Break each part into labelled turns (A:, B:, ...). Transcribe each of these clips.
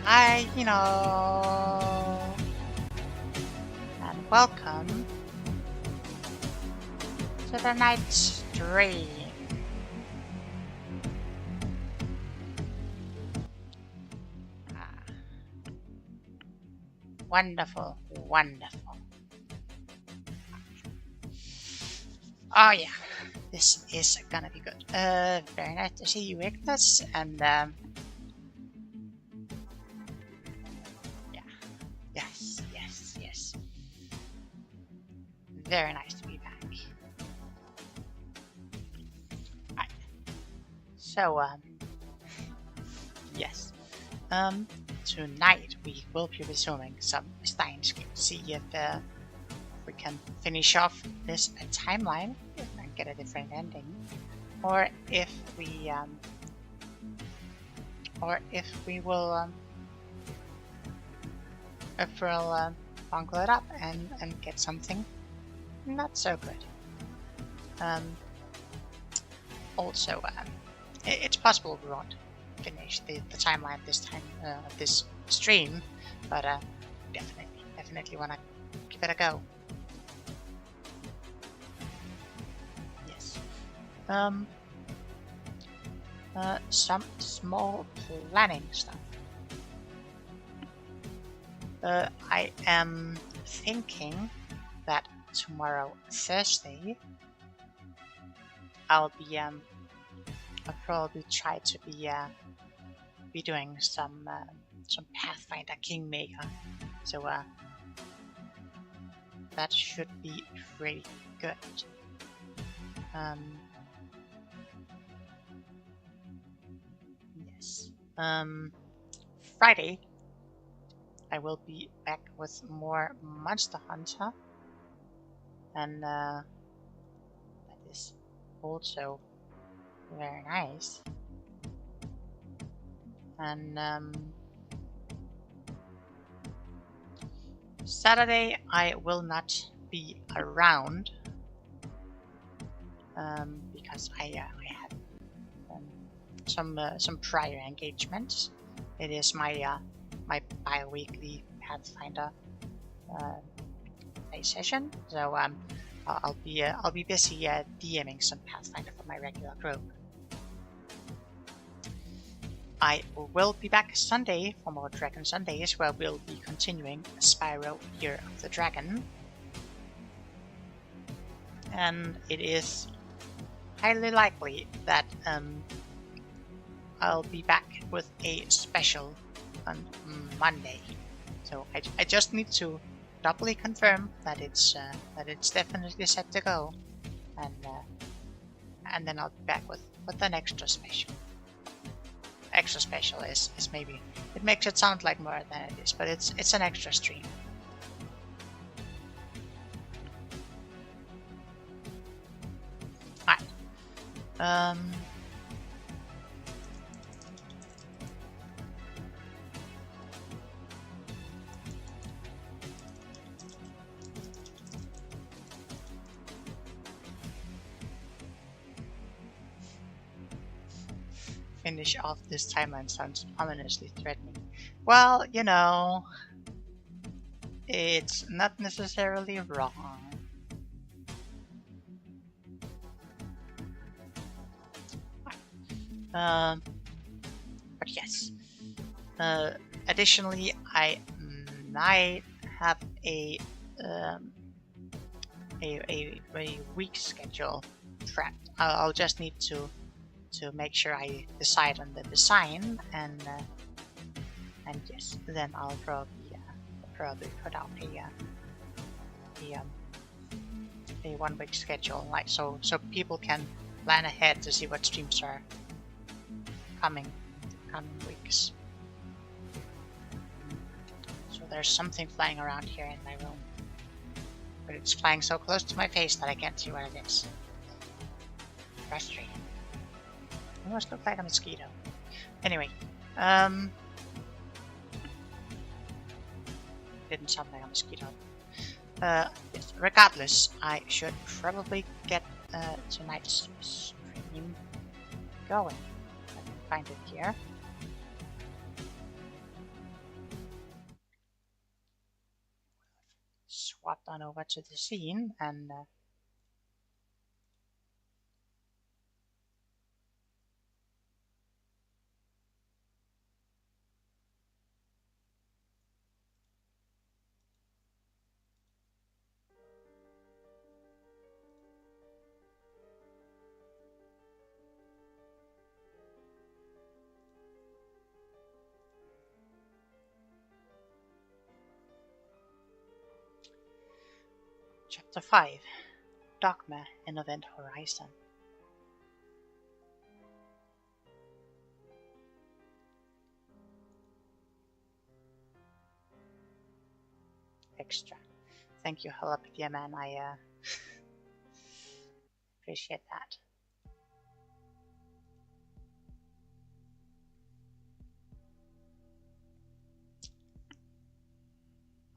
A: And welcome to the night stream. Ah, wonderful, wonderful. Oh yeah, this is gonna be good. Very nice to see you, Ignis, and yeah, yes. Very nice to be back. Right. So yes. Tonight we will be resuming some Steins games. See if we can finish off this timeline and get a different ending, or if we will bungle it up and get something not so good. Also, it's possible we won't finish the timeline this time, this stream, but definitely want to give it a go. Yes. Some small planning stuff. I am thinking that tomorrow, Thursday, I'll probably try to be doing some Pathfinder Kingmaker, so that should be pretty good. Yes. Friday, I will be back with more Monster Hunter, and that is also very nice. And Saturday I will not be around because I had some prior engagements. It is my bi-weekly Pathfinder play session, so I'll be busy DMing some Pathfinder for my regular group. I will be back Sunday for more Dragon Sundays, where we'll be continuing Spyro Year of the Dragon. And it is highly likely that I'll be back with a special on Monday. So I just need to doubly confirm that it's definitely set to go, and then I'll be back with an extra special. Extra special is maybe, it makes it sound like more than it is, but it's an extra stream. Alright. Finish off this timeline sounds ominously threatening. Well, it's not necessarily wrong. But yes. Additionally, I might have a week schedule trapped. I'll just need to make sure I decide on the design, and yes, then I'll probably put out a 1 week schedule, like so people can plan ahead to see what streams are coming weeks. So there's something flying around here in my room, but it's flying so close to my face that I can't see what it is. Frustrating. Almost looked like a mosquito. Anyway, didn't sound like a mosquito. Yes, regardless, I should probably get tonight's stream going. I can find it here. swapped on over to the scene and Chapter 5 Dogma in Event Horizon. Extra. Thank you, Jalapeno Man. I appreciate that.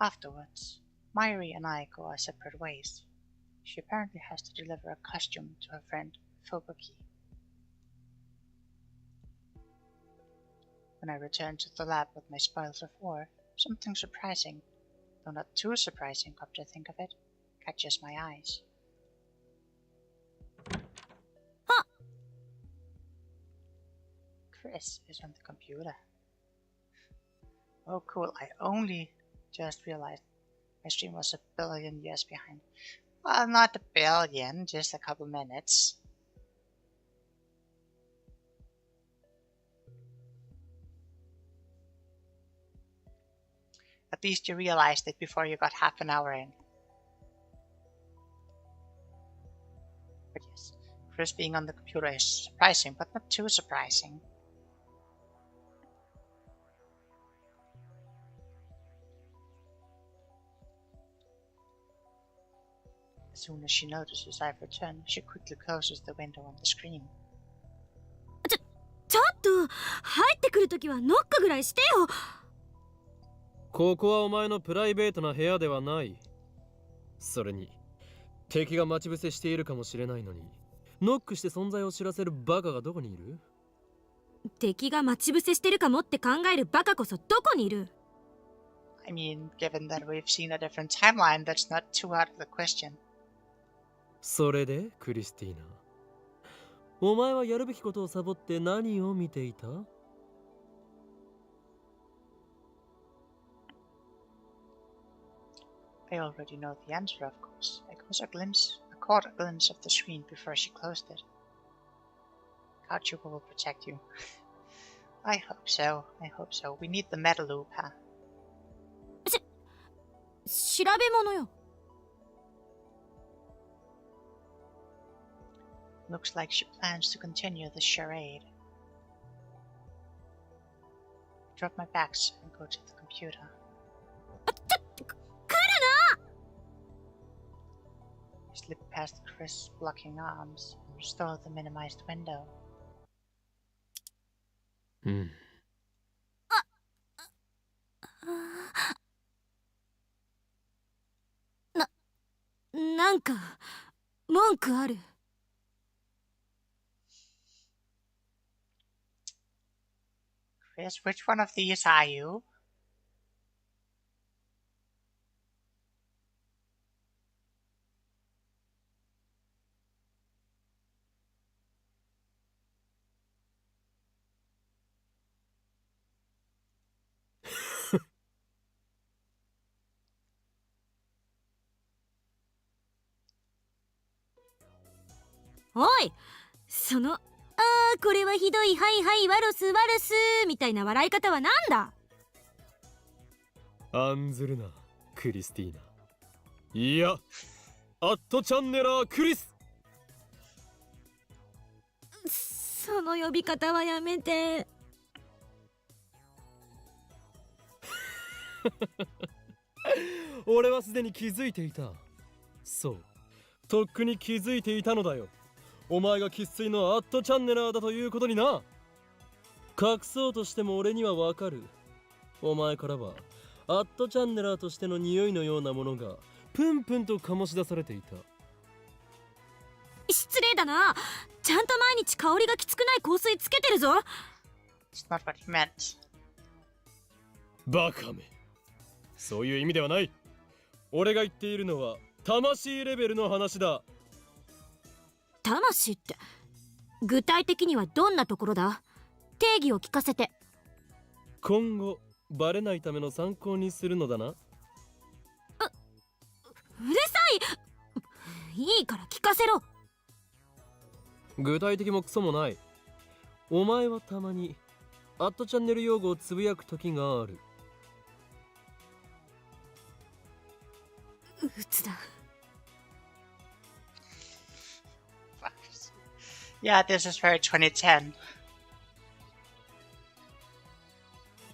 A: Afterwards, Mayuri and I go our separate ways. She apparently has to deliver a costume to her friend Fobuki. When I return to the lab with my spoils of war, something surprising, though not too surprising come to think of it, catches my eyes.
B: Huh.
A: Chris is on the computer. Oh cool, I only just realized my stream was a billion years behind. Well, not a billion, just a couple minutes. At least you realized it before you got half an hour in. But yes, Chris being on the computer is surprising, but not too surprising. As soon as she notices I've returned, she quickly closes the window on the screen.
B: ちょっと入ってくるときはノックぐらいしてよ。
C: ここはお前のプライベートな部屋ではない。それに敵が待ち伏せしているかもしれないのに、ノックして存在を知らせるバカがどこにいる？
B: 敵が待ち伏せしてるかもって考えるバカこそどこにいる？
A: I mean, given that we've seen a different timeline, that's not too out of the question.
C: それでクリスティーナ、お前はやるべきことをサボって何を見ていた？
A: I already know the answer, of course. I caught a glimpse of the screen before she closed it. Kachuko will protect you. I hope so. I hope so. We need the metal loop, huh?
B: 調べ物よ。
A: Looks like she plans to continue the charade. I drop my bags and go to the computer. I slip past Chris' blocking arms and restore the minimized window.
B: なんか文句ある？
A: Chris, which one of these are you?
B: おい、そのこれはひどい、はいはいワルスワルスみたいな笑い方はなんだ？
C: 案ずるな、クリスティーナ。いや、アットチャンネラークリス。
B: その呼び方はやめて。
C: 俺はすでに気づいていた。そう、とっくに気づいていたのだよ。お前が生粋のアットチャンネラーだということにな。隠そうとしても俺にはわかる。お前からはアットチャンネラーとしての匂いのようなものがプンプンと醸し出されていた。
B: 失礼だな。ちゃんと毎日香りがきつくない香水つけてるぞ。
A: It's not what he meant.
C: バカめ、そういう意味ではない。俺が言っているのは魂レベルの話だ。
B: 魂って具体的にはどんなところだ？定義を聞かせて。
C: 今後バレないための参考にするのだな。
B: うるさい。いいから聞かせろ。
C: 具体的もクソもない。お前はたまにアットチャンネル用語をつぶやく時がある。
B: うつだ。
A: Yeah, this is very 2010.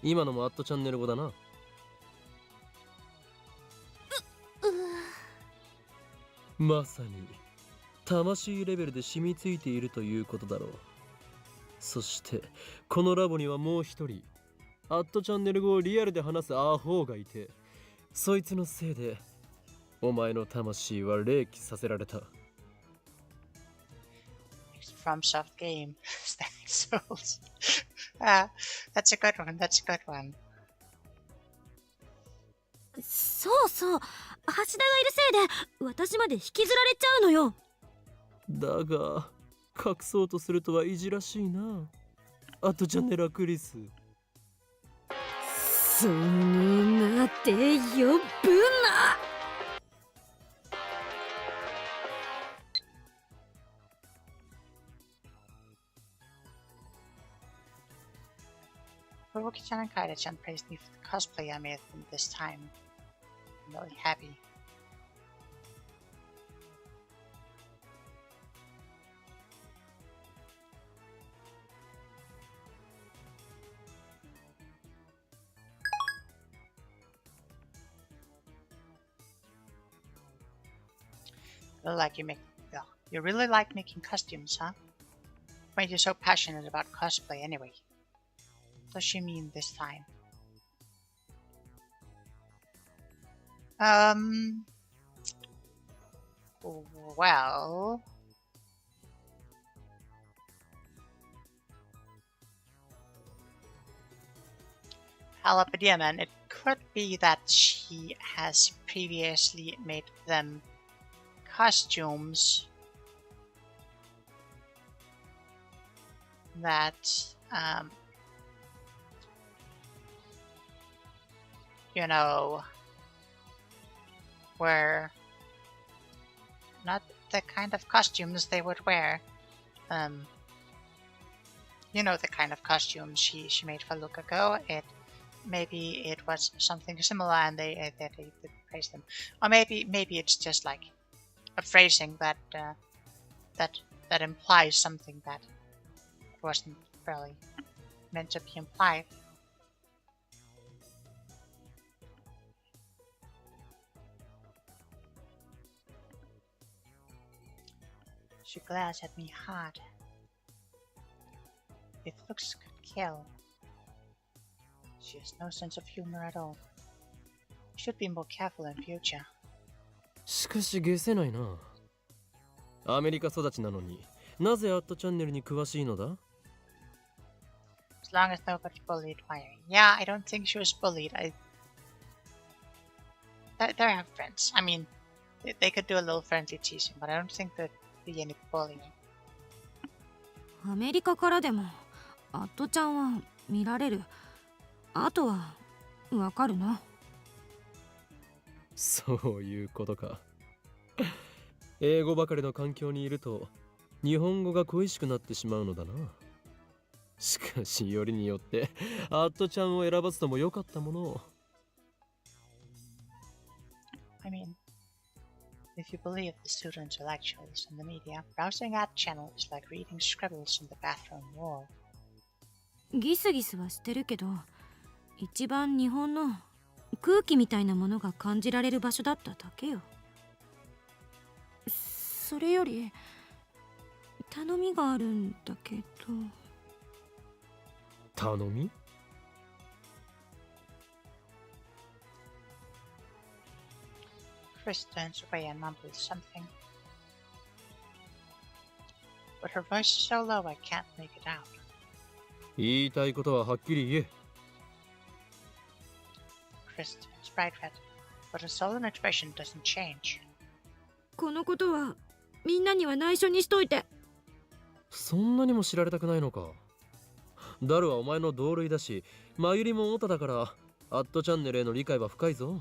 C: 今のもアットチャンネル語だな。まさに魂レベルで染みついているということだろう。そしてこのラボにはもう一人アットチャンネル語をリアルで話すアホがいて、そいつのせいでお前の魂は冷気させられた。
A: From soft game. Steins souls. That's a good one. That's a good one.
B: そうそう、橋田がいるせいで私まで引きずられちゃうのよ。
C: だが隠そうとするとはいじらしいな、アットチャンネルクリス。
B: そのなって呼ぶな。
A: Provoke-chan and Kaida-chan praised me for the cosplay I made them this time. I'm really happy. You really like making costumes, huh? Why are you so passionate about cosplay anyway? What does she mean this time? Well... Halapadiaman, it could be that she has previously made them costumes that, you know, were not the kind of costumes they would wear. You know, the kind of costumes she made for Lukaku. Maybe it was something similar, and they praised them, or maybe it's just like a phrasing that that implies something that wasn't really meant to be implied. She glares at me hard. If looks could kill. She has no sense of humor at all. Should be more careful in future.
C: しかしゲセないな。アメリカ育ちなのになぜアットチャンネルに詳しいのだ？
A: As long as nobody bullied Myri. Yeah, I don't think she was bullied. They're her friends. I mean, they could do a little friendly teasing, but I don't think there'd be any bullying.
B: アメリカからでもアットちゃんは見られる。あとはわかるな。
C: そういうことか。英語ばかりの環境にいると日本語が恋しくなってしまうのだな。しかしよりによってアットちゃんを選ばずともよかったものを。
A: I mean, if you believe the pseudo intellectuals in the media, browsing ad channel is like reading scribbles in the bathroom wall.
B: ギスギスはしてるけど、一番日本の空気みたいなものが感じられる場所だっただけよ。それより頼みがあるんだけど。
C: 頼み？
A: Chris turns away and mumbles something. But her voice is so low I can't make it out.
C: 言いたいことははっきり言え。
A: Chris turns bright red. but the sullen expression doesn't change.
B: このことはみんなには内緒にしといて。
C: そんなにも知られたくないのか。ダルはお前の同類だし、マユリもオタだから、アットチャンネルへの理解は深いぞ。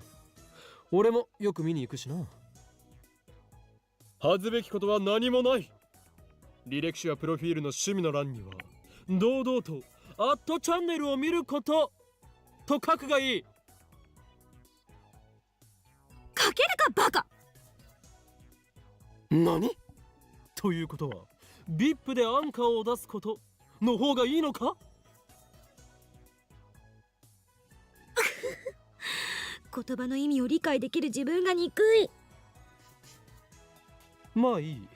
C: 俺もよく見に行くしな。恥ずべきことは何もない。履歴書やプロフィールの趣味の欄には、堂々とアットチャンネルを見ることと書くがいい。
B: 書けるかバカ。
C: 何ということは VIP でアンカーを出すことの方がいいのか。
B: 言葉の意味を理解できる自分が憎い。
C: まあいい。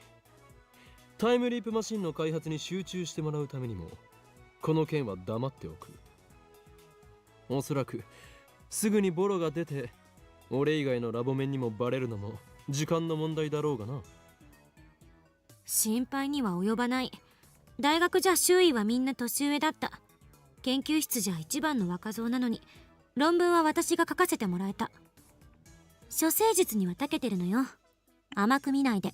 C: タイムリープマシンの開発に集中してもらうためにもこの件は黙っておく。おそらくすぐにボロが出て俺以外のラボメンにもバレるのも時間の問題だろうがな。
B: 心配には及ばない。大学じゃ周囲はみんな年上だった。研究室じゃ一番の若造なのに論文は私が書かせてもらえた。処世術には長けてるのよ。甘く見ないで。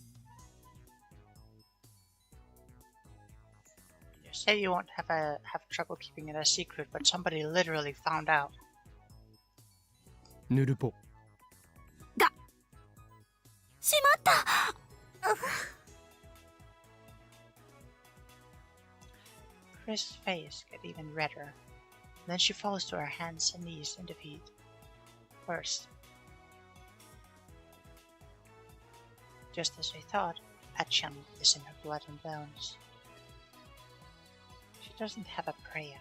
A: You say you won't have trouble keeping it a secret, but somebody literally found out.
C: ヌルポ。
B: しまった。
A: Chris' face gets even redder. Then she falls to her hands and knees in defeat. First, just as we thought, action is in her blood and bones. She doesn't have a prayer.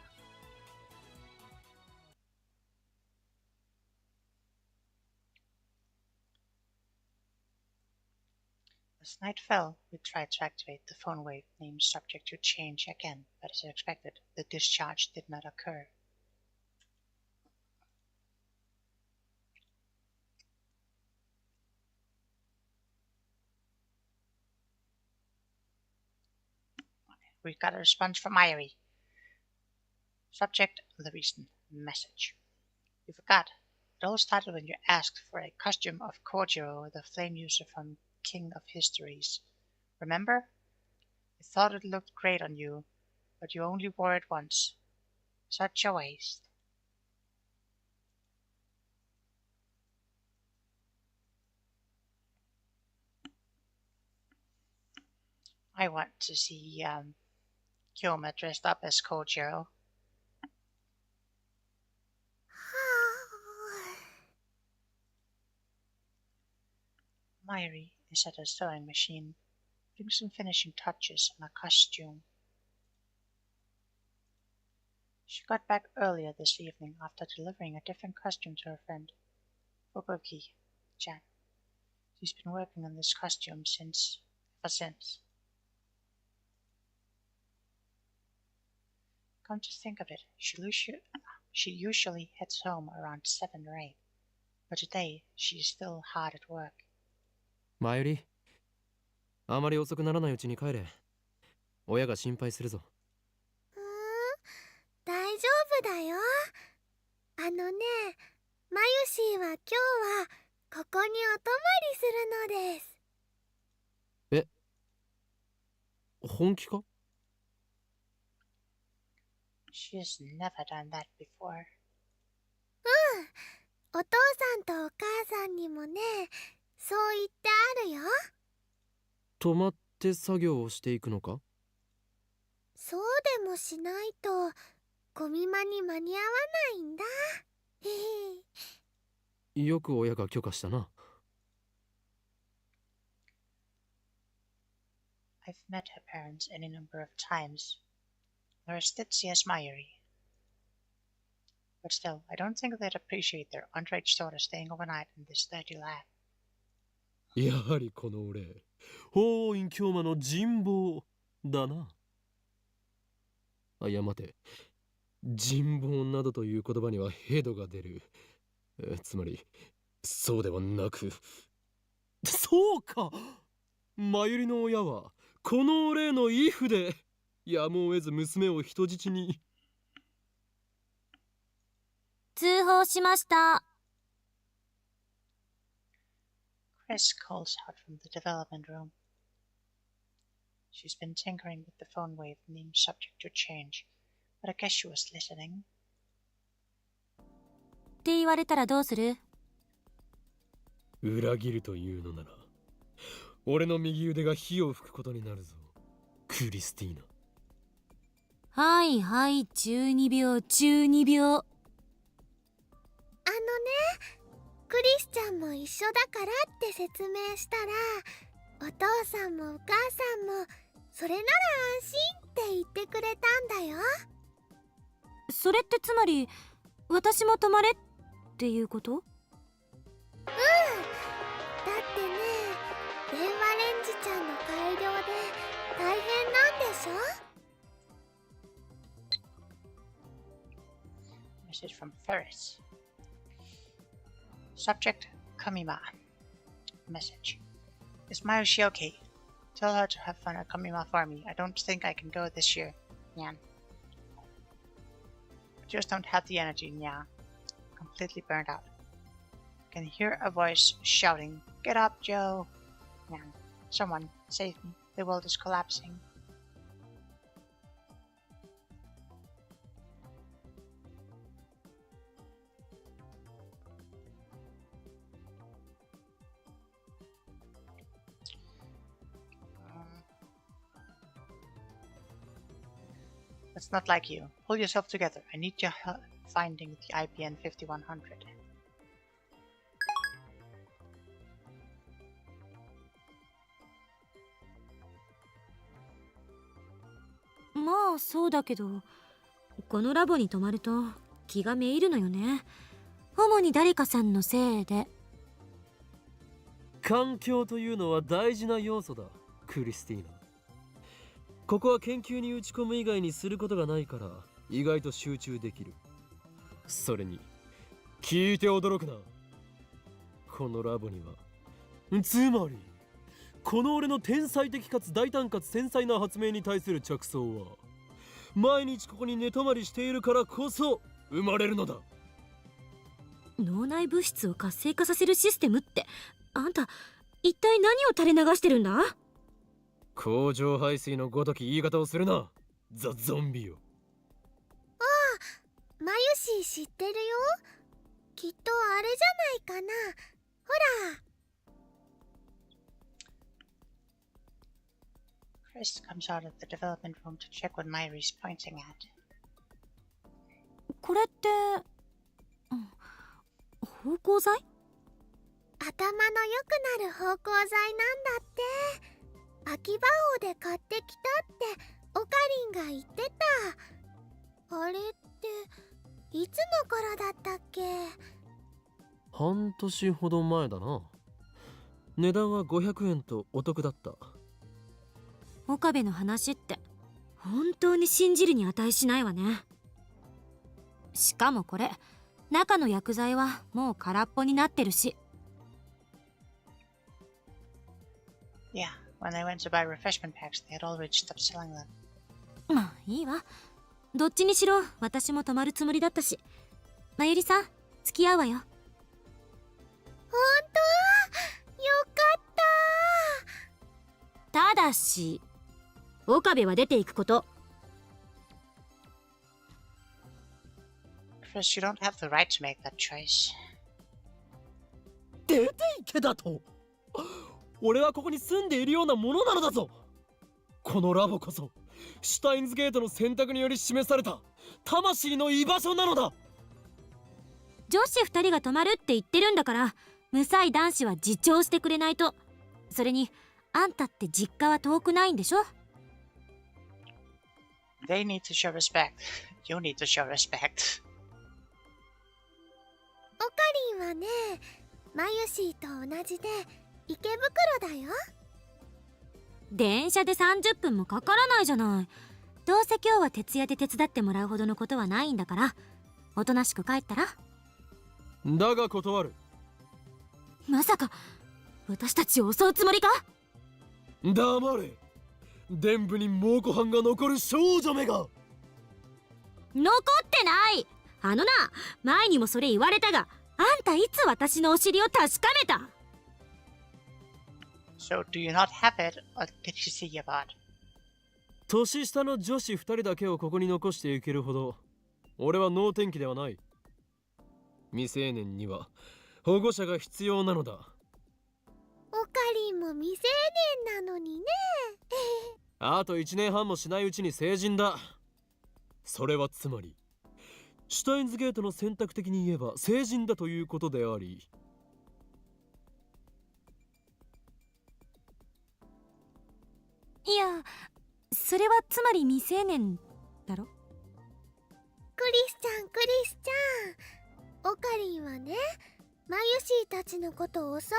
A: As night fell, we tried to activate the phone wave named subject to change again, but as expected, the discharge did not occur. We got a response from Irie. Subject: the recent message. You forgot. It all started when you asked for a costume of Kojiro, the flame user from King of Histories. Remember? You thought it looked great on you, but you only wore it once. Such a waste. I want to see Kyoma dressed up as Kojiro. Mayuri is at a sewing machine, putting some finishing touches on a costume. She got back earlier this evening after delivering a different costume to her friend, Fubuki-chan. She's been working on this costume ever since. Come to think of it, she usually heads home around 7 or 8, but today she is still hard at work.
C: マユリ、あまり遅くならないうちに帰れ。親が心配するぞ。
D: 大丈夫だよ。あのね、マユシーは今日はここにお泊まりするのです。
C: え、本気か？
A: She has never done that before.
D: お父さんとお母さんにもね、そう言ってあるよ。
C: 泊まって作業をしていくのか？
D: そうでもしないとゴミ間に間に合わないんだ。
C: よく親が許可したな。
A: I've met her parents any number of times. They're as ditzy as Mayuri. But still, I don't think they'd appreciate their underage daughter staying overnight in this dirty lab.
C: やはりこの俺、法院京馬の人望だな。あ、いや待て。人望などという言葉にはヘドが出る。つまり、そうではなく。そうか！マユリの親は、この俺のイフで、やむを得ず娘を人質に。
B: 通報しました。
A: Chris calls out from the development room. She's been tinkering with the phone wave name subject to change, but I guess she was listening.
B: って言われたらどうする？
C: 裏切るというのなら、俺の右腕が火を吹くことになるぞ、クリスティーナ。
B: はいはい、12秒、12秒。
D: クリスちゃんも一緒だからって説明したら、お父さんもお母さんもそれなら安心って言ってくれたんだよ。
B: それってつまり、私も泊まれっていうこと？
D: だってね、電話レンジちゃんの改良で大変なんでしょ。
A: Message from Ferris. Subject, Kamima. Message. Is Mayoshi okay? Tell her to have fun at Kamima for me. I don't think I can go this year. Nyan. Just don't have the energy, Nya. Completely burned out. Can hear a voice shouting, "Get up, Joe!" Nyan. Someone, save me. The world is collapsing. It's not like you. Pull yourself together. I need your help finding the IPN 5100.
B: まあそうだけど、このラボに泊まると気がめいるのよね。主に誰かさんのせいで。
C: 環境というのは大事な要素だ、クリスティーナ。ここは研究に打ち込む以外にすることがないから意外と集中できる。それに聞いて驚くな。このラボには、つまりこの俺の天才的かつ大胆かつ繊細な発明に対する着想は毎日ここに寝泊まりしているからこそ生まれるのだ。
B: 脳内物質を活性化させるシステムって、あんた一体何を垂れ流してるんだ？
C: 工場排水のごとき言い方をするな、ザ・ゾンビよ。
D: ああ、マユシー知ってるよ。きっとあれじゃないかな。ほら。
A: Chris comes out of the development room to check what Myri's pointing at.
B: これって、芳香剤？
D: 頭の良くなる芳香剤なんだって。秋葉王で買ってきたってオカリンが言ってた。あれっていつの頃だったっけ？
C: 半年ほど前だな。値段は500円とお得だった。
B: 岡部の話って本当に信じるに値しないわね。しかもこれ、中の薬剤はもう空っぽになってるし。
A: Yeah, when I went to buy refreshment packs, they had already stopped selling them.
B: まあいいわ。どっちにしろ私も泊まるつもりだったし。まゆりさん、付き合うわよ。
D: ほんと？よかった。
B: ただし、岡部は出ていくこと。
A: Chris, you don't have the right to make that choice.
C: 出ていけだと？俺はここに住んでいるようなものなのだぞ。このラボこそシュタインズゲートの選択により示された魂の居場所なのだ。
B: 女子2人が泊まるって言ってるんだから、無才男子は自重してくれないと。それにあんたって実家は遠くないんでしょ？
A: They need to show respect. You need to show respect.
D: オカリンはね、マユシーと同じで池袋だよ。
B: 電車で30分もかからないじゃない。どうせ今日は徹夜で手伝ってもらうほどのことはないんだから、おとなしく帰ったら？
C: だが断る。
B: まさか私たちを襲うつもりか？
C: 黙れ。伝部に蒙古藩が残る少女めが。
B: 残ってない。あのな、前にもそれ言われたが、あんたいつ私のお尻を確かめた？
A: So do you not have it, or did you see about?
C: 年下の女子2人だけをここに残していけるほど俺は能天気ではない。未成年には保護者が必要なのだ。
D: オカリンも未成年なのにね。
C: あと1年半もしないうちに成人だ。それはつまりシュタインズゲートの選択的に言えば成人だということであり、
B: いや、それはつまり未成年だろ。
D: クリスちゃんクリスちゃん、オカリンはね、マユシーたちのことを襲うよ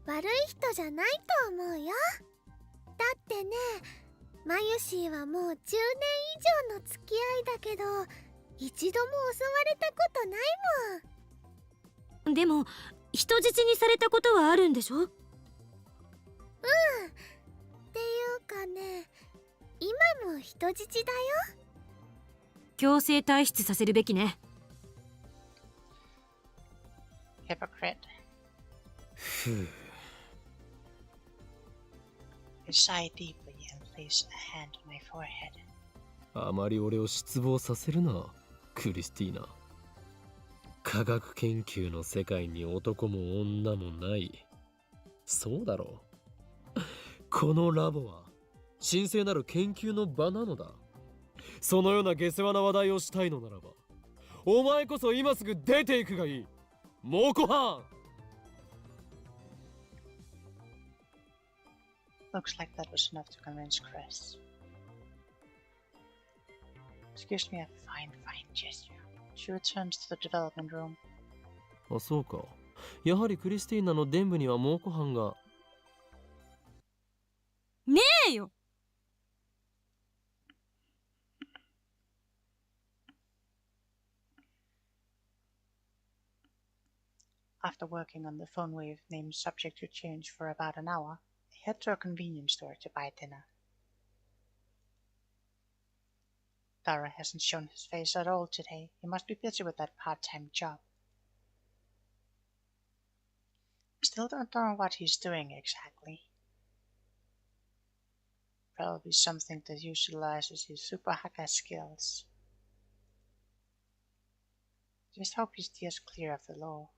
D: うな悪い人じゃないと思うよ。だってね、マユシーはもう10年以上の付き合いだけど、一度も襲われたことないもん。
B: でも人質にされたことはあるんでしょ。うん。
D: っていうかね、今も人質だよ。
B: 強制退出させるべきね。
A: Hypocrite.
C: ふう。
A: He sighed deeply and placed a hand on my forehead.
C: あまり俺を失望させるな、クリスティーナ。科学研究の世界に男も女もない。そうだろう。このラボは神聖なる研究の場なのだ。そのような下世話な話題をしたいのならば、お前こそ今すぐ出ていくがいい。猛虎犯。
A: Looks like that was enough to convince Chris. This gives me a fine gesture. She returns to the development room.
C: あ、そうか。やはりクリスティーナの伝部には猛虎犯が。
B: ねえよ。
A: After working on the phone wave named Subject to Change for about an hour, I head to a convenience store to buy dinner. Dara hasn't shown his face at all today. He must be busy with that part-time job. I still don't know what he's doing exactly. Probably something that utilizes his super hacker skills. Just hope he steers clear of the law.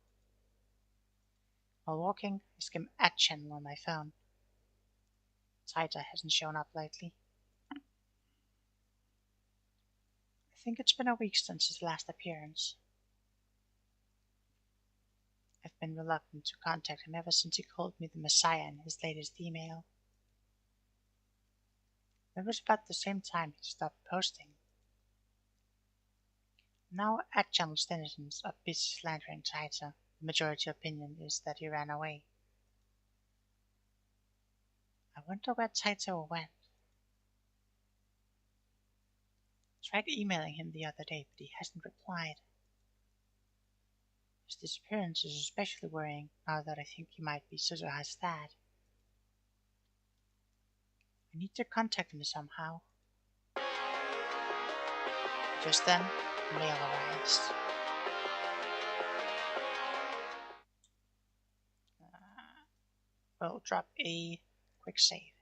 A: While walking, I skim Ad Channel on my phone. Taita hasn't shown up lately. I think it's been a week since his last appearance. I've been reluctant to contact him ever since he called me the Messiah in his latest email. It was about the same time he stopped posting. Now Ad Channel's denizens are busy slandering Taita. The majority opinion is that he ran away. I wonder where Taito went. I tried emailing him the other day, but he hasn't replied. His disappearance is especially worrying now that I think he might be Suzuha's dad. I need to contact him somehow. Just then, mail arrives. We'll drop a quick save.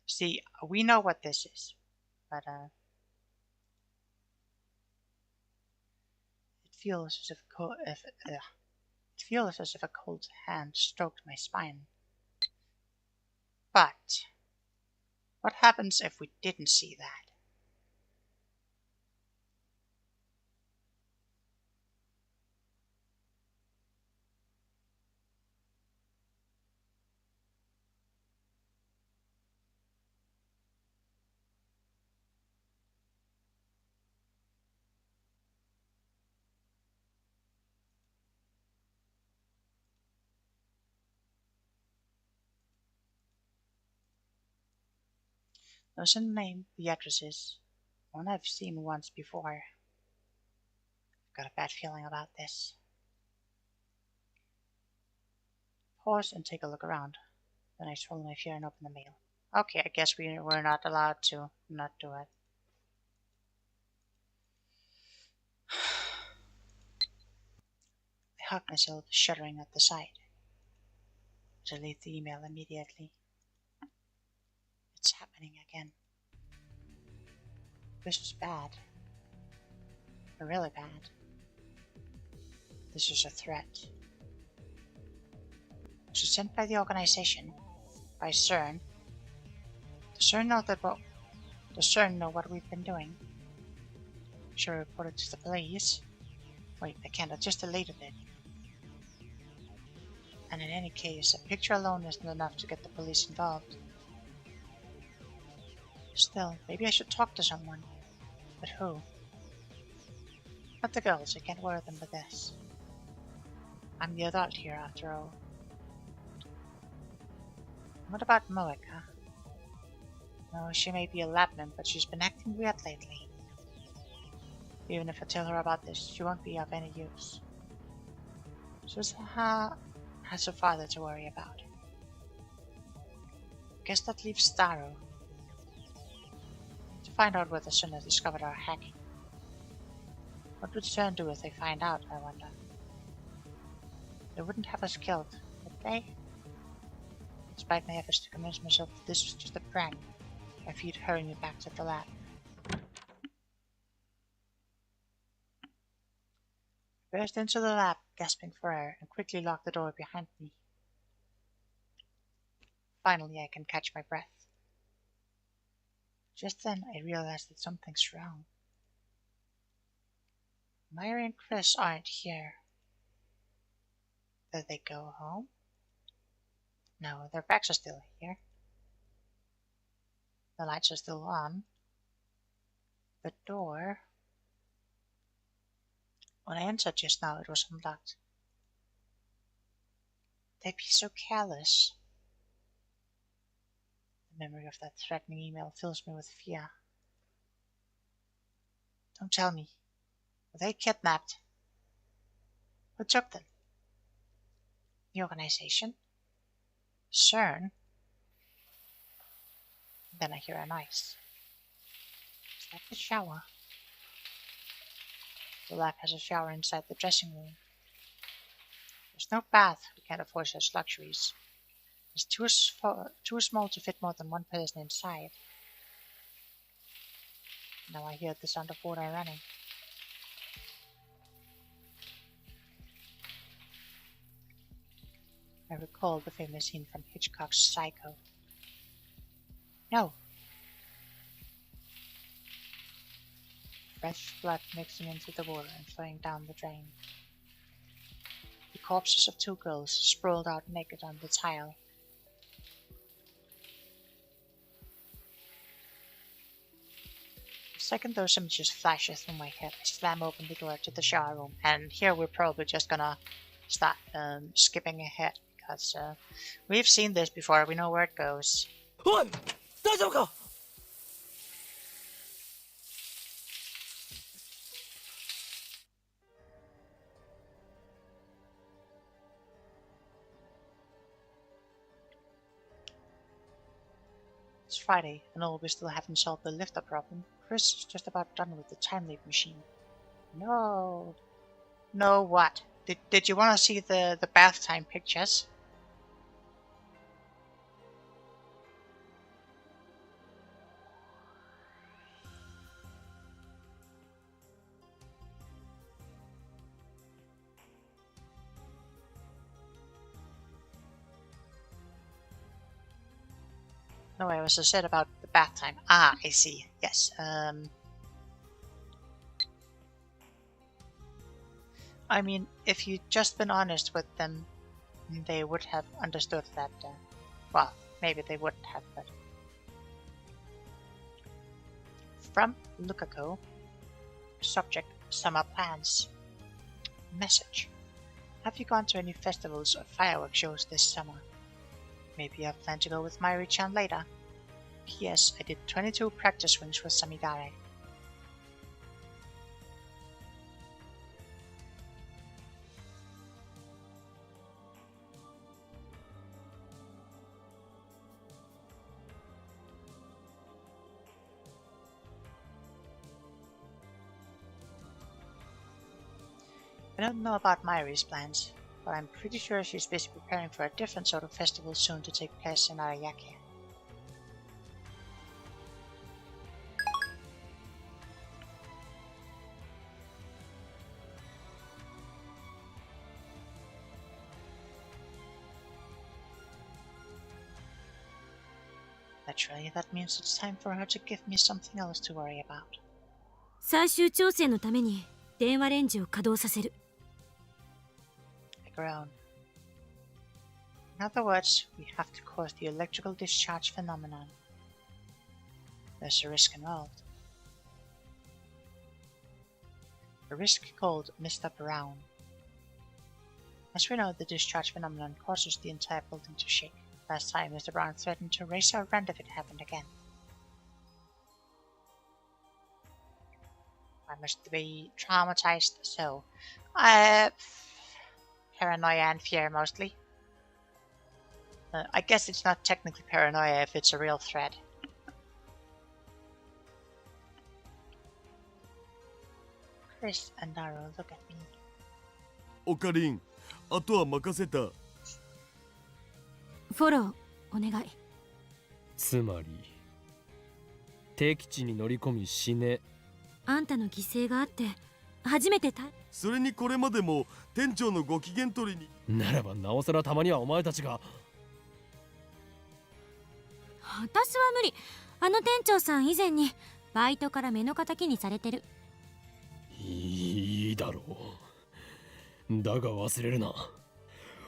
A: See, we know what this is, but it feels as if a cold hand stroked my spine. But what happens if we didn't see that? There's a name, the address is one I've seen once before. I've got a bad feeling about this. pause and take a look around. Then I swallow my fear and open the mail. Okay, I guess we're not allowed to not do it. I hug myself, shuddering at the sight. Delete the email immediately. It's happening again. This is bad. Really bad. This is a threat. Was it sent by the organization? By CERN? Does CERN know what we've been doing? Should I report it to the police? Wait, I can't. I just deleted it. And in any case, a picture alone isn't enough to get the police involved. Still, maybe I should talk to someone. But who? Not the girls. I can't worry them with this. I'm the adult here, after all. What about Moeka? No, she may be a lab member, but she's been acting weird lately. Even if I tell her about this, she won't be of any use. Susaha has her father to worry about. Guess that leaves Starro. To find out whether Sun has discovered our hacking. What would CERN do if they find out, I wonder? They wouldn't have us killed, would they? Despite my efforts to convince myself that this was just a prank, my feet hurry me back to the lab. I burst into the lab, gasping for air, and quickly lock the door behind me. Finally, I can catch my breath. Just then, I realize that something's wrong. Myra and Chris aren't here. Did they go home? No, their backs are still here. The lights are still on. The door... When I entered just now, it was unlocked. They'd be so careless. The memory of that threatening email fills me with fear. Don't tell me. Were they kidnapped? Who took them? The organization? CERN? Then I hear a noise. Is that the shower? The lab has a shower inside the dressing room. There's no bath. We can't afford such luxuries. It's too small to fit more than one person inside. Now I hear the sound of water running. I recall the famous scene from Hitchcock's Psycho. No! Fresh blood mixing into the water and flowing down the drain. The corpses of two girls sprawled out naked on the tile. The second those images flashes through my head, I slam open the door to the shower room, and here we're probably just gonna start skipping ahead, because we've seen this before, we know where it goes.
C: Oi! 大丈夫か?
A: It's Friday, and although we still haven't solved the lifter problem, Chris is just about done with the time leap machine. No. No what? Did you want to see the bath time pictures? No, I was said about the bath time. Ah, I see. Yes. I mean, if you'd just been honest with them, they would have understood that. Well, maybe they wouldn't have, but. From Lukaku. Subject: Summer Plans. Message: Have you gone to any festivals or fireworks shows this summer? Maybe I plan to go with Mairi-chan later. P.S. I did 22 practice swings with Samigare. I don't know about Myri's plans, but I'm pretty sure she's busy preparing for a different sort of festival soon to take place in Arayaki. Naturally, that means it's time for her to give me something else to worry about.
B: 最終調整のために電話レンジを稼働させる。
A: I groan. In other words, we have to cause the electrical discharge phenomenon. There's a risk involved. A risk called Mr. Brown. As we know, the discharge phenomenon causes the entire building to shake. Last time, Mr. Brown threatened to raise our rent if it happened again. I must be traumatized, so... paranoia and fear, mostly. I guess it's not technically paranoia if it's a real threat. Chris and Naro look at me.
E: オカリン、あとは任せた。
B: フォローお願い。
C: つまり敵地に乗り込み死ね。
B: あんたの犠牲があって初めて
E: それにこれまでも店長のご機嫌取りに。
C: ならばなおさらたまにはお前たちが。
B: 私は無理。あの店長さん以前にバイトから目の敵にされてる。
C: いいだろう。だが忘れるな。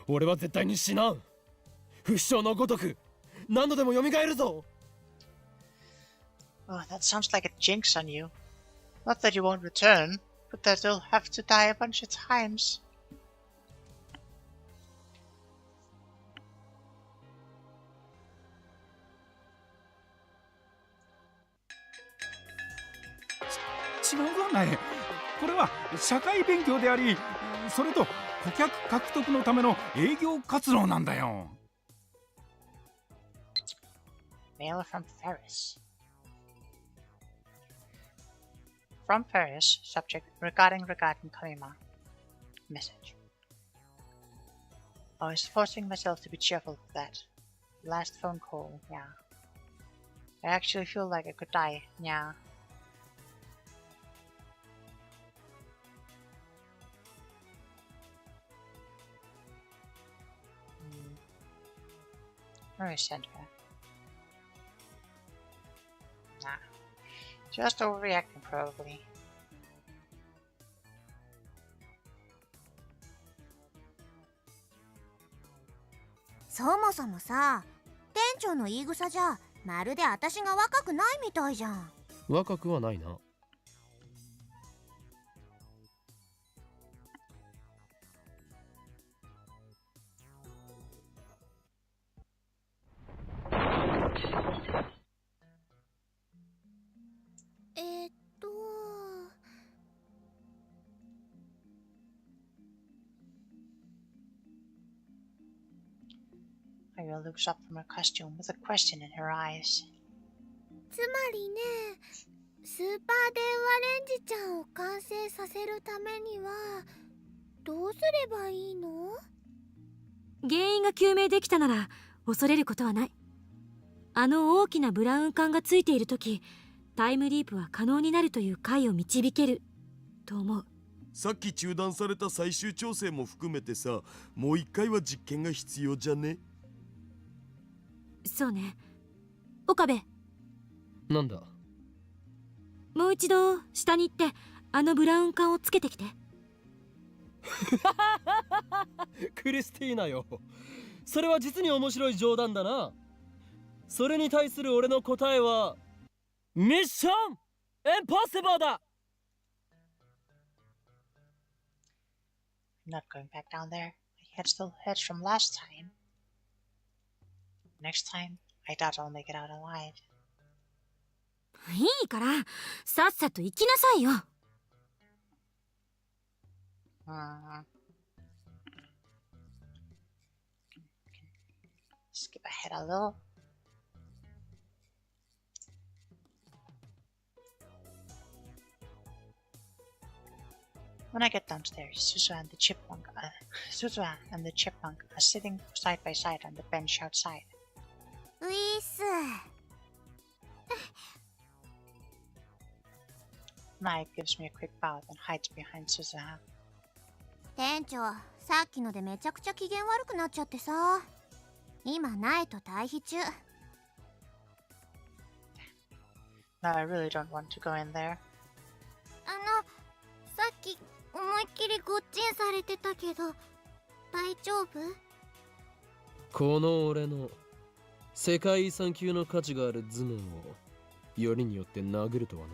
C: 俺は絶対に死なん。不死鳥のごとく何度でも蘇るぞ。
A: Oh, that sounds like a jinx on you. Not that you won't return, but that you'll have to die a bunch of times.
F: 違うぞね。これは社会勉強であり、それと顧客獲得のための営業活動なんだよ。
A: Mail from Ferris. From Ferris, subject regarding Kamima. Message. I was forcing myself to be cheerful with that. Last phone call, yeah. I actually feel like I could die, yeah. Where is sent her? Nah. Just overreacting, probably.
D: そもそもさ、店長の言い草じゃまるで私が若くないみたいじゃん。
C: 若くはないな。
D: えーっと
A: Ariel looks up from her costume with a question in her eyes.
D: つまりね、スーパー電話レンジちゃんを完成させるためにはどうすればいいの？
B: 原因が究明できたなら恐れることはない。あの大きなブラウン管がついているとき、タイムリープは可能になるという解を導けると思う。
E: さっき中断された最終調整も含めてさ、もう一回は実験が必要じゃね？
B: そうね。岡部、
C: なんだ。
B: もう一度下に行ってあのブラウン管をつけてきて。
C: クリスティーナよ、それは実に面白い冗談だな。それに対する俺の答えはミッションエンポッシブルだ。
A: I'm not going back down there. I had still hedged from last time. Next time, I doubt I'll make it out alive.
B: いいからさっさと行きなさいよ。
A: Skip ahead a little. When I get downstairs, Suzu and the chipmunk are sitting side by side on the bench outside.
D: ウィス。
A: Mai gives me a quick bow, then hides behind Suzuha.
D: 店長、さっきのでめちゃくちゃ機嫌悪くなっちゃってさ。今、苗と対比中。
A: No, I really don't want to go in there.
D: さっき思いっきりごっちんされてたけど、大丈夫？
C: この俺の世界遺産級の価値がある頭脳をよりによって殴るとは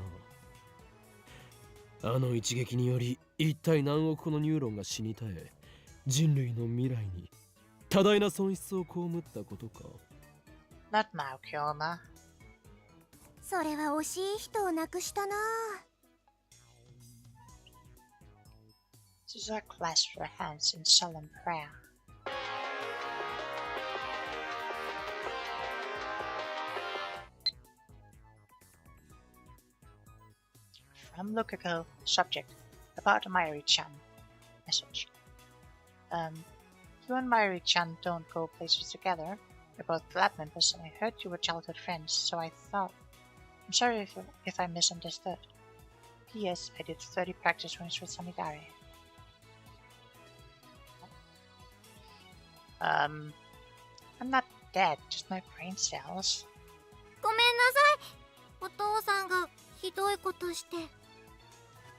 C: な。あの一撃により一体何億個のニューロンが死に絶え、人類の未来に多大な損失を被ったことか。
A: Not now, Kyoma.
D: それは惜しい人を亡くしたな。
A: Suzuha clasped her hands in solemn prayer. From Lukako, subject, about Mayuri-chan. Message. You and Mayuri-chan don't go places together. You're both lab members and I heard you were childhood friends, so I thought... I'm sorry if I misunderstood. P.S. I did 30 practice runs with Samidare. I'm not dead, just my brain cells.
D: ごめんなさい。お父さんがひどいことして。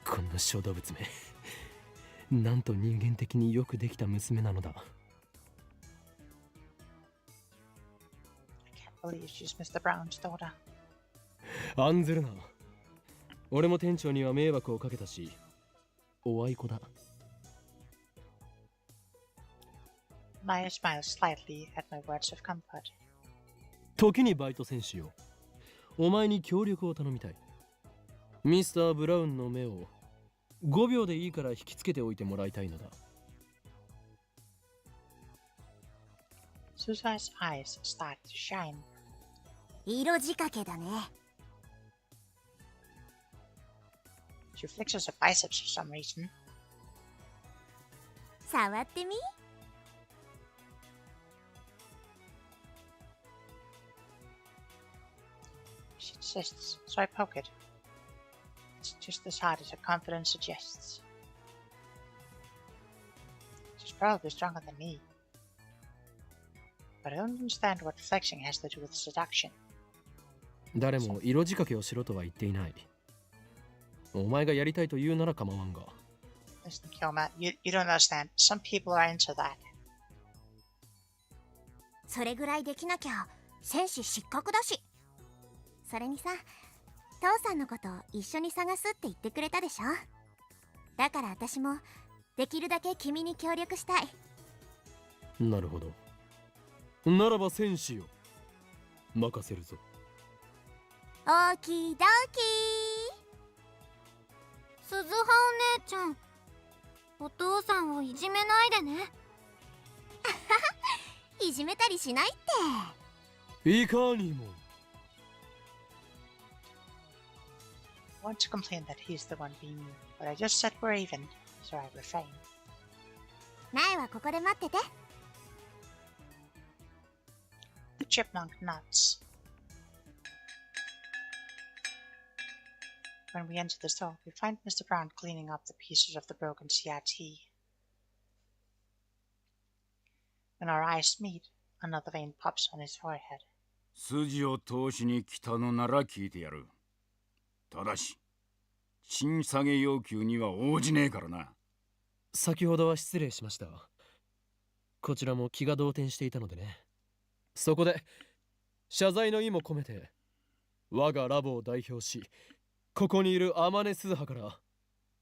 C: こんな小動物めなんと人間的によくできた娘なのだ。
A: I can't believe she's Mr. Brown's daughter.
C: 案ずるな。俺も店長には迷惑をかけたし、おあいこだ。
A: Maya smiled slightly at my words of comfort.
C: 時にバイト選手よ。お前に協力を頼みたい。ミスター・ブラウンの目を5秒でいいから引きつけておいてもらいたいのだ。
A: Suzuha's eyes start to shine.
D: 色仕掛けだね。
A: She flexes her biceps for some reason.
D: 触ってみ。
A: She insists, so I poke it. It's just as hard as her confidence suggests. She's probably stronger than me. But I don't understand what flexing has to do with seduction.
C: 誰も色仕掛けをしろとは言っていない。お前がやりたいと言うなら構わんが。
A: Listen, Kyoma, you don't understand. Some people are into that.
D: それぐらいできなきゃ戦士失格だし。それにさ、父さんのこと一緒に探すって言ってくれたでしょ。だから私もできるだけ君に協力したい。
C: なるほど。ならば戦士よ、任せるぞ。
D: オーキードーキー。鈴葉お姉ちゃん、お父さんをいじめないでね。いじめたりしないって。
C: いかにも。
A: I want to complain that he's the one being mean, but I just said we're even, so I refrain.
D: 苗はここで待ってて。
A: The chipmunk nods. When we enter the store, we find Mr. Brown cleaning up the pieces of the broken CRT. When our eyes meet, another vein pops on his forehead.
F: 筋を通しに来たのなら聞いてやる。ただし、賃下げ要求には応じねえからな。
C: 先ほどは失礼しました。こちらも気が動転していたのでね。そこで謝罪の意も込めて我がラボを代表し、ここにいる天音鈴葉から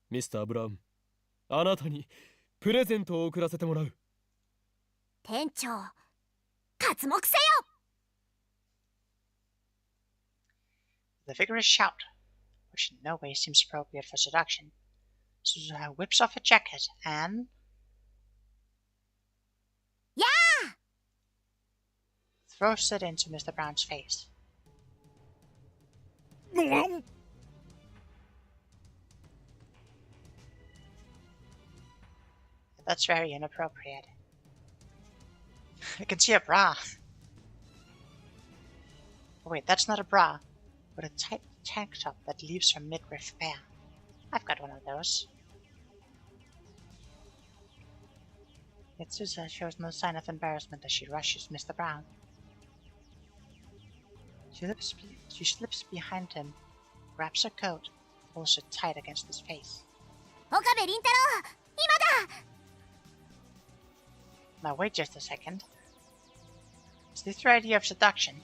C: ミスター・ブラウン、あなたにプレゼントを贈らせてもらう。
D: 店長、刮目せよ。
A: With a vigorous shout, which in no way seems appropriate for seduction, Suzuha whips off her jacket and...
D: Yeah!
A: Throws it into Mr. Brown's face. That's very inappropriate. I can see a bra. Oh wait, that's not a bra, but a tight tank top that leaves her midriff bare. I've got one of those. Yet Susa shows no sign of embarrassment as she rushes Mr. Brown. She slips behind him, grabs her coat, pulls it tight against his face.
D: 岡部倫太郎、今だ。
A: Now wait just a second. Is this your idea of seduction?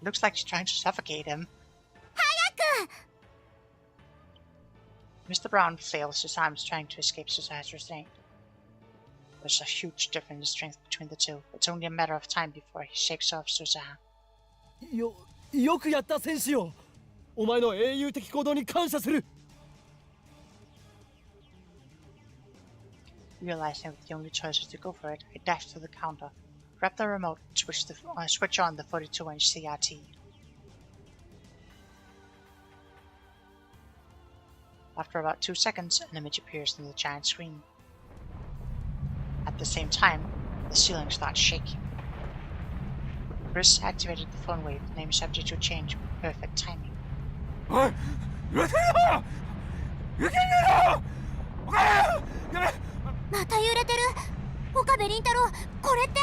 A: Looks like she's trying to suffocate him.
D: 早く。
A: Mr. Brown flails his arms trying to escape Susa's restraint. There's a huge difference in strength between the two. It's only a matter of time before he shakes off Susa.
C: よくやった戦士よ。お前の英雄的行動に感謝する。
A: Realizing that the only choice is to go for it, I dash to the counter, grab the remote, and switch on the 42-inch CRT. After about 2 seconds, an image appears on the giant screen. At the same time, the ceiling starts shaking. Chris activated the phone wave, name subject to change with perfect timing.
F: おい、揺れてるよ。揺れてるよ。おかえ。やめ。
D: また揺れてる。岡部倫太郎、これって。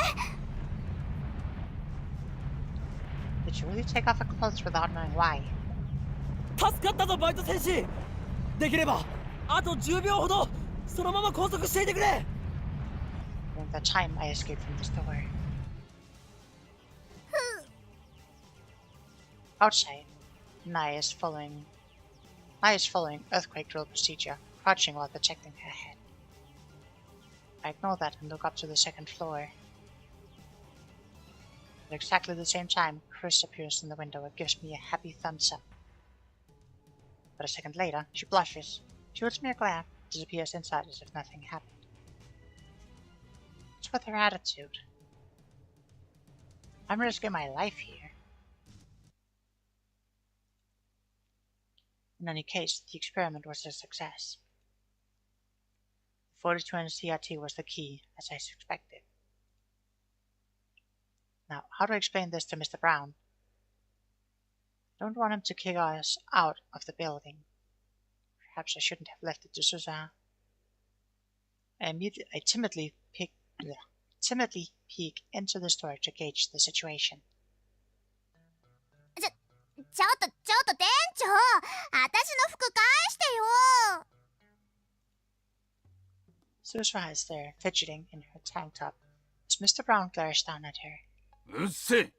A: Did you really take off her clothes without knowing why?
C: 助かったぞバイト戦士。できればあと10秒ほどそのまま拘束していてくれ。
A: During that time, I escaped from the store. Outside, Nai is following earthquake drill procedure, crouching while protecting her head. I ignore that and look up to the second floor. At exactly the same time, Chris appears in the window and gives me a happy thumbs up. But a second later, she blushes, shoots me a glare, disappears inside as if nothing happened. What's with her attitude? I'm risking my life here. In any case, the experiment was a success. The 42-inch CRT was the key, as I suspected. Now, how to explain this to Mr. Brown? I don't want him to kick us out of the building. Perhaps I shouldn't have left it to Susan. I timidly peek into the store to gauge the situation.
D: ちょっと店長、私の服返してよ。
A: Susan is there, fidgeting in her tank top, as Mr. Brown glares down at her.
F: うっせえ。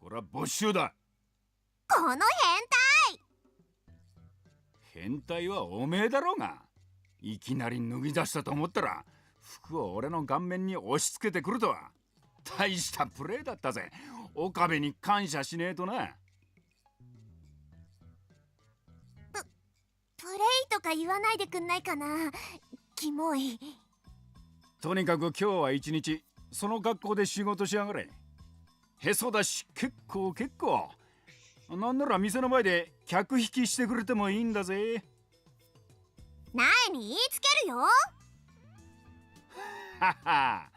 F: これは没収だ。
D: この変態。
F: 変態はおめえだろうが。いきなり脱ぎ出したと思ったら服を俺の顔面に押し付けてくるとは大したプレーだったぜ。岡部に感謝しねえとな。
D: プレイとか言わないでくんないかな。キモい。
F: とにかく今日は一日その格好で仕事しやがれ。へそだし結構。なんなら店の前で客引きしてくれてもいいんだぜ。
D: 苗に言いつけるよ。
F: はは。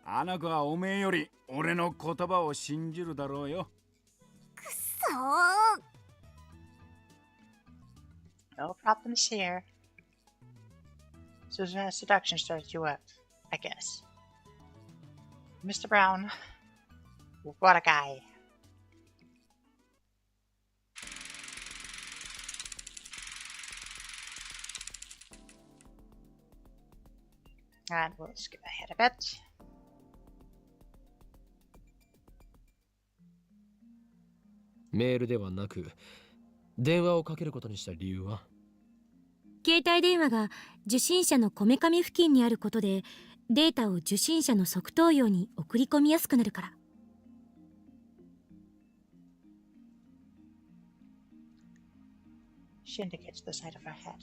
F: あの子はおめえより俺の言葉を信じるだろうよ。
D: くそー。
A: No problems here. Susan's seduction started to work, I guess. Mr. Brown, what a guy. And we'll skip ahead a bit.
C: Mail ではなく電話をかけることにした理由は？
B: 携帯電話が受信者のこめかみ付近にあることでデータを受信者の側頭葉に送り込みやすくなるから。
A: She indicates the side of her head.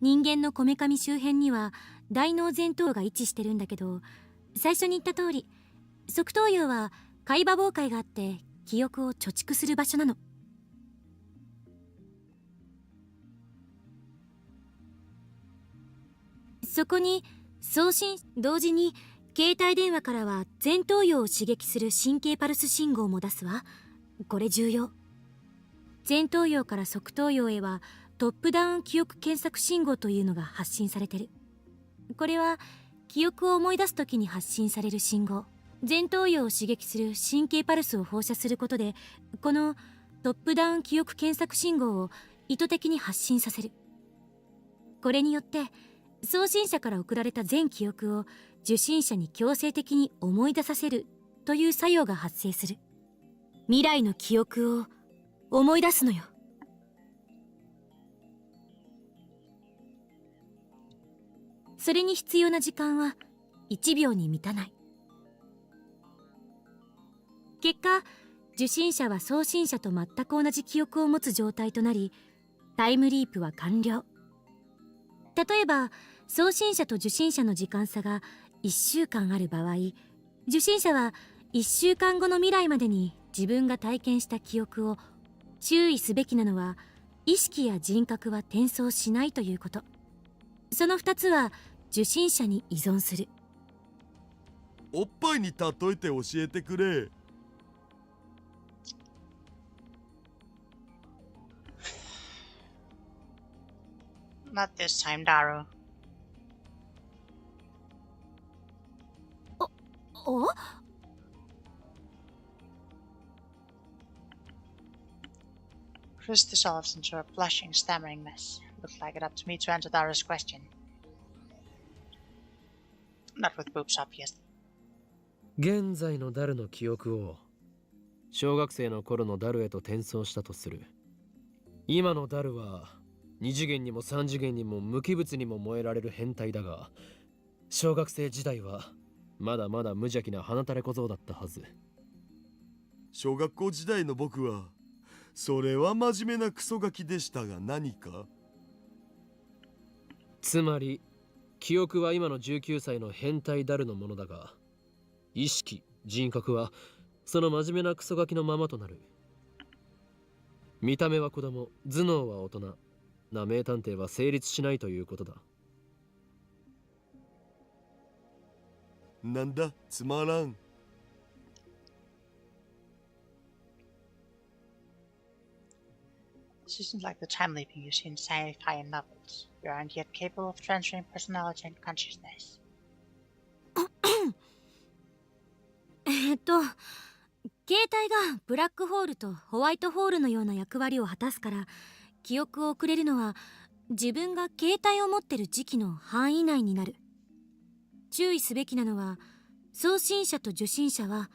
B: 人間のこめかみ周辺には大脳前頭が位置してるんだけど、最初に言った通り側頭葉は海馬傍回があって記憶を貯蓄する場所なの。そこに同時に携帯電話からは前頭葉を刺激する神経パルス信号も出すわ。これ重要。前頭葉から側頭葉へはトップダウン記憶検索信号というのが発信されてる。これは記憶を思い出す時に発信される信号。前頭葉を刺激する神経パルスを放射することで、このトップダウン記憶検索信号を意図的に発信させる。これによって送信者から送られた全記憶を受信者に強制的に思い出させるという作用が発生する。未来の記憶を思い出すのよ。それに必要な時間は1秒に満たない。結果、受信者は送信者と全く同じ記憶を持つ状態となり、タイムリープは完了。例えば、送信者と受信者の時間差が1週間ある場合、受信者は1週間後の未来までに自分が体験した記憶を、注意すべきなのは意識や人格は転送しないということ。その2つは受信者に依存する。
E: おっぱいに例えて教えてくれ。
A: Not this time, Daru.
B: お
A: Chris dissolves into a blushing, stammering mess. Looked like it up to me to answer Daru's question. Not with boobs, obviously.
C: 現在のダルの記憶を小学生の頃のダルへと転送したとする。今のダルは2次元にも3次元にも無機物にも燃えられる変態だが、小学生時代はまだまだ無邪気な鼻垂れ小僧だったはず。
E: 小学校時代の僕はそれは真面目なクソガキでしたが、何か？
C: つまり記憶は今の19歳の変態ダルのものだが、意識、人格はその真面目なクソガキのままとなる。見た目は子供、頭脳は大人な名探偵は成立しないということだ。
E: なんだ、つまらん。
A: This isn't like the time leaping you see in sci-fi and novels. You aren't yet capable of transferring personality and consciousness.
B: 携帯がブラックホールとホワイトホールのような役割を果たすから、記憶を送れるのは自分が携帯を持ってる時期の範囲内になる。注意すべきなのは、送信者と受信者は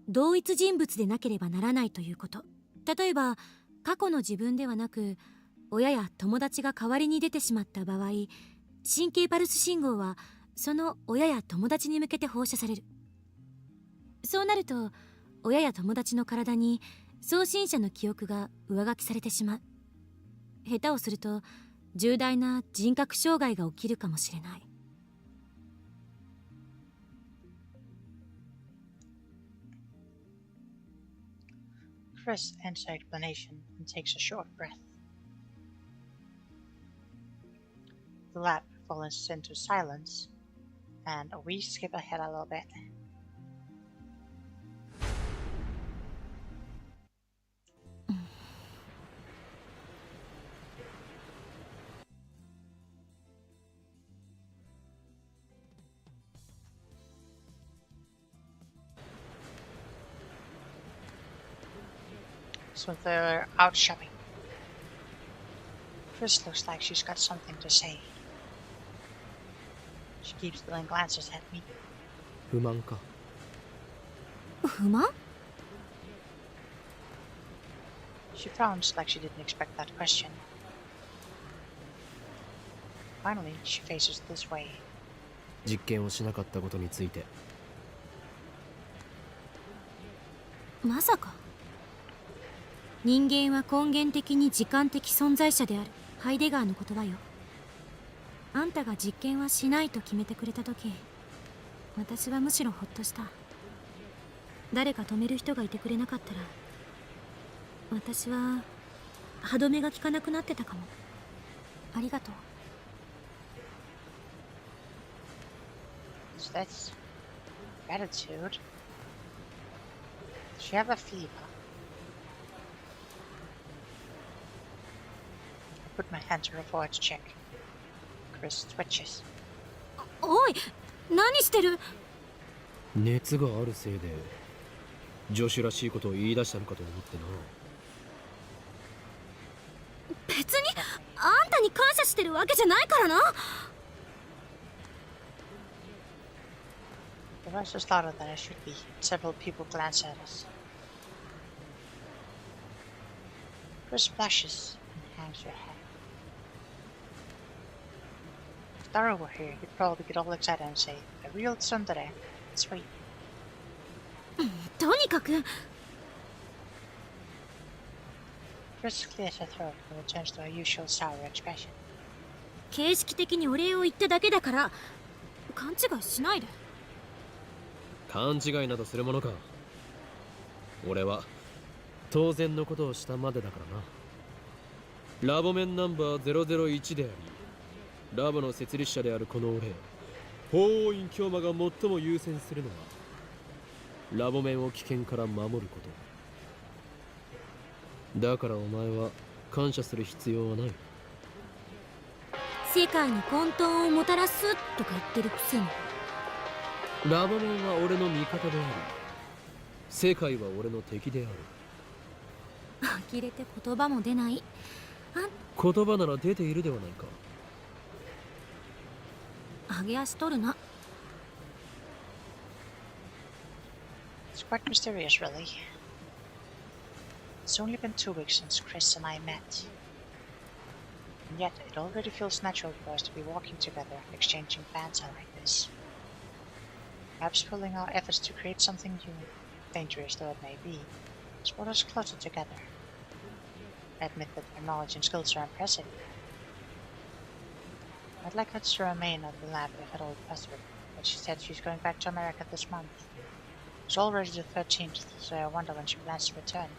B: 同一人物でなければならないということ。例えば過去の自分ではなく、親や友達が代わりに出てしまった場合、神経パルス信号はその親や友達に向けて放射される。そうなると親や友達の体に送信者の記憶が上書きされてしまう。下手をすると重大な人格障害が起きるかもしれない。
A: Chris ends her explanation and takes a short breath. The lab falls into silence, and we skip ahead a little bit. So they're out shopping. Chris looks like she's got something to say. She keeps stealing glances at me.
C: 不満か？
B: 不満？
A: She frowns like she didn't expect that question. Finally, she faces this way.
C: 実験をしなかったことについて。
B: まさか。人間は根源的に時間的存在者であるハイデガーの言葉よ。あんたが実験はしないと決めてくれた時、私はむしろほっとした。誰か止める人がいてくれなかったら、私は歯止めが効かなくなってたかも。ありがとう。
A: What's this? Gratitude? Does she have a fever? I put my hand to her forehead to check. Chris twitches.
B: おい、何してる？
C: 熱があるせいで女子らしいことを言い出したのかと思ってな。
B: 別にあんたに感謝してるわけじゃないからな。
A: The rush is louder than it should be. Several people glance at us. Chris blushes and hangs her head. If Dara were here, he'd probably get all excited and say, "A real tsundere. Sweet."
B: とにかく
A: Chris clears her throat and returns to her usual sour expression.
B: 形式的にお礼を言っただけだから勘違いしないで。
C: 勘違いなどするものか。俺は当然のことをしたまでだからな。ラボメンナンバー001であり、ラボの設立者であるこの俺、法王院京馬が最も優先するのはラボメンを危険から守ること。だからお前は感謝する必要はない。
B: 世界に混沌をもたらすとか言ってるくせに。
C: ラボメンは俺の味方であり、世界は俺の敵である。
B: 呆れて言葉も出ない。
C: 言葉なら出ているではないか。
B: 上げ足取るな。
A: It's quite mysterious, really. It's only been 2 weeks since Chris and I met. And yet, it already feels natural for us to be walking together and exchanging banter like this. Perhaps pulling our efforts to create something new, dangerous though it may be, has brought us closer together. I admit that her knowledge and skills are impressive. I'd like her to remain at the lab if at all possible, but she said she's going back to America this month. It's already the 13th, so I wonder when she plans to return.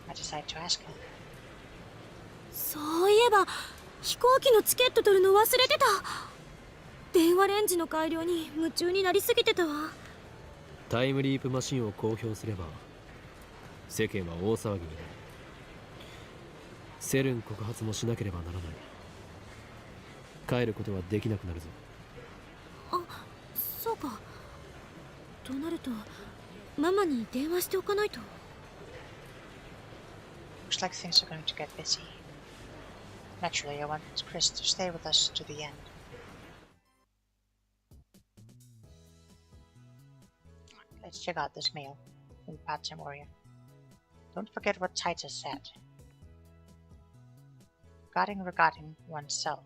A: I decide to ask her.
B: そういえば飛行機のチケット取るの忘れてた。電話レンジの改良に夢中になりすぎてたわ。
C: タイムリープマシンを公表すれば世間は大騒ぎになる。セルン告発もしなければならない。帰ることはできなくなるぞ。
B: あ、そうか。となるとママに電話しておかないと。
A: Looks like things are going to get busy. Naturally, I want Chris to stay with us to the end. Let's check out this mail from the part-time warrior. Don't forget what Titus said. Regarding oneself.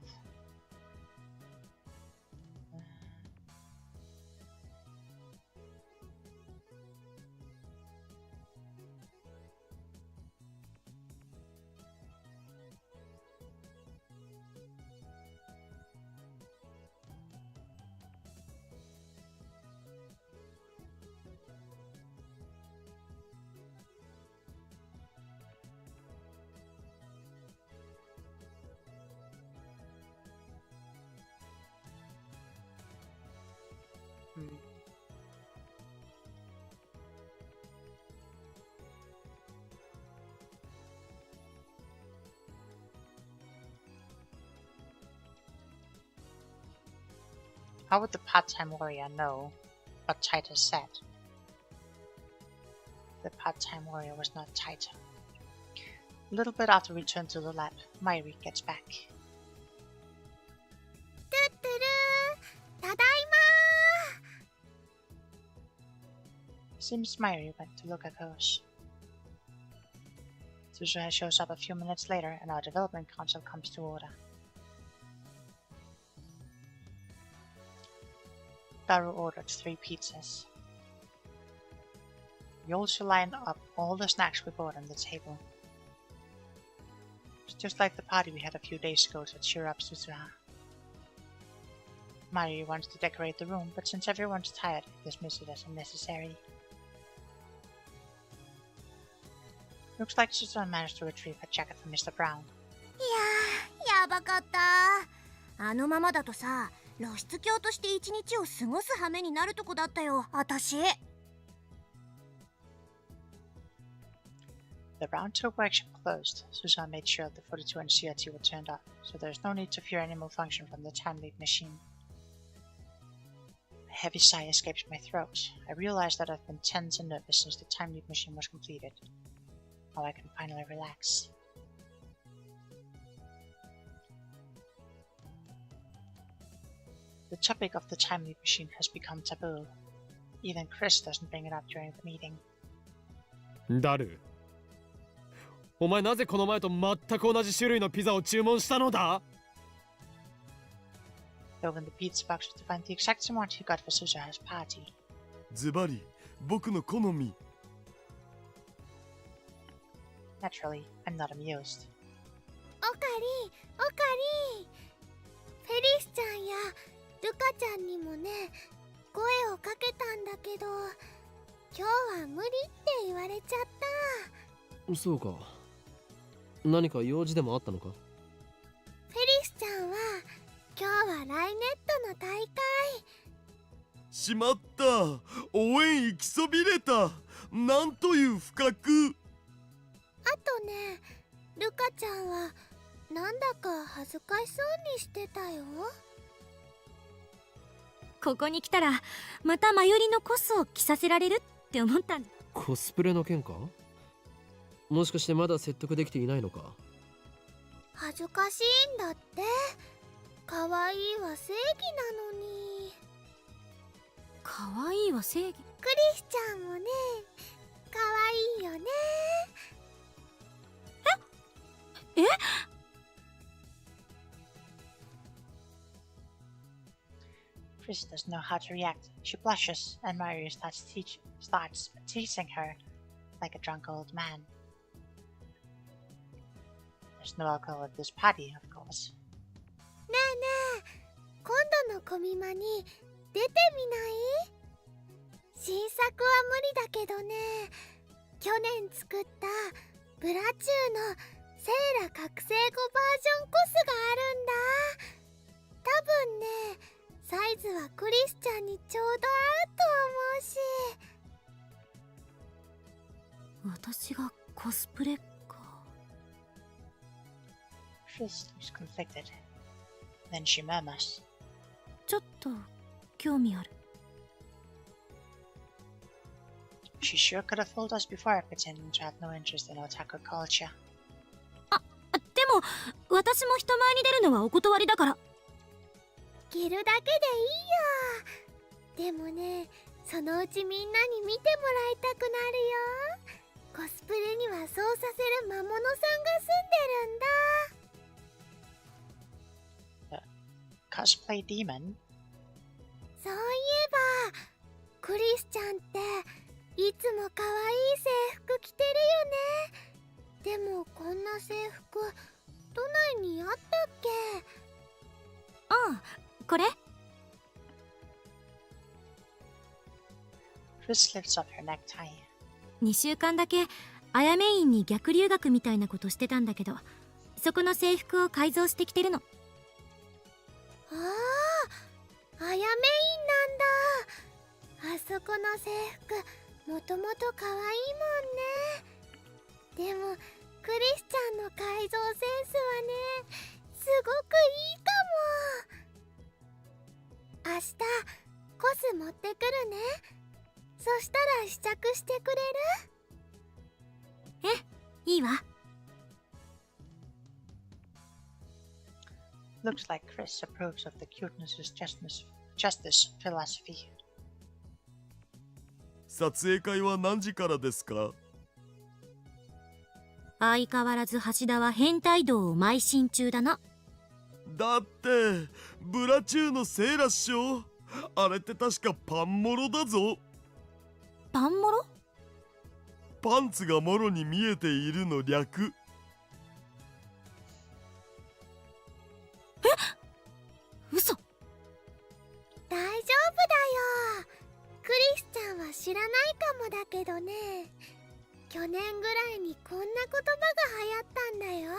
A: How would the part-time warrior know what Titus said? The part-time warrior was not Titus. A little bit after we return to the lab, Myri gets back.
D: トゥットゥルー、ただいま
A: Seems Myri went to look at Kosh. Suzuha shows up a few minutes later and our development console comes to order. Daru ordered 3 pizzas. We also lined up all the snacks we bought on the table. It's just like the party we had a few days ago to cheer up Suzuha. Mari wants to decorate the room, but since everyone's tired, dismiss it as unnecessary. Looks like Suzuha managed to retrieve her jacket from Mr. Brown.
D: いやー、やばかった。あのままだとさ、露出狂として一日を過ごす羽目になるとこだったよ、私。
A: The round 2 workshop closed. Susan made sure the 42 and CRT were turned off, so there is no need to fear any malfunction from the time leap machine. A heavy sigh escapes my throat. I realize that I've been tense and nervous since the time leap machine was completed. Now I can finally relax. The topic of the time leap machine has become taboo. Even Chris doesn't bring it up during the meeting.
C: ダル、お前なぜこの前と全く同じ種類のピザを注文したのだ？
A: I opened the pizza box to find the exact same one he got for Suza's party.
E: ズバリ僕の好み。
A: Naturally, I'm not amused.
D: オカリフェリスちゃんやルカちゃんにもね、声をかけたんだけど、今日は無理って言われちゃった。
C: そうか。何か用事でもあったのか？
D: フェリスちゃんは今日はライネットの大会。
E: しまった、応援行きそびれた。なんという不覚。
D: あとね、ルカちゃんはなんだか恥ずかしそうにしてたよ。
B: ここに来たらまたマユリのコスを着させられるって思ったんだ。
C: コスプレの件か？もしかしてまだ説得できていないのか？
D: 恥ずかしいんだって。可愛いは正義なのに。
B: 可愛いは正義。
D: クリスちゃんもね、可愛いよね。
B: え？
A: Chris doesn't know how to react. She blushes, and Mario starts teasing her like a drunk old man. There's no alcohol at this party, of course.
D: ねえねえ、今度のコミマに出てみない？新作は無理だけどね、去年作ったブラチューのセーラ覚醒後バージョンコスがあるんだ。多分ね、サイズはクリスちゃんにちょうど合うと思うし。
B: 私がコスプレか。
A: Chris looks conflicted. Then she murmurs.
B: ちょっと興味ある。
A: She sure could have fooled us before, pretending to have no interest in otaku culture.
B: でも私も人前に出るのはお断りだから。
D: 着るだけでいいよ。でもね、そのうちみんなに見てもらいたくなるよ。コスプレにはそうさせる魔物さんが住んでるんだ。
A: Cosplay demon?
D: そういえば、クリスちゃんっていつも可愛い制服着てるよね。でもこんな制服都内にあったっけ？
B: うん、これ。
A: Chris lifts up her necktie.
B: 2週間だけあやめ院に逆留学みたいなことしてたんだけど、そこの制服を改造してきてるの。
D: ああ、あやめ院なんだ。あそこの制服もともと可愛いもんね。でもクリスちゃんの改造センスはね、すごくいいかも。明日コス持ってくるね。そしたら試着してくれる？
B: いいわ。
A: Looks like Chris approves of the cuteness is justice philosophy.
E: 撮影会は何時からですか？
B: 相変わらず橋田は変態道を邁進中だな。
E: だってブラチューのセーラっしょ。あれって確かパンモロだぞ。
B: パンモロ？
E: パンツがモロに見えているの略。
B: 嘘。
D: 大丈夫だよ。クリスちゃんは知らないかもだけどね、去年ぐらいにこんな言葉が流行ったんだよ。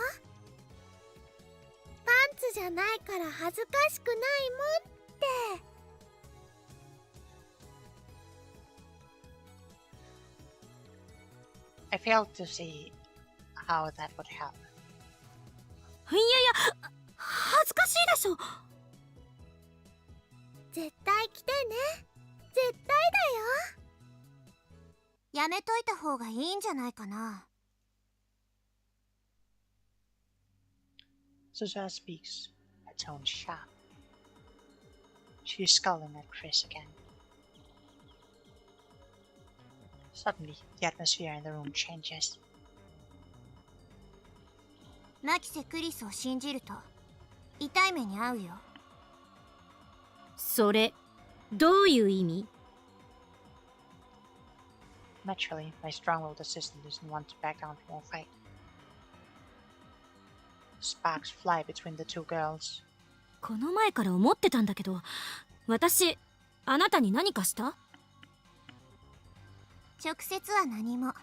D: パンツじゃないから恥ずかしくないもんって。
A: I failed to see how that would help.
B: いやいや、恥ずかしいでしょ。
D: 絶対来てね。絶対だよ。やめといた方がいいんじゃないかな。
A: Suzuha speaks, her tone sharp. She's scowling at Chris again. Suddenly, the atmosphere in the room changes.
D: マキセ・クリスを信じると痛い目に遭うよ。
B: それ、どういう意味？
A: Naturally, my strong-willed assistant doesn't want to back down from a fight. Sparks fly between the two girls.
B: この前から思ってたんだけど、私、あなたに何かした？
D: 直接は何も。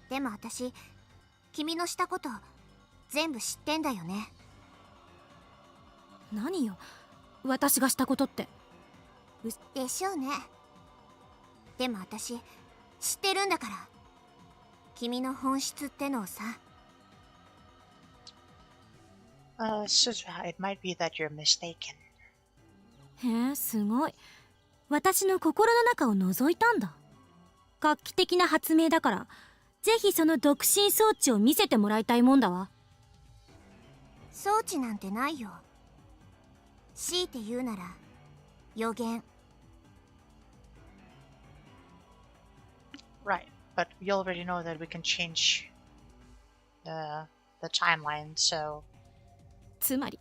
D: でも私、君のしたこと全部知ってんだよね。
B: 何よ、私がしたことって。
D: でしょうね。でも私、知ってるんだから。君の本質ってのをさ。
A: Suzuha, it might be that you're mistaken.
B: へえ、すごい。私の心の中を覗いたんだ。画期的な発明だから、ぜひその独身装置を見せてもらいたいもんだわ。
D: 装置なんてないよ。強いて言うなら予言。
A: Right, but we already know that we can change the timeline, so...
B: つまり、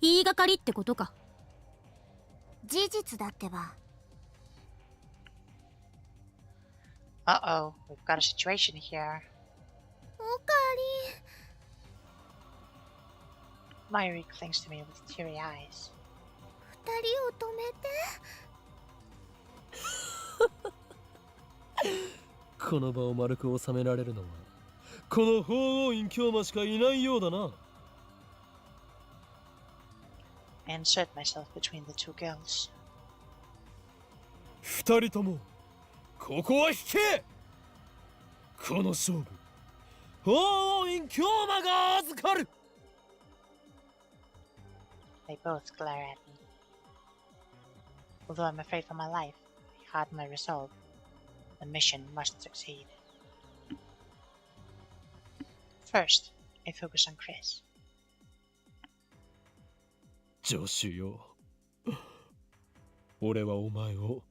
B: 言いがかりってことか。
D: 事実だってば。
A: Uh-oh, we've got a situation here.
D: おかり。
A: Mayuri clings to me with teary eyes.
D: 二人を止めて。
C: この場を丸く収められるのはこの法王院京馬しかいないようだな。
A: I insert myself between the two girls.
C: 二人ともここは引け。この勝負法王院京馬が預かる。
A: They both glare at me. Although I'm afraid for my life, I harden my resolve. The mission must succeed. First, I focus on Chris.
C: 助手よ、俺はお前を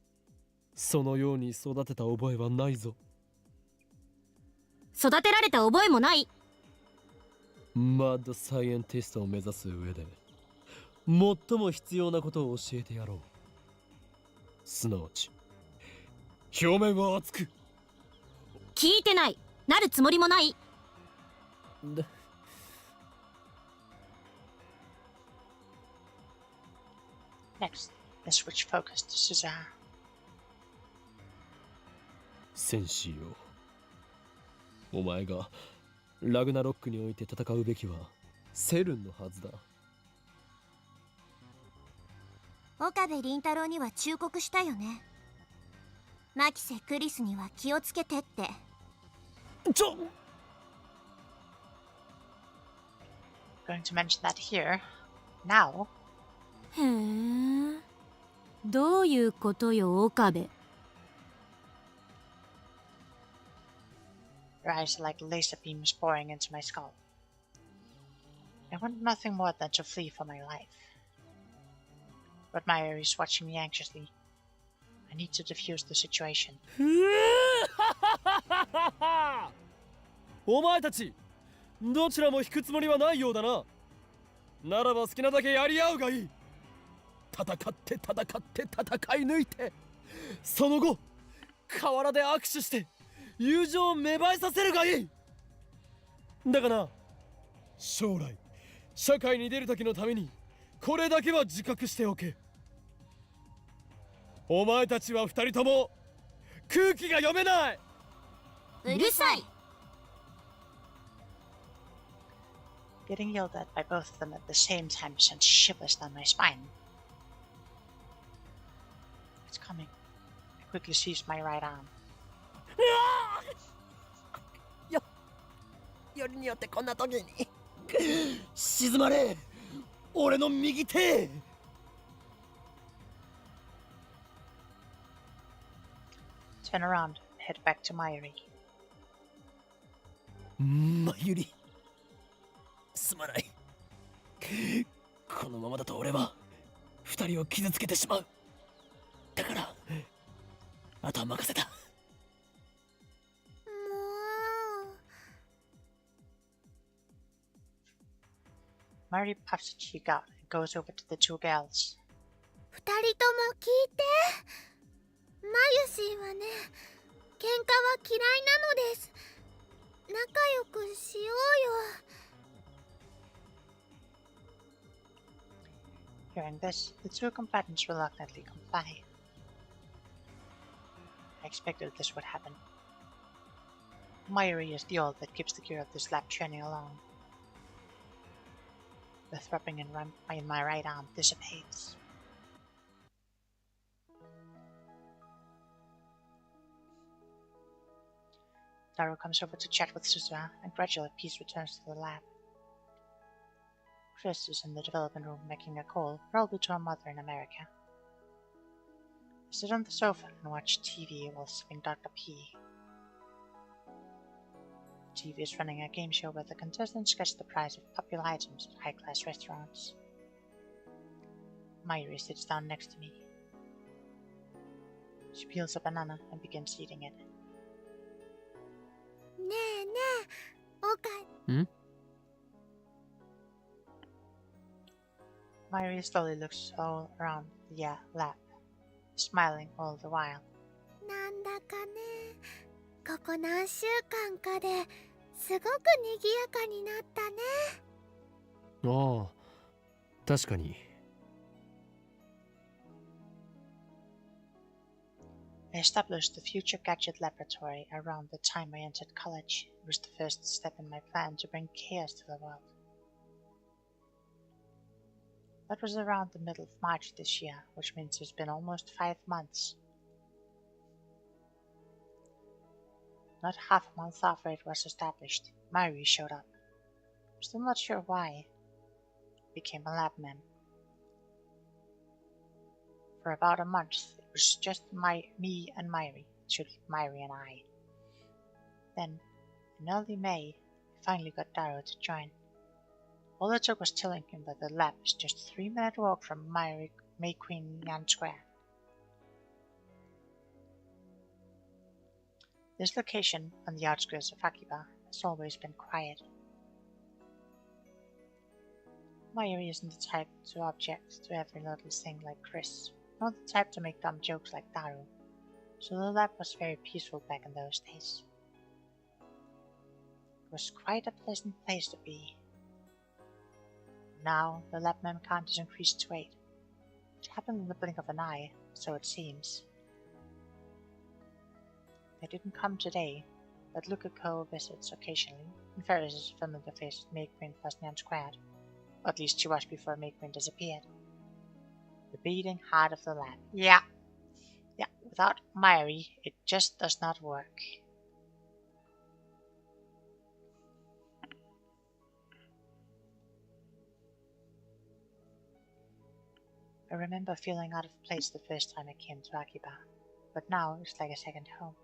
C: そのように育てた覚えはないぞ。
B: 育てられた覚えもない。
C: マッドサイエンティストを目指す上で最も必要なことを教えてやろう。すなわち表面は熱く。
B: 聞いてない。なるつもりもない。
A: Next, I switch focus to Suzuha.
C: 戦士よ、お前がラグナロックにおいて戦うべきはセルンのはずだ。
D: 岡部倫太郎には忠告したよね。マキセ・クリスには気をつけてって。
A: Going to mention that here. Now,
B: へえ、どういうことよ、岡部。
A: your eyes are like laser beams pouring into my skull. I want nothing more than to flee for my life. But Mayuri is watching me anxiously. I need to defuse the situation.
C: お前たちどちらも引くつもりはないようだな。ならば好きなだけやり合うがいい。戦って戦って戦い抜いて、その後河原で握手して友情を芽生えさせるがいい。だがな、将来社会に出る時のためにこれだけは自覚しておけ。お前たちは二人とも空気が読めない。
D: うるさい。
A: Getting yelled at by both of them at the same time sends shivers down my spine. It's coming. I quickly seized my right arm.
C: よりによってこんな時に静まれ俺の右手
A: Turn around, head back to Myri.
C: まゆりすまないこのままだと俺は二人を傷つけてしまうだからあとは任せた
D: もう
A: Myri puffs a cheek out and goes over to the two girls.
D: 二人とも聞いて。マユシーはね、喧嘩は嫌いなのです。仲良くしようよ。
A: Hearing this, the two combatants reluctantly comply. I expected this would happen. Myri is the old that keeps the gear of this lab churning along. The throbbing in my right arm dissipates. Daru comes over to chat with Suzuha, and gradually peace returns to the lab. Chris is in the development room making a call, probably to her mother in America. I sit on the sofa and watch TV while sipping Dr. P. TV is running a game show where the contestants guess the price of popular items at high-class restaurants. Myri sits down next to me. She peels a banana and begins eating it.
D: ねえねえ、おか。
C: ん
A: Myri slowly looks all around the lab, smiling all the while.
D: なんだかね、ここ何週間かですごく賑やかになったね。
C: ああ確かに
A: I established the Future Gadget Laboratory around the time I entered college. It was the first step in my plan to bring chaos to the world. That was around the middle of March this year, which means it's been almost 5 months. Not half a month after it was established, Myri showed up. I'm still not sure why. Became a lab man. For about a month, it was just me and Myri, actually Myri and I. Then, in early May, I finally got Daru to join. All it took was telling him that the lab is just a 3-minute walk from May Queen Yan Square. This location, on the outskirts of Akiba, has always been quiet. Myri isn't the type to object to every little thing like Chris, nor the type to make dumb jokes like Daru, so the lab was very peaceful back in those days. It was quite a pleasant place to be. Now, the lab mem count has increased to 8. It happened in the blink of an eye, so it seems. They didn't come today, but Lukako visits occasionally, and Ferris is a familiar face at May Queen plus Nyan Squared. Or at least she was before May Queen disappeared. The beating heart of the lab. Yeah, without Myri, it just does not work. I remember feeling out of place the first time I came to Akiba, but now it's like a second home.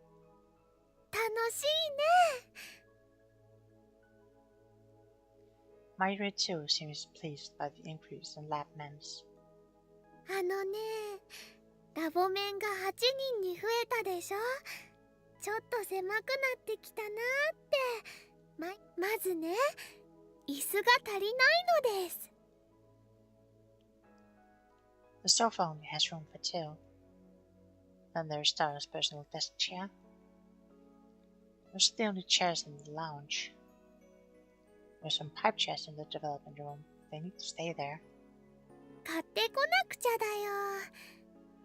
D: 楽しいね。
A: Myri too seems pleased by the increase in lab men's.
D: あのね、ラボ面が8人に増えたでしょ。ちょっと狭くなってきたなって。まずね、椅子が足りないのです。
A: The sofa only has room for 2. Then there's Tara's personal desk chair. Those are the only chairs in the lounge. There's some pipe chairs in the development room. They need to stay there.
D: 買ってこなくちゃだよ。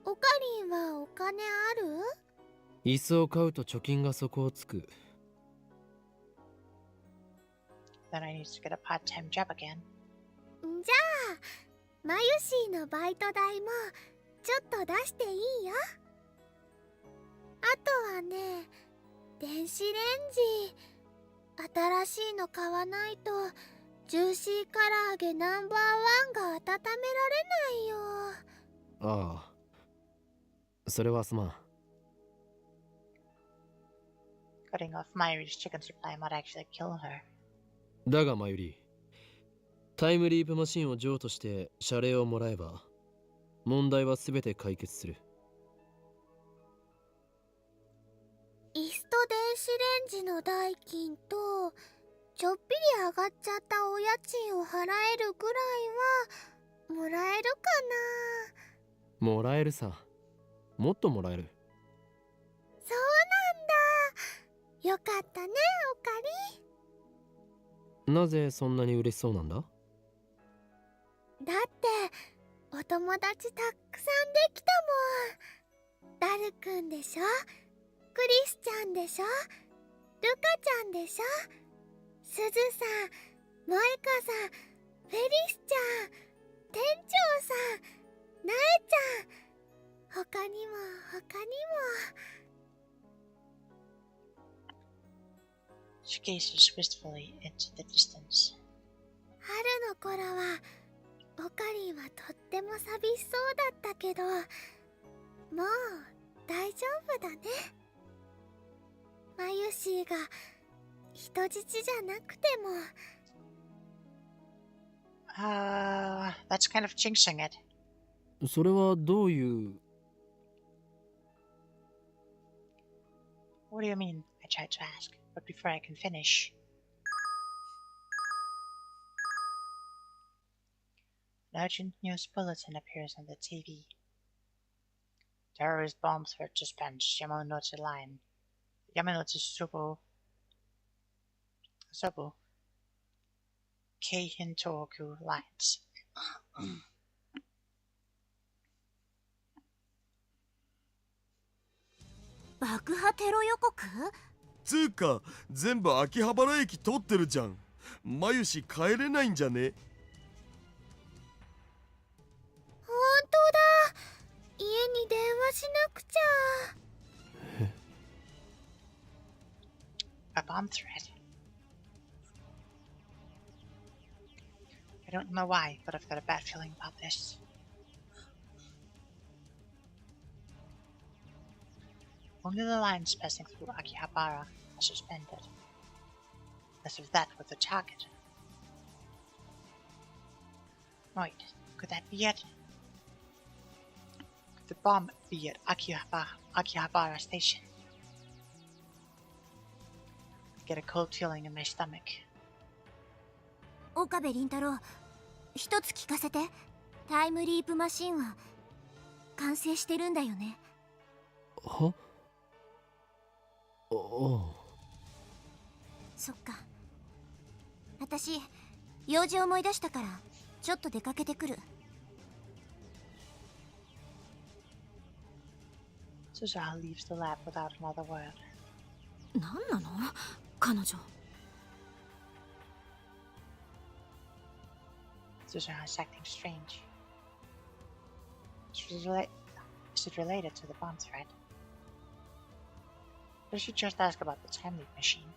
D: おかりんはお金ある？
C: 椅子を買うと貯金が底をつく
A: Then I need to get a part-time job again.
D: じゃあ、マユシーのバイト代もちょっと出していいよ。あとはね、電子レンジ新しいの買わないとジューシー唐揚げナンバーワンが温められないよ。
C: ああ、それはすまん。
A: Cutting off Mayuri's chicken supply might actually kill her.
C: だがマユリ、タイムリープマシンを譲渡して謝礼をもらえば問題は全て解決する。
D: 椅子と電子レンジの代金とちょっぴり上がっちゃったお家賃を払えるぐらいはもらえるか
C: もらえるさ。もっともらえる。
D: な。そうなんだ。よかったね、おかり。
C: なぜそんなに嬉しそうなんだ？
D: だってお友達たくさんできたもん。ダルくんでしょ、クリスちゃんでしょ、ルカちゃんでしょ、すずさん、萌香さん、フェリスちゃん、店長さん、なえちゃん、他にも他にも。
A: She gazes wistfully into the distance.
D: 春の頃はオカリンはとっても寂しそうだったけど、もう大丈夫だね。マユシーが人質じゃなくても。
A: That's kind of jinxing it.
C: それはどういう？
A: What do you mean? I tried to ask, but before I can finish. An urgent news bulletin appears on the TV. Terrorist bomb threat suspense Yamanote line. Yamanote Sobo Keihin Tohoku lines.
B: 爆破テロ予告？
E: つうか全部秋葉原駅通ってるじゃん。マユシ帰れないんじゃね？
D: ほんとだ。家に電話しなくちゃ。
A: A bomb threat. I don't know why, but I've got a bad feeling about this. Only the lines passing through Akihabara are suspended. As if that were the target. Wait, could that be it? Could the bomb be at Akihabara Station? I get a cold feeling in my stomach.
B: 岡部倫太郎、一つ聞かせて。タイムリープマシンは完成してるんだよね？
C: は？ああ。
B: そっか。私用事思い出したからちょっと出かけてくる。
A: Suzaha leaves the lab without another word.
B: 何なの彼女。
A: Suzaha is acting strange. Is it related to the bomb threat? Or should just ask about the time loop machine?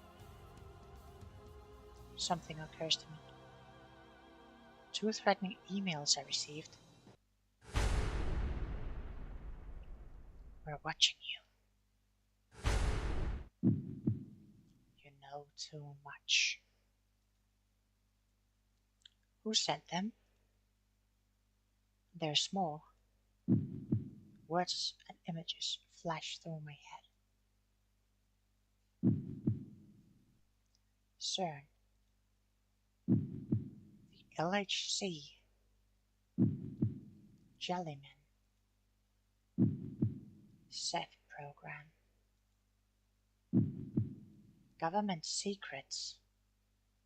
A: Something occurs to me. 2 threatening emails I received. We're watching you. You know too much. Who sent them? They're small. Words and images flash through my head. CERN. The LHC. Jellyman. SET program. Government secrets.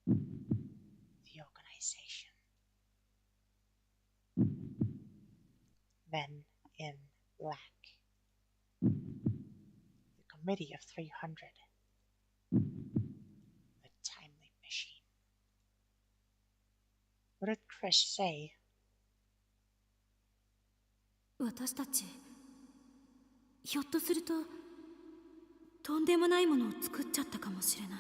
A: The organization. Men in black. The Committee of 300. The time leap machine. What did Chris say?
B: 私、 私私たちひょっとするととんでもないものを作っちゃったかもしれない。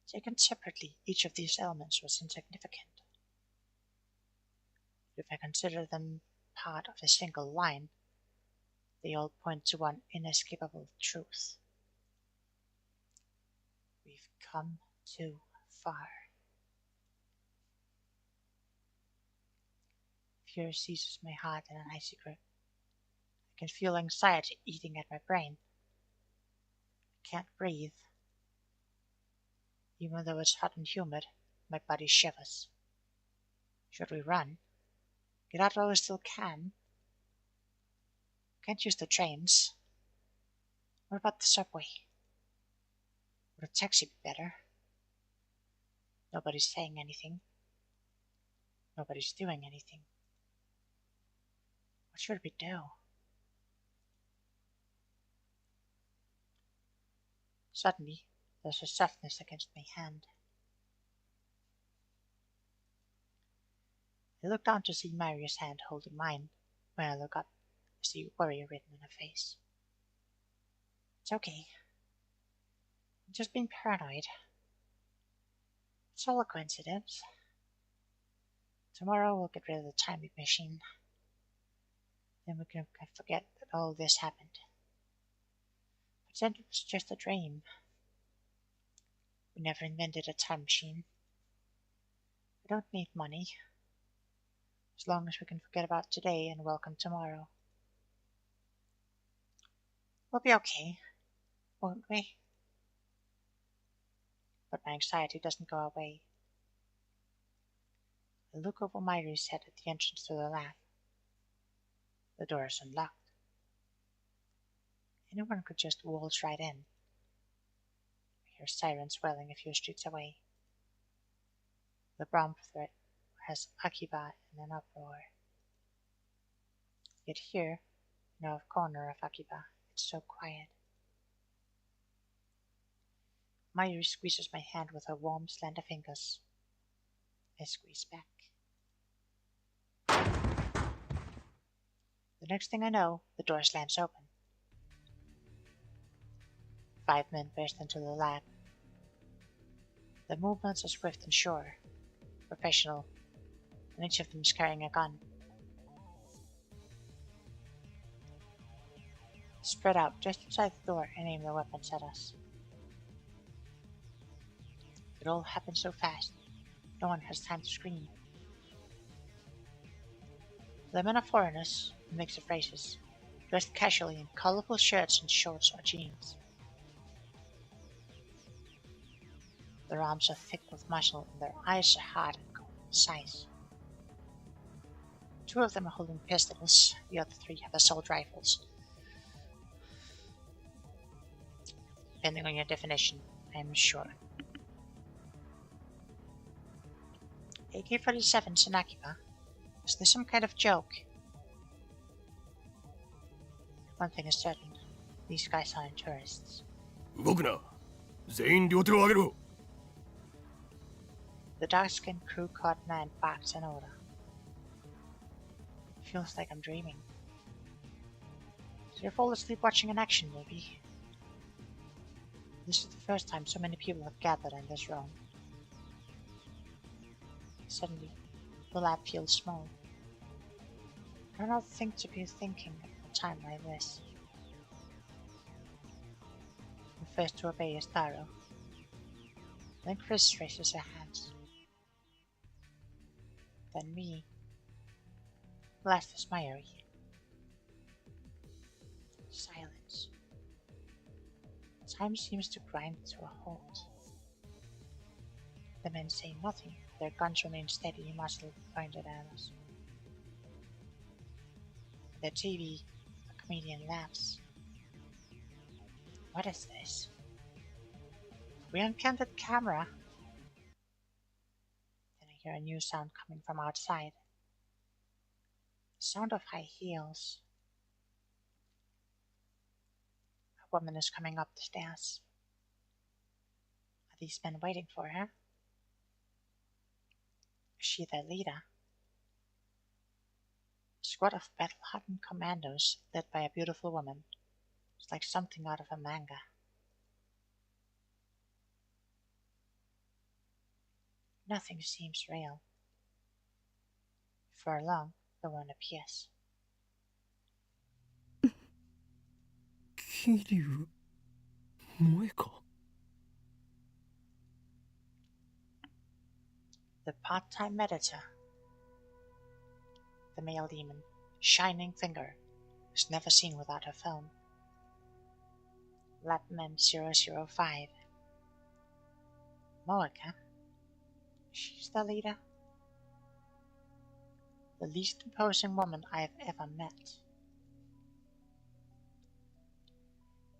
A: Taken separately, each of these elements was insignificant. If I consider them part of a single line, they all point to one inescapable truth. We've come too far. Fear seizes my heart in an icy grip. I can feel anxiety eating at my brain. I can't breathe. Even though it's hot and humid, my body shivers. Should we run? Get out while we still can. Can't use the trains. What about the subway? Would a taxi be better? Nobody's saying anything. Nobody's doing anything. What should we do? Suddenly, there's a softness against my hand. I look down to see Maria's hand holding mine. When I look up, I see worry written on her face. It's okay. I'm just being paranoid. It's all a coincidence. Tomorrow we'll get rid of the time machine. Then we can forget that all this happened. Pretend it was just a dream. We never invented a time machine. We don't need money. As long as we can forget about today and welcome tomorrow. We'll be okay, won't we? But my anxiety doesn't go away. I look over Mayuri's head at the entrance to the lab. The door is unlocked. Anyone could just waltz right in. I hear sirens wailing a few streets away. The bomb threat has Akiba in an uproar. Yet here, in a corner of Akiba, it's so quiet. Mayuri squeezes my hand with her warm, slender fingers. I squeeze back. The next thing I know, the door slams open. 5 men burst into the lab. Their movements are swift and sure, professional, and each of them is carrying a gun. Spread out just inside the door and aim their weapons at us. It all happens so fast, no one has time to scream. The men are foreigners, a mix of races, dressed casually in colorful shirts and shorts or jeans. Their arms are thick with muscle and their eyes are hard and cold in size. 2 of them are holding pistols, the other 3 have assault rifles. Depending on your definition, I'm sure. AK-47s in Akiba? Is this some kind of joke? One thing is certain, these guys aren't tourists.
C: 動くな。全員両手を上げろ。
A: The dark-skinned crew caught man barks an order. Feels like I'm dreaming. Did I fall asleep watching an action movie? This is the first time so many people have gathered in this room. Suddenly, the lab feels small. I don't think to be thinking at a time like this. The first to obey is Taro. Then Chris raises her hands. Then me. Last is Mayuri. Silence. Time seems to grind to a halt. The men say nothing. Their guns remain steady, muzzle pointed at us. The TV, a comedian laughs. What is this? We encountered camera. Then I hear a new sound coming from outside. The sound of high heels. A woman is coming up the stairs. Are these men waiting for her? she their leader? A squad of battle-hardened commandos led by a beautiful woman. It's like something out of a manga. Nothing seems real. For long, the one appears.
C: 桐生萌か
A: The part-time editor. The male demon, Shining Finger, is never seen without her phone. Lapman 005. Moeka? She's the leader. The least imposing woman I have ever met.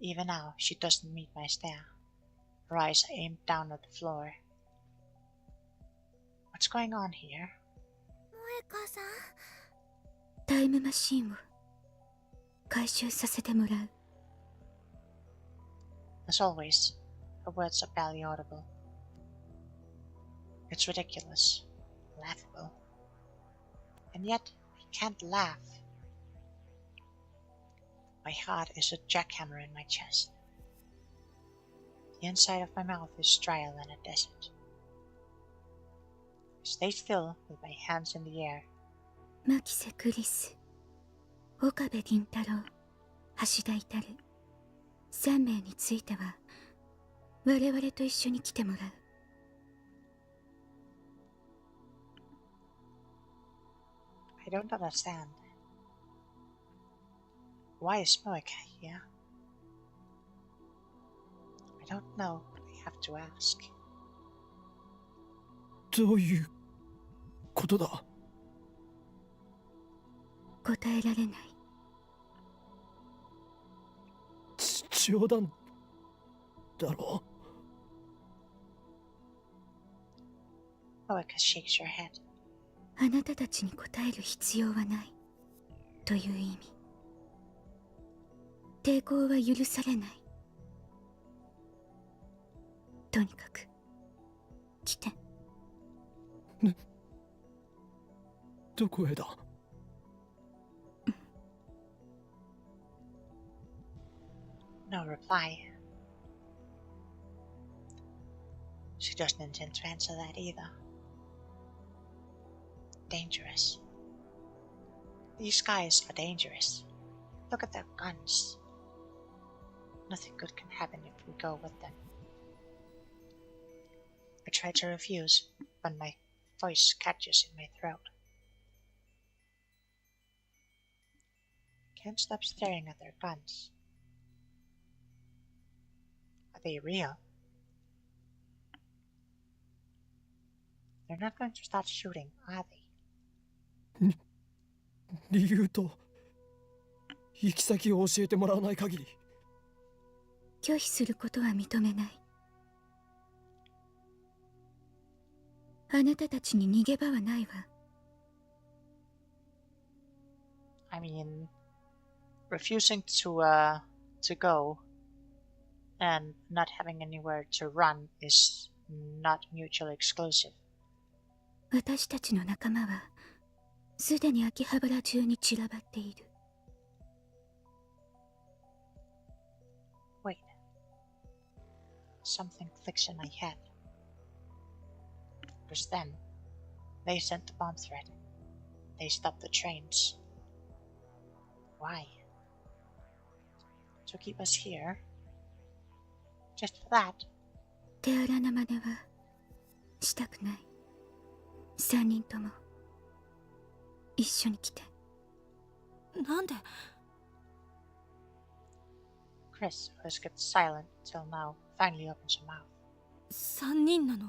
A: Even now, she doesn't meet my stare. Her eyes are aimed down at the floor. What's going on here?
D: 萌香さん。
B: タイムマシンを回収させてもらう。
A: As always, her words are barely audible. It's ridiculous, laughable. And yet, I can't laugh. My heart is a jackhammer in my chest. The inside of my mouth is drier than a desert. I stay still with my hands in the air.
B: 牧瀬クリス、岡部銀太郎、橋田至、3名については我々と一緒に来てもらう。
A: I don't understand. Why is Moeka here? I don't know, but I have to ask.
C: どういうことだ
B: 答えられない。
C: 冗談だろ
A: Moeka shakes her head.
B: あなたたちに答える必要はないという意味。抵抗は許されない。とにかく来て。
C: どこへだ
A: No reply. She doesn't intend to answer that either. Dangerous. These guys are dangerous. Look at their guns. Nothing good can happen if we go with them. I try to refuse, but my voice catches in my throat. I can't stop staring at their guns. Are they real? They're not going to start shooting, are they?
C: 理由と行き先を教えてもらわない限り。
B: 拒否することは認めない。あなたたちに逃げ場はないわ。
A: I mean, refusing to go and not having anywhere to run is not mutually exclusive.
B: 私たちの仲間はすでに秋葉原中に散らばっている。
A: Wait. Something clicks in my head. It was them. They sent the bomb threat. They stopped the trains. Why? To keep us here? Just for that?
B: 手荒な真似はしたくない。3人とも一緒に来て。なんで
A: Chris, who has kept silent till now, finally opens her mouth.
B: 3人なの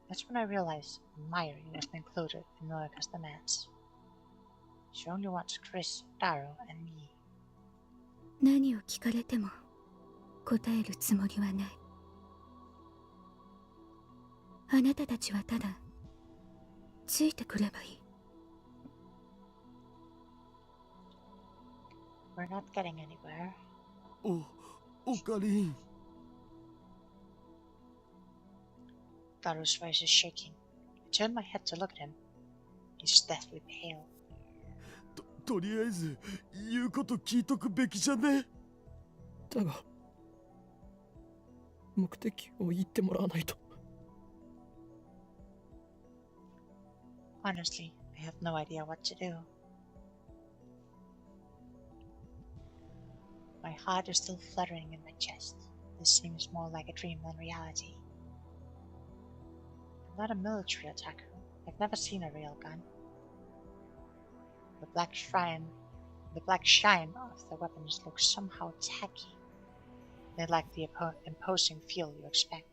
A: That's when I realized Myri wasn't included in Moeka's demands. She only wants Chris, Taro, and me.
B: 何を聞かれても答えるつもりはない。あなたたちはただついてくればいい。
A: We're not getting anywhere.
E: おかりん
A: Garu's voice is shaking. I turn my head to look at him. He's deathly pale.
E: とりあえず言うこと聞いとくべきじゃね。
C: だが目的を言ってもらわないと。
A: Honestly, I have no idea what to do. My heart is still fluttering in my chest. This seems more like a dream than reality. I'm not a military attacker. I've never seen a real gun. The black shine of the weapons looks somehow tacky. They lack the imposing feel you expect.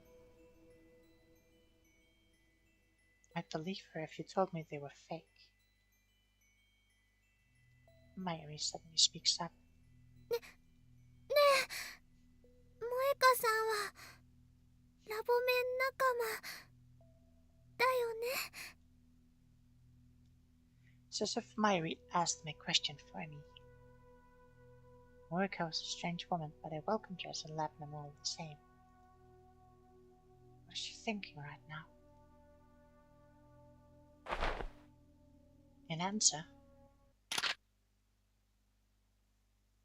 A: I'd believe her if you told me they were fake. Mayuri suddenly speaks up.
D: ねえ、萌香さんはラボメン仲間だよね。
A: It's as if Mayuri asked me a question for me. Morika was a strange woman, but I welcomed her as a lab member all the same. What is she thinking right now? In answer,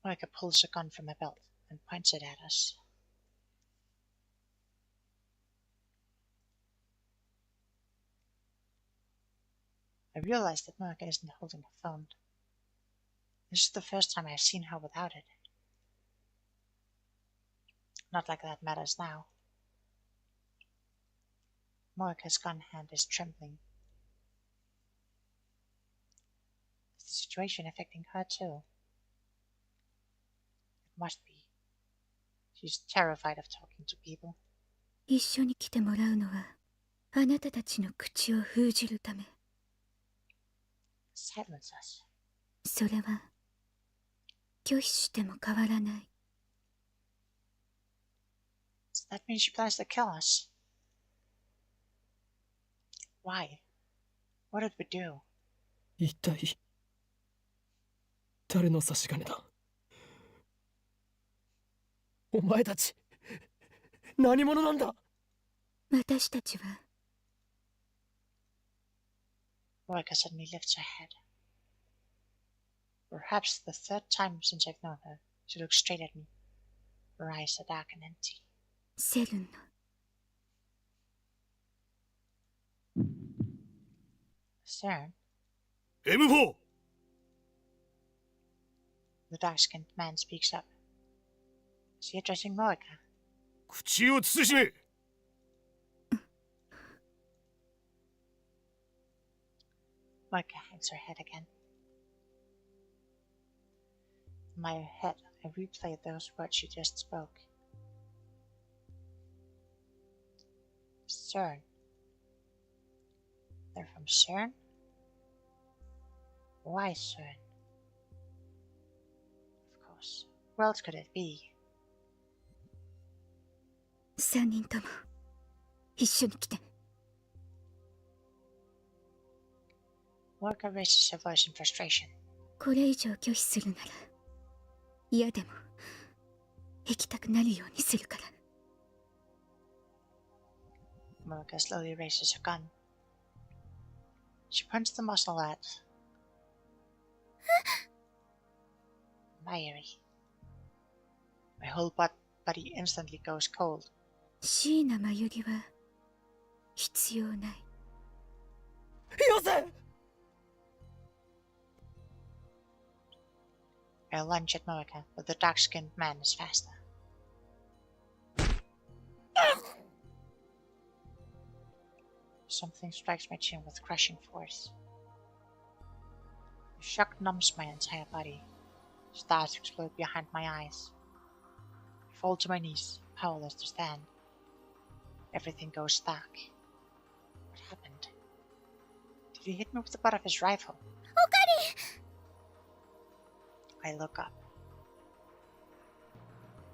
A: Morika pulls a gun from her belt and points it at us. I realize that Morika isn't holding her phone. This is the first time I've seen her without it. Not like that matters now. Morika's gun hand is trembling. Is the situation affecting her too? It must be. She's terrified of talking to people.
G: 一緒に来てもらうのはあなたたちの口を封じるため。
A: Silence us.
G: それは拒否しても変わらない。
A: Does that mean she plans to kill us? Why? What did we do?
C: 一体誰の差し金だ。お前たち何者なんだ。
G: 私たちは
A: Morika suddenly lifts her head. Perhaps the third time since I've known her, she looks straight at me. Her eyes are dark and empty.
G: セルンの
A: CERN?
E: M4!
A: The dark-skinned man speaks up. Is he addressing Morika?
E: 口を慎め。
A: Morika hangs her head again. In my head, I replay those words she just spoke. CERN. They're from CERN? Why CERN? Of course. Where else could it be?
G: 3人とも一緒に来て。
A: Morika raises her voice in frustration.
G: これ以上拒否するなら嫌でも行きたくなるようにするから。
A: Morika slowly raises her gun. She points the muzzle at Mayuri. My whole body instantly goes cold.
G: 椎名真由里は必要ない。
C: よせ。
A: I lunge at Morika, but the dark-skinned man is faster. Something strikes my chin with crushing force. The shock numbs my entire body. Stars explode behind my eyes. I fall to my knees, powerless to stand. Everything goes dark. What happened? Did he hit me with the butt of his rifle? I look up.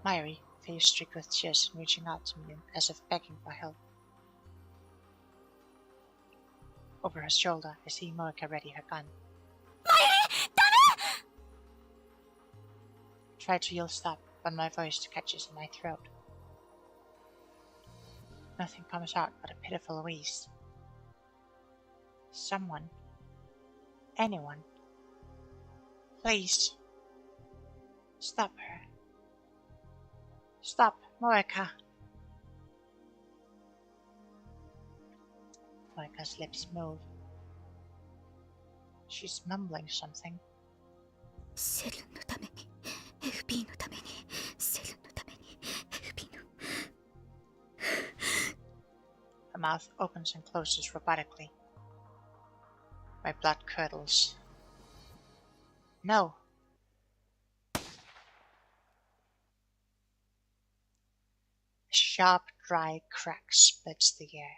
A: Mayuri, face streaked with tears, reaching out to me as if begging for help. Over her shoulder, I see Morika ready her gun. I try to yell stop, but my voice catches in my throat. Nothing comes out but a pitiful wheeze. Someone. Anyone. Please. Stop her. Stop, Moeka. Moeka's lips move. She's mumbling something.
G: セルンのために FP のためにセルンのために FP の
A: Her mouth opens and closes robotically. My blood curdles. No. A sharp, dry crack splits the air.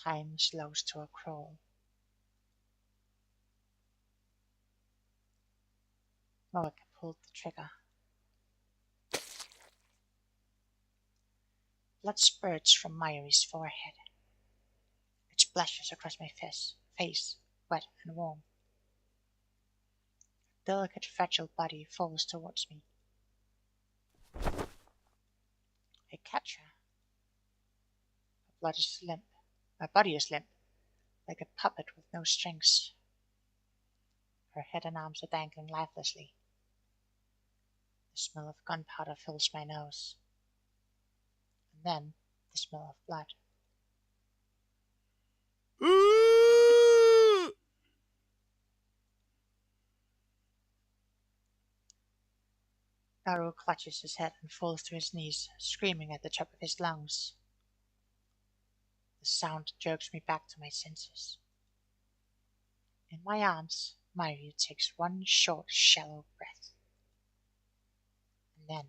A: Time slows to a crawl. Moeka pulled the trigger. Blood spurts from Mayuri's forehead. It splashes across my face, wet and warm. A delicate, fragile body falls towards me. I catch her. My body is limp, like a puppet with no strings. Her head and arms are dangling lifelessly. The smell of gunpowder fills my nose. And then the smell of blood. Naru clutches his head and falls to his knees, screaming at the top of his lungs. The sound jerks me back to my senses. In my arms, Mayuri takes one short, shallow breath. And then...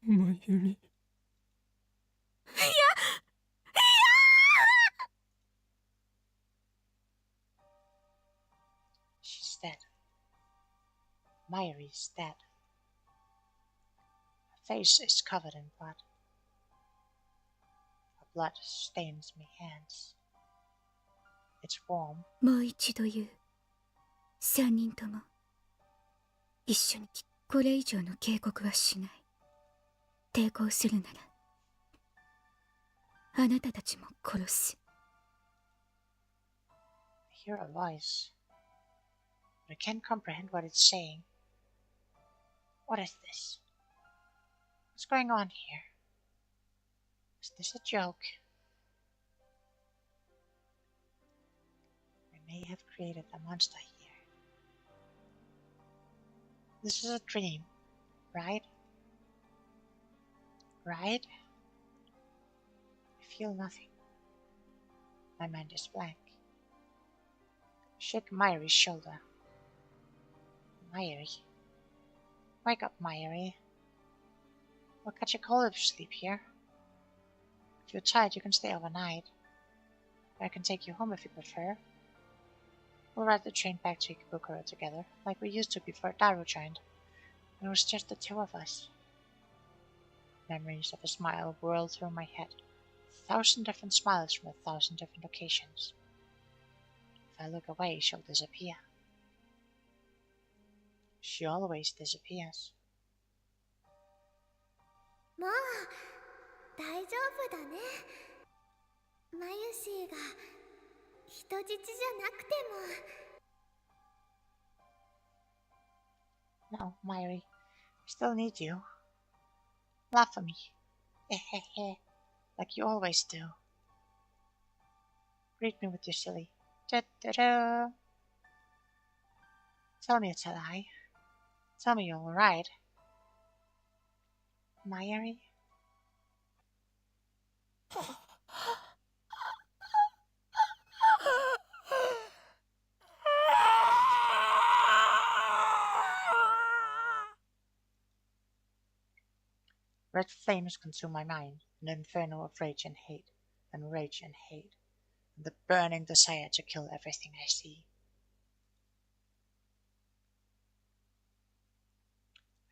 C: マユリ。
A: She's dead. Mayuri's dead. Her face is covered in blood. Her blood stains my hands. It's warm.
G: もう一度言う3人とも一緒にこれ以上の警告はしない抵抗するならあなたたちも殺す
A: I hear a voice, but I can't comprehend what it's saying. What is this? What's going on here? Is this a joke? We may have created a monster here. This is a dream, right? Right? I feel nothing. My mind is blank. Shake Mayuri's shoulder. Mayuri. Wake up, Mayuri. We'll catch a cold if you sleep here. If you're tired, you can stay overnight. Or I can take you home if you prefer. We'll ride the train back to Ikebukuro together, like we used to before Daru joined. It was just the two of us. Memories of a smile whirl through my head. 1,000 different smiles from 1,000 different occasions. If I look away, she'll disappear. She always disappears.
D: もう大丈夫だね。マユシーが人質じゃなくても。
A: No, Mayuri. I still need you. Laugh at me. Hehehe. Like you always do. Greet me with your silly da-da-da. Tell me it's a lie. Tell me you're alright. Mayuri? Red flames consume my mind, an inferno of rage and hate, and rage and hate, and the burning desire to kill everything I see.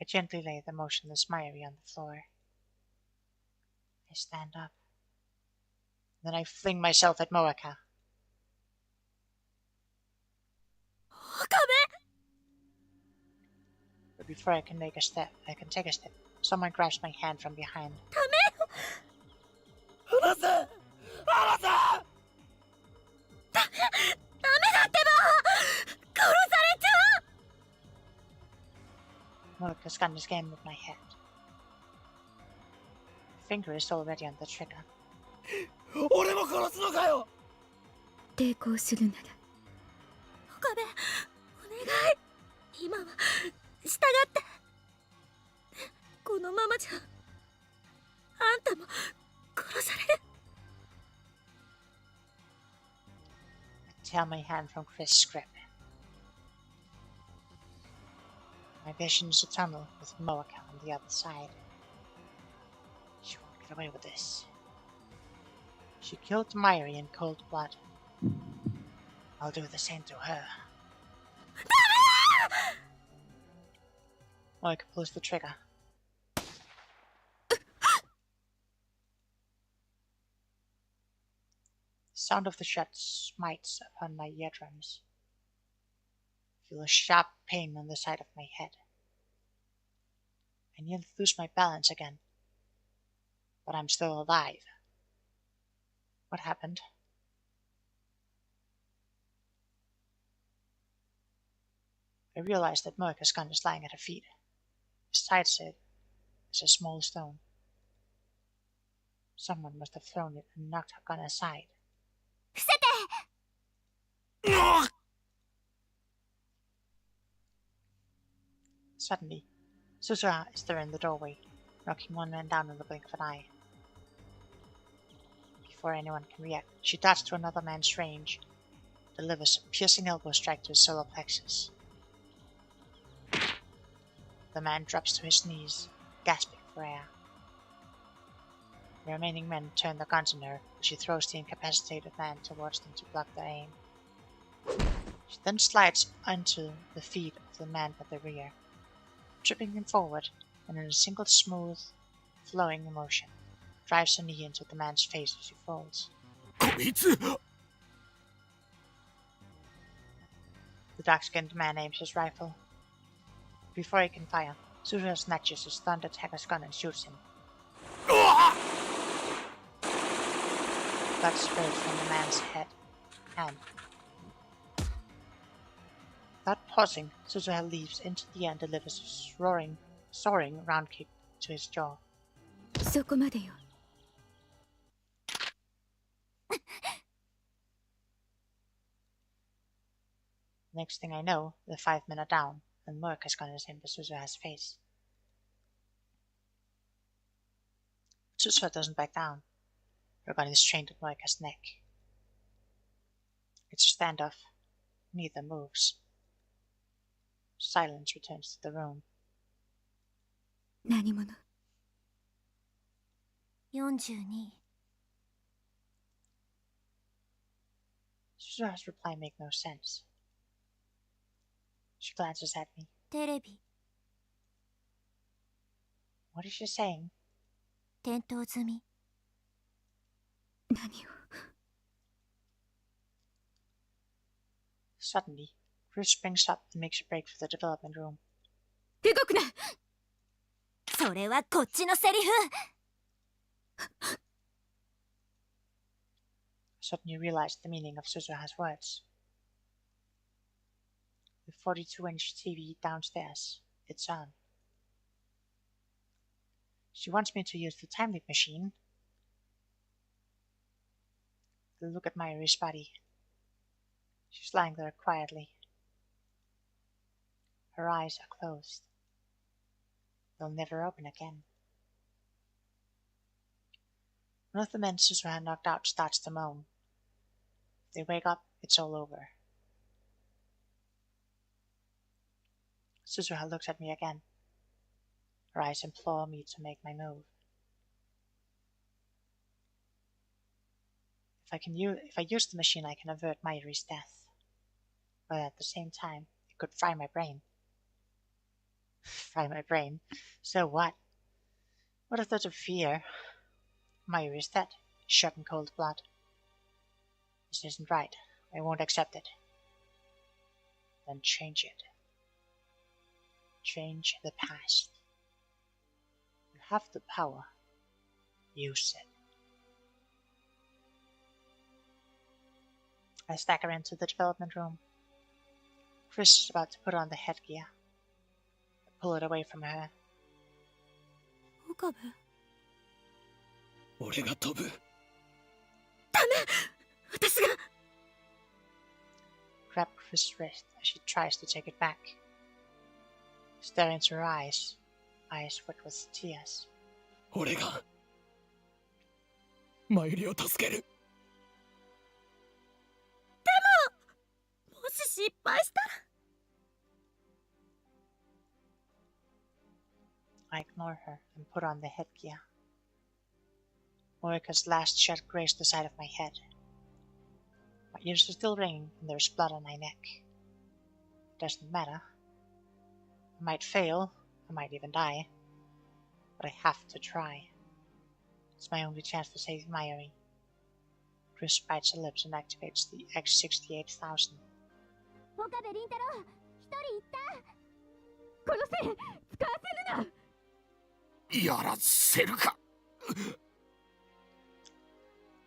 A: I gently lay the motionless Mayuri on the floor. I stand up. Then I fling myself at Moeka.
B: 岡部
A: before I can take a step, someone grabs my hand from behind.
C: 離せ離せ
A: Moika's gun is game with my head. Finger is already on the trigger.
C: 俺も殺すのかよ
G: 抵抗するなら
B: 岡部、お願い。今は従って。このままじゃあんたも殺される。
A: I tear my hand from Chris' grip. My vision is a tunnel with Moika on the other side. She won't get away with this. She killed Mayuri in cold blood. I'll do the same to her. Moika pulls the trigger. The sound of the shot smites upon my eardrums. I feel a sharp pain on the side of my head. I nearly lose my balance again. But I'm still alive. What happened? I realize that Moika's gun is lying at her feet. Beside it is a small stone. Someone must have thrown it and knocked her gun aside. Suddenly, Suzuha is there in the doorway, knocking one man down in the blink of an eye. Before anyone can react, she darts to another man's range, delivers a piercing elbow strike to his solar plexus. The man drops to his knees, gasping for air. The remaining men turn their guns on her, but she throws the incapacitated man towards them to block their aim. She then slides onto the feet of the man at the rear, tripping him forward, and in a single smooth, flowing motion, drives a knee into the man's face as he falls.
C: こいつ
A: The dark-skinned man aims his rifle. Before he can fire, Suzuha snatches his stunned attacker's gun and shoots him. Blood spills from the man's hand. Without pausing, Suzuha leaps into the air and delivers a soaring round kick to his jaw.
G: そこまでよ
A: Next thing I know, the 5 men are down, and Moika's gun is aimed at Suzuha's face. Suzuha doesn't back down. Her gun is trained at Moika's neck. It's a standoff. Neither moves. Silence returns to the room.
G: 何者
B: 42。
A: Suzuha's reply makes no sense. She glances at me.
B: テレビ
A: What is she saying?
B: 点灯済み。
G: 何を
A: Suddenly, Chris springs up and makes a break for the development room.
G: 動くな
B: それはこっちのセリフ。
A: Suddenly realized the meaning of Suzuha's words. The 42-inch TV downstairs. It's on. She wants me to use the time leap machine. Look at Mayuri's body. She's lying there quietly. Her eyes are closed. They'll never open again. One of the men Suzuha knocked out starts to moan. If they wake up, it's all over. Suzuha looks at me again. Her eyes implore me to make my move. If I use the machine, I can avert Mayuri's death. But at the same time, it could fry my brain. Fry my brain? So what? What is there to fear? Mayuri is dead, shot in cold blood. This isn't right. I won't accept it. Then change it. Change the past. You have the power. Use it. I stagger into the development room. Chris is about to put on the headgear. I pull it away from her.
B: 岡部。
C: 俺が飛ぶ。
B: 私が。
A: Grab Chris' wrist as she tries to take it back. Stare into her eyes wet with tears.
C: 俺がマユリを助ける。
B: もし失敗したら。
A: I ignore her and put on the headgear. Morika's last shot grazed the side of my head. My ears are still ringing and there's blood on my neck. It doesn't matter. I might fail, I might even die. But I have to try. It's my only chance to save Mayuri. Chris bites her lips and activates the X-68,000.
G: 岡部倫太郎、一人行った。殺せ、使わせるな。
F: やらせるか。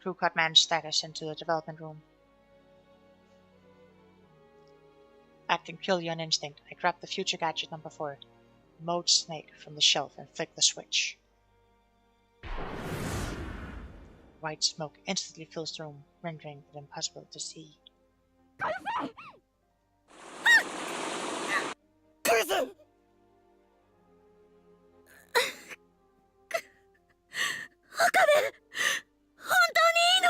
A: Crew cut man staggers into the development room. Acting purely on instinct, I grab the future gadget number 4, Mode Snake, from the shelf and flick the switch. White smoke instantly fills the room, rendering it impossible to see.
C: クリス！
B: 岡部、本当にいいの？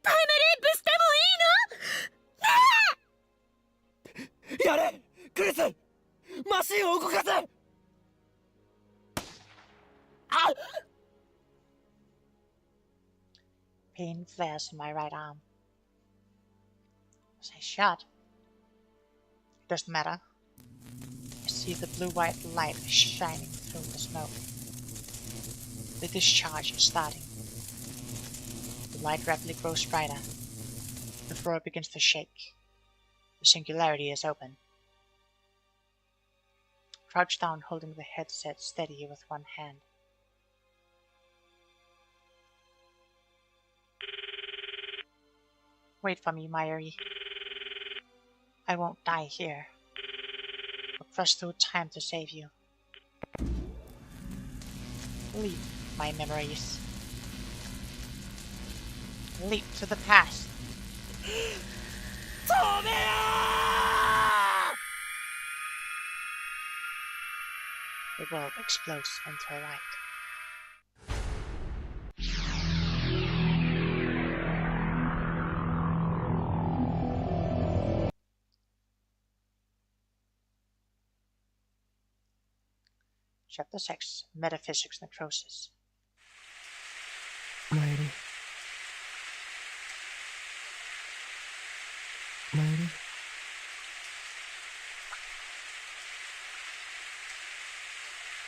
B: タイムリープしてもいいの？ねえ！
C: やれクリス！マシンを動かせ！あっ！
A: Pain flares in my right arm. Was I shot? It doesn't matter. I see the blue-white light shining through the smoke. The discharge is starting. The light rapidly grows brighter. The floor begins to shake. The singularity is open. Crouch down, holding the headset steady with one hand. Wait for me, Mayuri. I won't die here. I'll press through time to save you. Leap my memories. Leap to the past. The world explodes into a light. Chapter 6, Metaphysics Necrosis.
C: マユリマユリ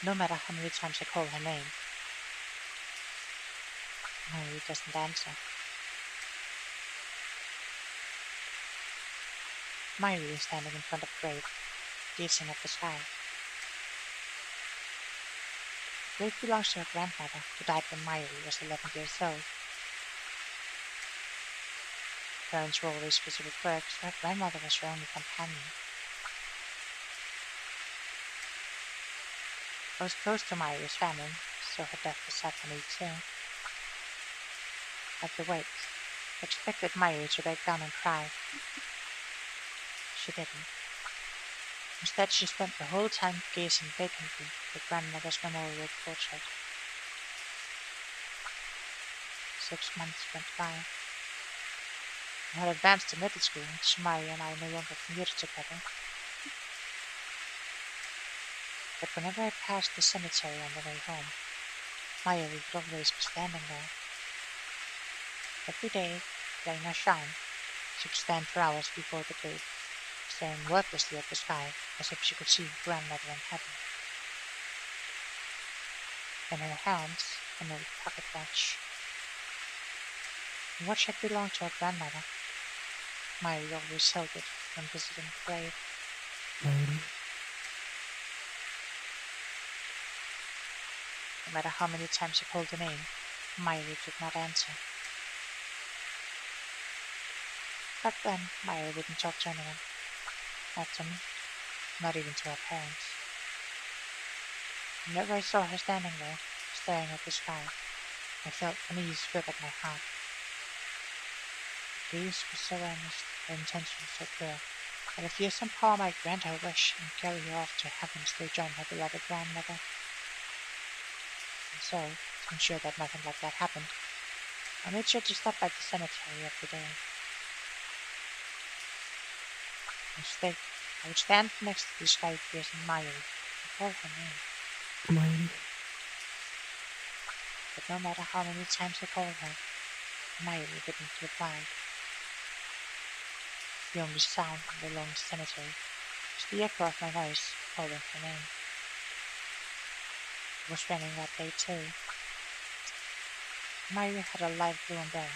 A: No matter how many times I call her name, Mayuri doesn't answer. Mayuri is standing in front of the grave, gazing at the sky. The grave belongs to her grandmother, who died when Mayuri was 11 years old. Parents were always busy with work, so her grandmother was her only companion. I was close to Mayuri's family, so her death was sad for me too. At the wake, I expected Mayuri to break down and cry. She didn't. Instead, she spent the whole time gazing vacantly at her grandmother's memorial portrait. 6 months went by. I had advanced to middle school, so Mayuri and I no longer commuted together. But whenever I passed the cemetery on the way home, Mayuri would always be standing there. Every day, rain or shine, she would stand for hours before the grave, staring wordlessly at the sky as if she could see her grandmother in heaven. In her hands, an old pocket watch. The watch had belonged to her grandmother. Mayuri always held it when visiting the grave.
C: マユリ
A: matter how many times he called her name, Myri did not answer. Back then, Myri wouldn't talk to anyone. Not to me. Not even to her parents. Whenever I saw her standing there, staring at the sky, I felt unease grip at my heart. Her gaze was so earnest, her intention so pure, that I feared some power might grant her wish and carry her off to heavens to join her beloved grandmother. And so, to ensure that nothing like that happened, I made sure to stop by the cemetery every day. Instead, I would stand next to the sky-piercing Myri and call her name.
C: Myri.
A: But no matter how many times I called her, Myri didn't reply. The only sound in the long cemetery was the echo of my voice calling her name. It was raining that day too. Myri had a light blue umbrella.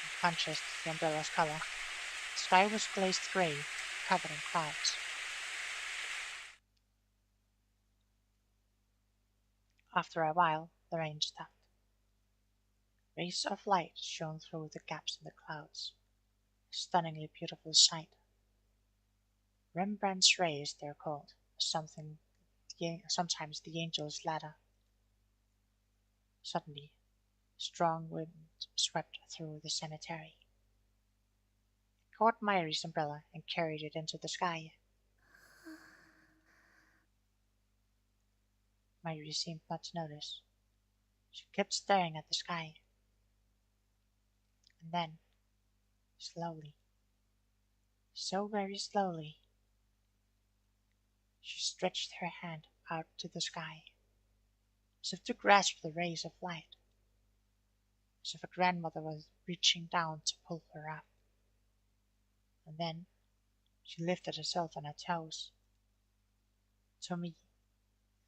A: In contrast to the umbrella's color, the sky was glazed grey, covered in clouds. After a while, the rain stopped. Rays of light shone through the gaps in the clouds. A stunningly beautiful sight. Rembrandt's rays, they're called, sometimes the angel's ladder. Suddenly, a strong wind swept through the cemetery. It caught Myri's umbrella and carried it into the sky. Myri seemed not to notice. She kept staring at the sky. And then, slowly, so very slowly, she stretched her hand out to the sky, as if to grasp the rays of light, as if a grandmother was reaching down to pull her up. And then she lifted herself on her toes. To me,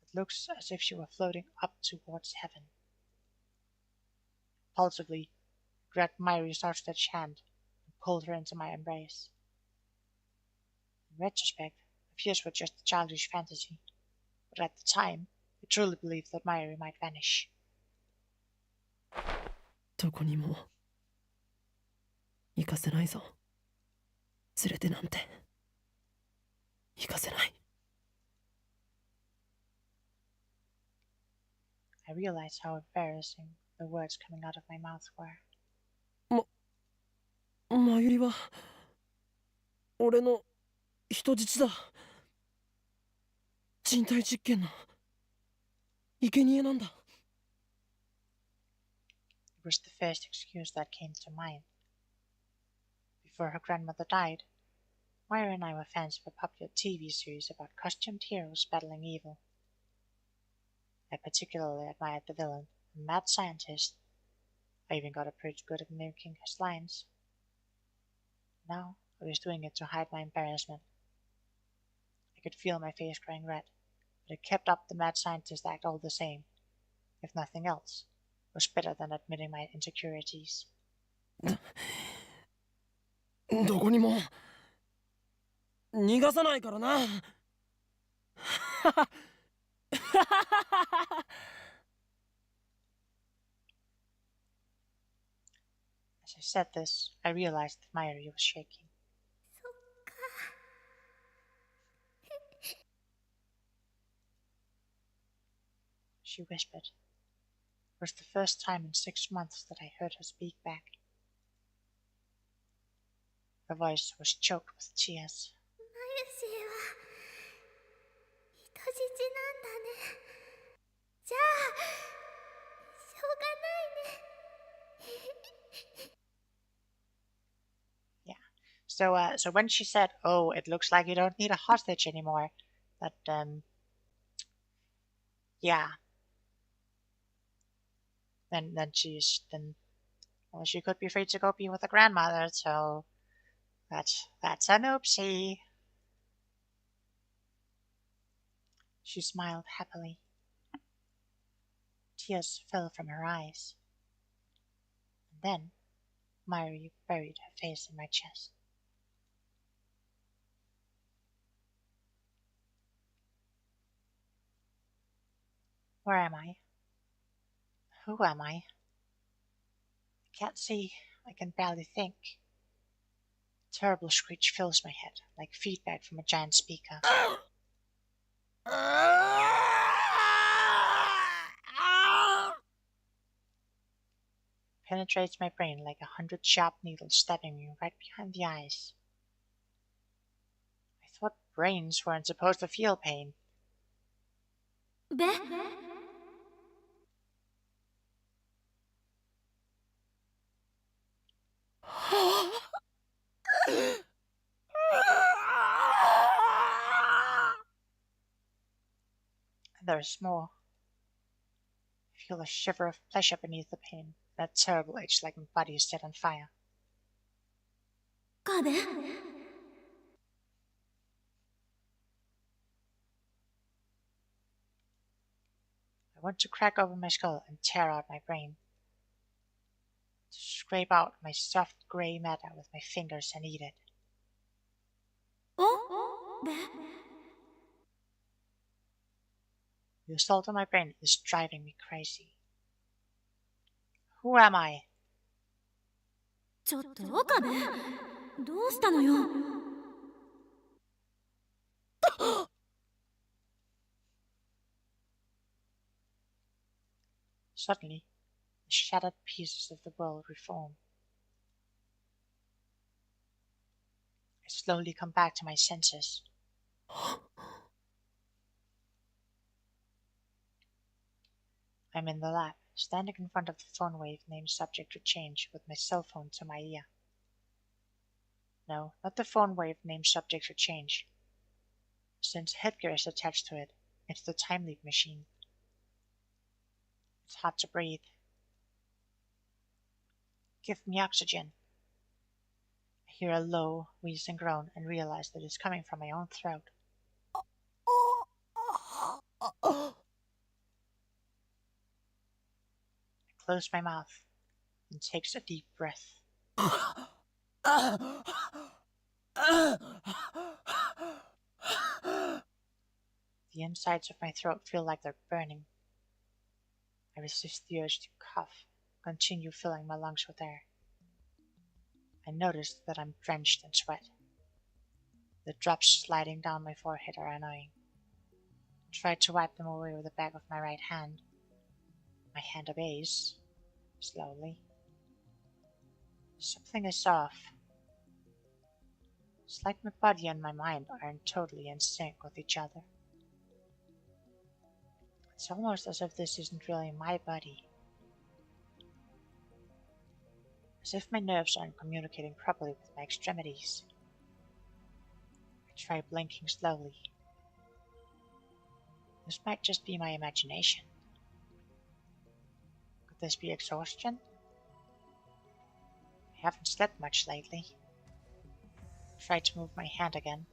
A: it looks as if she were floating up towards heaven. Impulsively, I grabbed Myri's outstretched hand and pulled her into my embrace. In retrospect, my fears were just a childish fantasy, but at the time, I truly believed that Myri might vanish.
C: どこにも行かせないぞ。連れてなんて行かせない。
A: I realized how embarrassing the words coming out of my mouth were.
C: マユリは俺の人質だ。人体実験の生贄なんだ。
A: It was the first excuse that came to mind. Before her grandmother died, Myra and I were fans of a popular TV series about costumed heroes battling evil. I particularly admired the villain, a mad scientist. I even got pretty good at mimicking his lines. Now I was doing it to hide my embarrassment. I could feel my face growing red, but I kept up the mad scientist act all the same. If nothing else, it was better than admitting my insecurities.
C: どこにも逃がさないからな。
A: As I said this, I realized that Myri was shaking. She whispered. It was the first time in 6 months that I heard her speak back. Her voice was choked with tears.
D: マユシーは人質なんだね。じゃあしょうがないね。
A: Yeah. So when she said, "Oh, it looks like you don't need a hostage anymore," that yeah. Then well, she could be free to go be with her grandmother. So that's an oopsie. She smiled happily. Tears fell from her eyes. And then Myri buried her face in my chest. Where am I? Who am I? I can't see. I can barely think. A terrible screech fills my head, like feedback from a giant speaker. Penetrates my brain like 100 sharp needles stabbing me right behind the eyes. I thought brains weren't supposed to feel pain.
B: べ
A: And there's more. I feel a shiver of pleasure beneath the pain. That terrible itch like my body is set on fire.
B: 壁
A: I want to crack open my skull and tear out my brain. To scrape out my soft grey matter with my fingers and eat it.
B: おべ
A: The assault on my brain is driving me crazy. Who am I?
B: ちょっと岡部どうしたのよ
A: Suddenly, the shattered pieces of the world reform. I slowly come back to my senses. I'm in the lab, standing in front of the phone wave named Subject to Change with my cell phone to my ear. No, not the phone wave named Subject to Change. Since headgear is attached to it, it's the time leap machine. It's hard to breathe. Give me oxygen. I hear a low, wheezing groan and realize that it's coming from my own throat. I close my mouth and takes a deep breath. The insides of my throat feel like they're burning. I resist the urge to cough, continue filling my lungs with air. I notice that I'm drenched in sweat. The drops sliding down my forehead are annoying. I try to wipe them away with the back of my right hand. My hand obeys, slowly. Something is off. It's like my body and my mind aren't totally in sync with each other. It's almost as if this isn't really my body. As if my nerves aren't communicating properly with my extremities. I try blinking slowly. This might just be my imagination. Could this be exhaustion? I haven't slept much lately. I try to move my hand again.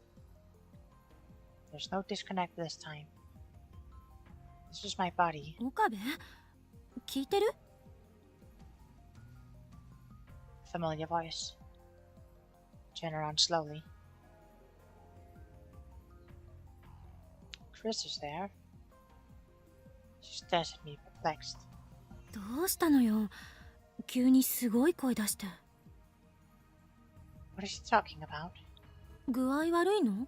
A: There's no disconnect this time. This is my body.
B: 岡部聞いてる
A: Familiar voice. Turn around slowly. Chris is there. She stares at me, perplexed.
B: どうしたのよ急にすごい声出して
A: What is she talking about?
B: 具合悪いの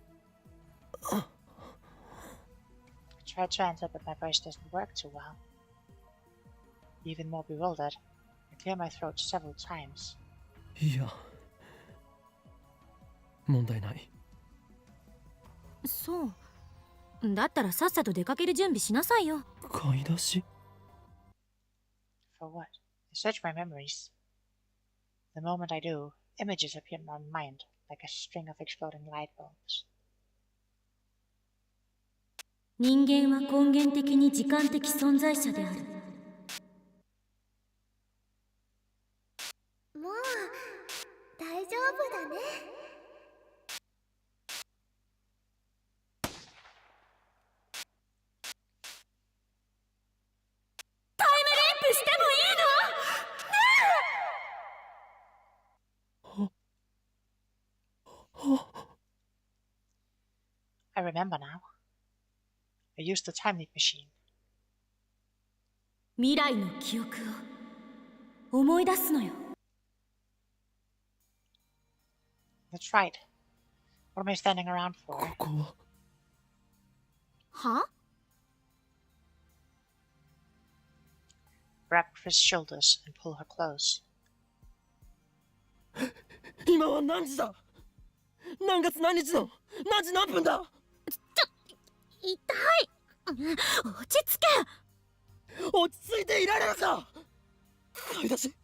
A: I try to answer, but my voice doesn't work too well. Even more bewildered, I clear my throat several times.
C: いや問題ない。
B: そうだったらさっさと出かける準備しなさいよ
C: 買い出し
A: For what? I search my memories. The moment I do, images appear in my mind like a string of exploding light bulbs.
B: 人間は根源的に時間的存在者である
D: もう大丈夫だね。
B: タイムリープしてもいいの
A: I remember now. I used the time leap machine.
B: 未来の記憶を思い出すのよ。
A: That's right. What am I standing around for?
C: ここは
D: は？
A: Grab Chris' shoulders and pull her close.
C: 今は何時だ？何月何日の何時何分だ？
D: 痛い。落ち着け。
C: 落ち着いていられるか？買い出しって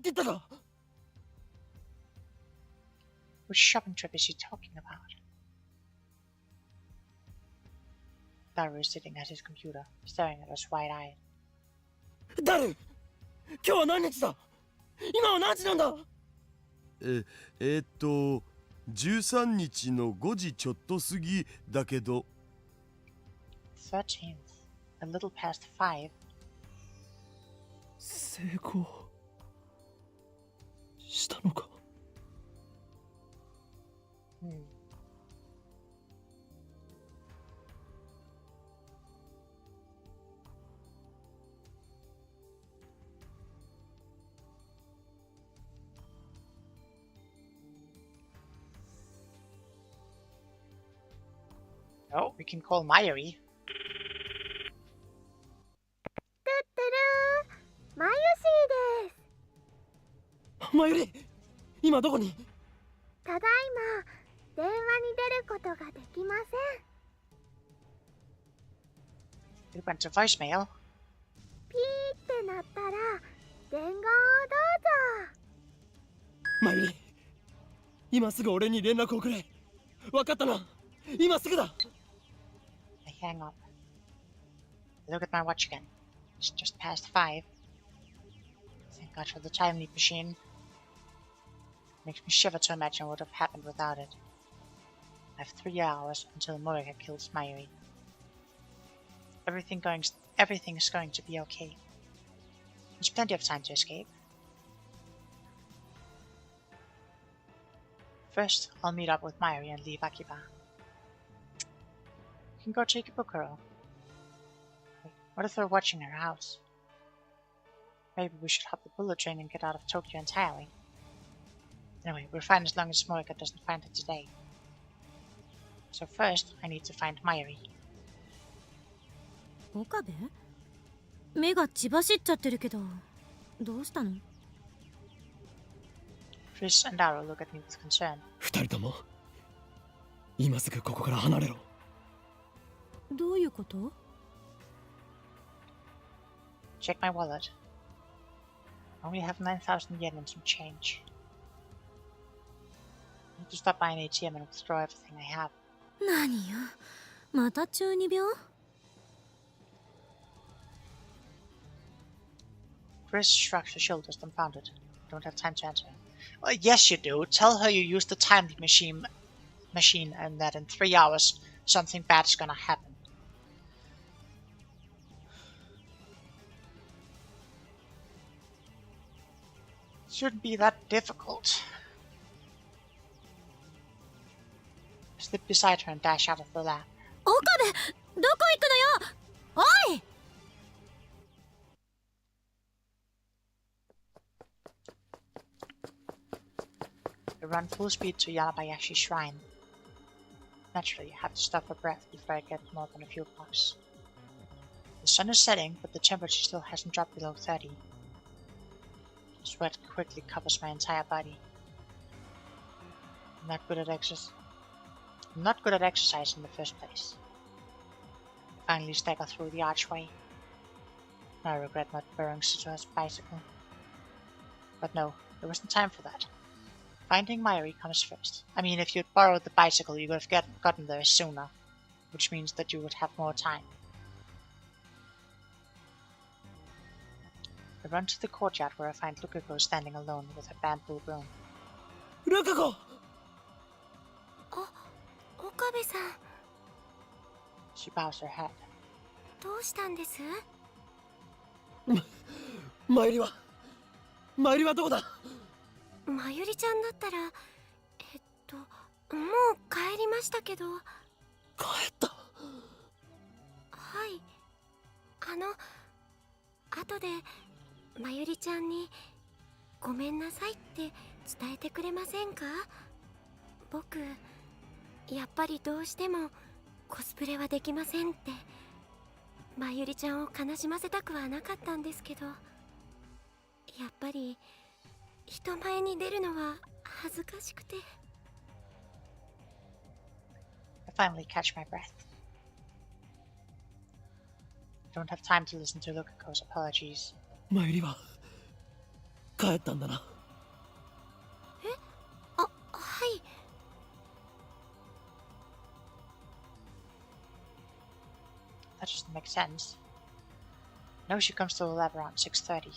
C: 言ったか？
A: Which shopping trip is she talking about? Daru is sitting at his computer, staring at us wide-eyed.
C: 誰？今日は何日だ？今は何時なんだ
E: ？13日の5時ちょっと過ぎだけど。
A: 13th, a little past 5.
C: 成功したのか？
A: Oh, we can call Mayuri.
D: てってるー、マユシーです。
C: マユリ、今どこに？
D: ただいま電話に出ることができません。
A: It went to voicemail.
D: ピーってなったら伝言をどうぞ。
C: マユリ、今すぐ俺に連絡をくれ。わかったな。今すぐだ。
A: I hang up. I look at my watch again. It's just past 5. Thank God for the time leap machine. Makes me shiver to imagine what would have happened without it. I have 3 hours until Morika kills Mayuri. Everything is going to be okay. There's plenty of time to escape. First, I'll meet up with Mayuri and leave Akiba. We can go take a book, girl. Wait, what if they're watching our house? Maybe we should hop the bullet train and get out of Tokyo entirely. Anyway, we're fine as long as Morika doesn't find it today. So first, I need to find Mayuri.
B: 岡部？目が血走っちゃってるけど、どうしたの？
A: Chris and Daru look at me with concern.
C: 二人とも今すぐここから離れろ。
B: どういうこと？
A: Check my wallet. I only have 9,000 yen and some change. I need to stop by an ATM and withdraw everything I have.
B: 何よ、また中二病？
A: Chris shrugs her shoulders, dumbfounded. I don't have time to answer him. Well, yes, you do. Tell her you used the time machine and that in 3 hours something bad is gonna happen. Shouldn't be that difficult. I slip beside her and dash out of the lab.
B: 岡部、どこ行くのよ？おい！
A: I run full speed to Yanabayashi Shrine. Naturally, I have to stop for breath before I get more than a few blocks. The sun is setting, but the temperature still hasn't dropped below 30. Sweat quickly covers my entire body. I'm not good at exercise in the first place. I finally stagger through the archway. I regret not borrowing Satoru's bicycle. But no, there wasn't time for that. Finding Mayuri comes first. I mean, if you'd borrowed the bicycle, you would have gotten there sooner, which means that you would have more time. I run to the courtyard where I find Lukako standing alone with her bamboo broom.
C: ルカ子！
D: 岡部さん、
A: She bows her head.
D: どうしたんです？
C: マユリはどこだ？
D: まゆりちゃんだったら、もう帰りましたけど。
C: 帰った。
D: はい。後でまゆりちゃんにごめんなさいって伝えてくれませんか？僕やっぱりどうしてもコスプレはできませんってまゆりちゃんを悲しませたくはなかったんですけど、やっぱり人前に出るのは恥ずかしくて。
A: I finally catch my breath. I don't have time to listen to Lukako's apologies.
C: マユリは帰ったんだな。
D: はい。
A: That doesn't make sense. No, she comes to the lab around 6:30.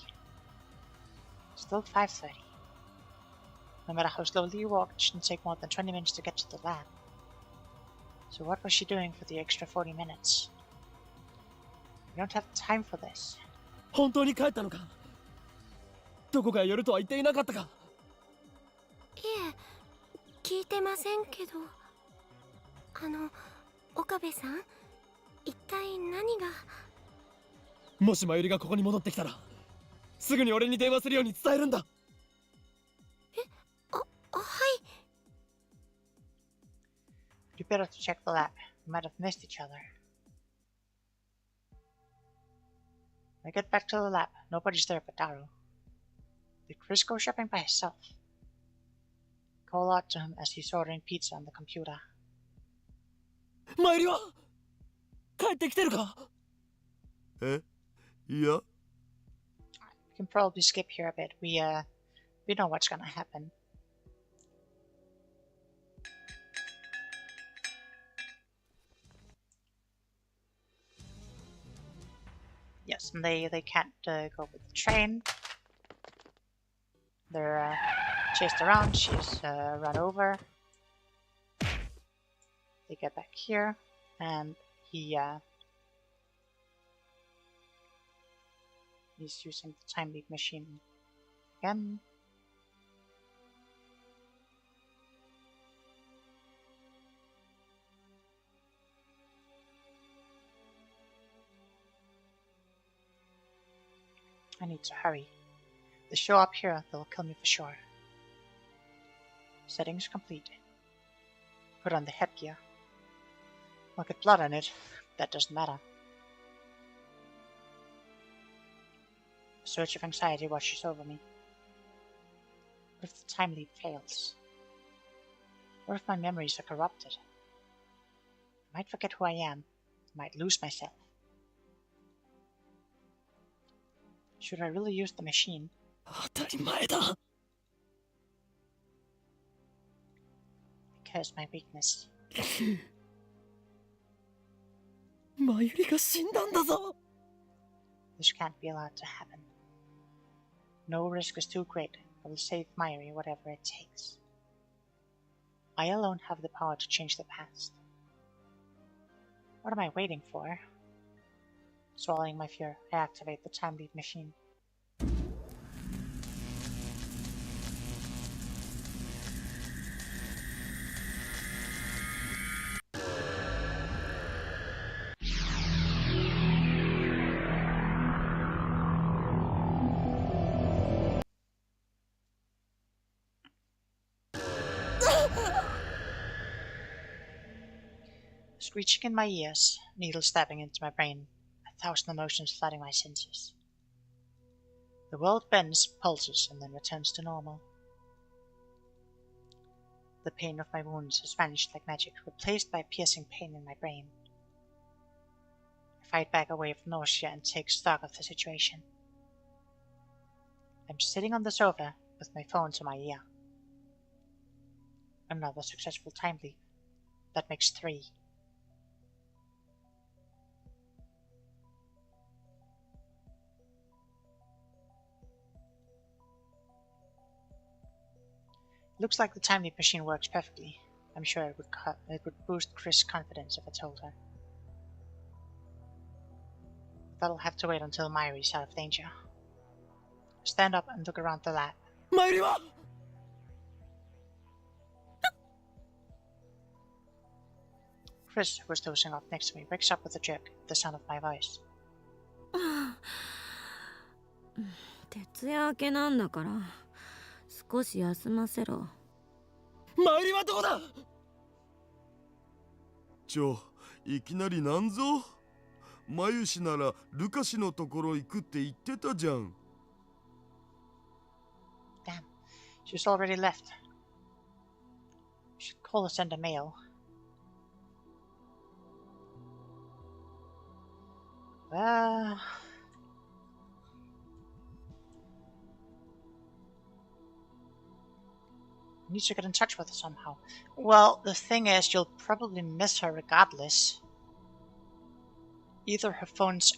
A: Still 5:30. No matter how slowly you walk, it shouldn't take more than 20 minutes to get to the lab. So what was she doing for the extra 40 minutes? We don't have time for this.
C: 本当に帰ったのか？どこかへ寄るとは言っていなかったか？
D: いえ、聞いてませんけど。岡部さん、一体何が。
C: もしマユリがここに戻ってきたらすぐに俺に電話するように伝えるんだ。
D: はい。
A: You better to check the lab. We might have missed each other. When I get back to the lab, nobody's there but Daru. Did Chris go shopping by himself? Call out to him as he's ordering pizza on the computer.
C: マユリは帰ってきてるか？
E: え、いや、
A: We can probably skip here a bit. We know what's gonna happen. Yes, and they can't go with the train. They're chased around. She's run over. They get back here, and he's using the time leap machine again. I need to hurry. If they show up here, they'll kill me for sure. Settings complete. Put on the headgear. I'll get blood on it. That doesn't matter. A surge of anxiety washes over me. What if the time leap fails? What if my memories are corrupted? I might forget who I am. I might lose myself. Should I really use the machine?
C: 当たり前だ。
A: Because my weakness.
C: マユリが死んだんだぞ。
A: This can't be allowed to happen. No risk is too great. I will save Mayuri whatever it takes. I alone have the power to change the past. What am I waiting for? Swallowing my fear, I activate the time leap machine. Screeching in my ears, needles stabbing into my brain, 1,000 emotions flooding my senses. The world bends, pulses, and then returns to normal. The pain of my wounds has vanished like magic, replaced by piercing pain in my brain. I fight back away from nausea and take stock of the situation. I'm sitting on the sofa with my phone to my ear. Another successful time leap. That makes 3. Looks like the time leap machine works perfectly. I'm sure it would boost Chris' confidence if I told her. That'll have to wait until Mayuri's out of danger. Stand up and look around the lab.
C: マユリは
A: Chris, who was dozing off next to me, wakes up with a jerk at the sound of my voice.
B: 徹夜明けなんだから少し休ませろ。
C: マユリはどこだ？
E: いきなりなんぞ。マユシならルカシのところ行くって言ってたじゃん。
A: Damn. She's already left. Should call or send a mail. Need to get in touch with her somehow. Well, the thing is, you'll probably miss her regardless. Either her phone's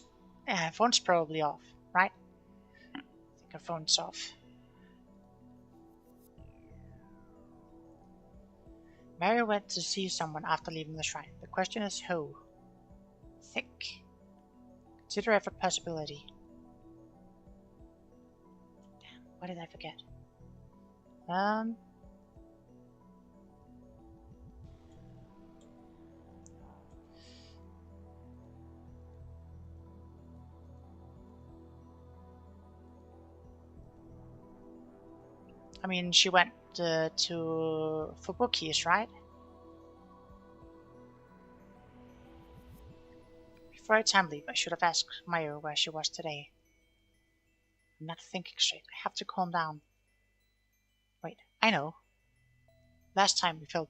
A: probably off, right? I think her phone's off. Mary went to see someone after leaving the shrine. The question is who? Think. Consider every possibility. Damn, what did I forget? I mean, she went to Fubuki's, right? Before I time leave, I should have asked Mayu where she was today. I'm not thinking straight. I have to calm down. Wait, I know. Last time we failed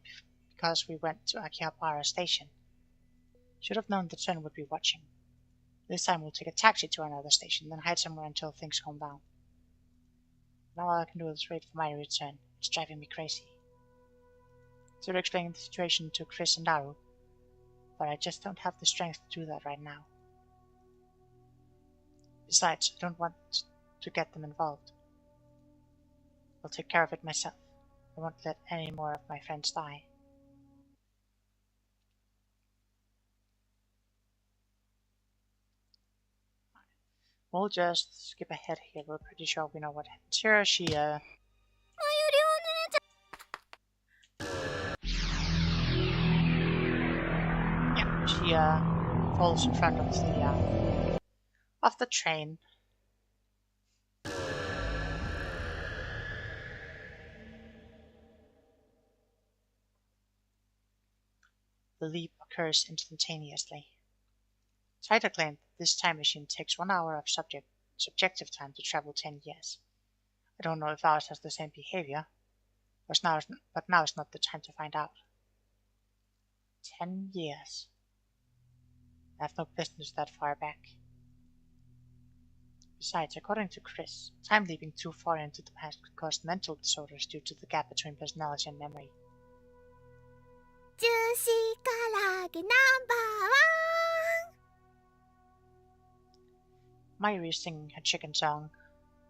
A: because we went to Akihabara station. Should have known the Sun would be watching. This time we'll take a taxi to another station, then hide somewhere until things calm down. Now all I can do is wait for my return. It's driving me crazy. Should have explained the situation to Chris and Daru, but I just don't have the strength to do that right now. Besides, I don't want to get them involved. I'll take care of it myself. I won't let any more of my friends die. We'll just skip ahead here. We're pretty sure we know what happens here. She falls in front of the train. The leap occurs instantaneously. Saito claimed that this time machine takes 1 hour of subjective time to travel 10 years. I don't know if ours has the same behavior, but now is not the time to find out. 10 years. I have no business that far back. Besides, according to Chris, time leaping too far into the past could cause mental disorders due to the gap between personality and memory.
D: ジューシー唐揚げナンバーワン。
A: Mayuri is singing her chicken song,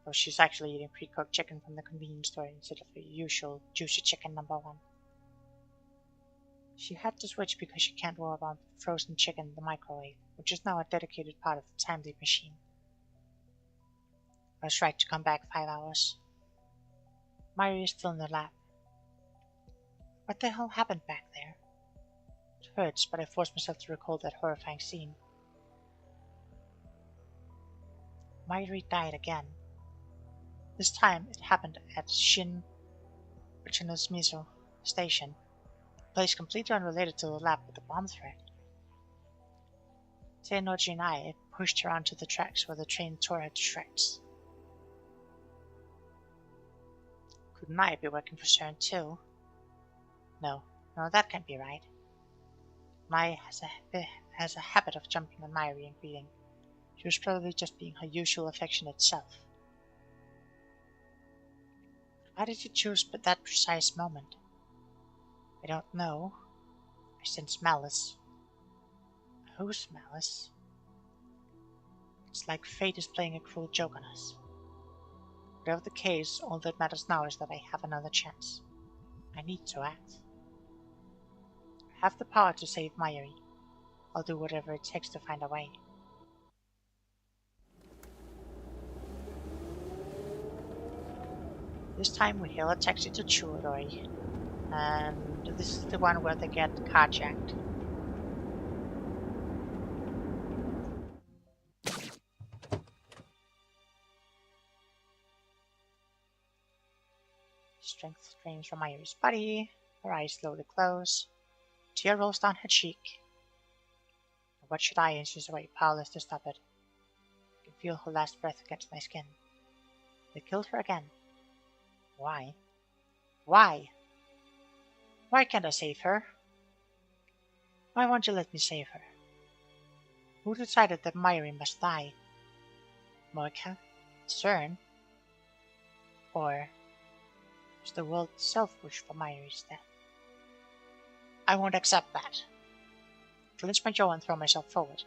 A: though she's actually eating pre-cooked chicken from the convenience store instead of her usual juicy chicken #1. She had to switch because she can't warm up frozen chicken in the microwave, which is now a dedicated part of the time leap machine. I was right to come back 5 hours. Mayuri is still in the lab. What the hell happened back there? It hurts, but I force myself to recall that horrifying scene. Mayuri died again. This time it happened at Shin Mizo Station, a place completely unrelated to the lab with the bomb threat. Teinoji and I pushed her onto the tracks where the train tore her to shreds. Could Nai be working for CERN too? No, that can't be right. Nai has a habit of jumping on Mayuri and greeting. She was probably just being her usual affectionate self. Why did you choose that precise moment? I don't know. I sense malice. Whose malice? It's like fate is playing a cruel joke on us. Whatever the case, all that matters now is that I have another chance. I need to act. I have the power to save Mayuri. I'll do whatever it takes to find a way. This time we hail a taxi to Churodori, and this is the one where they get carjacked. strength drains from Mayuri's body. Her eyes slowly close. A tear rolls down her cheek. What should I? Inches away, powerless to stop it. I can feel her last breath against my skin. They killed her again. Why? Why? Why can't I save her? Why won't you let me save her? Who decided that Mayuri must die? Moika? CERN? Or does the world itself wish for Mayuri's death? I won't accept that. I clench my jaw and throw myself forward,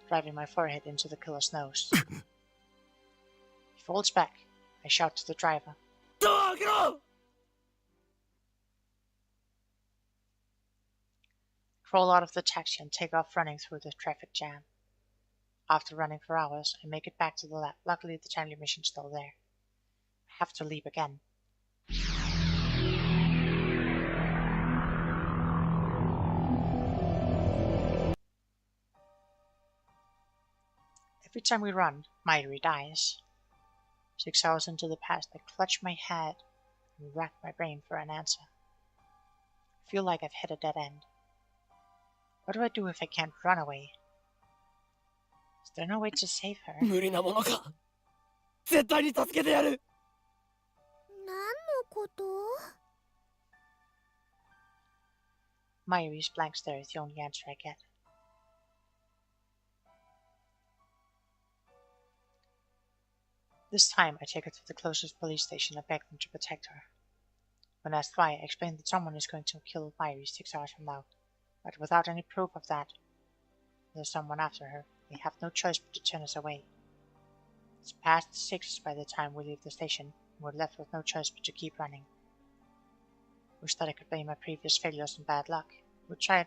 A: driving my forehead into the killer's nose. He falls back. I shout to the driver. Crawl out of the taxi and take off running through the traffic jam. After running for hours, I make it back to the lab. Luckily, the timely machine's still there. I have to leap again. Every time we run, Mayuri dies. 6 hours into the past, I clutch my head and rack my brain for an answer. I feel like I've hit a dead end. What do I do if I can't run away? Is there no way to save her?
C: 無理なものか。絶対に助けてやる。
D: 何のこと？
A: Mayuri's blank stare is the only answer I get. This time, I take her to the closest police station and beg them to protect her. When asked why, I explain that someone is going to kill Mayuri 6 hours from now, but without any proof of that, there's someone after her. They have no choice but to turn us away. It's past 6 by the time we leave the station, and we're left with no choice but to keep running. Wish that I could blame my previous failures and bad luck. We tried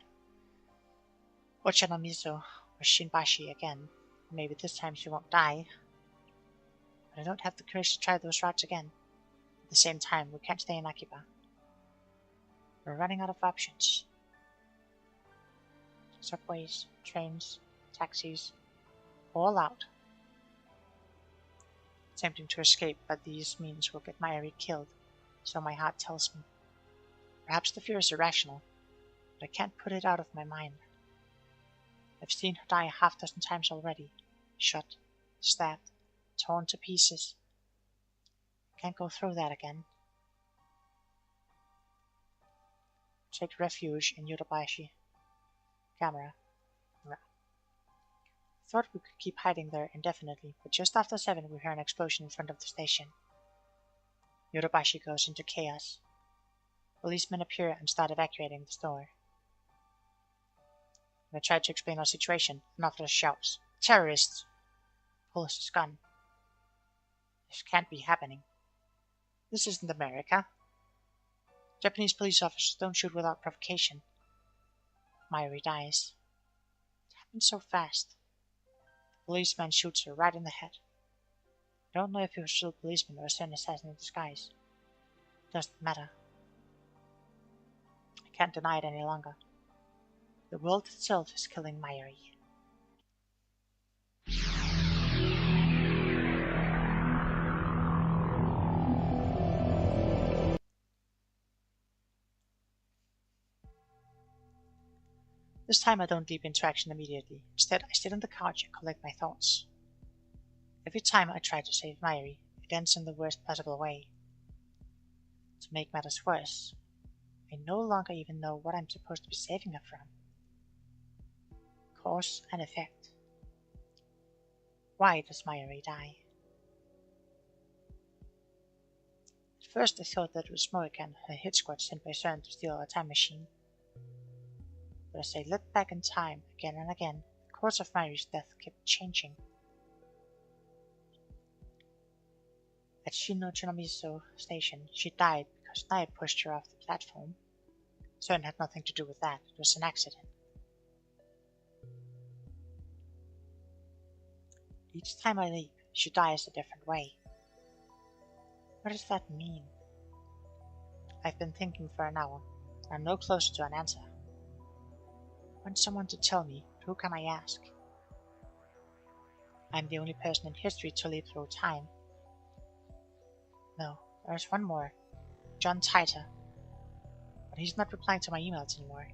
A: Ochanomizu or Shinbashi again. Maybe this time she won't die. But I don't have the courage to try those routes again. At the same time, we can't stay in Akiba. We're running out of options. Subways, trains, taxis, all out. Attempting to escape, but these means will get Mayuri killed, so my heart tells me. Perhaps the fear is irrational, but I can't put it out of my mind. I've seen her die a half-dozen times already. Shot, stabbed, torn to pieces. I can't go through that again. Take refuge in Yodobashi. Camera. Thought we could keep hiding there indefinitely, but just after 7 we hear an explosion in front of the station. Yodobashi goes into chaos. Policemen appear and start evacuating the store. When I try to explain our situation, an officer shouts, "Terrorists!" Pulls his gun. This can't be happening. This isn't America. Japanese police officers don't shoot without provocation. Mayuri dies. It happened so fast. The policeman shoots her right in the head. I don't know if he was still a policeman or a CERN assassin in disguise. It doesn't matter. I can't deny it any longer. The world itself is killing Mayuri. This time I don't leap into action immediately. Instead, I sit on the couch and collect my thoughts. Every time I try to save Mayuri, it ends in the worst possible way. To make matters worse, I no longer even know what I'm supposed to be saving her from. Cause and effect. Why does Mayuri die? At first I thought that it was Moika and her hit squad sent by CERN to steal our time machine. But as I looked back in time again and again, the course of Mayuri's death kept changing. At Shinochinomizu station, she died because Nai pushed her off the platform. CERN had nothing to do with that, it was an accident. Each time I leap, she dies a different way. What does that mean? I've been thinking for an hour, and I'm no closer to an answer. I want someone to tell me, but who can I ask? I'm the only person in history to leap through time. No, there's one more. John Titor. But he's not replying to my emails anymore.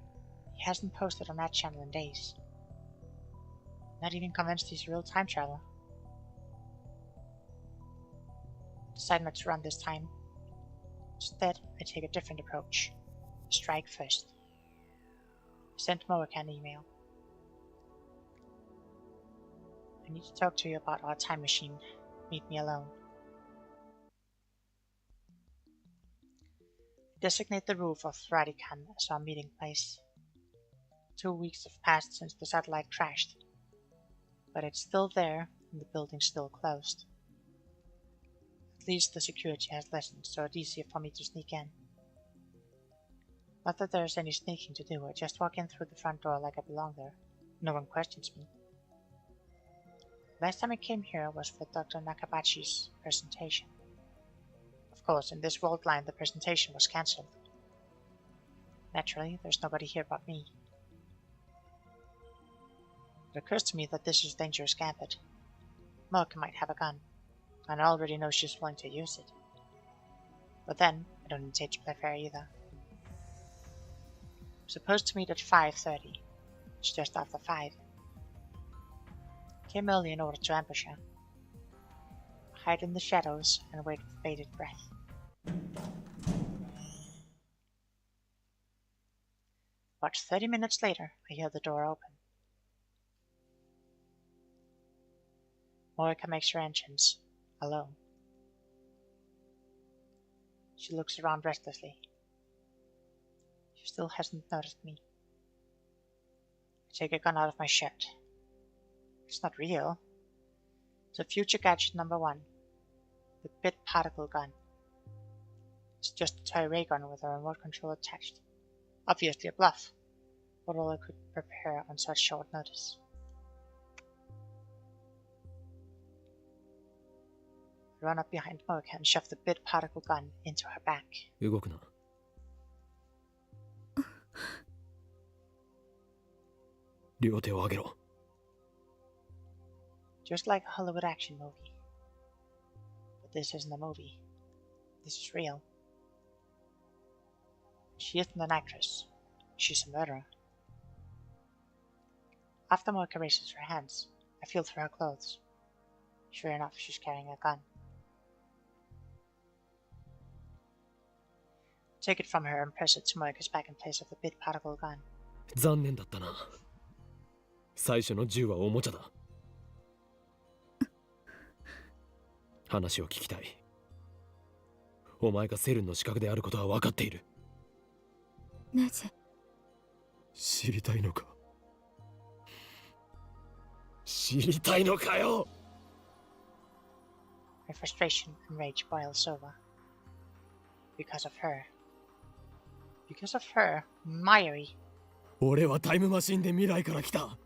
A: He hasn't posted on that channel in days. Not even convinced he's a real time traveler. Decide not to run this time. Instead, I take a different approach. Strike first. I sent Moeka an email. I need to talk to you about our time machine. Meet me alone. Designate the roof of Radican as our meeting place. 2 weeks have passed since the satellite crashed, but it's still there and the building's still closed. At least the security has lessened, so it's easier for me to sneak in. Not that there's any sneaking to do, I just walk in through the front door like I belong there. No one questions me. Last time I came here was for Dr. Nakabachi's presentation. Of course, in this world line the presentation was cancelled. Naturally, there's nobody here but me. It occurs to me that this is a dangerous gambit. Moeka might have a gun, and I already know she's willing to use it. But then, I don't intend to play fair either. I'm supposed to meet at 5:30. It's just after 5. Came early in order to ambush her. Hide in the shadows and wait with bated breath. About 30 minutes later, I hear the door open. Moeka makes her entrance, alone. She looks around restlessly. She still hasn't noticed me. I take a gun out of my shirt. It's not real. It's a future gadget number 1. The bit particle gun. It's just a toy ray gun with a remote control attached. Obviously a bluff, but all I could prepare on such short notice. I run up behind Moeka and shove the bit particle gun into her back.
C: 動くな。両手を上げろ。
A: Just like a Hollywood action movie. But this isn't a movie. This is real. She isn't an actress. She's a murderer. After Moeka raises her hands, I feel through her clothes. Sure enough, she's carrying a gun. Take it from her and press it to Moeka's back in place of the bit particle gun.
C: 残念だったな。最初の銃はおもちゃだ。話を聞きたい。お前がセルンの資格であることは分かっている。
G: なぜ？
C: 知りたいのか。知りたいのかよ。
A: My frustration and rage boils over. Because of her. Because of her, Mayuri.
C: 俺はタイムマシンで未来から来た。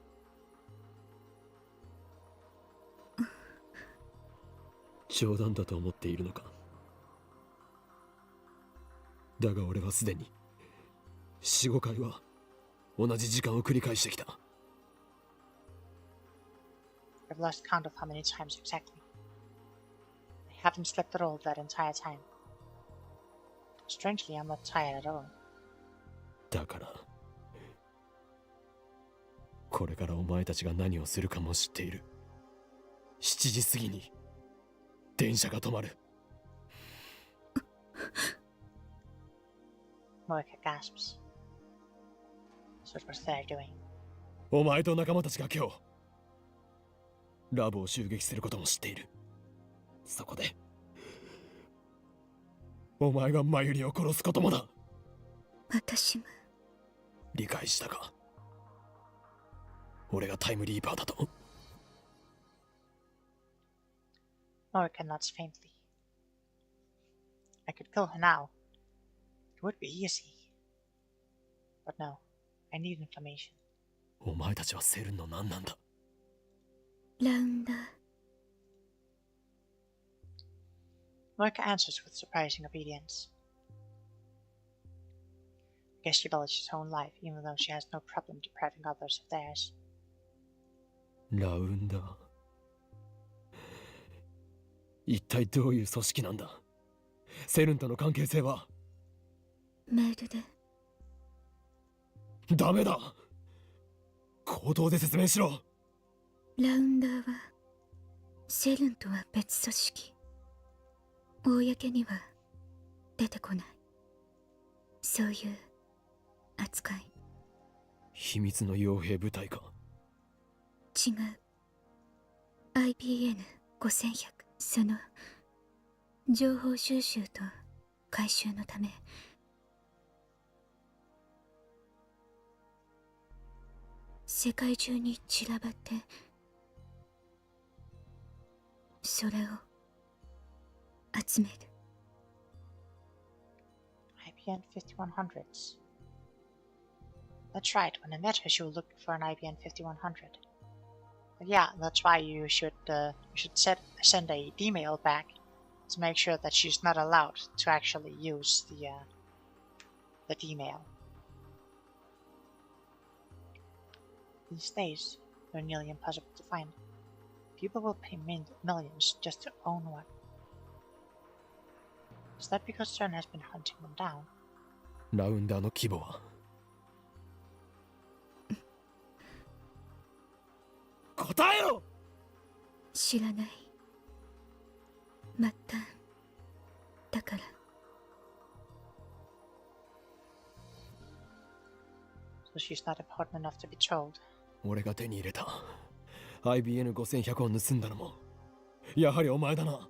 C: 冗談だと思っているのか。だが俺はすでに 4,5 回は同じ時間を繰り返してきた。
A: I've lost count of how many times exactly. I haven't slept at all that entire time. Strangely, I'm not tired at all.
C: だからこれからお前たちが何をするかも知っている。7時過ぎに電車が止まる。
A: Moeka gasps. So it was their doing.
C: お前と仲間たちが今日ラボを襲撃することも知っている。そこでお前がマユリを殺すこともだ。
G: 私も。
C: 理解したか。俺がタイムリーパーだと。
A: Moeka nods faintly. I could kill her now. It would be easy. But no, I need information.
C: お前たちはセルンの何なんだ。
G: ラウンダー。
A: Moeka answers with surprising obedience. I guess she values her own life, even though she has no problem depriving others of theirs.
C: ラウンダー。一体どういう組織なんだ。セルンとの関係性は。
G: メールで。
C: ダメだ。口頭で説明しろ。
G: ラウンダーはセルンとは別組織。公には出てこない。そういう扱い。
C: 秘密の傭兵部隊か。
G: 違う。IBN5100。その情報収集と回収のため、世界中に散らばって、それを集める。
A: IBN 5100s. That's right, when I met her, she was looking for an IBN 5100. But yeah, that's why you should send a email back to make sure that she's not allowed to actually use the email. These days, they're nearly impossible to find. People will pay millions just to own one. Is that because CERN has been hunting them down?
C: ラウンダーの規模は。答えろ。
G: 知らない。末端だから。
A: So she's not important enough to be told.
C: 俺が手に入れた IBN5100 を盗んだのもやはりお前だな。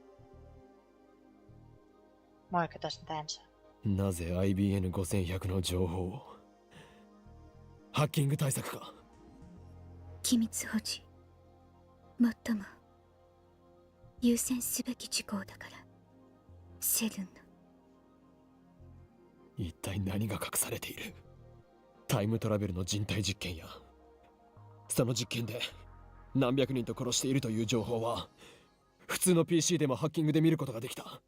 A: Moika doesn't answer.
C: なぜ IBN5100 の情報を。ハッキング対策か。
G: 機密保持。最も優先すべき事項だから。セルンの。
C: 一体何が隠されている。タイムトラベルの人体実験やその実験で何百人と殺しているという情報は普通の PC でもハッキングで見ることができた。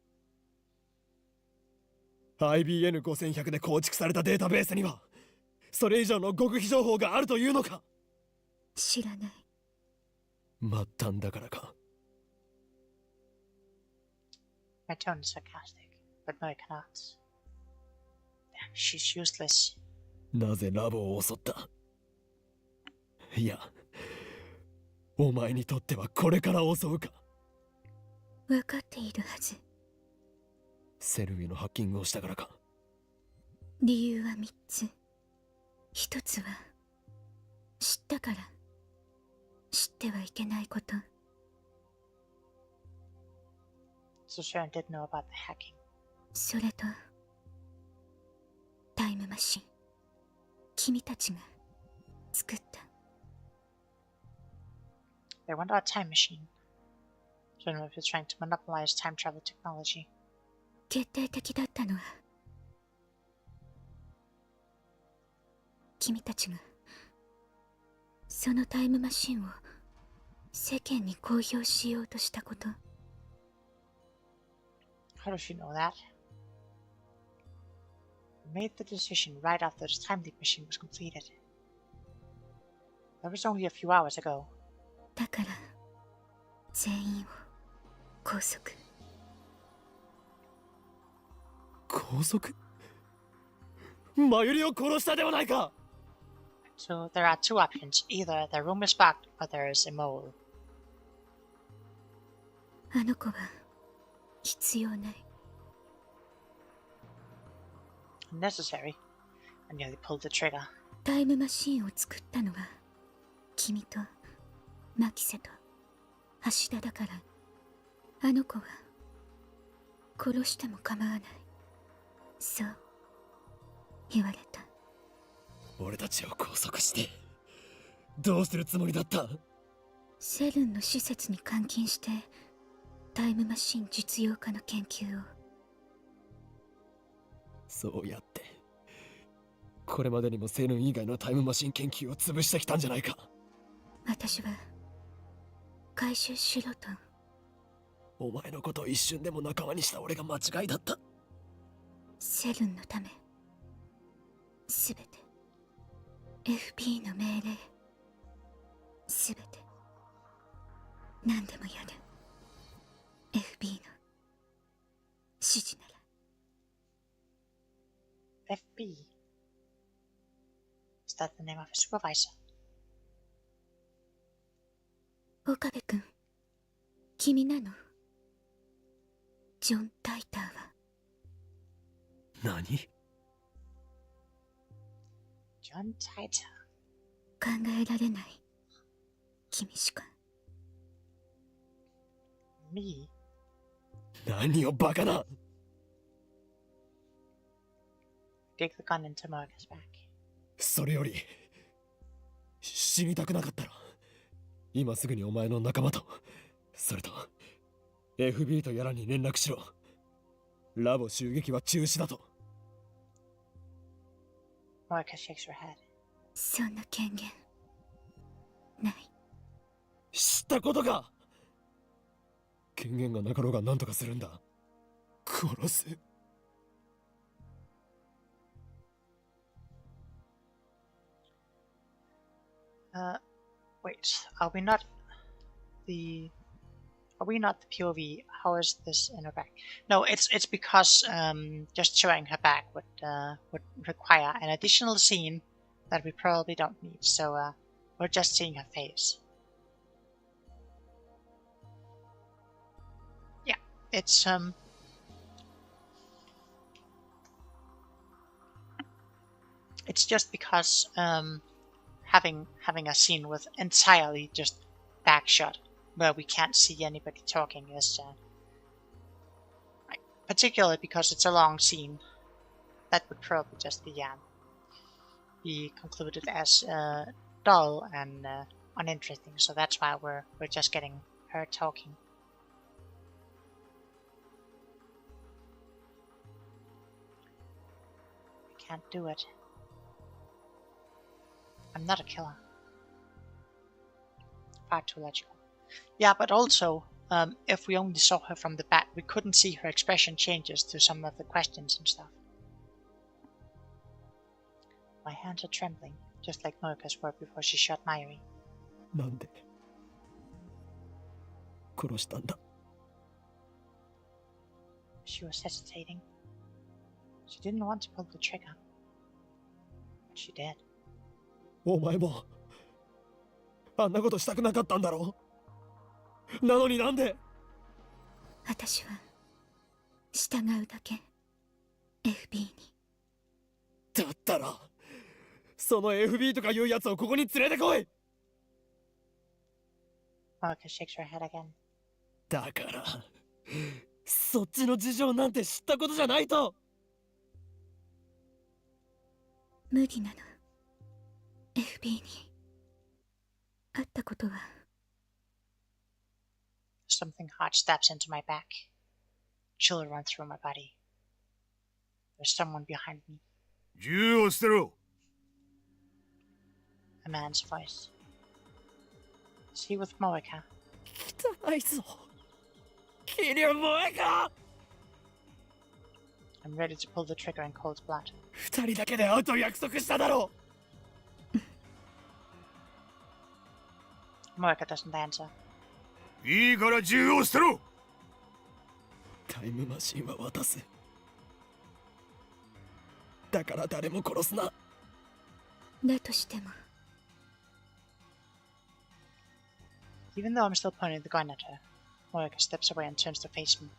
C: IBN5100 で構築されたデータベースにはそれ以上の極秘情報があるというのか。
G: 知らない。
C: 末端だからか。
A: My tone is sarcastic, but Moika nods. Damn, she's useless.
C: なぜラボを襲った。いや、お前にとってはこれから襲うか。
G: 分かっているはず。
C: セルへのハッキングをしたからか。
G: 理由は3つ。1つは知ったから。知ってはいけないこと。
A: So Sharon didn't know about the hacking.
G: それとタイムマシン。君たちが作った。
A: They want our time machine. So I don't know if you're trying to monopolize time travel technology.
G: 決定的だったのは君たちがそのタイムマシンを世間に公表しようとしたこと。
A: How does she know that? We made the decision right after the time leap machine was completed. That was only a few hours ago.
G: だから全員を拘束。
C: 拘束。マユリを殺したではないか。
A: So there are two options. Either the room is bugged or there is a mole.
G: あの子は必要ない。
A: Unnecessary. I nearly pulled the trigger.
G: タイムマシンを作ったのは君とマキセと橋田だから。あの子は殺しても構わない。そう言われた。
C: 俺たちを拘束してどうするつもりだった。
G: セルンの施設に監禁してタイムマシン実用化の研究を。
C: そうやってこれまでにもセルン以外のタイムマシン研究を潰してきたんじゃないか。
G: 私は回収しろと。
C: お前のことを一瞬でも仲間にした俺が間違いだった。
G: セルンのためすべて FP の命令すべて何でもやる。 FP の指示なら。
A: B. Is that the name of a supervisor?
G: 岡部君、君なの？ジョン・タイターは。
C: 何？
A: John Titor.
G: 考えられない。君しか。
A: Me?
C: 何をバカな。
A: Dig the gun into Morgan's back.
C: それより死にたくなかったら今すぐにお前の仲間とそれと FB とやらに連絡しろ。ラボ襲撃は中止だと。
A: Monica shakes her head.
G: そんな権限ない。
C: 知ったことか。権限がなかろうが何とかするんだ。殺す。
A: Wait, are we not the POV? How is this in her back? No, it's because just showing her back would require an additional scene that we probably don't need. So we're just seeing her face. Yeah, it's just because having a scene with entirely just back shot where we can't see anybody talking is particularly because it's a long scene that would probably just be concluded as dull and uninteresting. So that's why we're just getting her talking. I can't do it. I'm not a killer. Far too logical. Yeah, but also, if we only saw her from the back, we couldn't see her expression changes to some of the questions and stuff. My hands are trembling, just like Moika's were before she shot Mayuri.
C: なんで殺したんだ。
A: She was hesitating. She didn't want to pull the trigger. But she did.
C: お前もあんなことしたくなかったんだろう。なのになんで。
G: 私は従うだけ。 FB に。
C: だったらその FB とかいうやつをここに連れてこい。
A: Monika shakes her head again.
C: だからそっちの事情なんて知ったことじゃないと。
G: 無理なの。 FB に会ったことは。
A: Something hard stabs into my back. Chill run through my body. There's someone behind me.
E: 銃を捨てろ。
A: A man's voice. Is he with Moika?
C: 汚いぞ。キリュウモエか。
A: I'm ready to pull the trigger in cold blood.
C: 二人だけで会うと約束しただろう。
A: Moika doesn't answer.
E: いいから銃を捨てろ。
C: タイムマシンは渡す。だから誰も殺すな。
G: だとしても。
A: Even though I'm still pointing the gun at her, Moika steps away and turns to face me.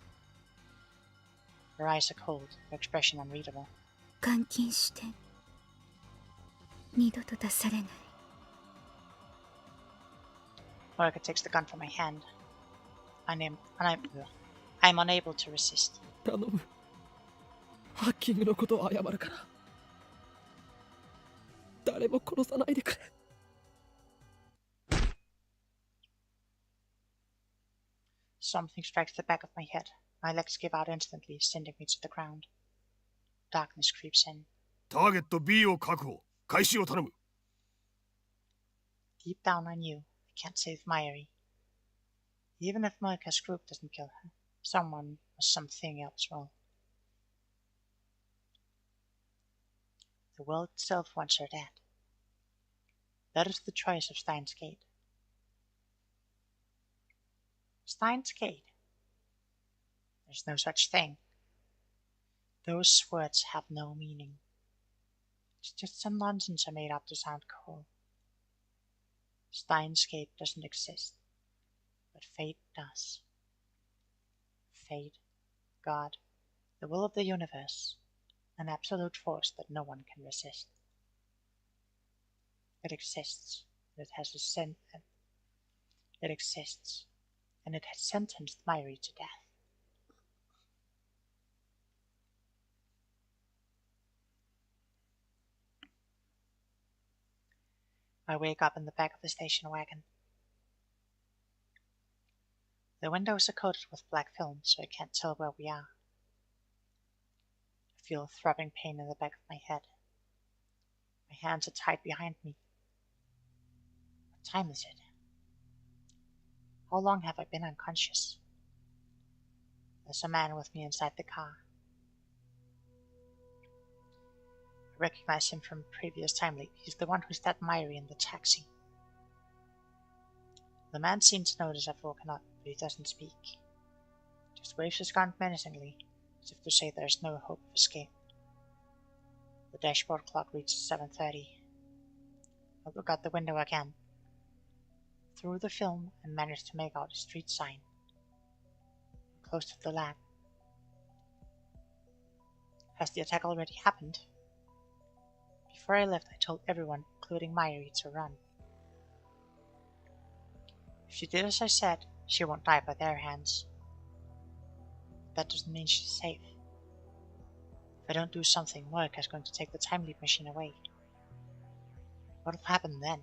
A: Her eyes are cold, her expression unreadable.
G: 監禁して二度と出されない。
A: Moika takes the gun from my hand. I'm unable to resist.
C: 頼む。ハッキングのことを謝るから。誰も殺さないでくれ。
A: Something strikes the back of my head. My legs give out instantly, sending me to the ground. Darkness creeps in.
E: ターゲット B を確保。開始を頼む。
A: Deep down I knew I can't save Mayuri. Even if Moika's group doesn't kill her, someone or something else will. The world itself wants her dead. That is the choice of Steins Gate. Steins Gate? There's no such thing. Those words have no meaning. It's just some nonsense I made up to sound cool. Steins Gate doesn't exist, but fate does. Fate, God, the will of the universe, an absolute force that no one can resist. It exists, and it has sentenced Myri to death. I wake up in the back of the station wagon. The windows are coated with black film, so I can't tell where we are. I feel a throbbing pain in the back of my head. My hands are tied behind me. What time is it? How long have I been unconscious? There's a man with me inside the car. I recognize him from previous time leap. He's the one who stabbed Myri in the taxi. The man seems to notice I've woken up, but he doesn't speak. Just waves his gun menacingly, as if to say there's no hope of escape. The dashboard clock reaches 7:30. I look out the window again. Through the film, I manage to make out a street sign. I'm close to the lab. Has the attack already happened? Before I left, I told everyone, including Myri, to run. If she did as I said, she won't die by their hands. That doesn't mean she's safe. If I don't do something, Moika is going to take the time leap machine away. What'll happen then?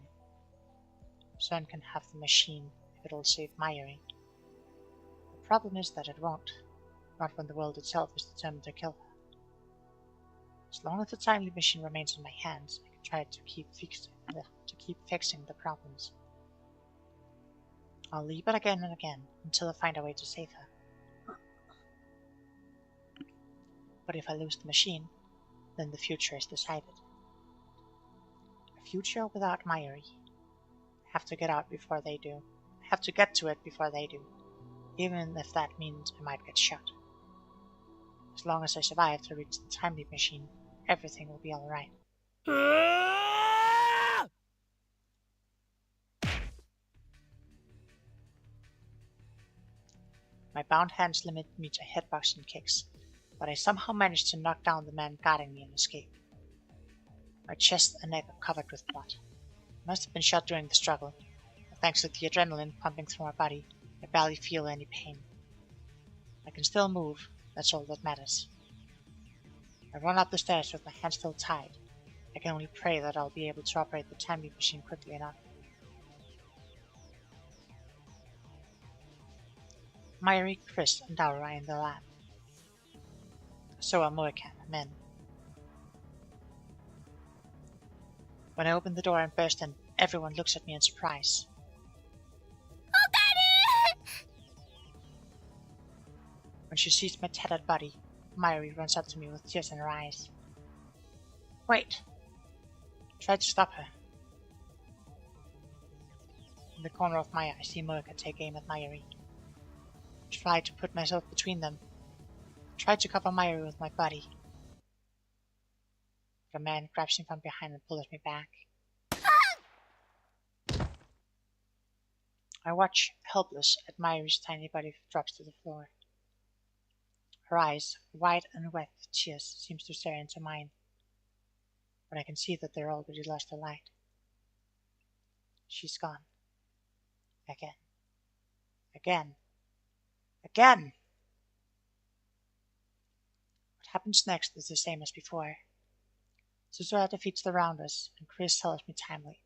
A: Son can have the machine if it'll save Myri. The problem is that it won't, not when the world itself is determined to kill her. As long as the time leap machine remains in my hands, I can try to keep fixing the problems. I'll leap it again and again until I find a way to save her. But if I lose the machine, then the future is decided. A future without Myri. I have to get out before they do. I have to get to it before they do, even if that means I might get shot. As long as I survive to reach the time leap machine, everything will be alright. My bound hands limit me to headboxing kicks, but I somehow manage to knock down the man guarding me and escape. My chest and neck are covered with blood. I must have been shot during the struggle, but thanks to the adrenaline pumping through my body, I barely feel any pain. I can still move, that's all that matters. I run up the stairs with my hands still tied. I can only pray that I'll be able to operate the time leap machine quickly enough. Myri, Chris, and Daura are in the lab. So are Moika and men. When I open the door and burst in, everyone looks at me in surprise. When she sees my tattered body, Myri runs up to me with tears in her eyes. Wait! Try to stop her. In the corner of my eye, I see Moika take aim at Myri. I try to put myself between them. I try to cover Myri with my body. But a man grabs me from behind and pulls me back. I watch, helpless, as Myri's tiny body drops to the floor. Her eyes, wide and wet with tears, seems to stare into mine. But I can see that they're already lost their light. She's gone. Again. Again. Again! What happens next is the same as before. Susura defeats the Rounders, and Chris tells me time leap.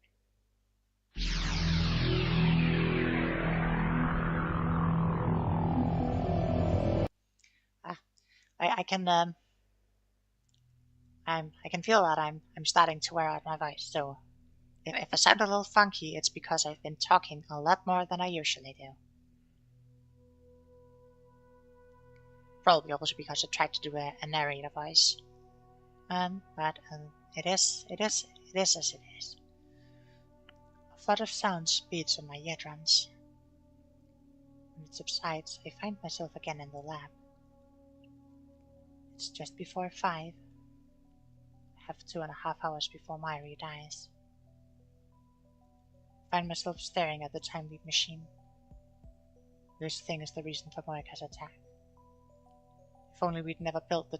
A: I can feel that I'm starting to wear out my voice, so if I sound a little funky, it's because I've been talking a lot more than I usually do. Probably also because I tried to do a narrator voice. But it is as it is. A flood of sounds beats on my eardrums. When it subsides, I find myself again in the lab. It's just before 5. I have 2.5 hours before Myri dies. I find myself staring at the time leap machine. This thing is the reason for Moika's attack. If only we'd never built the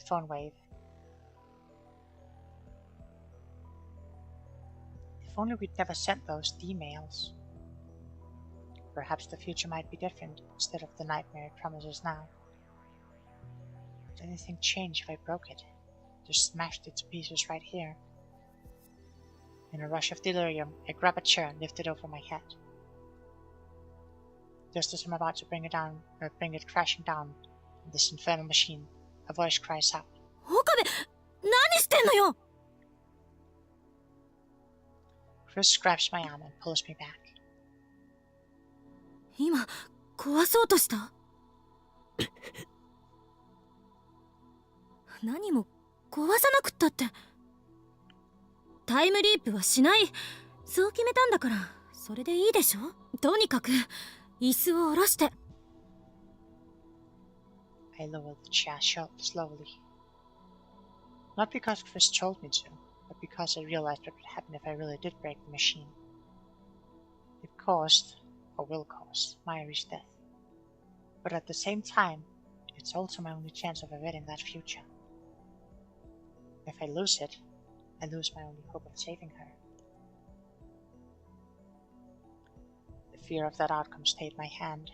A: phone wave. If only we'd never sent those D-mails. Perhaps the future might be different instead of the nightmare it promises now. Would anything change if I broke it? Just smashed it to pieces right here. In a rush of delirium, I grab a chair and lift it over my head. Just as I'm about to bring it crashing down in this infernal machine, a voice cries out.
B: 岡部、何してんのよ。
A: Chris grabs my arm and pulls me back.
B: 今、壊そうとした。何も壊さなくったって。タイムリープはしない。そう決めたんだから、それでいいでしょ。とにかく、椅子を下ろして。
A: I lower the chair slowly. Not because Chris told me to, but because I realized what would happen if I really did break the machine. It caused, or will cause, Myri's death. But at the same time, it's also my only chance of averting that future. If I lose it, I lose my only hope of saving her. The fear of that outcome stayed my hand.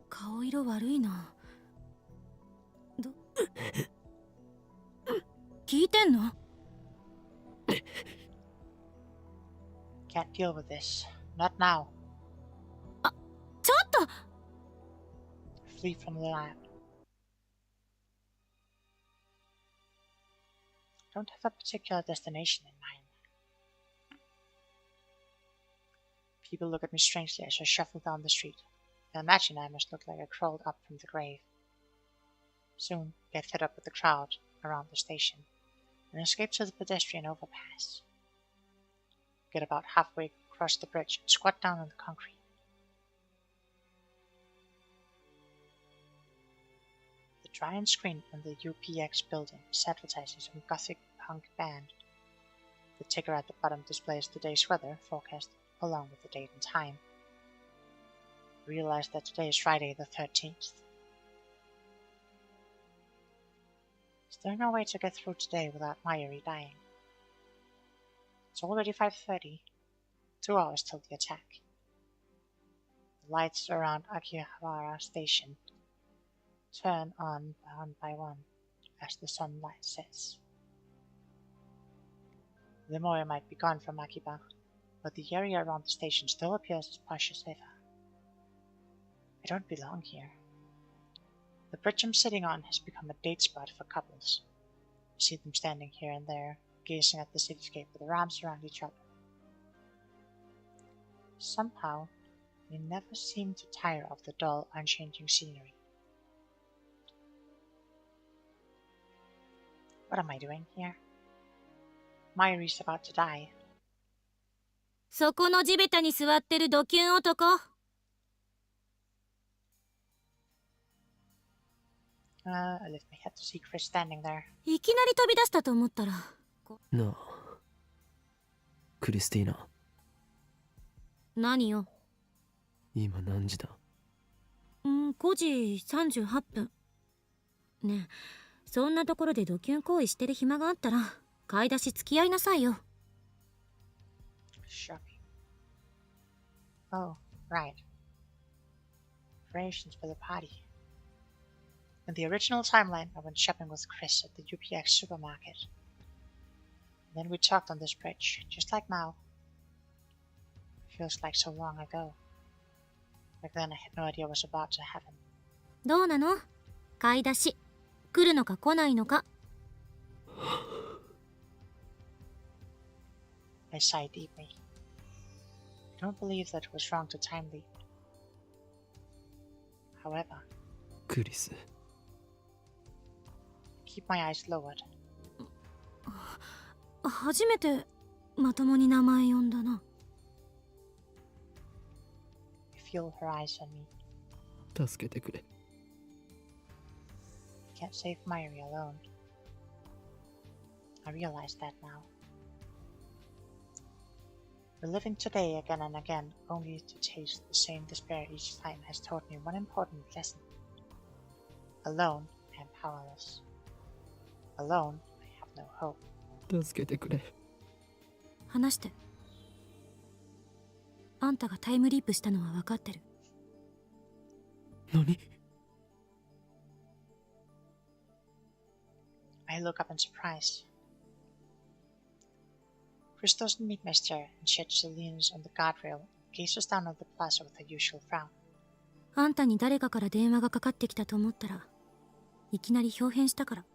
B: 顔色悪いな。聞いてんの？
A: Can't deal with this. Not now.
B: ちょっと！
A: Flee from the lab. Don't have a particular destination in mind. People look at me strangely as I shuffle down the street. I imagine I must look like I crawled up from the grave. Soon, get fed up with the crowd around the station and escape to the pedestrian overpass. Get about halfway across the bridge and squat down on the concrete. The giant screen in the UPX building is advertising some gothic punk band. The ticker at the bottom displays the day's weather forecast along with the date and time. I realize that today is Friday the 13th. Is there no way to get through today without Myri dying? It's already 5:30, 2 hours till the attack. The lights around Akihabara Station turn on one by one as the sunlight sets. The Moria might be gone from Akiba, but the area around the station still appears as posh as ever. I don't belong here. The bridge I'm sitting on has become a date spot for couples. I see them standing here and there, gazing at the cityscape with their arms around each other. Somehow, they never seem to tire of the dull, unchanging scenery. What am I doing here? Myri's about to die.
B: そこの地べたに座ってるドキュン男。
A: I lift my head to see Chris standing there.
B: いきなり飛び出したと思ったら。
C: なあ、クリスティーナ。
B: 何よ。
C: 今何時だ
B: ？5時38分。ねえ、そんなところでドキュン行為してる暇があったら、買い出し付き合いなさいよ。
A: Shopping. Oh, right. Preparations for the party. In the original timeline, I went shopping with Chris at the UPX supermarket. And then we talked on this bridge, just like now. Feels like so long ago. Back then I had no idea what was about to happen.
B: どうなの？買い出し。来るのか来ないのか。
A: I sighed deeply. I don't believe that it was wrong to time leap. However,
C: クリス。
A: keep my eyes lowered.
B: 初めてまともに名前呼んだな。
A: I feel her eyes on me.
C: 助けてくれ。
A: I can't save Myri alone. I realize that now. Reliving today again and again, only to taste the same despair each time, has taught me one important lesson. Alone, I am powerless. Alone, I have no hope.
C: 助けてくれ。
B: 話して。あんたがタイムリープしたのは分かってる。
C: 何？
A: I look up in surprise. Chris doesn't meet my stare, and she just leans on the guardrail and gazes down on the plaza with her usual frown.
B: あんたに誰かから電話がかかってきたと思ったら、いきなり表変したから。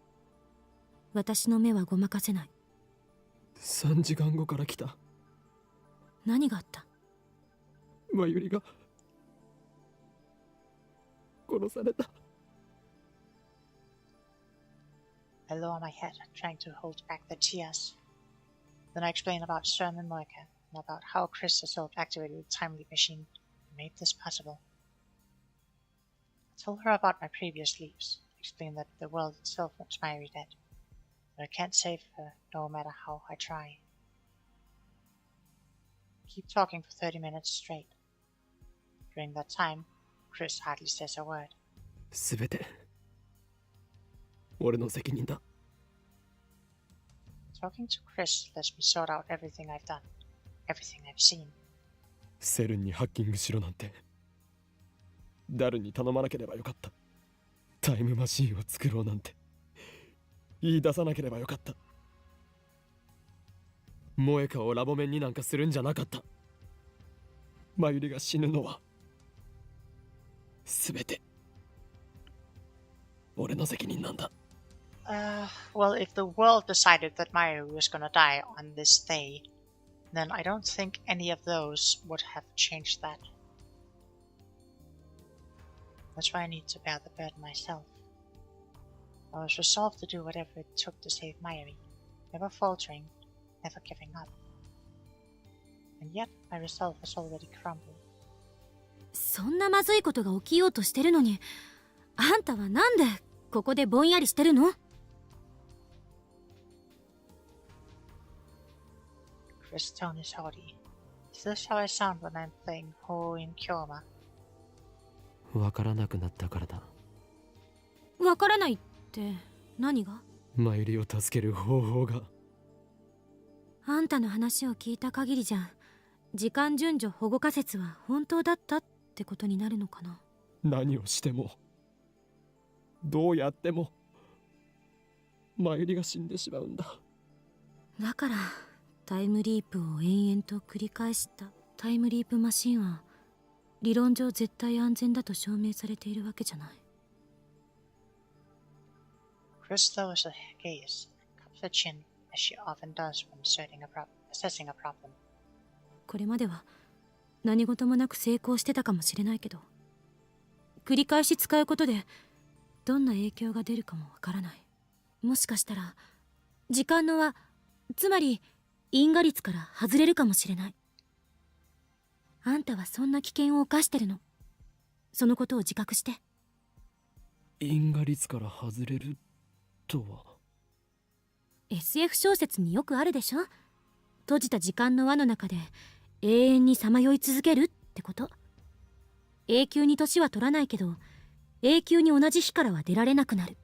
B: 私の目はごまかせない。
C: 3時間後から来た。
B: 何があった？
C: 真由里が殺された。
A: I lower my head, trying to hold back the tears. Then I explain about Stern and Moika, and about how Chris herself activated the time leap machine and made this possible. I told her about my previous leaps, explained that the world itself wants Mayuri dead, but I can't save her no matter how I try. I keep talking for 30 minutes straight. During that time, Chris hardly says a word.
C: すべて俺の責任だ。
A: Talking to Chris lets me sort out everything I've done, everything I've seen.
C: セルンにハッキングしろなんてダルに頼まなければよかった。タイムマシーンを作ろうなんて言い出さなければよかった。モエカをラボ面になんかするんじゃなかった。マユリが死ぬのはすべて俺の責任なんだ。
A: Well, if the world decided that Mayuri was gonna die on this day, then I don't think any of those would have changed that. That's why I need to bear the burden myself. I was resolved to do whatever it took to save Mayuri, never faltering, never giving up. And yet, my resolve has already crumbled.
B: そんなまずいことが起きようとしてるのに、あんたはなんでここでぼんやりしてるの
A: Chris' tone is haughty. Is this how I sound when I'm playing Ho in Kyoma?
C: わからなくなったからだ。
B: わからないって何が？
C: マユリを助ける方法が。
B: あんたの話を聞いた限りじゃ、時間順序保護仮説は本当だったってことになるのかな。
C: 何をしてもどうやってもマユリが死んでしまうんだ。
B: だからタイムリープを延々と繰り返したタイムリープマシンは理論上絶対安全だと証明されているわけじゃない。
A: Chris lowers her gaze and cups her chin as she often does when assessing a problem.
B: これまでは何事もなく成功してたかもしれないけど、繰り返し使うことでどんな影響が出るかもわからない。もしかしたら時間の輪、つまり因果率から外れるかもしれない。あんたはそんな危険を冒してるの。そのことを自覚して。
C: 因果率から外れるとは？
B: SF 小説によくあるでしょ。閉じた時間の輪の中で永遠にさまよい続けるってこと。永久に年は取らないけど、永久に同じ日からは出られなくなる。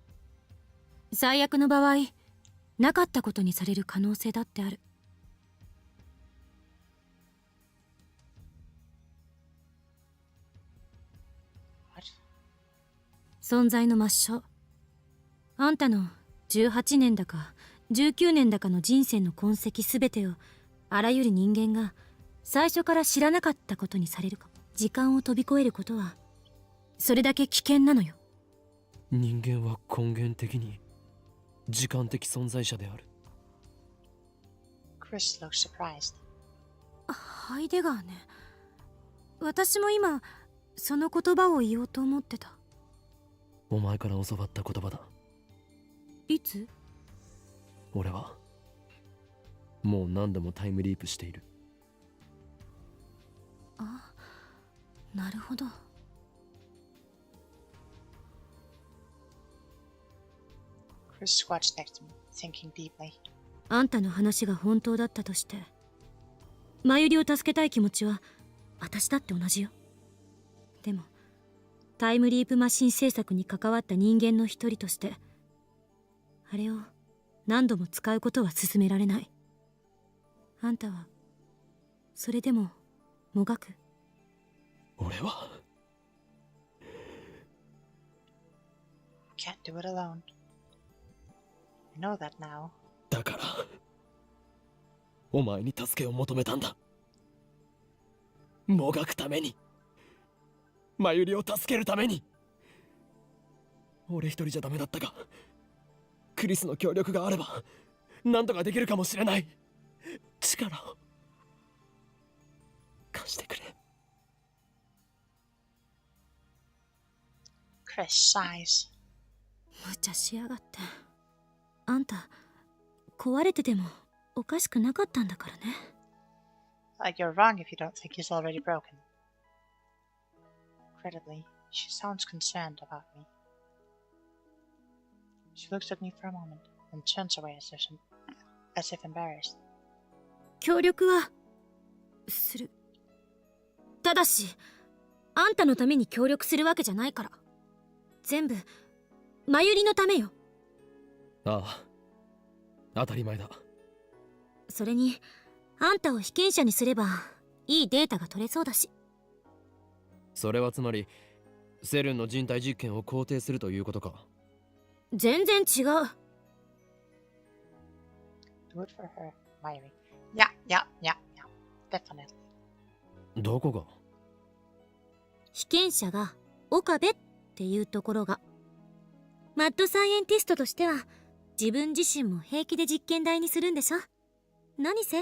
B: 最悪の場合、なかったことにされる可能性だってある。存在の抹消。あんたの18年だか19年だかの人生の痕跡すべてをあらゆる人間が最初から知らなかったことにされるかも。時間を飛び越えることはそれだけ危険なのよ。
C: 人間は根源的に時間的存在者である。
A: Chris looks surprised.
B: ハイデガーね。私も今その言葉を言おうと思ってた。
C: お前から教わった言葉だ。
B: いつ？
C: 俺はもう何度もタイムリープしている。
B: あ、なるほど。
A: Chris squats next to me, thinking deeply.
B: あんたの話が本当だったとして、マユリを助けたい気持ちは私だって同じよ。でもタイムリープマシン制作に関わった人間の一人として、あれを何度も使うことは勧められない。あんたはそれでももがく？
C: 俺は
A: Can't do it alone. I know that now.
C: だからお前に助けを求めたんだ。もがくために、マユリを助けるために。俺一人じゃダメだったが、クリスの協力があれば何とかできるかもしれない。力を貸してくれ。
A: Chris sighs.
B: 無茶しやがって。あんた壊れててもおかしくなかったんだからね。
A: You're wrong if you don't think he's already broken. Incredibly, she sounds concerned about me. She looks at me for a moment, then turns away as if embarrassed.
B: 協力はする。ただしあんたのために協力するわけじゃないから。全部マユリのためよ。
C: ああ、当たり前だ。
B: それにあんたを被験者にすればいいデータが取れそうだし。
C: それはつまりセルンの人体実験を肯定するということか。
B: 全然違う。
A: Do it for her, Mayuri. Yeah. Definitely.
C: どこが？
B: 被験者が岡部っていうところが。マッドサイエンティストとしては自分自身も平気で実験台にするんでしょ。何せ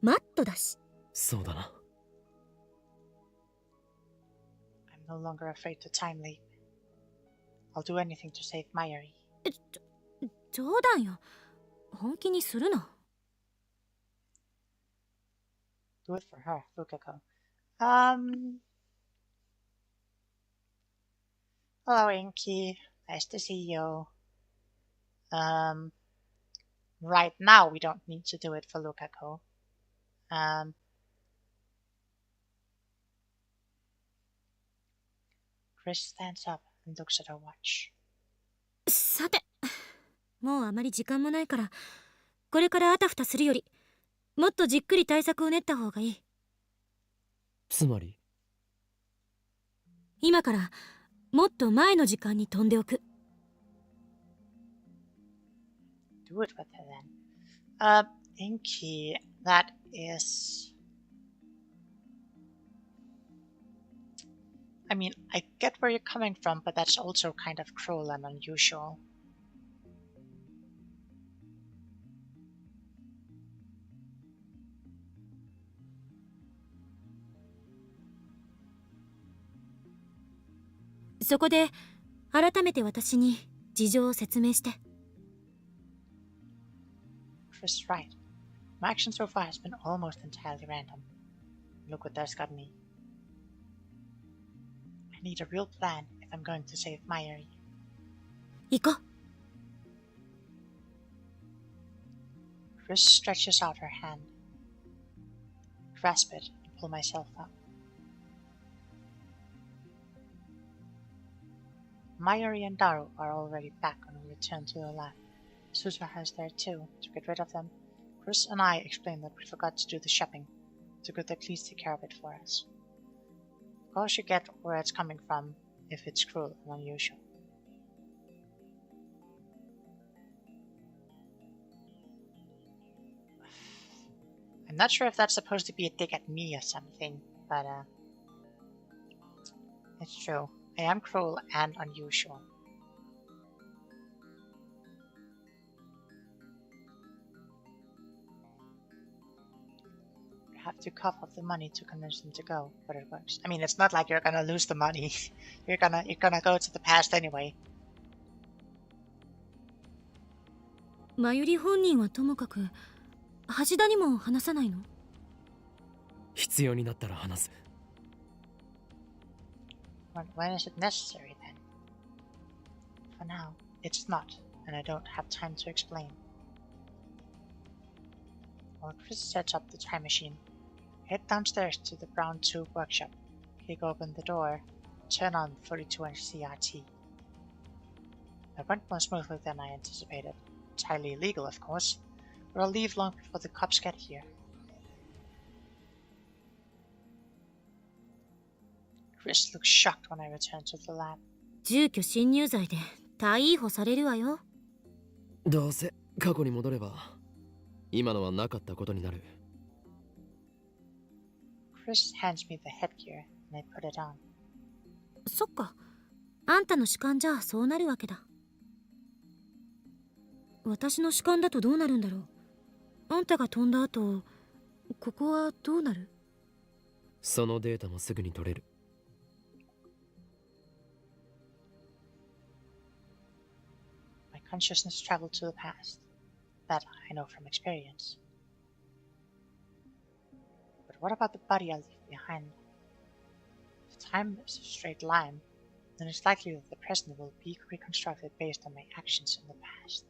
B: マッドだし。
C: そうだな。
A: I'm no longer afraid to time leap. I'll do anything to save Mayuri.
B: 冗談よ。本気にするな。
A: Do it for her, Lukako. Hello, Inky. Nice to see you. Right now we don't need to do it for Lukako. Chris stands up and looks at her watch.
B: さて、もうあまり時間もないから、これからあたふたするよりもっとじっくり対策を練った方がいい。
C: つまり
B: 今からもっと前の時間に飛んでおく。
A: Do it with her then. Inky, that is... I mean, I get where you're coming from, but that's also kind of cruel and unusual.
B: そこで改めて私に事情を説明して。
A: Chris is right. My action so far has been almost entirely random. Look what that's got me. I need a real plan if I'm going to save Mayuri.
B: 行こう。
A: Chris stretches out her hand. Grasp it and pull myself up. Mayuri and Daru are already back on a return to the lab. Susa has there too. To get rid of them, Chris and I explained that we forgot to do the shopping, so could they please take care of it for us. Of course you get where it's coming from, if it's cruel and unusual. I'm not sure if that's supposed to be a dig at me or something, but it's true. I am cruel and unusual. You have to cough up the money to convince them to go, but it works. I mean, it's not like you're gonna lose the money. you're gonna go to the past anyway.
B: マユリ本人はともかく橋田にも話さないの？
C: 必要になったら話す。
A: When is it necessary then? For now, it's not, and I don't have time to explain. While Chris sets up the time machine, head downstairs to the brown tube workshop, kick open the door, turn on 42-inch CRT. It went more smoothly than I anticipated. It's highly illegal, of course, but I'll leave long before the cops get here. Chris looks shocked when I return to the lab.
B: 住居侵入罪で逮捕されるわよ。
C: どうせ過去に戻れば今のはなかったことになる。
A: Chris hands me the headgear and I put it on.
B: そっか。あんたの主観じゃそうなるわけだ。私の主観だとどうなるんだろう。あんたが飛んだ後、ここはどうなる？
C: そのデータもすぐに取れる。
A: My consciousness traveled to the past. That I know from experience. But what about the body I leave behind? If time is a straight line, then it's likely that the present will be reconstructed based on my actions in the past.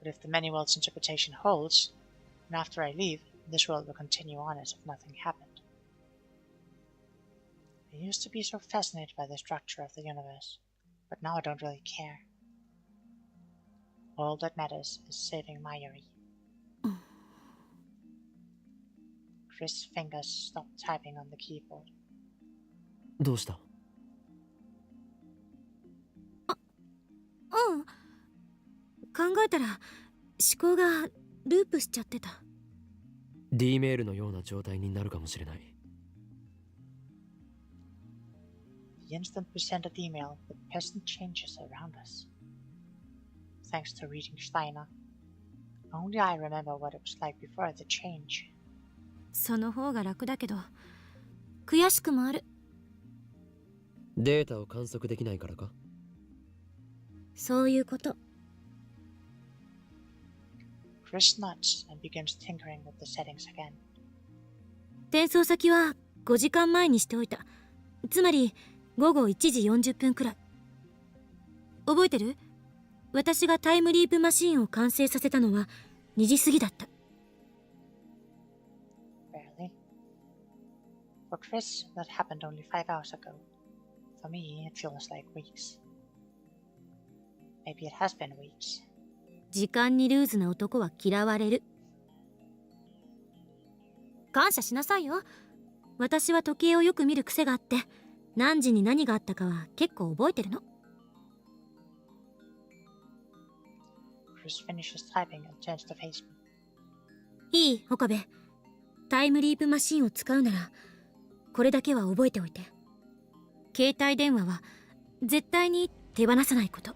A: But if the many worlds interpretation holds, then after I leave, this world will continue on as if nothing happened. I used to be so fascinated by the structure of the universe, but now I don't really care. All that matters is saving Mayuri. Chris' fingers stopped typing on the keyboard.
C: どうした？
B: うん。考えたら思考がループしちゃってた。
C: D メールのような状態になるかもしれない。
A: The instant we send an email, the present changes around us. Thanks to reading Steiner, only I remember what it was like before the change.
B: その方が楽だけど、悔しくもある。
C: データを観測できないからか？
B: そういうこと。
A: Chris nods and begins tinkering with the settings again.
B: 転送先は5時間前にしておいた。つまり午後1時40分くらい。覚えてる？私がタイムリープマシンを完成させたのは2時過ぎだった。
A: Barely. For Chris, that happened only 5 hours ago. For me, it feels like weeks. Maybe it has been weeks.
B: 時間にルーズな男は嫌われる。感謝しなさいよ。私は時計をよく見る癖があって、何時に何があったかは結構覚えてるの。
A: Chris finishes typing and turns to face me.
B: いい、岡部。タイムリープマシンを使うなら、これだけは覚えておいて。携帯電話は絶対に手放さないこと。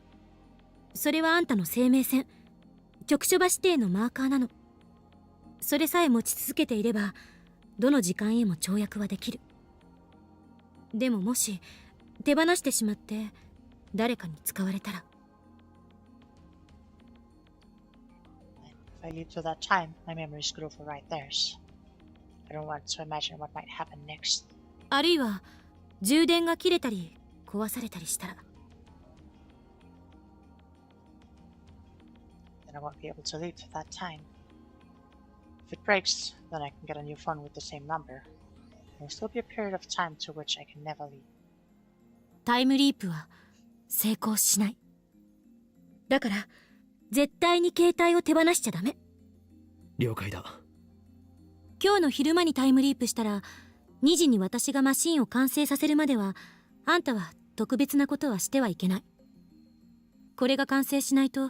B: それはあんたの生命線、局所場指定のマーカーなの。それさえ持ち続けていれば、どの時間へも跳躍はできる。でももし手放してしまって誰かに使われたら。
A: If I leave to that time, my memories could override theirs. I don't want to imagine what might happen next.
B: あるいは充電が切れたり壊されたりしたら。
A: Then I won't be able to leave to that time. If it breaks, then I can get a new phone with the same number. There will still be a period of time to which I can never leave.
B: タイムリープは成功しない。だから絶対に携帯を手放しちゃダメ。
C: 了解だ。
B: 今日の昼間にタイムリープしたら、2時に私がマシンを完成させるまでは、あんたは特別なことはしてはいけない。これが完成しないと、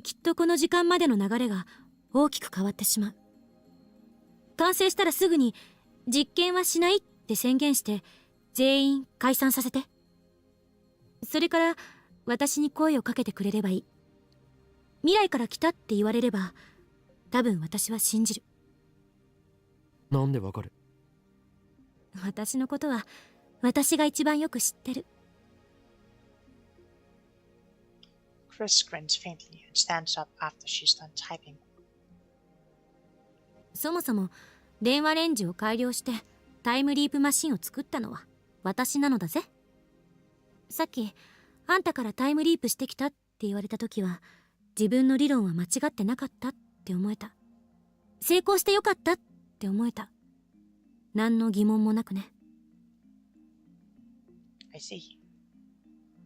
B: きっとこの時間までの流れが大きく変わってしまう。完成したらすぐに実験はしないって宣言して全員解散させて。それから私に声をかけてくれればいい。未来から来たって言われれば多分私は信じる。
C: なんでわかる？
B: 私のことは私が一番よく知ってる。
A: Chris grins faintly and stands up after she's done typing.
B: そもそも電話レンジを改良してタイムリープマシンを作ったのは私なのだぜ。さっきあんたからタイムリープしてきたって言われた時は自分の理論は間違ってなかったって思えた。成功してよかったって思えた。何の疑問もなくね。
A: I see.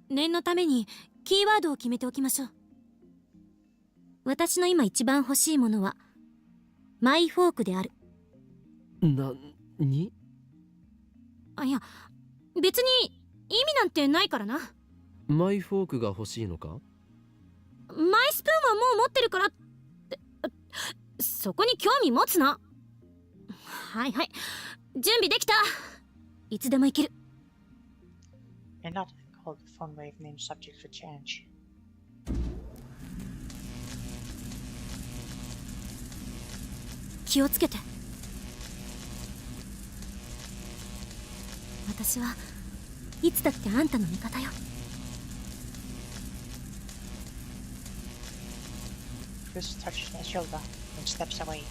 B: 念のためにキーワードを決めておきましょう。私の今一番欲しいものはマイフォークである。
C: に
B: あ、いや別に意味なんてないからな。
C: マイフォークが欲しいのか？
B: マイスプーンはもう持ってるからって、そこに興味持つな。はいはい、準備できた。いつでも行ける。
A: You're not called the phone wave name subject for change.
B: 気をつけて。私はいつだってあんたの味方よ。
A: Chris touches my shoulder and steps away.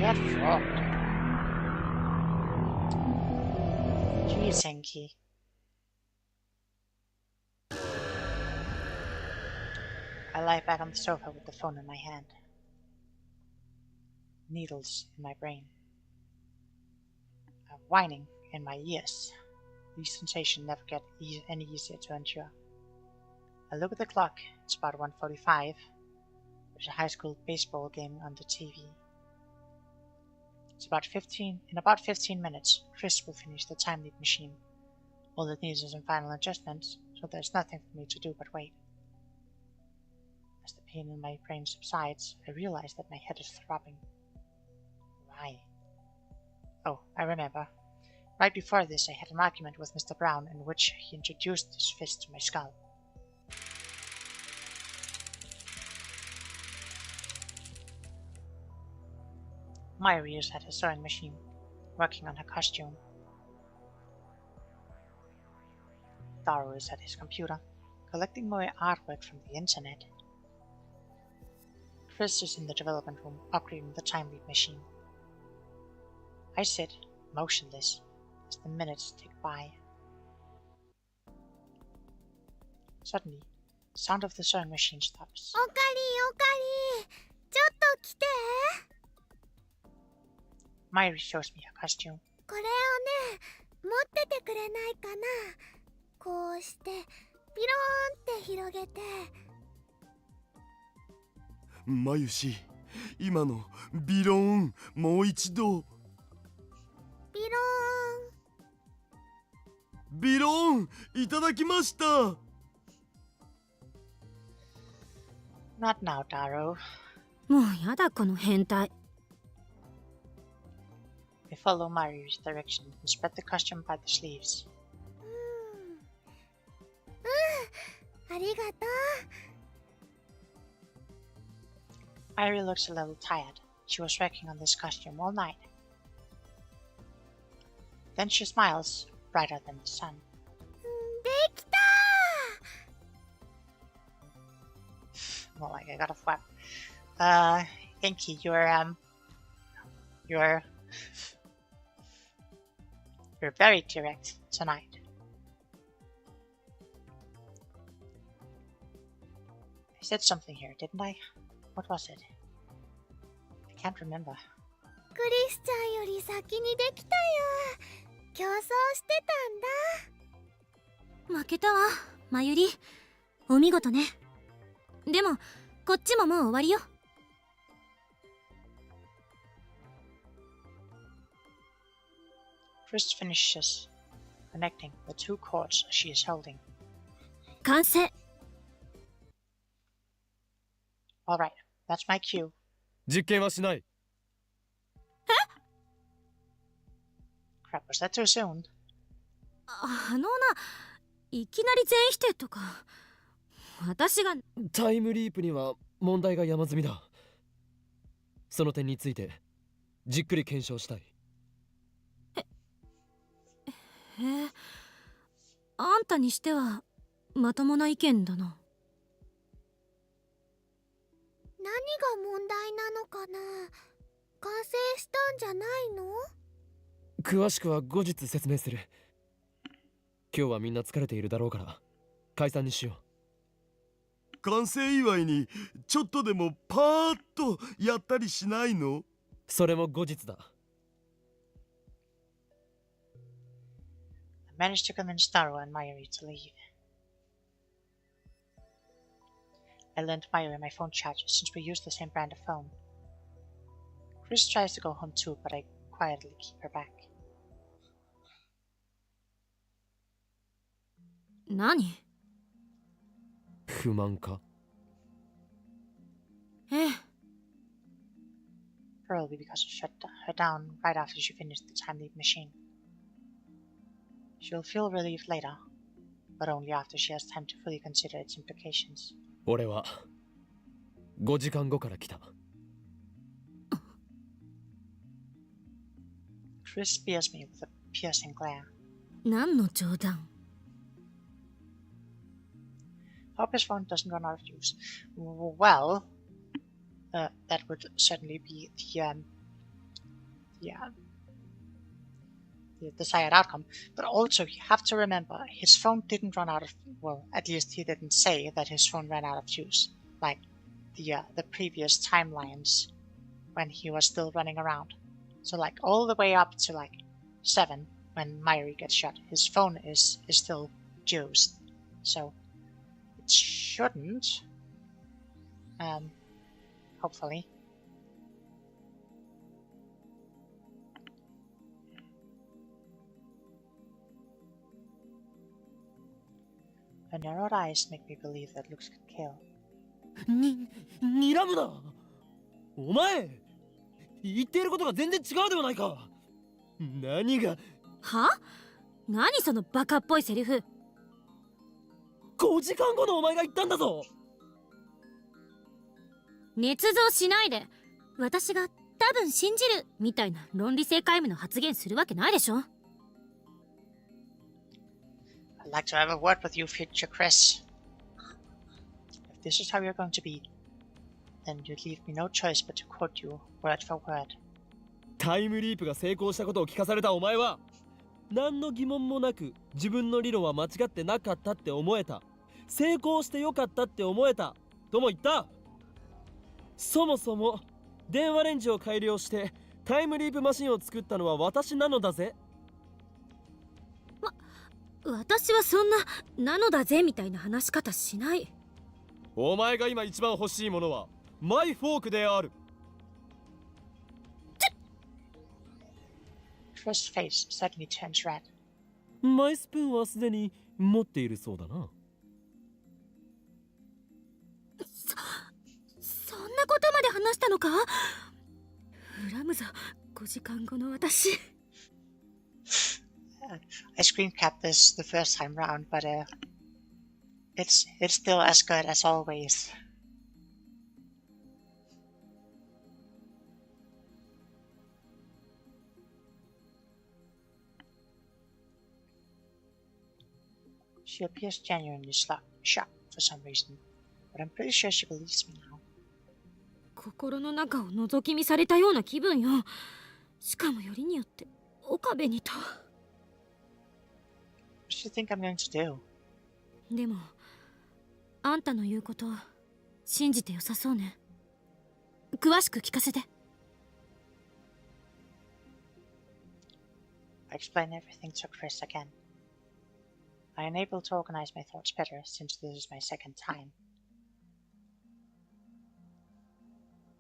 A: Get fucked. Jeez, Enki. I lie back on the sofa with the phone in my hand. Needles in my brain. Whining in my ears. These sensations never get any easier to endure. I look at the clock. It's about 1:45. There's a high school baseball game on the TV. In about 15 minutes, Chris will finish the time leap machine. All it needs is some final adjustments, so there's nothing for me to do but wait. As the pain in my brain subsides, I realize that my head is throbbing. Why? Oh, I remember. Right before this, I had an argument with Mr. Brown in which he introduced his fist to my skull. Mayuri is at her sewing machine, working on her costume. Taro is at his computer, collecting more artwork from the internet. Chris is in the development room, upgrading the time leap machine. I sit, motionless, as the minutes tick by. Suddenly, the sound of the sewing machine stops.
D: おかりちょっと来て。
A: Mayuri shows me her costume.
D: これをね、持っててくれないかな。こうしてピローンって広げて。
E: まゆし、今のビローンもう一度。
D: ピロ
E: ビローンいただきました。
A: Not now, Taro.
B: もうやだこの変態。
A: We follow Mayuri's direction and spread the costume by the sleeves.
D: ーン。ありがとう。
A: Mayuri looks a little tired. She was working on this costume all night. Then she smiles, brighter than the sun.
D: できた
A: More like I got a flap. Inky, you're very direct tonight. I said something here, didn't I? What was it? I can't remember.
D: クリスちゃんより先にできたよ。競争してたんだ。
B: 負けたわ、まゆり。お見事ね。でもこっちももう終わりよ。
A: Chris finishes connecting the two cords she is holding.
B: 完成。
A: Alright, that's my cue.
C: 実験はしない。
A: Crap, was that too soon?
B: いきなり全否定とか。私が。
C: タイムリープには問題が山積みだ。その点についてじっくり検証したい。
B: あんたにしてはまともな意見だな。
D: 何が問題なのかな。完成したんじゃないの？
C: 詳しくは後日説明する。今日はみんな疲れているだろうから解散にしよ
E: 完成祝いにちょっとでもパーッとやったりしないの？
C: う。それも後日だ。
A: I managed to convince Taro and Mayuri to leave. I lent Mayuri my phone charger since we use the same brand of phone. Chris tries to go home too, but I quietly keep her back.
B: 何？
C: 不満か？
B: ええ。
A: Probably because I shut her down right after she finished the time leap machine. She'll feel relieved later, but only after she has time to fully consider its implications.
C: 俺は5時間後から来た。
A: Chris spears me with a piercing glare.
B: 何の冗談？
A: Hope his phone doesn't run out of use. Well, that would certainly be the desired outcome. But also, you have to remember, his phone didn't run out of. Well, at least he didn't say that his phone ran out of use, like the previous timelines when he was still running around. So, like all the way up to like 7 when Mayuri gets shot, his phone is still used. So. Shouldn't. Hopefully. Her narrowed eyes make me believe that looks could kill.
C: 睨むな。お前、言っていることが全然違うではないか。何が？
B: は？何そのバカっぽいセリフ。
C: 5時間後のお前が言ったんだぞ。
B: 捏造しないで。私が多分信じるみたいな論理性皆無の発言するわけないでしょ。
A: I'd like to have a word with you, future Chris. If this is how you're going to be, then you'd leave me no choice but to quote you word for word.
C: タイムリープが成功したことを聞かされたお前は何の疑問もなく自分の理論は間違ってなかったって思えた。成功してよかったって思えたとも言った。そもそも電話レンジを改良してタイムリープマシンを作ったのは私なのだぜ。
B: 私はそんなのだぜみたいな話し方しない。
C: お前が今一番欲しいものはマイフォークである。
A: Chris' face suddenly turns red.
C: マイスプーンはすでに持っているそうだな。
B: そんなことまで話したのか？恨むぞ、5時間後の私。
A: I screen capped this the first time round, but it's still as good as always. She appears genuinely shocked for some reason, but I'm pretty sure she believes me now.
B: 心の中を覗き見されたような気分よ。しかもよりによって岡部にと。
A: What do you think I'm going to do?
B: でもあんたの言うこと信じてよさそうね。詳しく聞かせて。
A: I explain everything to Chris again. I am able to organize my thoughts better since this is my second time.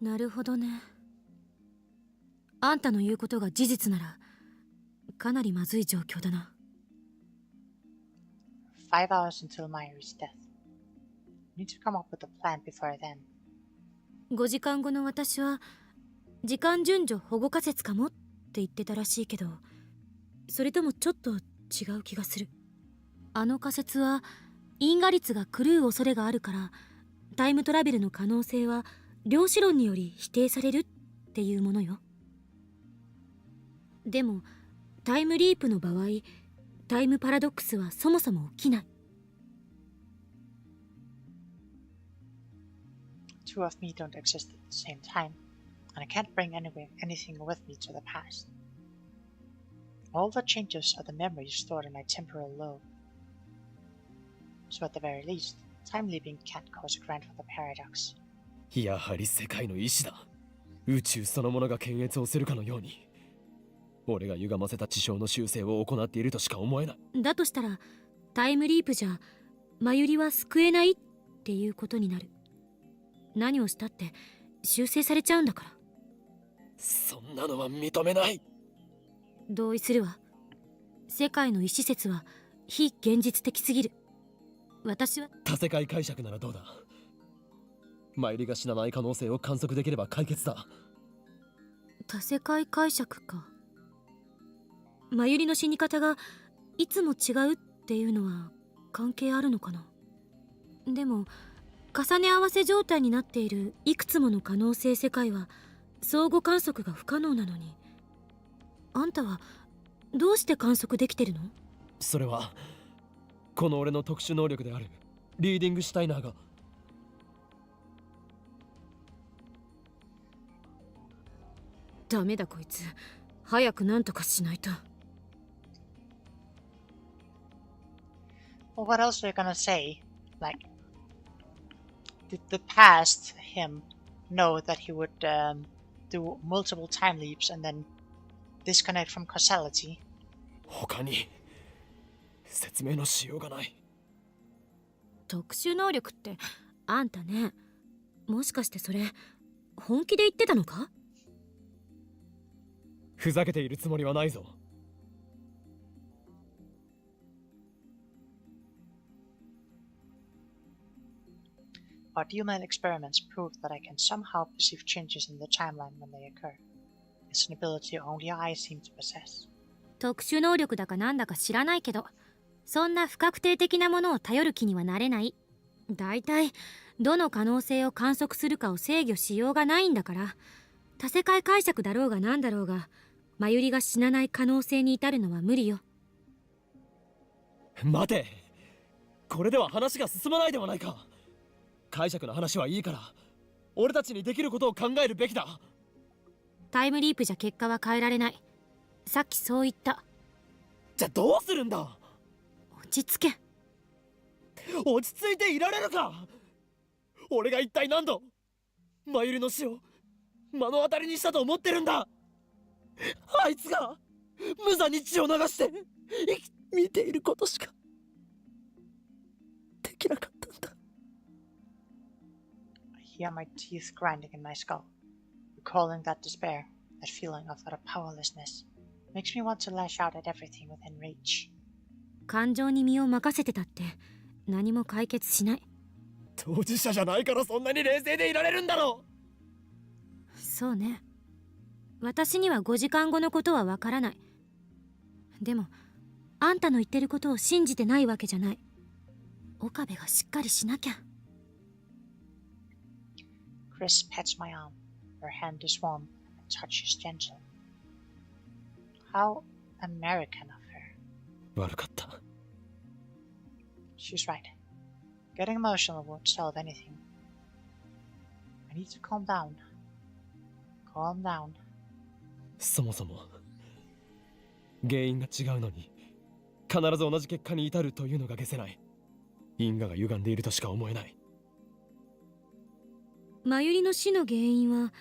B: なるほどね。あんたの言うことが事実ならかなりまずい状況だな。
A: 5 hours until Mayuri's death. Need to come up with a plan before then.
B: 5時間後の私は時間順序保護仮説かもって言ってたらしいけど、それともちょっと違う気がする。あの仮説は因果率が狂う恐れがあるからタイムトラベルの可能性は量子論により否定されるっていうものよ。でもタイムリープの場合タイムパラドックスはそもそも起きない。
A: Two of me don't exist at the same time, and I can't bring anything with me to the past. All that changes are the memories stored in my temporal lobe. So at the very least, time leaping can't cause a grandfather paradox.
C: やはり世界の意志だ。宇宙そのものが検閲をするかのように、俺が歪ませた地上の修正を行っているとしか思えない。
B: だとしたらタイムリープじゃマユリは救えないっていうことになる。何をしたって修正されちゃうんだから。
C: そんなのは認めない。
B: 同意するわ。世界の意思説は非現実的すぎる。私は
C: 多世界解釈ならどうだ。マユリが死なない可能性を観測できれば解決だ。
B: 多世界解釈か。マユリの死に方がいつも違うっていうのは関係あるのかな。でも重ね合わせ状態になっているいくつもの可能性世界は相互観測が不可能なのに、あんたはどうして観測できてるの？
C: それはこの俺の特殊能力であるリーディングシュタイナーが。
B: ダメだこいつ、早く何とかしないと。
A: Well, what else are you gonna say? Like, did the past him know that he would do multiple time leaps and then disconnect from causality?
C: 他に説明のしようがない。
B: 特殊能力ってあんたね、もしかしてそれ本気で言ってたのか？
C: ふざけているつもりはないぞ。
A: Our human experiments proved that I can somehow perceive changes in the timeline when they occur. It's an ability only I seem to possess.
B: 特殊能力だかなんだか知らないけど、そんな不確定的なものを頼る気にはなれない。だいたいどの可能性を観測するかを制御しようがないんだから、多世界解釈だろうがなんだろうが、マユリが死なない可能性に至るのは無理よ。
C: 待て、これでは話が進まないではないか。解釈の話はいいから、俺たちにできることを考えるべきだ。
B: タイムリープじゃ結果は変えられない。さっきそう言った。
C: じゃあどうするんだ。
B: 落ち着け。
C: 落ち着いていられるか。俺が一体何度マユリの死を目の当たりにしたと思ってるんだ。あいつが無残に血を流して見ていることしかできなかったんだ。
A: I hear my teeth grinding in my skull, recalling that despair, that feeling of utter powerlessness. Makes me want to lash out at everything within reach.
B: 感情に身を任せてたって何も解決しない。
C: 当事者じゃないからそんなに冷静でいられるんだろう。
B: そうね。私には5時間後のことはわからない。でもあんたの言ってることを信じてないわけじゃない。岡部がしっかりしなきゃ。
A: Chris pets my arm. Her hand is warm, her touch is gentle. How American of her.
C: 悪かった。
A: She's right. Getting emotional won't solve anything. I need to calm down. Calm down.
C: そもそも原因が違うのに必ず同じ結果に至るというのが解せない。因果が歪んでいるとしか思えない。
B: マユリの死の原因は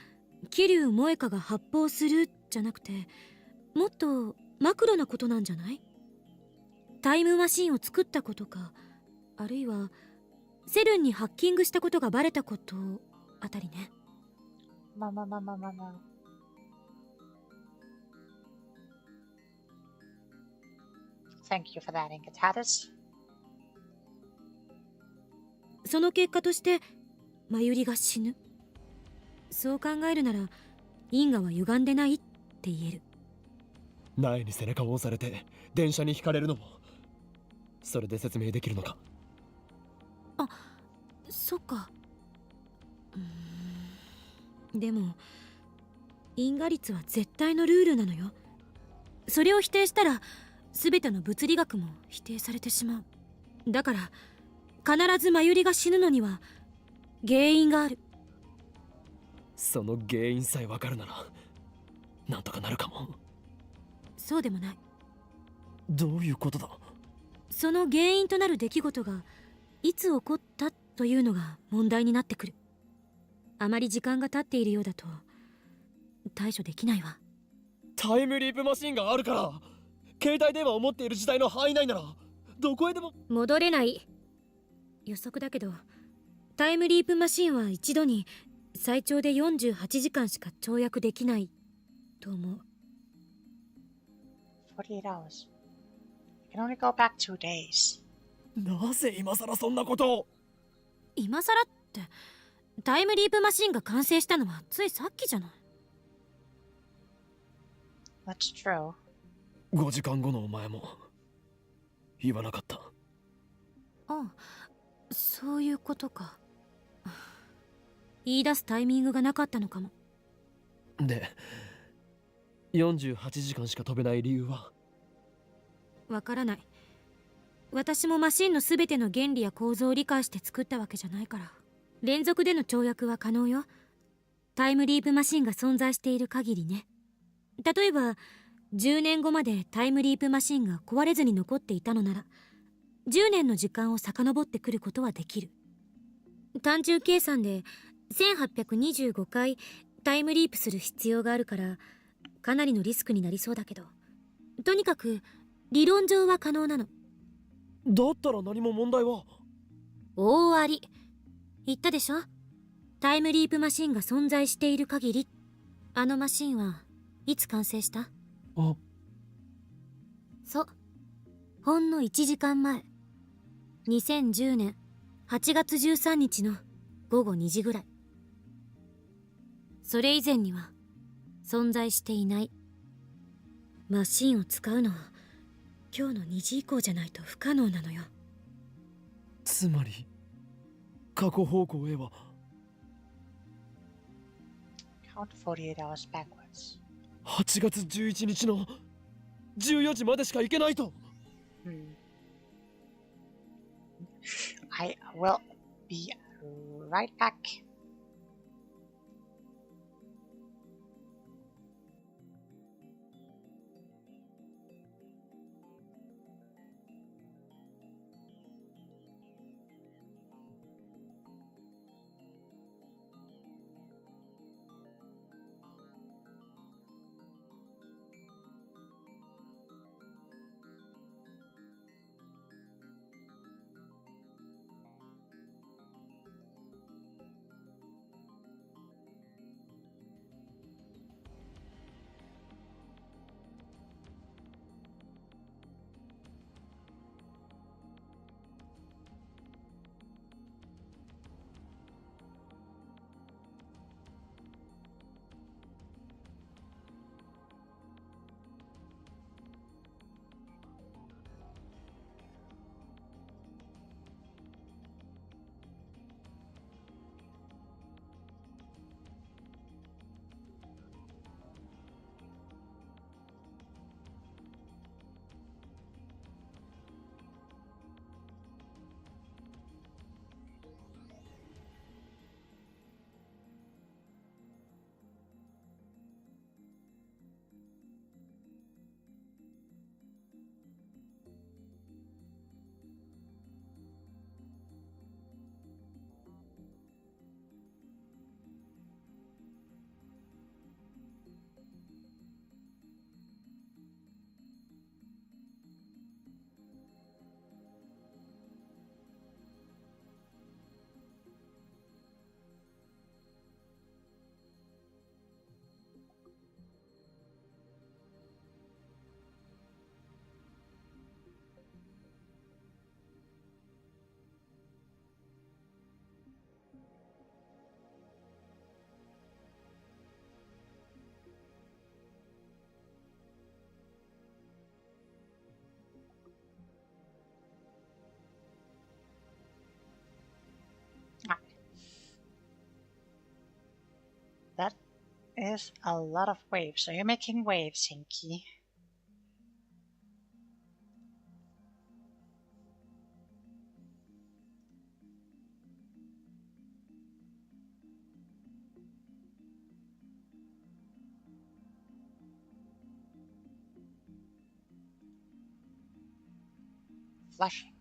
B: 桐生萌香が発砲するじゃなくて、もっとマクロなことなんじゃない？タイムマシンを作ったことか、あるいはセルンにハッキングしたことがバレたことあたりね。
A: ま。Thank you for that, Inkatatus.
B: その結果としてマユリが死ぬ。そう考えるなら因果は歪んでないって言える。
C: 苗に背中を押されて電車にひかれるのもそれで説明できるのか。
B: あ、そっか。でも因果率は絶対のルールなのよ。それを否定したら全ての物理学も否定されてしまう。だから必ずマユリが死ぬのには原因がある。
C: その原因さえわかるならなんとかなるかも。
B: そうでもない。
C: どういうことだ。
B: その原因となる出来事がいつ起こったというのが問題になってくる。あまり時間が経っているようだと対処できないわ。
C: タイムリープマシンがあるから、携帯電話を持っている時代の範囲内ならどこへでも。
B: 戻れない。予測だけどタイムリープマシンは一度に最長で48時間しか跳躍できないと思う。
A: 48 hours. You can only go back 2 days.
C: なぜ今さらそんなことを。
B: 今さらってタイムリープマシンが完成したのはついさっきじゃない。
A: That's true.
C: 5時間後のお前も言わなかった。
B: ああ、そういうことか。言い出すタイミングがなかったのかも。
C: で、48時間しか飛べない理由は？
B: わからない。私もマシンの全ての原理や構造を理解して作ったわけじゃないから。連続での跳躍は可能よ。タイムリープマシンが存在している限りね。例えば10年後までタイムリープマシンが壊れずに残っていたのなら、10年の時間を遡ってくることはできる。単純計算で1825回タイムリープする必要があるから、かなりのリスクになりそうだけど、とにかく理論上は可能なの。
C: だったら何も問題は。
B: 大あり。言ったでしょ、タイムリープマシンが存在している限り。あのマシンはいつ完成した？
C: あ、
B: そう、ほんの1時間前、2010年8月13日の午後2時ぐらい。それ以前には存在していない。マシンを使うのは今日の2時以降じゃないと不可能なのよ。
C: つまり過去方向へは。
A: Count 48 hours backwards.
C: 8月11日の14時までしか行けないと。
A: I will be right back. That is a lot of waves. So you're making waves, Hinky. Flushing.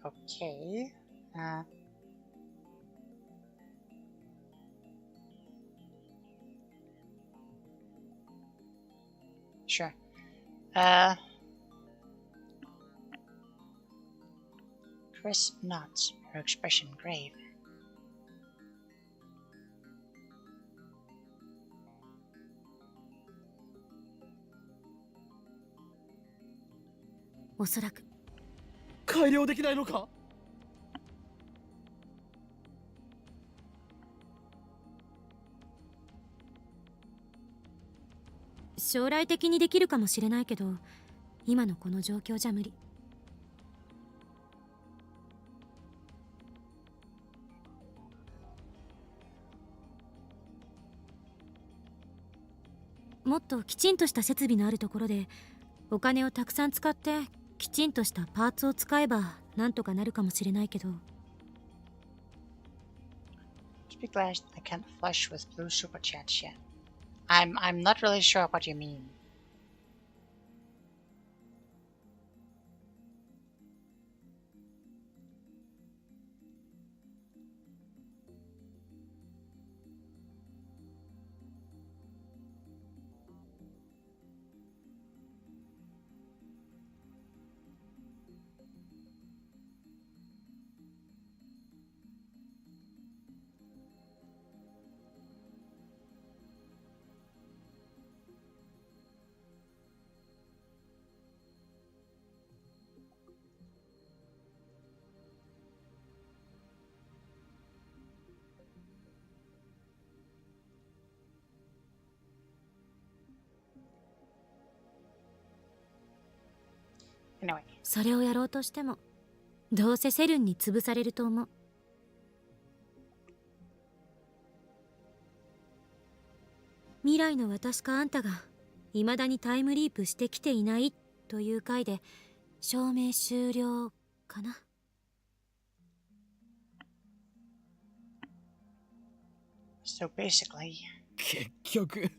A: Okay. Sure. Chris nods, her expression grave.
B: "おそらく
C: 改良できないのか?"
B: 将来的にできるかもしれないけど、今のこの状況じゃ無理。もっときちんとした設備のあるところでお金をたくさん使ってきちんとしたパーツを使えばなんとかなるかもしれないけど。
A: To be glad I can't flush with blue super chats yet. I'm not really sure what you mean. Anyway.
B: それをやろうとしてもどうせセルンに潰されると思う。未来の私かあんたが未だにタイムリープしてきていないという回で証明終了かな。
A: So basically,
C: 結局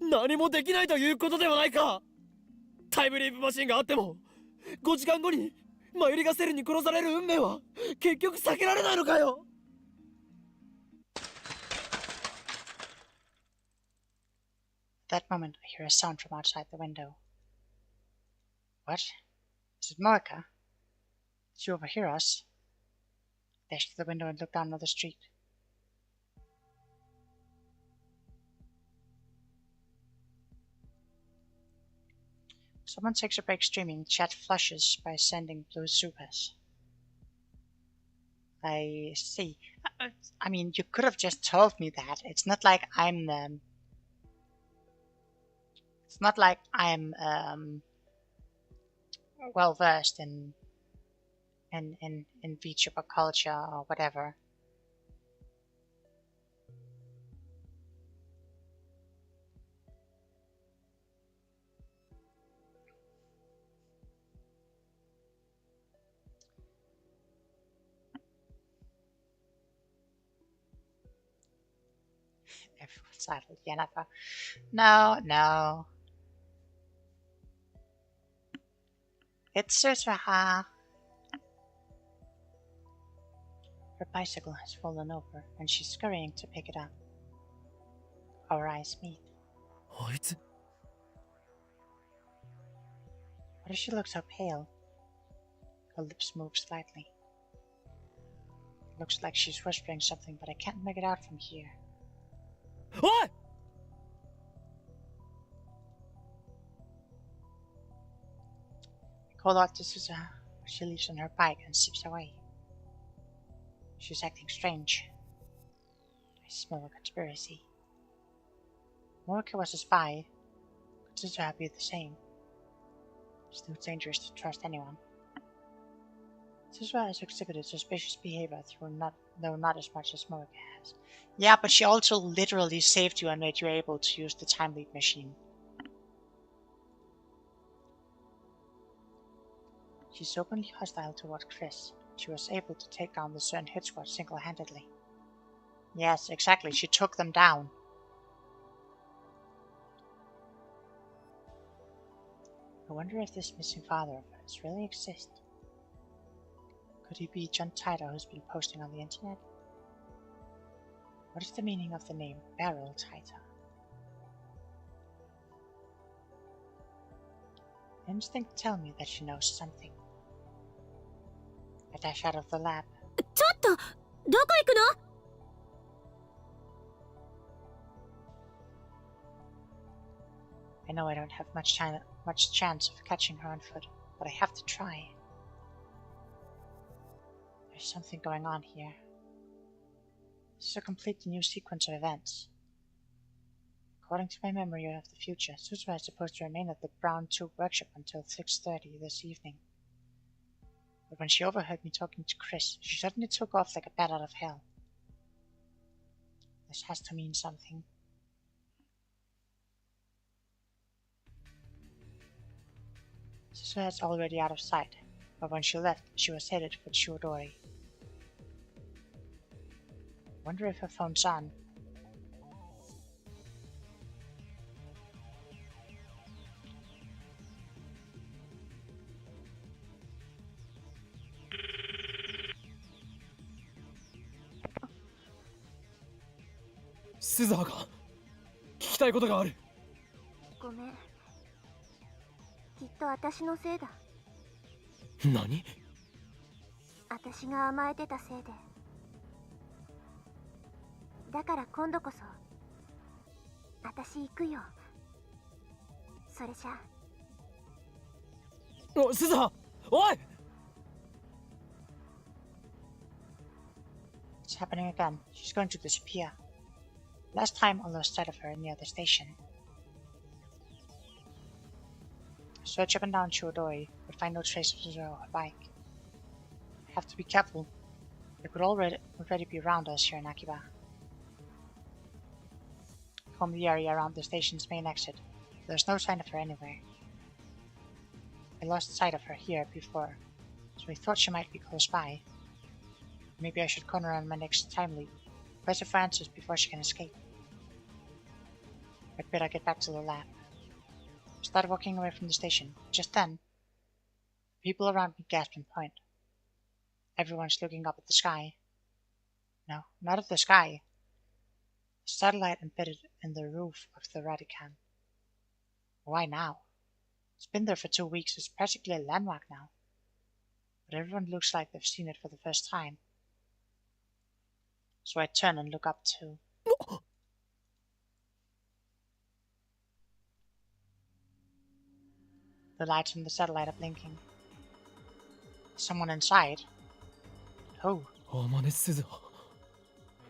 C: 何もできないということではないか。タイムリープマシンがあっても5時間後にマユリがセルに殺される運命は結局避けられないのかよ。
A: at that moment I hear a sound from outside the window. What? Is it Moeka? Did you overhear us? I dash to the window and look down at the street. Someone takes a break streaming. Chat flushes by sending blue supers. I see. I mean, you could have just told me that. It's not like I'm well versed in VTuber culture or whatever. Everyone's silent. Jennifer. No. It's Susraha. Her bicycle has fallen over, and she's scurrying to pick it up. Our eyes meet.
C: あいつ
A: Why does she look so pale? Her lips move slightly. It looks like she's whispering something, but I can't make it out from here.
C: おい
A: I call out to Suzuha. She leaps on her bike and zips away. She's acting strange. I smell a conspiracy. Morika was a spy. Could Suzuha be the same? It's too dangerous to trust anyone. Suzuha has exhibited suspicious behavior though not as much as Morika has. Yeah, but she also literally saved you and made you able to use the time leap machine. She's openly hostile toward Chris. She was able to take down the CERN hit squad single-handedly. Yes, exactly, she took them down. I wonder if this missing father of hers really exists. Could he be John Titor who's been posting on the internet? What is the meaning of the name Beryl Titor? Instinct tell me that she knows something. I dash out of the lab.
B: ちょっとどこ行くの？
A: I know I don't have much chance of catching her on foot, but I have to try. There's something going on here. This is a completely new sequence of events. According to my memory of the future, Suzuha is supposed to remain at the Brown Tube workshop until 6:30 this evening. But when she overheard me talking to Chris, she suddenly took off like a bat out of hell. This has to mean something. Suzuha is already out of sight, but when she left, she was headed for Chiodori. Wonder if her phone's on.
C: Suzuha か聞きたいことがある。
D: ごめん。きっと私のせいだ。
C: 何？
D: 私が甘えてたせいで。だから今度こそ私行くよ。それじゃ。
C: お、Suzuha! おい!
A: It's happening again. She's going to disappear. Last time I lost sight of her near the station. Search up and down Chiodori, but find no trace of Suzuha or her bike. I have to be careful. They could already be around us here in Akiba. Comb the area around the station's main exit. There's no sign of her anywhere. I lost sight of her here before, so I thought she might be close by. Maybe I should corner her on my next time leap. Press her for answers before she can escape. I'd better get back to the lab. Start walking away from the station. Just then, people around me gasp and point. Everyone's looking up at the sky. No, not at the sky. The satellite embedded in the roof of the Radican. Why now? It's been there for 2 weeks. It's practically a landmark now. But everyone looks like they've seen it for the first time. So I turn and look up too. The lights on the satellite are blinking. Someone inside? Who?
C: あまねSuzuha。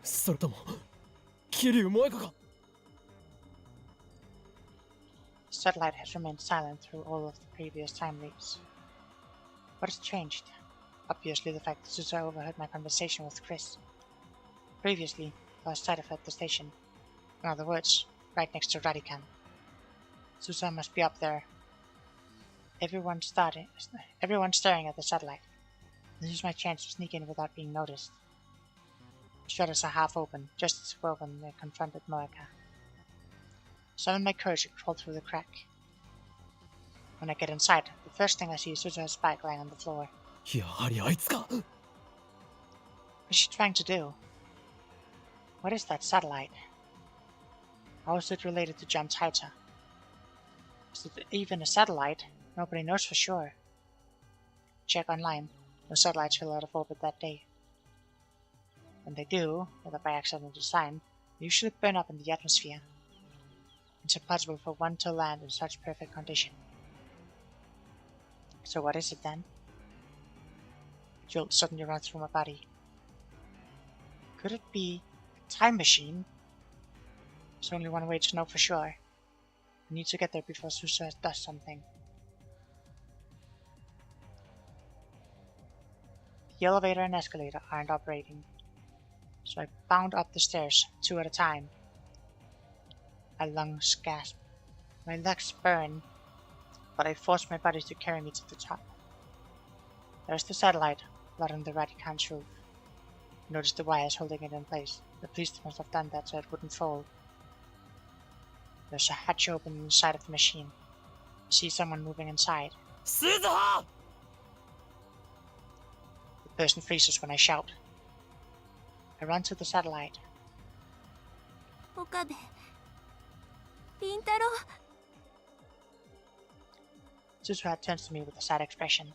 C: それとも桐生萌香か。
A: The satellite has remained silent through all of the previous time leaps. What has changed? Obviously the fact that Suzuha overheard my conversation with Chris. Previously, I lost sight of her at the station. In other words, right next to Radican. Suzuha must be up there. Everyone's staring at the satellite. This is my chance to sneak in without being noticed. The shutters are half open, just as well when they confronted Moeka. Summon my courage to crawl through the crack. When I get inside, the first thing I see is Suzuha's bike lying on the floor.
C: やはりあいつか。
A: What is she trying to do? What is that satellite? How is it related to John Titor? Is it even a satellite? Nobody knows for sure. Check online. No satellites fell out of orbit that day. When they do, whether by accident or design, they usually burn up in the atmosphere. It's impossible for one to land in such perfect condition. So what is it then? Jolt suddenly runs through my body. Could it be a time machine? There's only one way to know for sure. I need to get there before Suzuha does something. The elevator and escalator aren't operating, so I bound up the stairs, 2 at a time. My lungs gasp. My legs burn, but I force my body to carry me to the top. There's the satellite, blotting the Radican's roof. I notice the wires holding it in place. The police must have done that so it wouldn't fall. There's a hatch open in the side of the machine. see someone moving inside.
C: 鈴葉
A: The person freezes when I shout. I run to the satellite.
G: 岡部凛太郎
A: Suzuha turns to me with a sad expression.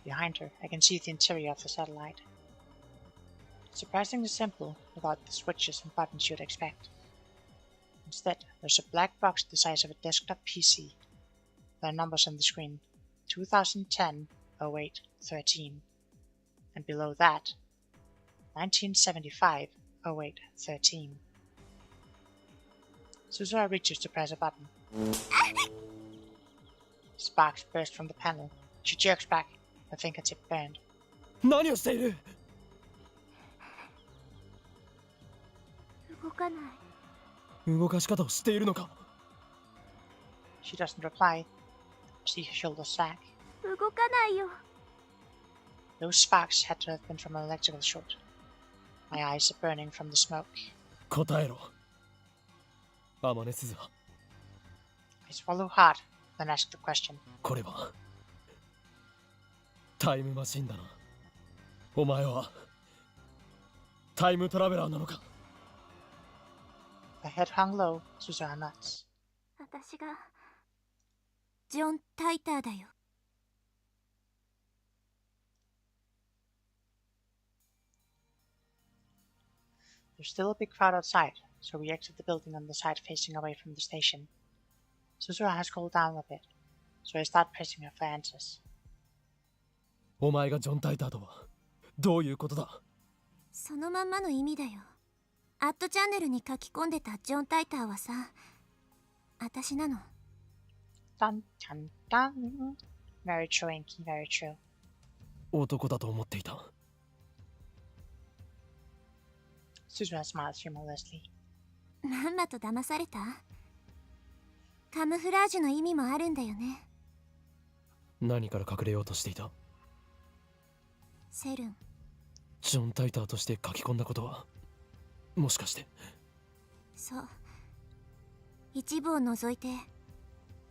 A: Behind her, I can see the interior of the satellite. Surprisingly simple, without the switches and buttons you'd expect. Instead, there's a black box the size of a desktop PC. There are numbers on the screen: 2010 08 13, and below that, 1975 08 13. Suzuha reaches to press a button. Sparks burst from the panel. She jerks back, her fingertip burned.
C: 何をしている
G: 動かない
C: 動かし方をしているのか
A: She doesn't reply. I see her shoulders sag.
G: 動かないよ
A: Those sparks had to have been from an electrical short. My eyes are burning from the smoke.
C: 答えろ天音鈴葉
A: I swallow hard, then ask the question.
C: これはタイムマシンだなお前はタイムトラベラーなのか
A: The head hung low, Suzuha nods.
G: 私がジョン・タイターだよ
A: There's still a big crowd outside, so we exit the building on the side facing away from the station. Suzuha has cooled down a bit, so I start pressing her for answers.
C: お前がジョン・タイターとはどういうことだ
G: そのまんまの意味だよアットチャンネルに書き込んでたジョン・タイターはさ私なの
A: Dun dun dun. Very true, Inky, very true.
C: 男だと思っていた
A: Suzuha smiles humorlessly.
G: まんまと騙されたカムフラージュの意味もあるんだよね
C: 何から隠れようとしていた
G: セルン
C: ジョン・タイターとして書き込んだことはもしかして
G: そう一部を除いて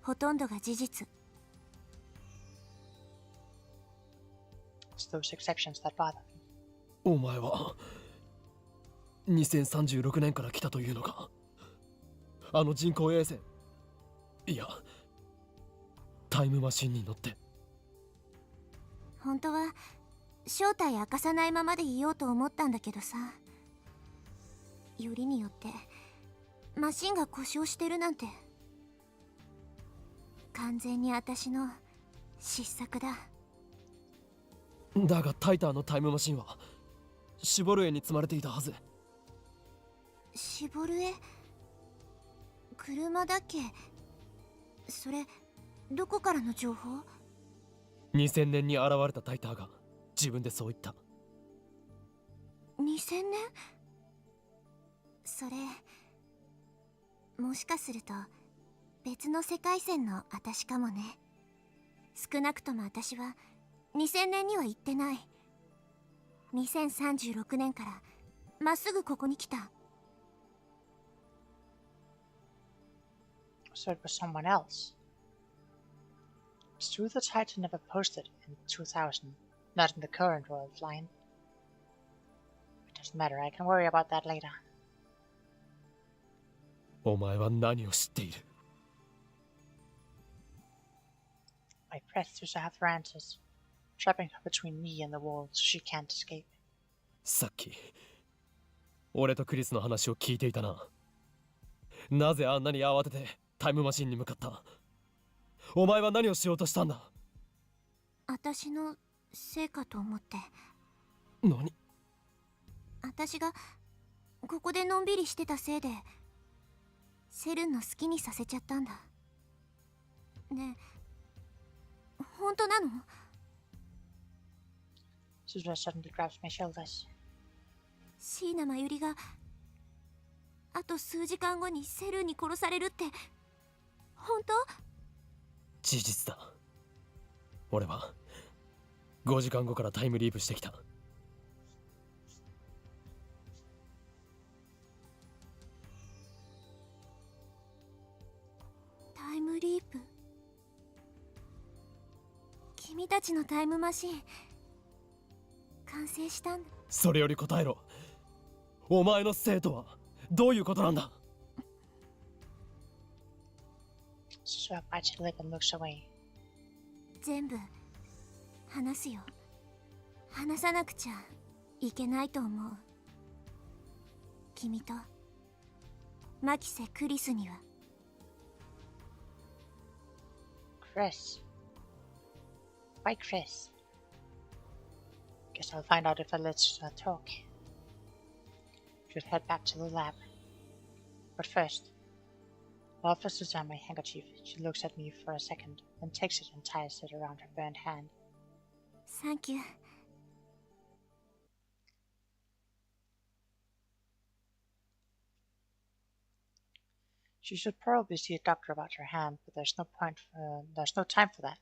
G: ほとんどが事実
A: It's those exceptions that bother me.
C: お前は2036年から来たというのかあの人工衛星いやタイムマシンに乗って
G: 本当は正体明かさないままでいようと思ったんだけどさよりによってマシンが故障してるなんて完全に私の失策だ
C: だがタイターのタイムマシンはシボルエに積まれていたはず
G: シボルエ車だっけそれどこからの情報
C: 2000年に現れたタイターが自分でそう言った
G: 2000年それもしかすると別の世界線の私かもね少なくとも私は2000年には行ってない2036年からまっすぐここに来た
A: So it was someone else. It's true the Titan never posted in 2000, not in the current world line. It doesn't matter, I can worry about that later.
C: お前は何を知っている
A: I press Suzuha for answers, trapping her between me and the wall so she can't escape.
C: さっき俺とクリスの話を聞いていたななぜあんなに慌ててタイムマシンに向かったお前は何をしようとしたんだ
G: 私のせいかと思って
C: 何
G: 私がここでのんびりしてたせいでセルンの好きにさせちゃったんだねえ本当なの
A: Suzuha suddenly grabs my shoulders.
G: 椎名真由里があと数時間後にセルンに殺されるって本当
C: 事実だ俺は5時間後からタイムリープしてきた
D: 君たちのタイムマシン完成したんだ。
C: それより答えろ。お前の生徒はどういうことなんだ？
A: Susura bites her lip and looks away.
D: 全部話すよ。話さなくちゃいけないと思う。君とマキセ・クリスには。
A: Chris. Why Chris? Guess I'll find out if I let Susura talk. Should head back to the lab. But first, I offer Susura my handkerchief. She looks at me for a second, then takes it and ties it around her burned hand.
D: Thank you.
A: She should probably see a doctor about her hand, but there's no time for that.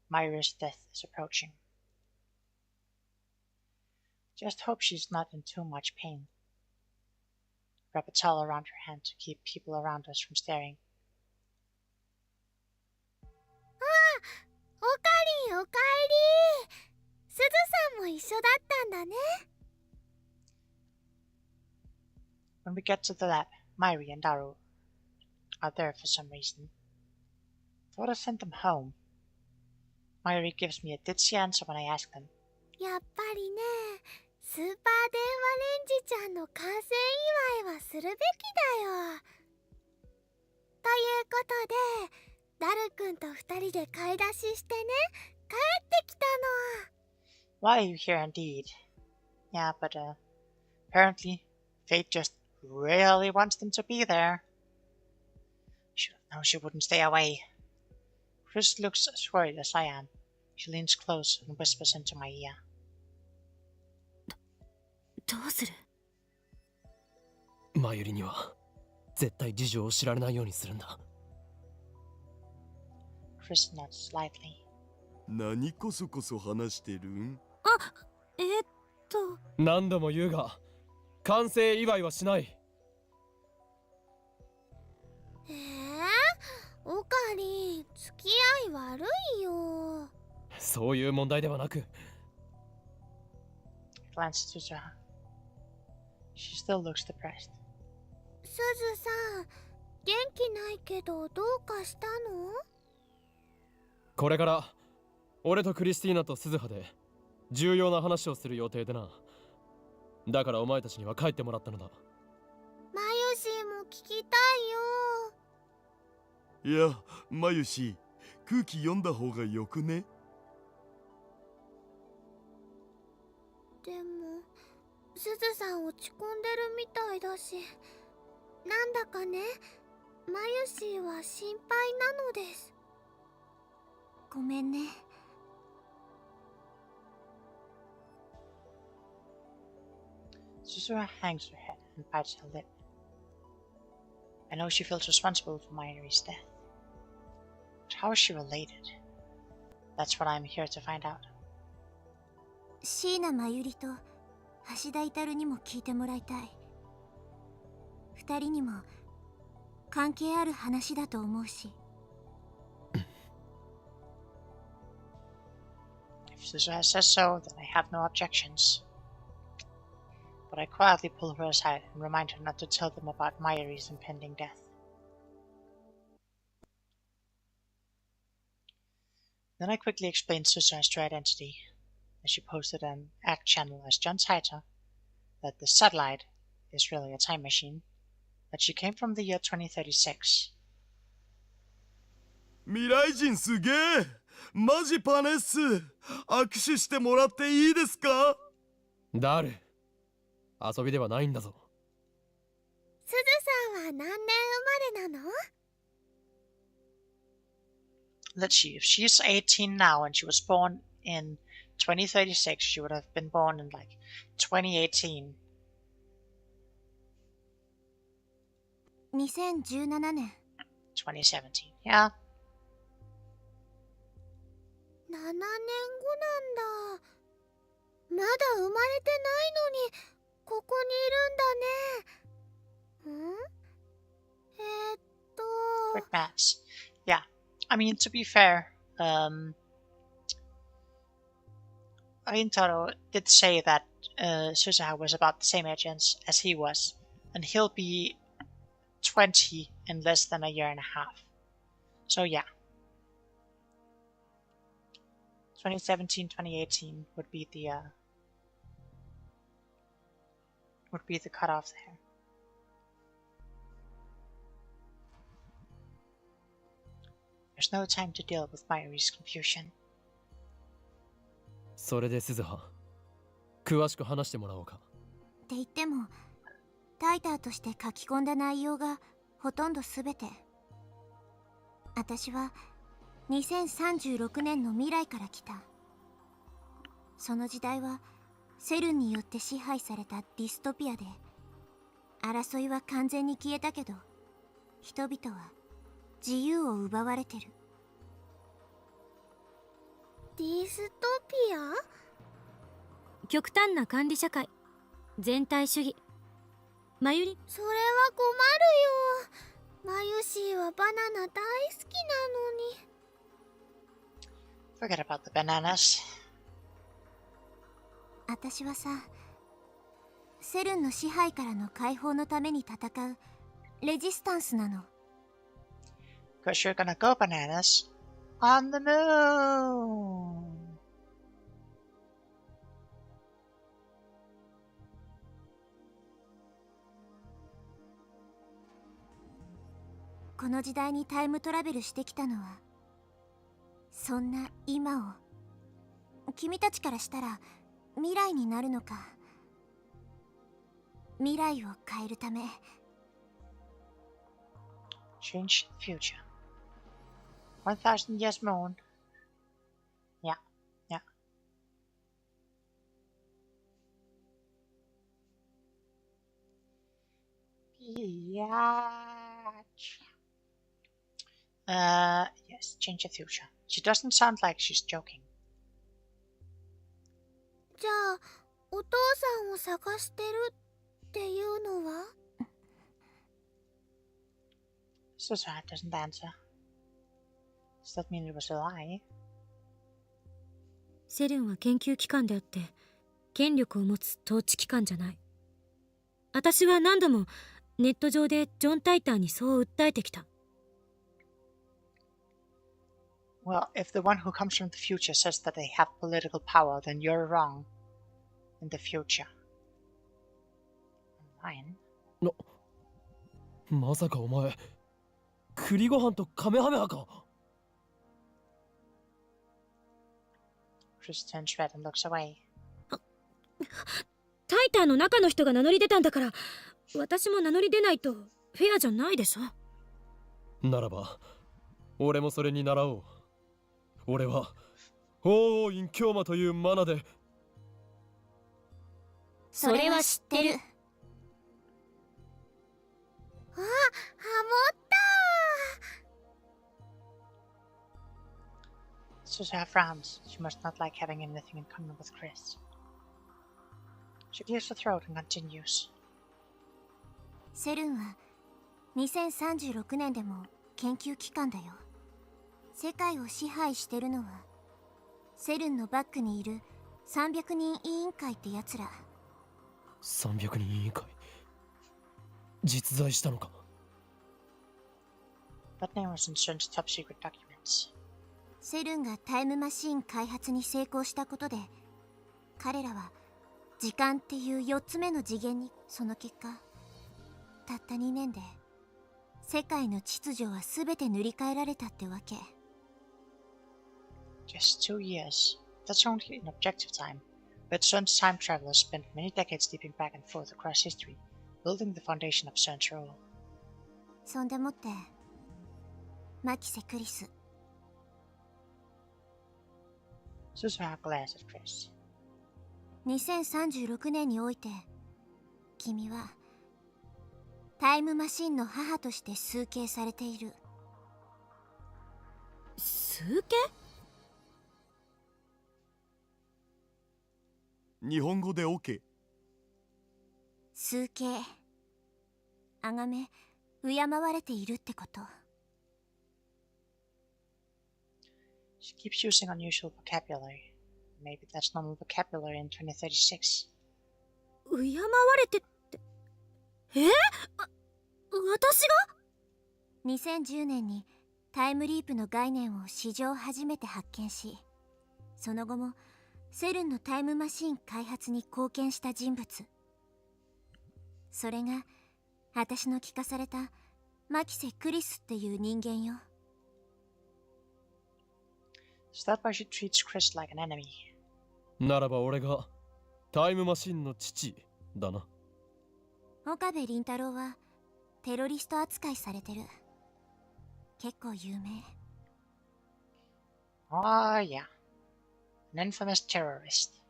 A: Myra's death is approaching. Just hope she's not in too much pain. Wrap a towel around her hand to keep people around us from staring.
D: おかりんおかえり。すずさんも一緒だったんだね。
A: When we get to the lab, Myri and Daru are there for some reason. Thought I sent them home. Myri gives me a ditzy answer when I ask them.
D: やっぱりね、スーパー電話レンジちゃんの完成祝いはするべきだよ。ということで、ダルくんと二人で買い出ししてね、帰ってきたの。
A: Why are you here indeed? Yeah, but apparently fate just really wants them to be there. Should have known she wouldn't stay away. Chris looks as worried as I am. She leans close and whispers into my ear.
B: どうする？
C: マユリには絶対事情を知られないようにするんだ。
A: Chris nods slightly.
E: 何こそこそ話してるん？
C: 何度も言うが、完成祝いはしない。
D: おかりん、付き合い悪いよ。
C: そういう問題ではなく。
A: Glanced to Susura. She still looks depressed.
D: すずさん、元気ないけどどうかしたの？
C: これから俺とクリスティーナと鈴葉で重要な話をする予定でな。だからお前たちには帰ってもらったのだ。
D: マユシーも聞きたいよ。
E: いや、マユシ、空気読んだ方がよくね？
D: でもすずさん落ち込んでるみたいだし、なんだかね、マユシーは心配なのです。ごめんね。
A: Susura hangs her head and bites her lip. I know she feels responsible for Myri's death. But how is she related? That's what I'm here to find out.
D: 椎名真由里と橋田至にも聞いてもらいたい。二人にも関係ある話だと思うし。
A: If Susura says so, then I have no objections. But I quietly pull her aside and remind her not to tell them about Myri's impending death. Then I quickly explained Susura's true identity, as she posted an act channel as John Saito, that the satellite is really a time machine, that she came from the year 2036.
E: 未来人すげえ！マジパネっす！握手してもらっていいですか？
C: ダル、遊びではないんだぞ。
D: すずさんは何年生まれなの？
A: Let's see, if she's 18 now and she was born in 2036, she would have been born in like 2018.
D: 2017年。
A: 2017, yeah.
D: 7年後なんだ。まだ生まれてないのにここにいるんだね。
A: Quick maths. Yeah, I mean, to be fair, Rintaro did say that Susaha was about the same age as he was, and he'll be 20 in less than a year and a half. So yeah, 2017, 2018 would be the cutoff there. There's no time to deal with Mayuri's confusion.
C: それで鈴葉、詳しく話してもらおうか。
D: って言ってもタイターとして書き込んだ内容がほとんど全て。私は2036年の未来から来た。その時代はセルンによって支配されたディストピアで、争いは完全に消えたけど人々は自由を奪われてる。
G: ディストピア？
B: 極端な管理社会、全体主義。マユリ、
D: それは困るよ。マユシーはバナナ大好きなのに。
A: Forget about the bananas.
D: 私はさ、セルンの支配からの解放のために戦うレジスタンスなの。
A: Because you're gonna go bananas on the moon.
D: この時代にタイムトラベルしてきたのは、そんな今を、君たちからしたら未来になるのか、未来を変えるため。
A: Change the future. 1000 years moon. Yeah, yeah. Biatch. Yes, change the future. She doesn't sound like she's joking.
D: じゃあお父さんを探してるっていうのは？
A: Susaha doesn't answer. Does that mean it was a lie?
B: セルンは研究機関であって権力を持つ統治機関じゃない。私は何度もネット上でジョン・タイターにそう訴えてきた。
A: Well, if the one who comes from the future says that they have political power, then you're wrong. In the future. Mine?
C: まさかお前、栗ご飯とカメハメハか。
A: Chris turns red and looks away.
B: タイターの中の人が名乗り出たんだから、私も名乗り出ないとフェアじゃないでしょ。
C: ならば、俺もそれに倣おう。俺は王王院京馬というマナで。
D: それは知ってる。あ、ハモった。
A: Susaha frowns. She must not like having anything in common with Chris. She clears her throat and continues.
D: セルンは2036年でも研究機関だよ。世界を支配してるのはセルンのバックにいる300人委員会ってやつら。
C: 300人委員会、実在したのか。
A: That name was in Sun's top secret documents.
D: セルンがタイムマシーン開発に成功したことで、彼らは時間っていう4つ目の次元に。その結果たった2年で世界の秩序は全て塗り替えられたってわけ。
A: Just 2 years. That's only in objective time. But Sun's time travelers spent many decades leaping back and forth across history, building the foundation of Sun's rule.
D: そんでもってマキセ・クリス、
A: Susaha glares at Chris.
D: 2036年において君はタイムマシンの母として崇敬されている。
B: 崇敬？
E: 日本語で OK。
D: 崇敬、崇め、敬われているってこと。
A: She keeps using unusual vocabulary. maybe that's normal vocabulary in 2036.
B: 敬われてって。私が
G: 2010年にタイムリープの概念を史上初めて発見し、その後もセルンのタイムマシン開発に貢献した人物。それが私の聞かされたマキセ・クリスっていう人間よ。
A: So that why she treats Chris like an enemy.
C: ならば俺がタイムマシンの父だな。
G: 岡部倫太郎はテロリスト扱いされてる。結構有名。
A: Oh, yeah. An infamous terrorist.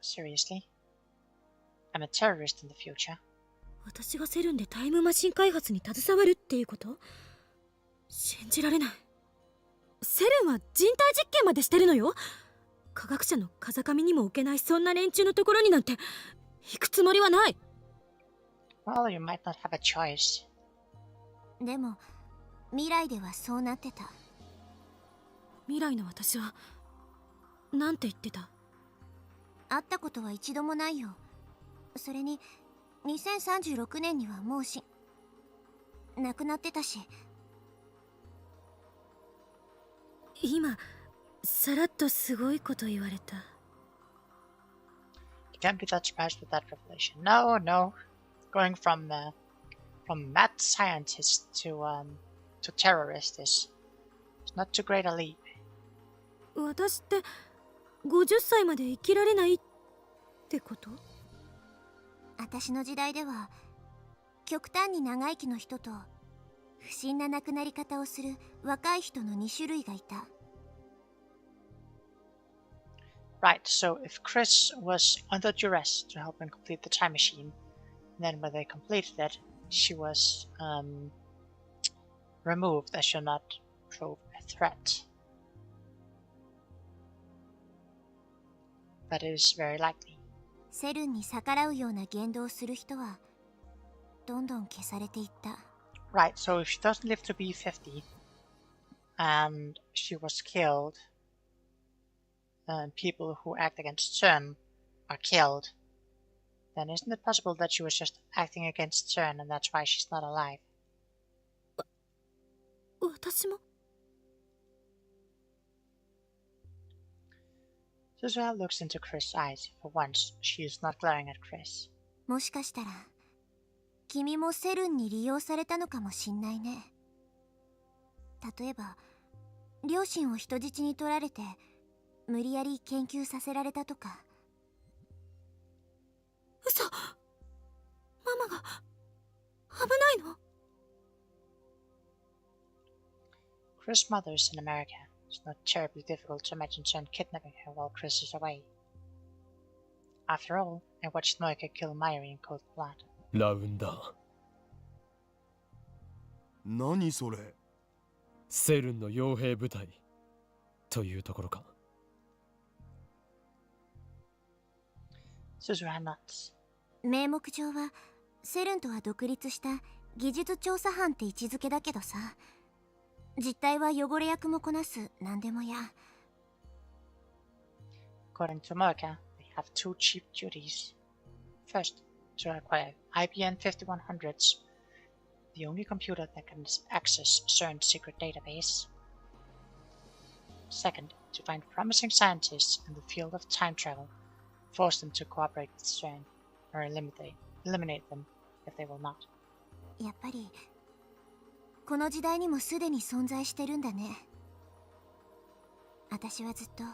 A: Seriously? I'm a terrorist in the future.
B: 私がセルンでタイムマシン開発に携わるっていうこと？信じられない。セルンは人体実験までしてるのよ。科学者の風上にも置けないそんな連中のところになんて行くつもりはない。
A: Well, you might not have a choice.
G: でも未来ではそうなってた。
B: 未来の私はなんて言ってた？
G: 会ったことは一度もないよ。それに2036年にはもう亡くなってたし。
B: 今さらっとすごいこと言われた。
A: You can't be that surprised with that revelation. No, no. Going from mad scientist to terrorist is not too great a leap.
B: 私って50歳まで生きられないってこと？
G: 私の時代では極端に長生きの人と不審な亡くなり方をする若い人の2種類がいた。
A: Right, so if Chris was under duress to help him complete the time machine, then when they completed it, she was removed as should not prove a threat. That is very likely.
G: セルンに逆らうような言動をする人はどんどん消されていった。
A: Right, so if she doesn't live to be 50 and she was killed, and people who act against CERN are killed, then isn't it possible that she was just acting against CERN and that's why she's not alive?
B: 私も？
A: Suzuha looks into Chris' eyes. For once, she is not glaring at Chris.
G: もしかしたら君もセルンに利用されたのかもしんないね。例えば両親を人質に取られて無理やり研究させられたとか。
B: 嘘。ママが危ないの？
A: Chris' mother is in America. It's not terribly difficult to imagine CERN kidnapping her while Chris is away. After all, I watched Moika kill Mayuri in cold blood.
C: ラウンダー。
E: 何それ？
C: セルンの傭兵部隊というところか。
A: Suzuha nods.
G: 名目上はセルンとは独立した技術調査班って位置づけだけどさ、実態は汚れ役もこなす何でもや。
A: According to Moika, they have two chief duties. First, to acquire IBM 5100s, the only computer that can access CERN's secret database. Second, to find promising scientists in the field of time travel, force them to cooperate with CERN, or eliminate them if they will not.
G: やっぱりこの時代にもすでに存在してるんだね。私はずっと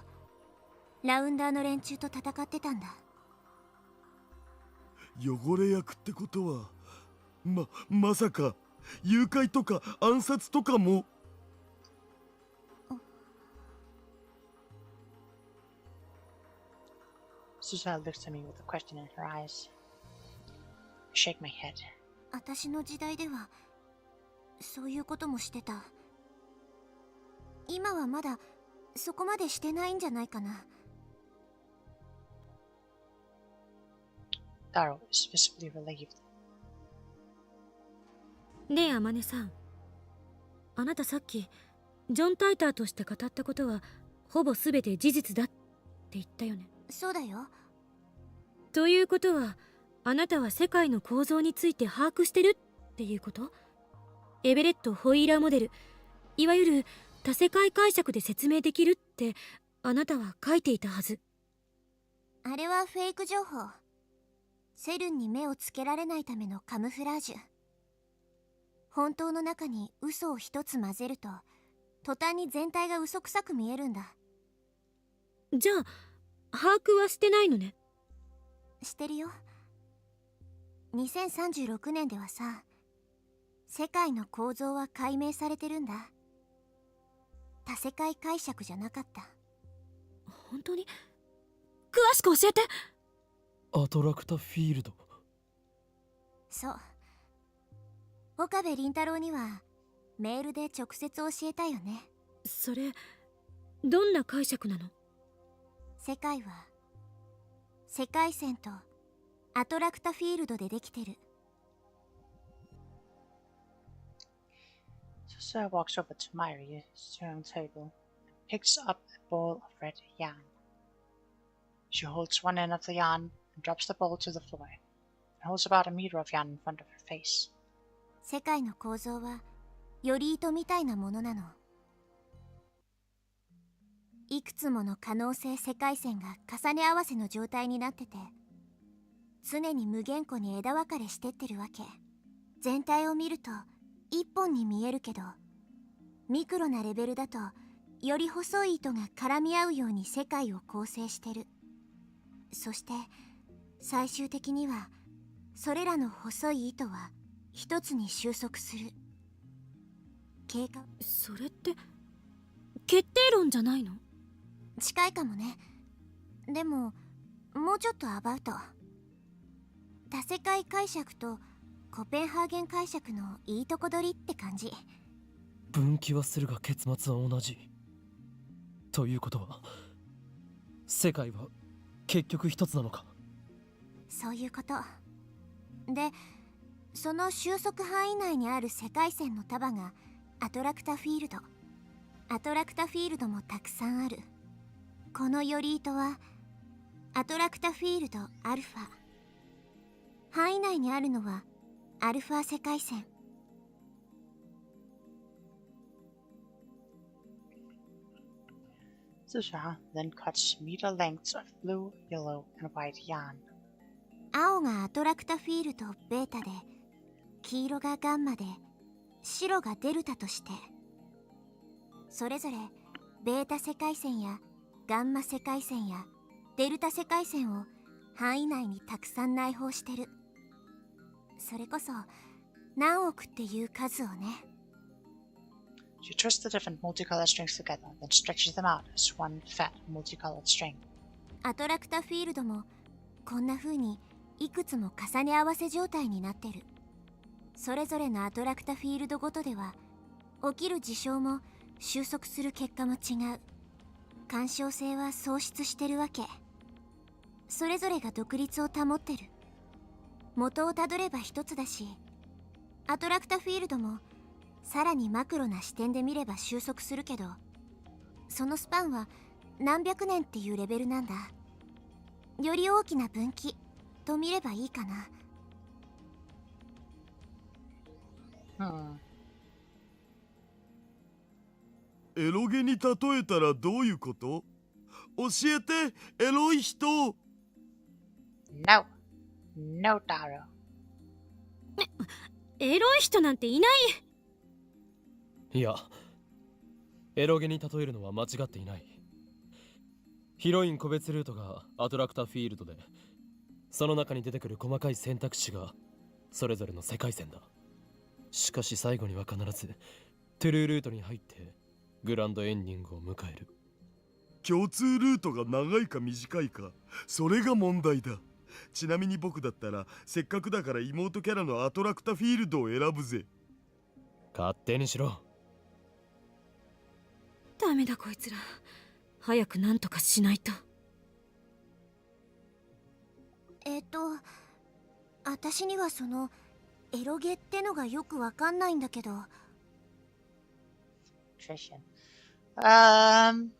G: ラウンダーの連中と戦ってたんだ。
E: 汚れ役ってことはまさか誘拐とか暗殺とかも。
A: Suzuha looks at me with a question in her eyes. I shake my head.
G: 私の時代ではそういうこともしてた。今はまだそこまでしてないんじゃないかな。
A: Taro is visibly relieved.
B: ねえ、あまねさん。あなたさっきジョン・タイターとして語ったことはほぼ全て事実だって言ったよね。
D: そうだよ。
B: ということはあなたは世界の構造について把握してるっていうこと？エベレット・ホイーラーモデル、いわゆる多世界解釈で説明できるってあなたは書いていたはず。
D: あれはフェイク情報。セルンに目をつけられないためのカムフラージュ。本当の中に嘘を一つ混ぜると途端に全体が嘘くさく見えるんだ。
B: じゃあ把握はしてないのね。
D: してるよ。2036年ではさ、世界の構造は解明されてるんだ。多世界解釈じゃなかった。
B: 本当に？詳しく教えて。
C: アトラクタフィールド。
D: そう。岡部倫太郎にはメールで直接教えたよね。
B: それどんな解釈なの？
D: 世界は世界線とアトラクタフィールドでできてる。
A: So Sarah walks over to Myri's sewing table and picks up a ball of red yarn. She holds one end of the yarn and drops the ball to the floor, and holds about a meter of yarn in front of her face.
D: 世界の構造はより糸みたいなものなの。いくつもの可能性世界線が重ね合わせの状態になってて、常に無限個に枝分かれしてってるわけ。全体を見ると一本に見えるけど、ミクロなレベルだとより細い糸が絡み合うように世界を構成してる。そして最終的にはそれらの細い糸は一つに収束する。経過。
B: それって決定論じゃないの？
D: 近いかもね。でももうちょっとアバウト。多世界解釈とコペンハーゲン解釈のいいとこ取りって感じ。
C: 分岐はするが結末は同じ。ということは世界は結局一つなのか？
D: そういうことで、その収束範囲内にある世界線の束がアトラクタフィールド。アトラクタフィールドもたくさんある。このより糸はアトラクタフィールドアルファ。範囲内にあるのはアルファ世界線。
A: Susha then cuts meter lengths of blue, yellow, and white yarn.
D: 青がアトラクタフィールドベータで、黄色がガンマで、白がデルタとして、それぞれベータ世界線やガンマ世界線やデルタ世界線を範囲内にたくさん内包してる。それこそ何億っていう数をね。
A: She twists the different multicolored strings together, then stretches them out as one fat multicolored string.
D: アトラクタフィールドもこんな風にいくつも重ね合わせ状態になってる。それぞれのアトラクタフィールドごとでは起きる事象も収束する結果も違う。干渉性は喪失してるわけ。それぞれが独立を保ってる。元をたどれば一つだし、アトラクタフィールドもさらにマクロな視点で見れば収束するけど、そのスパンは何百年っていうレベルなんだ。より大きな分岐と見ればいいかな。
E: エロゲに例えたらどういうこと？教えて、エロい人。
A: No. No, Taro.
B: エロい人なんていない。
C: いや、エロゲに例えるのは間違っていない。ヒロイン個別ルートがアトラクタフィールドで、その中に出てくる細かい選択肢がそれぞれの世界線だ。しかし最後には必ずトゥルールートに入ってグランドエンディングを迎える。
E: 共通ルートが長いか短いか、それが問題だ。ちなみに僕だったらせっかくだから妹キャラのアトラクタフィールドを選ぶぜ。
C: 勝手にしろ。
B: ダメだこいつら、早くなんとかしないと。
D: 私にはそのエロゲってのがよくわかんないんだけど。
A: Trishan Um,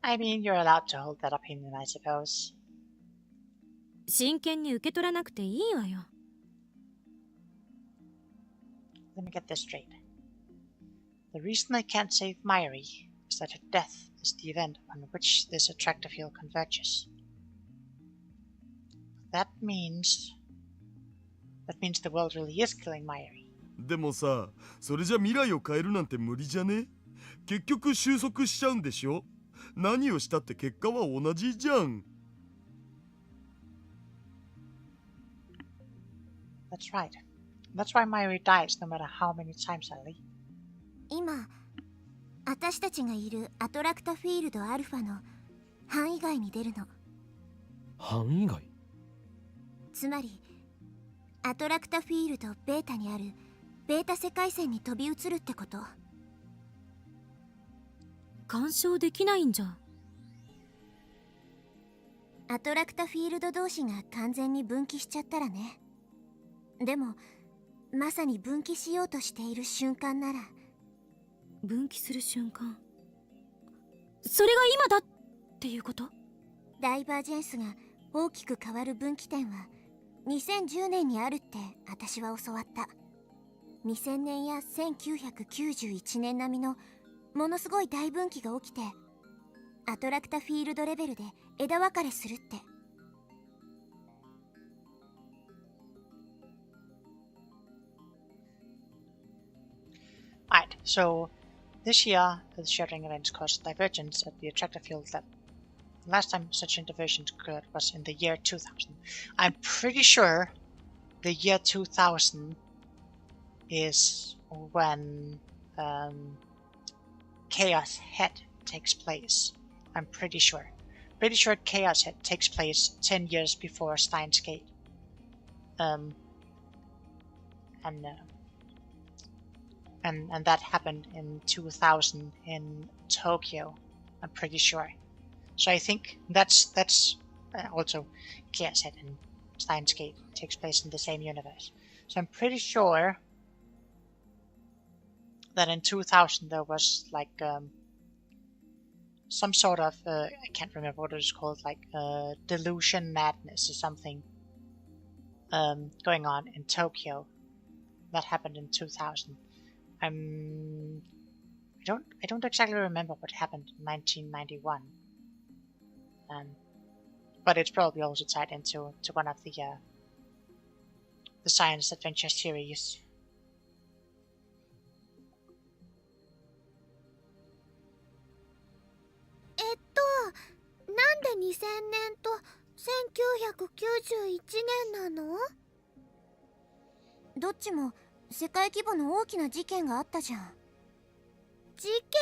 A: I mean, you're allowed to hold that opinion, I suppose.
B: 真剣に受け取らなくていいわよ。
A: Let me get this straight. The reason I can't save Myri is that her death is the event on which this attractor field converges. That means the world really is killing Myri.
E: でもさ、それじゃ未来を変えるなんて無理じゃね？結局収束しちゃうんでしょ？何をしたって結果は同じじゃん。
A: That's right. That's why Myri dies no matter how many times I leave.
D: 今私たちがいるアトラクタフィールドアルファの範囲外に出るの。
C: 範囲外？
D: つまりアトラクタフィールドベータにあるベータ世界線に飛び移るってこと。
B: 干渉できないんじゃ。
D: アトラクタフィールド同士が完全に分岐しちゃったらね。でもまさに分岐しようとしている瞬間なら。
B: 分岐する瞬間、それが今だっていうこと？
D: ダイバージェンスが大きく変わる分岐点は2010年にあるって私は教わった。2000年や1991年並みのものすごい大分岐が起きてアトラクタフィールドレベルで枝分かれするって。
A: Right, so this year, the shattering events caused divergence at the attractor field that the last time such interversions occurred was in the year 2000. I'm pretty sure the year 2000 is when Chaos Head takes place. I'm pretty sure. Pretty sure Chaos Head takes place 10 years before Steins Gate. And that happened in 2000 in Tokyo. I'm pretty sure. So I think that's also Chaos Head and Steins Gate takes place in the same universe. So I'm pretty sure that in 2000 there was like some sort of I can't remember what it was called, like delusion madness or something going on in Tokyo. That happened in 2000. I don't exactly remember what happened in 1991. But it's probably also tied into one of the science adventure series.
D: なんで2000年と1991年なの？どっちも世界規模の大きな事件があったじゃん。事件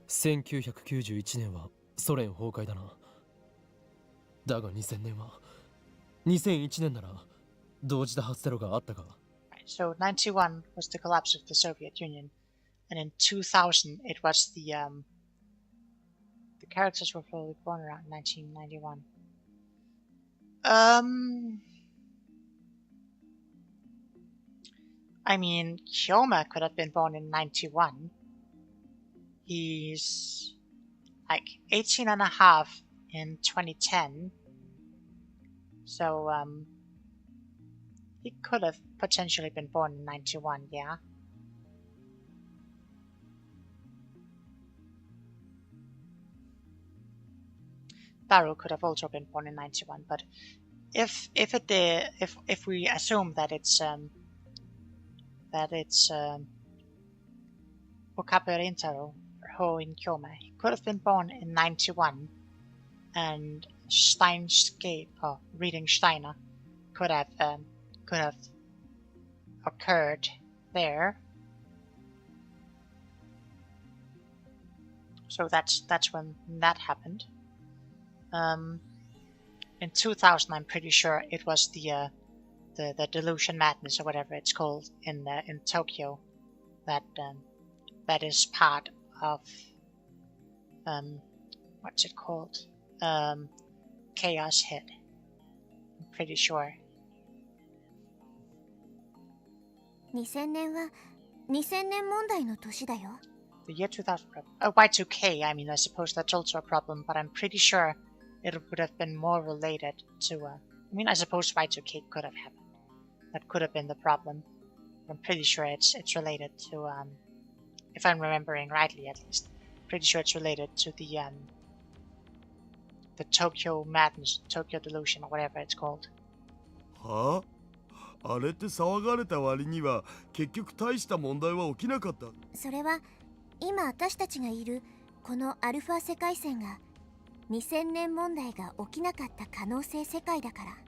C: ？1991年はソ連崩壊だな。だが2000年は2001年なら同時多発テロがあったか。
A: So 91 was the collapse of the Soviet Union, and in 2000 it was the characters were probably born around 1991. I mean, Hyoma could have been born in 91. He's like 18 and a half in 2010. So, he could have potentially been born in 91, yeah. Baru could have also been born in 91, but if we assume that it's Okabe Rintaro or Ho in Kyoma, he could have been born in 91, and Steinscape or reading Steiner could have occurred there. So that's when that happened. In 2000, I'm pretty sure it was the delusion madness or whatever it's called in Tokyo that is part of what's it called, Chaos Head. I'm pretty sure.
D: 2000年は2000年問題の年だよ。
A: The year 2000. Y2K, I mean, I suppose that's also a problem, but I'm pretty sure it would have been more related to. I mean, I suppose Y2K could have happened. That could have been the problem. I'm pretty sure it's related to. If I'm remembering rightly, at least, pretty sure it's related to the Tokyo Madness, Tokyo Delusion, or whatever it's called.
E: はあ、あれって騒がれた割には結局大した問題は起きなかった。
D: それは今私たちがいるこのアルファ世界線が2000年問題が起きなかった可能性世界だから。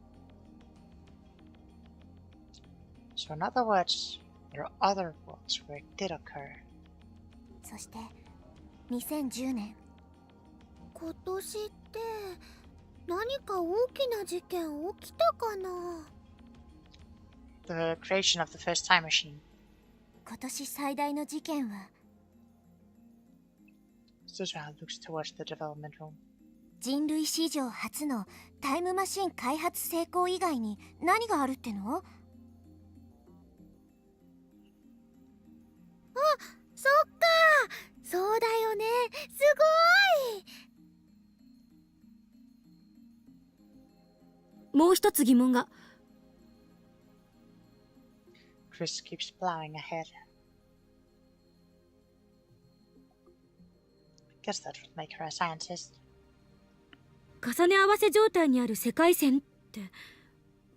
A: So in other words, there are other worlds where it did occur.
D: そして2010年、今年って何か大きな事件起きたかな。
A: The creation of the first time machine.
D: 今年最大の事件は
A: Suzuha looks towards the development room.
D: 人類史上初のタイムマシン開発成功以外に何があるっての？あ、そっか、そうだよね、すごい。
B: もう一つ疑問が。
A: Chris keeps plowing ahead. I guess that would make her a scientist.
B: 重ね合わせ状態にある世界線って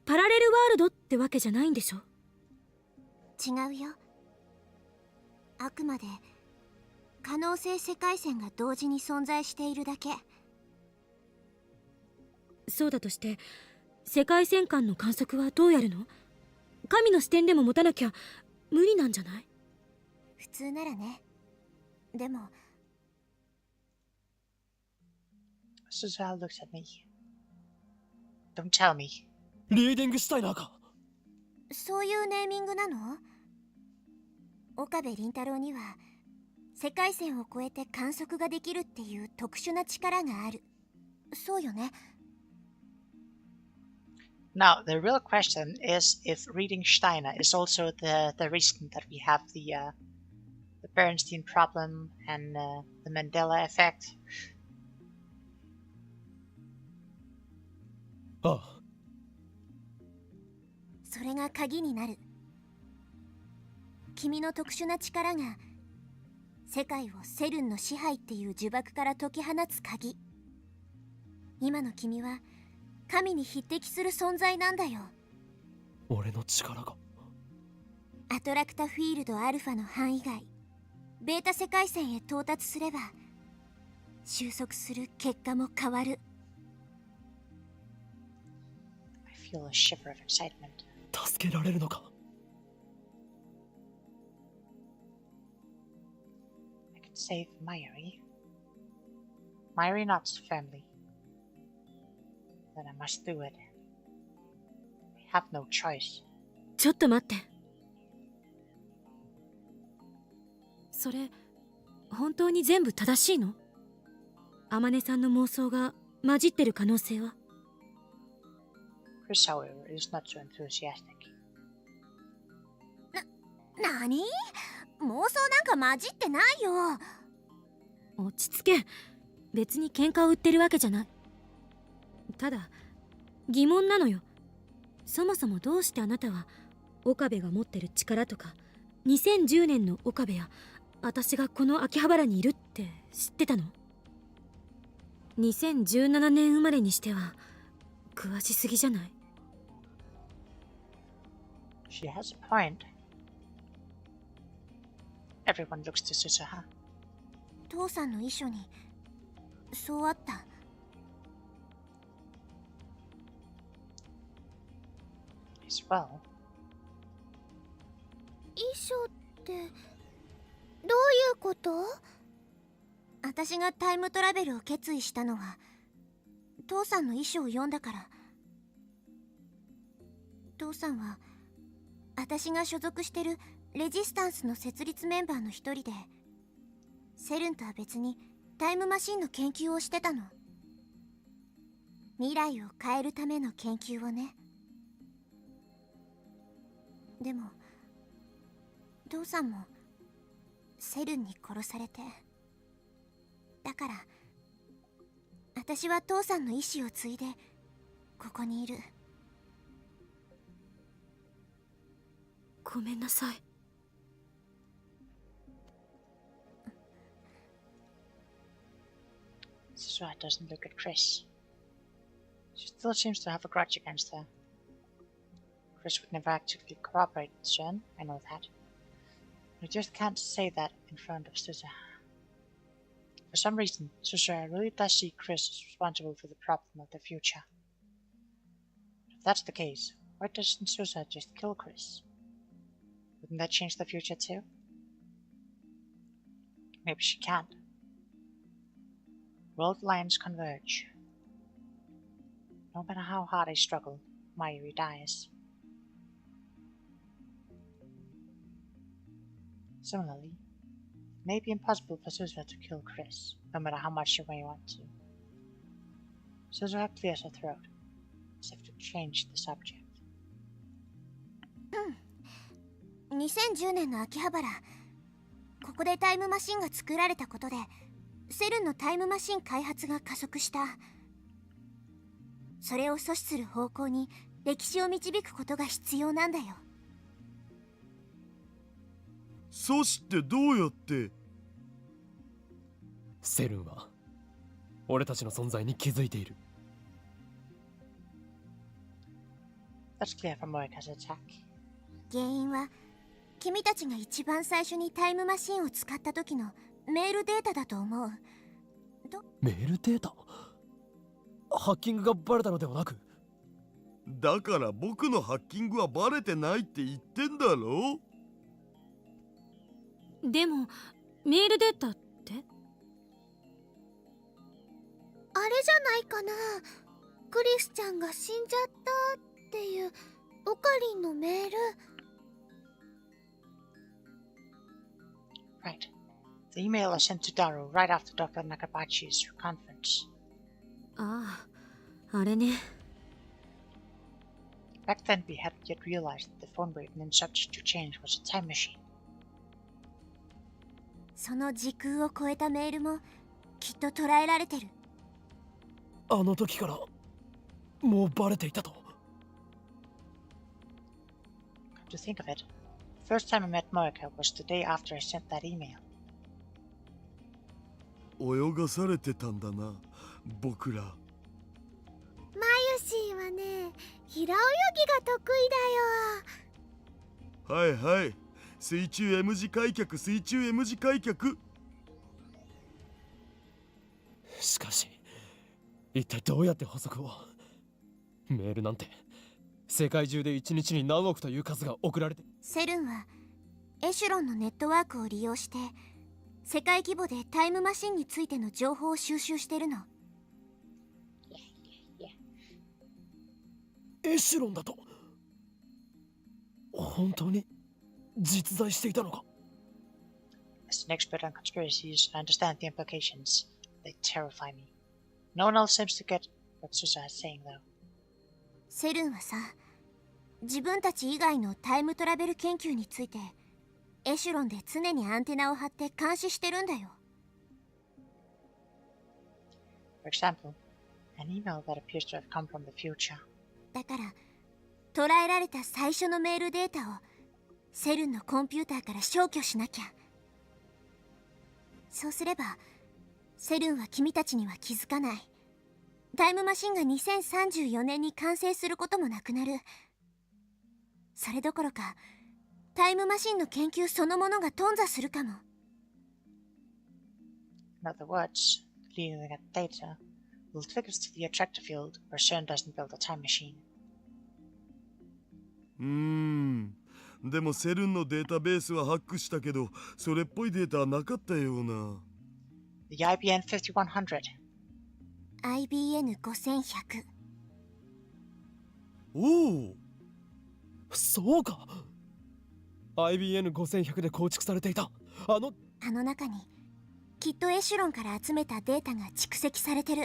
B: パラレルワールドってわけじゃないんでしょ？
D: 違うよ。あくまで可能性世界線が同時に存在しているだけ。
B: そうだとして世界線間の観測はどうやるの？神の視点でも持たなきゃ無理なんじゃない？
D: 普通ならね。でも
A: Suzuha looks at me. Don't tell me.
C: リーディングシュタイナーか。
D: そういうネーミングなの？岡部倫太郎には世界線を越えて観測ができるっていう特殊な力がある。そうよね。
A: Now, the real question is if reading Steiner is also the reason that we have the Bernstein problem and the Mandela effect.
C: ああ。
D: それが鍵になる。君の特殊な力が世界をセルンの支配っていう呪縛から解き放つ鍵。今の君は神に匹敵する存在なんだよ。
C: 俺の力が。
D: アトラクタフィールドアルファの範囲外、ベータ世界線へ到達すれば収束する結果も変わる。
A: I feel a shiver of excitement.
C: 助けられるのか。
A: I can save Mayuri. Mayuri nods firmly. Then I must do it. We have no choice.
B: ちょっと待って。それ本当に全部正しいの？天音さんの妄想が混じってる可能性は？
A: Chris, however, is not so enthusiastic.
D: なに？妄想なんか混じってないよ。
B: 落ち着け。別に喧嘩を売ってるわけじゃない。ただ疑問なのよ。そもそもどうしてあなたは岡部が持ってる力とか2010年の岡部や私がこの秋葉原にいるって知ってたの？2017年生まれにしては詳しすぎじゃない？
A: She has a point. Everyone looks to Suzuha.
D: 父さんの遺書にそうあった。
A: As well.
D: 遺書ってどういうこと？私がタイムトラベルを決意したのは父さんの遺書を読んだから。父さんは私が所属してるレジスタンスの設立メンバーの一人で、セルンとは別にタイムマシンの研究をしてたの。未来を変えるための研究をね。でも父さんもセルンに殺されて、だから私は父さんの意志を継いでここにいる。
B: ごめんなさい。
A: Suzura doesn't look at Chris. She still seems to have a grudge against her. Chris would never actively cooperate with Shen, I know that. I just can't say that in front of Suzura. For some reason, Suzura really does see Chris as responsible for the problem of the future. If that's the case, why doesn't Suzura just kill Chris? Wouldn't that change the future too? Maybe she can't. World lines converge. No matter how hard I struggle, Mayuri dies. Similarly, it may be impossible for Suzura to kill Chris, no matter how much she may want to. Suzura clears her throat, as if to change the subject.
D: 2010年の秋葉原、ここでタイムマシンが作られたことでセルンのタイムマシン開発が加速した。それを阻止する方向に歴史を導くことが必要なんだよ。
E: 阻止ってどうやって？
C: セルンは俺たちの存在に気づいている。
A: That's clear from Moika's attack.
D: 原因は君たちが一番最初にタイムマシンを使った時のメールデータだと思う。
C: メールデータ？ハッキングがバレたのではなく？
E: だから僕のハッキングはバレてないって言ってんだろ？
B: でもメールデータって？
D: あれじゃないかな。クリスちゃんが死んじゃったっていうオカリンのメール。
A: Right. The email is sent to Daru right after Dr. Nakabachi's conference.
B: ああ、あれね。
A: Back then, we hadn't yet realized that the phone written in subject to change was a time machine.
D: その時空を超えたメールもきっと捉えられてる。
C: あの時からもうバレていたと。
A: Come to think of it, the first time I met Moika was the day after I sent that email.
E: 泳がされてたんだな、僕ら。
D: マユシーはね、平泳ぎが得意だよ。
E: はいはい、水中 M 字開脚、水中 M 字開脚。
C: しかし一体どうやって補足を？メールなんて世界中で1日に何億という数が送られて。
D: セルンはエシュロンのネットワークを利用して世界規模でタイムマシンについての情報を収集してるの。
C: エシュロンだと？本当に実在していたのか？
A: As an expert on conspiracies, I understand the implications. They terrify me. No one else seems to get what Suza is saying, though.
D: セルンはさ、自分たち以外のタイムトラベル研究についてエシュロンで常にアンテナを張って監視してるんだよ。
A: For example, an email that appears to have come from the future.
D: だから捉えられた最初のメールデータをセルンのコンピューターから消去しなきゃ。そうすればセルンは君たちには気づかない。タイムマシンが2034年に完成することもなくなる。それどころかタイムマシンの研究そのものが頓挫するかも。
A: In other words, leading that data will take us to the attractor field where CERN doesn't build a time machine.
E: でもセルンのデータベースはハックしたけど、それっぽいデータはなかったような。
A: The IBN 5100.
D: IBN5100。
E: おお、
C: そうか。IBN5100 で構築されていたあの
D: 中にきっとエシュロンから集めたデータが蓄積されてる。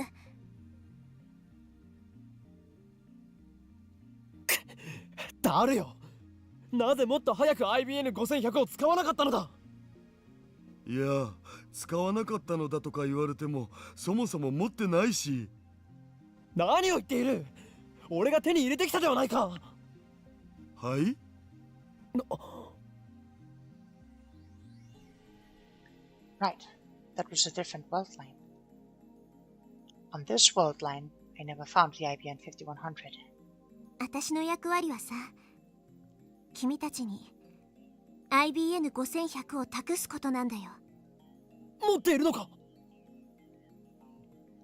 C: 誰よ？なぜもっと早く IBN5100 を使わなかったのだ。
E: いや、使わなかったのだとか言われてもそもそも持ってないし。
C: 何を言っている。俺が手に入れてきたではないか。
E: はい。
A: Right, that was a different world line. On this world line, I never found the IBN 5100.
D: 私の役割はさ、君たちに IBN5100 を託すことなんだよ。
C: 持っているのか。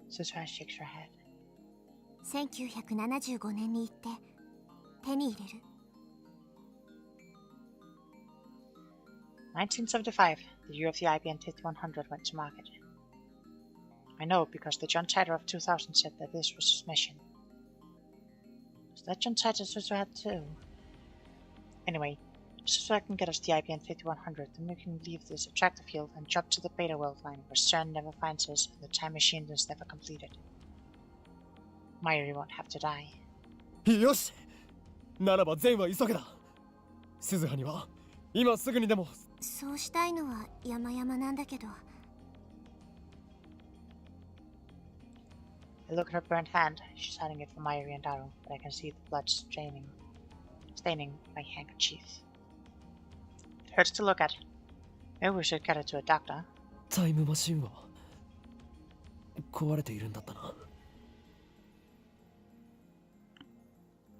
A: Suzuha shakes her head.
D: 1975年に行って手に入れる。
A: 1975, the year of the IBN 5100 went to market. I know because the John Titor of 2000 said that this was his mission. Is that John Titor Suzuha too? Anyway, if Suzuha can get us the IBN 5100, then we can leave this attractor field and jump to the Beta World line where CERN never finds us and the time machine is never completed. Mayuri won't have to die.
C: よし、ならば善は急げだ。鈴葉には今すぐにでも。
D: そうしたいのは山々なんだけど。
A: I look at her burnt hand. She's hiding it from Mayuri and Daru, but I can see the blood staining my handkerchief. It hurts to look at. Maybe we should get her to a doctor.
C: タイムマシンは壊れているんだったな。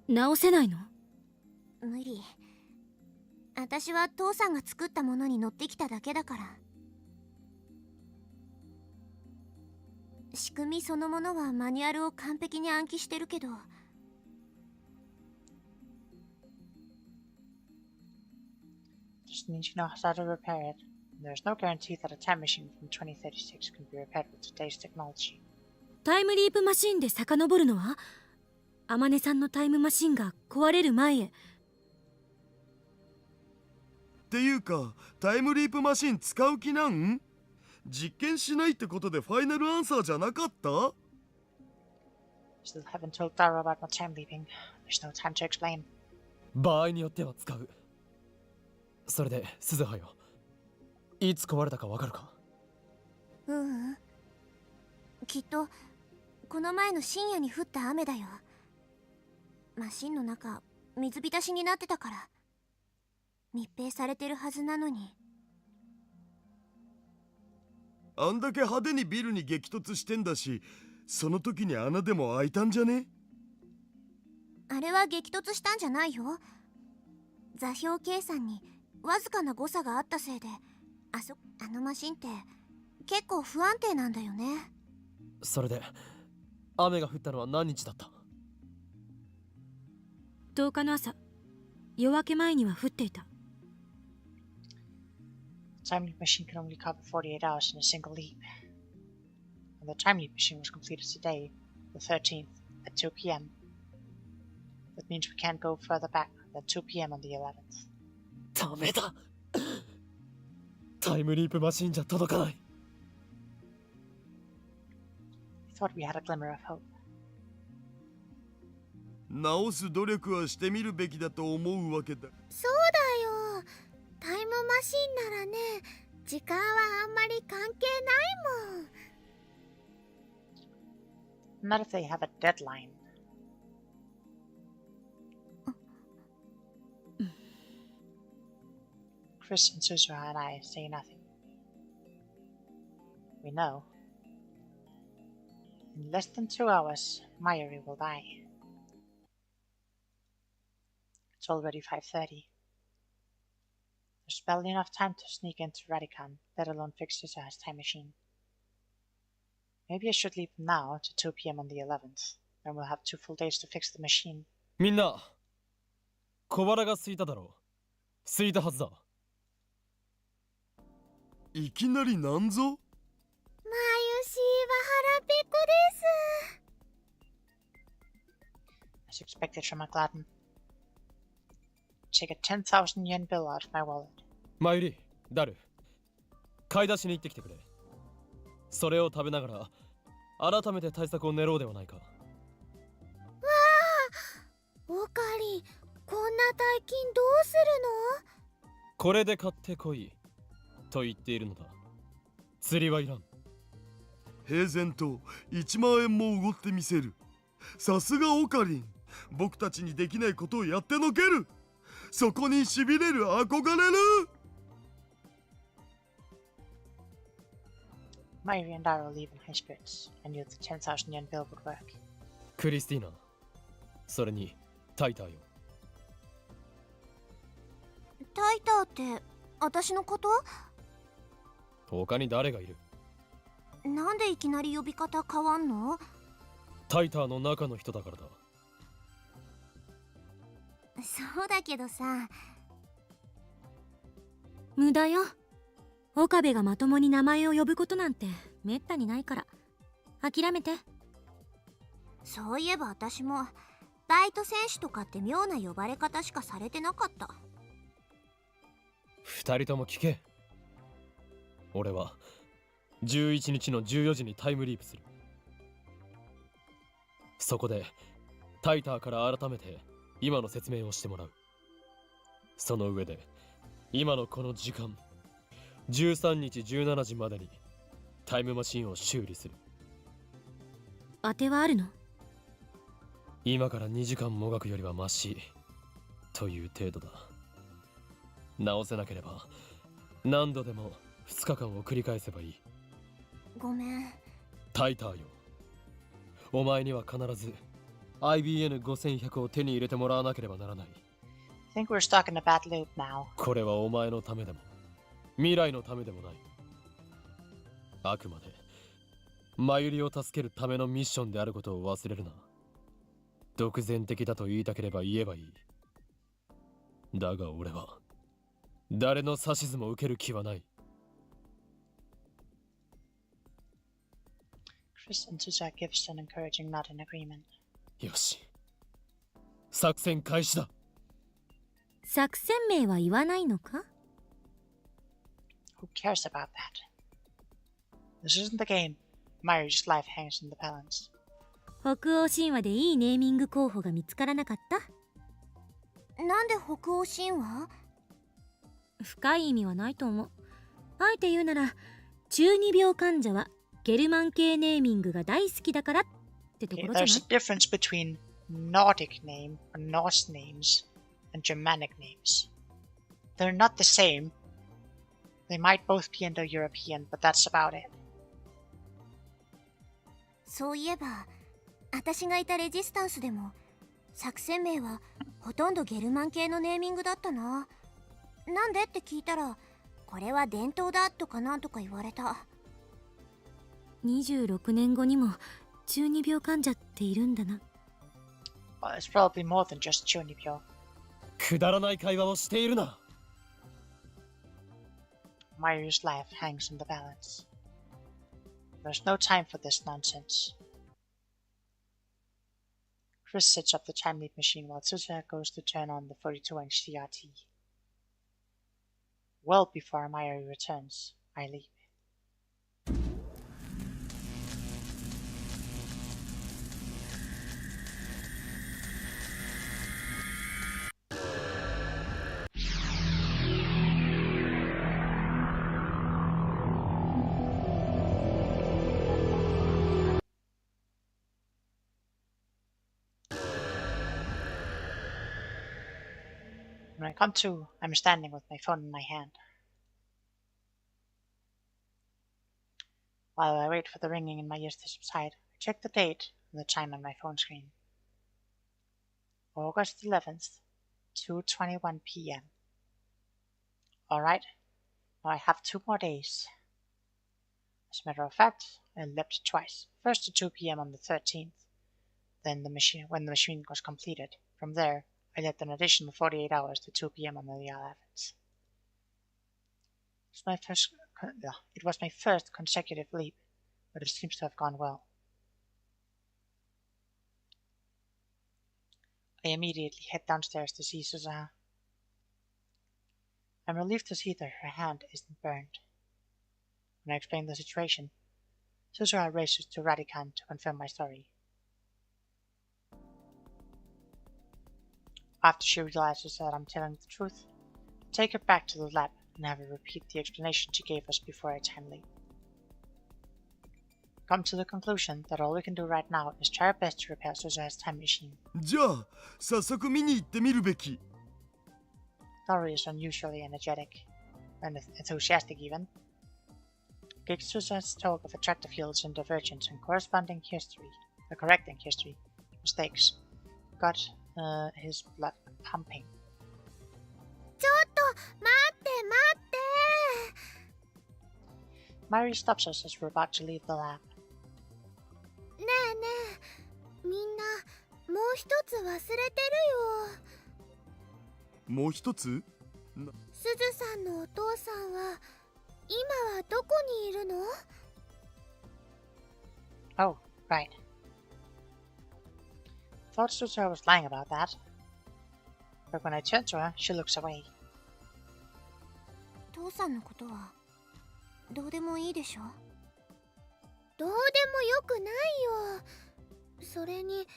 B: 直せないの？
D: 無理。私は父さんが作ったものに乗ってきただけだから。仕組みそのものはマニュアルを完璧に暗記してるけど。
A: Just means she knows how to repair it. There's no guarantee that a time machine from 2036 can be repaired with today's technology.
B: タイムリープマシンで遡るのは？天音さんのタイムマシンが壊れる前へ。
E: っていうか、タイムリープマシン使う気なん？実験しないってことでファイナルアンサーじゃなかった？
A: Still haven't told Daru about my time leaping. There's no time to explain.
C: 場合によっては使う。それで鈴葉よ、いつ壊れたかわかるか？
D: ううん。きっとこの前の深夜に降った雨だよ。マシンの中水浸しになってたから密閉されてるはずなのに。
E: あんだけ派手にビルに激突してんだし、その時に穴でも開いたんじゃね？
D: あれは激突したんじゃないよ。座標計算にわずかな誤差があったせいで、あのマシンって結構不安定なんだよね。
C: それで雨が降ったのは何日だった？
B: 10日の朝、夜明け前には降っていた。
A: The time leap machine can only cover 48 hours in a single leap. And the time leap machine was completed today, the 13th, at 2 p.m. That means we can't go further back than 2 p.m. on the 11th.
C: ダメだ。タイムリープマシンじゃ届かない。
A: I thought we had a glimmer of hope.
E: 直す努力はしてみるべきだと思うわけだ。
D: そうだよ。タイムマシンならね、時間はあんまり関係ないもん。
A: Not if they have a deadline. Chris and Suzuha and I say nothing. We know. In less than 2 hours, Mayuri will die. It's already 5:30. There's barely enough time to sneak into Radicon, let alone fix Suzuha's time machine. Maybe I should leave now to 2 p.m. on the 11th. Then we'll have 2 full days to fix the machine.
C: みんな、小腹が空いただろう。空いたはずだ。
E: いきなりなんぞ？
D: まゆしは腹ペコです。
A: As expected from McLaren. Take a 10,000 yen bill out of my wallet.
C: マユリ、ダル、買い出しに行ってきてくれ。それを食べながら改めて対策を練ろうではないか。
D: わあ、オカリン、こんな大金どうするの？
C: これで買ってこいと言っているのだ。釣りはいらん。
E: 平然と1万円もおごってみせる。さすがオカリン、僕たちにできないことをやってのける。そこにしびれる、憧れる。
A: Mayuri and I will leave in high spirits. I knew the 10,000 yen bill would work.
C: クリスティーナ、それにタイターよ。
D: タイターって私のこと？
C: 他に誰がいる？
D: なんでいきなり呼び方変わんの？
C: タイターの中の人だからだ。
D: そうだけどさ。
B: 無駄よ。岡部がまともに名前を呼ぶことなんてめったにないから諦めて。
D: そういえば私もバイト選手とかって妙な呼ばれ方しかされてなかった。
C: 二人とも聞け。俺は11日の14時にタイムリープする。そこでタイターから改めて今の説明をしてもらう。その上で今のこの時間13日17時までにタイムマシンを修理する。
B: 当てはあるの？
C: 今から2時間もがくよりはマシという程度だ。直せなければ何度でも2日間を繰り返せばいい。
D: ごめん。
C: タイターよ、お前には必ず IBN5100 を手に入れてもらわなければならない。
A: I think we're stuck in a bad loop now.
C: これはお前のためでも未来のためでもない。あくまでマユリを助けるためのミッションであることを忘れるな。独善的だと言いたければ言えばいい。だが俺は誰の指図も受ける気はない。
A: Chris and Susa gives an encouraging nod in agreement.
C: よし、作戦開始だ。
B: 作戦名は言わないのか？
A: Who cares about that? This isn't the game. Mayuri's life hangs in the balance.
B: 北欧神話でいいネーミング候補が見つからなかった？
D: なんで北欧神話？
B: 深い意味はないと思う。あえて言うなら中二病患者はゲルマン系ネーミングが大好きだからってとこ
A: Okay,
B: ろじゃない？
A: there's a difference between Nordic name or Norse names and Germanic names. They're not the same. They might both be Indo-European, but that's about it.
D: そういえば私がいたレジスタンスでも作戦名はほとんどゲルマン系のネーミングだったな。なんでって聞いたらこれは伝統だとかなんとか言われた。
B: 26年後にも中二病患者っているんだな。
A: Well, it's probably more than just Chunibyo.
C: くだらない会話をしているな。
A: Mayuri's life hangs in the balance. There's no time for this nonsense. Chris sets up the time leap machine while Susa goes to turn on the 42-inch CRT. Well before Mayuri returns, I leave. When I come to, I'm standing with my phone in my hand. While I wait for the ringing in my ears to subside, I check the date and the time on my phone screen. August 11th, 2:21 p.m. Alright, now I have 2 more days. As a matter of fact, I leapt twice. First to 2 p.m. on the 13th, then when the machine was completed. From there, I leapt an additional 48 hours to 2 p.m. on the 11th. It was my first consecutive leap, but it seems to have gone well. I immediately head downstairs to see Susan. I'm relieved to see that her hand isn't burned. When I explain the situation, Susan races to Radican to confirm my story. After she realizes that I'm telling the truth, take her back to the lab and have her repeat the explanation she gave us before our time leap. Come to the conclusion that all we can do right now is try our best to repair Suzuha's time machine.
E: じゃあ早速見に行ってみるべき。
A: Tori is unusually energetic, and enthusiastic even. Gives Suzuha's talk of attractive fields and divergence and corresponding history, correcting history mistakes. Got his blood pumping.
D: ちょっと待って待って。
A: Mary stops us as we're about to leave the lab.
D: ねえねえ、みんなもう一つ忘れてるよ。
E: もう一つ？
D: すずさんのお父さんは今はどこにいるの？
A: Oh, right. Thought Suzuha was lying about that. But when I turn to her, she looks away.
G: 父さんのことはどうでもいいでしょ。
D: どうでもよくないよ。それに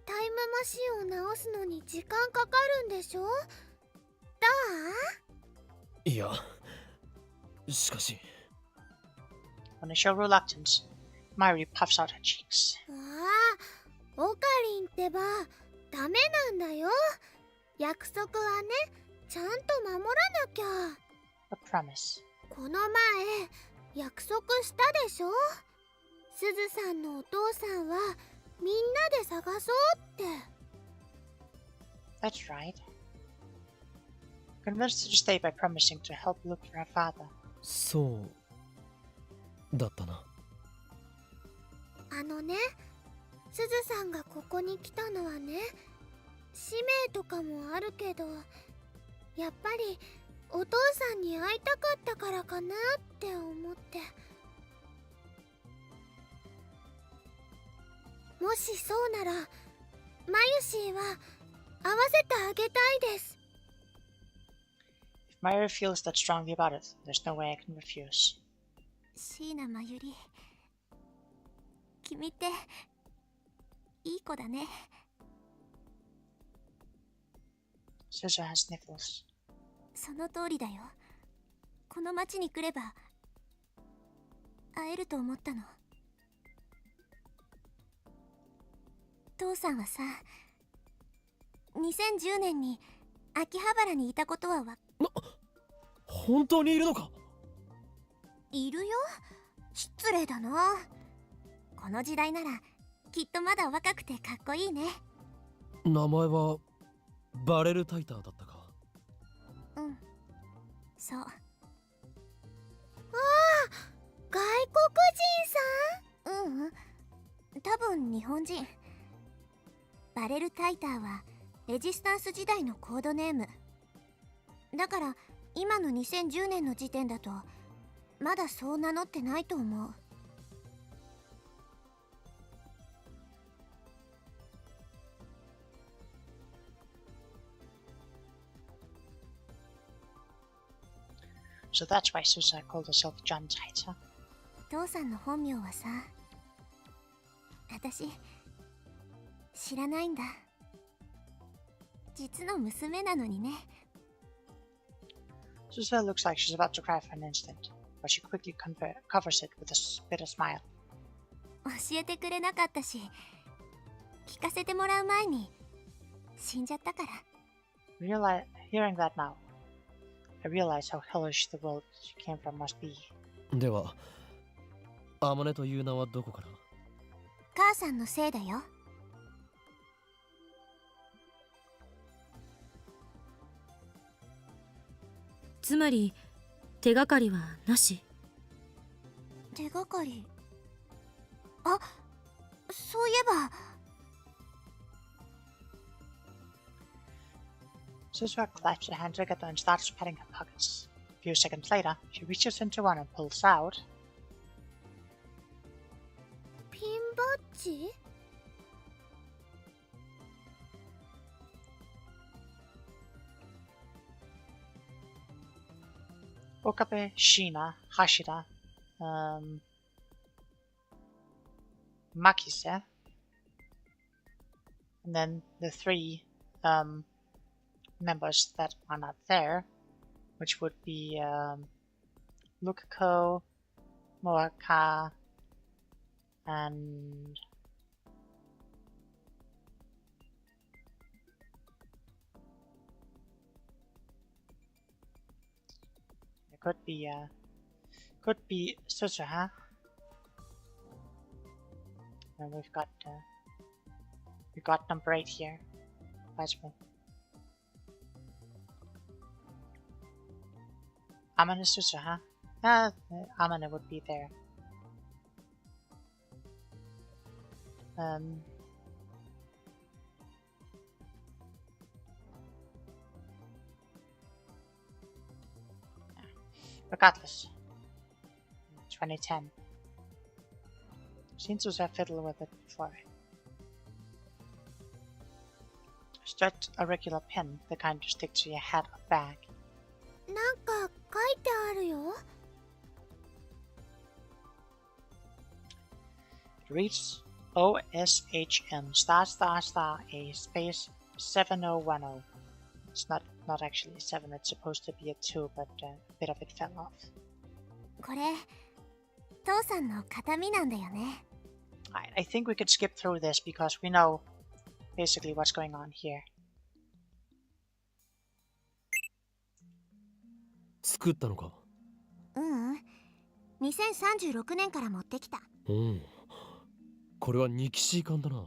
D: タイムマシンを直すのに時間かかるんでしょ。だ
C: いや、しかし。
A: When I show reluctance, Mary puffs out her cheeks.
D: ああ、オカリンってばダメなんだよ。約束はね、ちゃんと守らなきゃ。
A: A promise.
D: この前約束したでしょ。すずさんのお父さんはみんなで探そうって。
A: That's right. Convinced her to stay by promising to help look for her father.
C: そうだったな。
D: あのね、すずさんがここに来たのはね、使命とかもあるけど、やっぱりお父さんに会いたかったからかなって思って。もしそうならマユシーは会わせてあげたいです。
A: If Mary feels that strongly about it, there's no way I can refuse.
G: 椎名真由里、君っていい子だね。
A: Suzuha sniffles.
G: その通りだよ。この町に来れば会えると思ったの。父さんはさ、2010年に秋葉原にいたことは
C: 本当にいるのか？
G: いるよ。失礼だな。この時代ならきっとまだ若くてかっこいいね。
C: 名前はバレルタイターだったか？
G: うん、そう。
D: ああ、外国人さん？
G: うん、多分日本人。バレルタイターはレジスタンス時代のコードネームだから、今の2010年の時点だとまだそう名乗ってないと思う。
A: So that's why Suzuha called herself John Tighter.
G: 父さんの本名はさ、私知らないんだ。実の娘なのにね。
A: Suzuha looks like she's about to cry for an instant, but she quickly covers it with a bitter smile.
G: 教えてくれなかったし、聞かせてもらう前に死んじゃったから。
A: Hearing that now, I realize how hellish the world she came from must be.
C: では、アマネという名はどこから？
G: 母さんのせいだよ。
B: つまり手がかりはなし。
G: 手がかり。あ、そういえば。
A: Suzuha clasps her hands together and starts patting her pockets. A few seconds later, she reaches into one and pulls out
D: ピンバッジ？
A: Okabe, Shina, Hashida, Makise, and then the three members that are not there, which would be Lukako, Moaka, and it could be Suzuha. And we got number 8 here. Possible. Amane Suzuha. Amane would be there. Regardless. 2010. Seems to have fiddled with it before. Just a regular pen, the kind you stick to your hat or bag.
D: なんか書いてあるよ。
A: It reads OSHM star star star A space 7010. It's not actually a 7, it's supposed to be a 2, but a bit of it fell off.
D: これ父さんの形見なんだよね。
A: I think we could skip through this because we know basically what's going on here.
C: 作ったのか。
D: ううん、2036年から持ってきた。
C: うん。これはニキシー缶だな。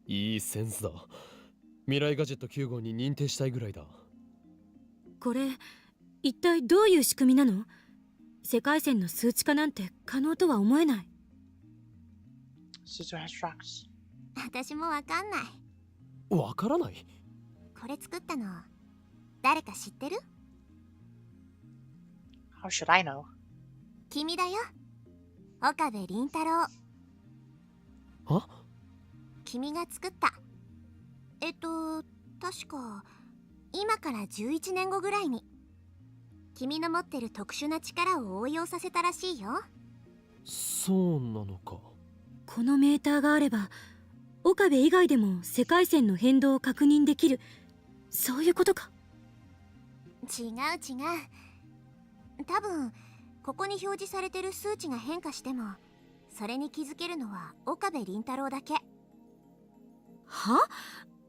C: いいセンスだ。未来ガジェット9号に認定したいぐらいだ。
B: これ一体どういう仕組みなの？世界線の数値化なんて可能とは思えない。
A: Suzu has rocks.
D: 私もわかんない。
C: わからない。
D: これ作ったの誰か知ってる？
A: How should I know?
D: 君だよ。岡部倫太郎。
C: は？
D: 君が作った。確か今から11年後ぐらいに君の持ってる特殊な力を応用させたらしいよ。
C: そうなのか。
B: このメーターがあれば岡部以外でも世界線の変動を確認できる、そういうことか。
D: 違う。多分ここに表示されてる数値が変化してもそれに気づけるのは岡部倫太郎だけ。
B: は？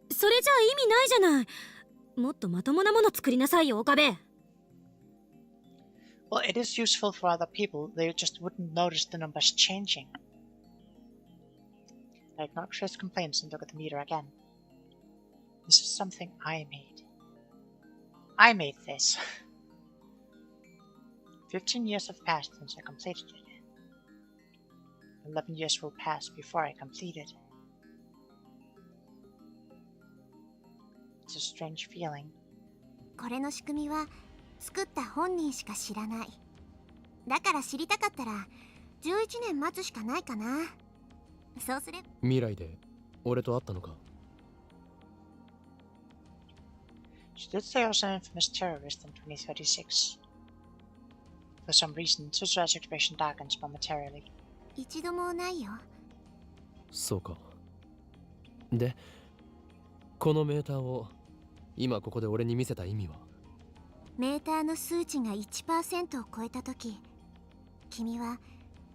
B: それじゃあ意味ないじゃない。もっとまともなもの作りなさいよ、岡部。
A: Well, it is useful for other people, they just wouldn't notice the numbers changing. I ignore Chris' complaints and look at the meter again. This is something I made. I made this. 15 years have passed since I completed it. 11 years will pass before I complete it. It's a strange feeling.
D: これの仕組みは作った本人しか知らない。だから知りたかったら11年待つしかないかな。そうすれば。
C: 未来で俺と会ったのか。
A: She did say I was an infamous terrorist in 2036. For some reason, Suzu's expression darkens momentarily.
D: 一度もないよ。
C: そうか。で、このメーターを今ここで俺に見せた意味は？
D: メーターの数値が 1% を超えたとき、君は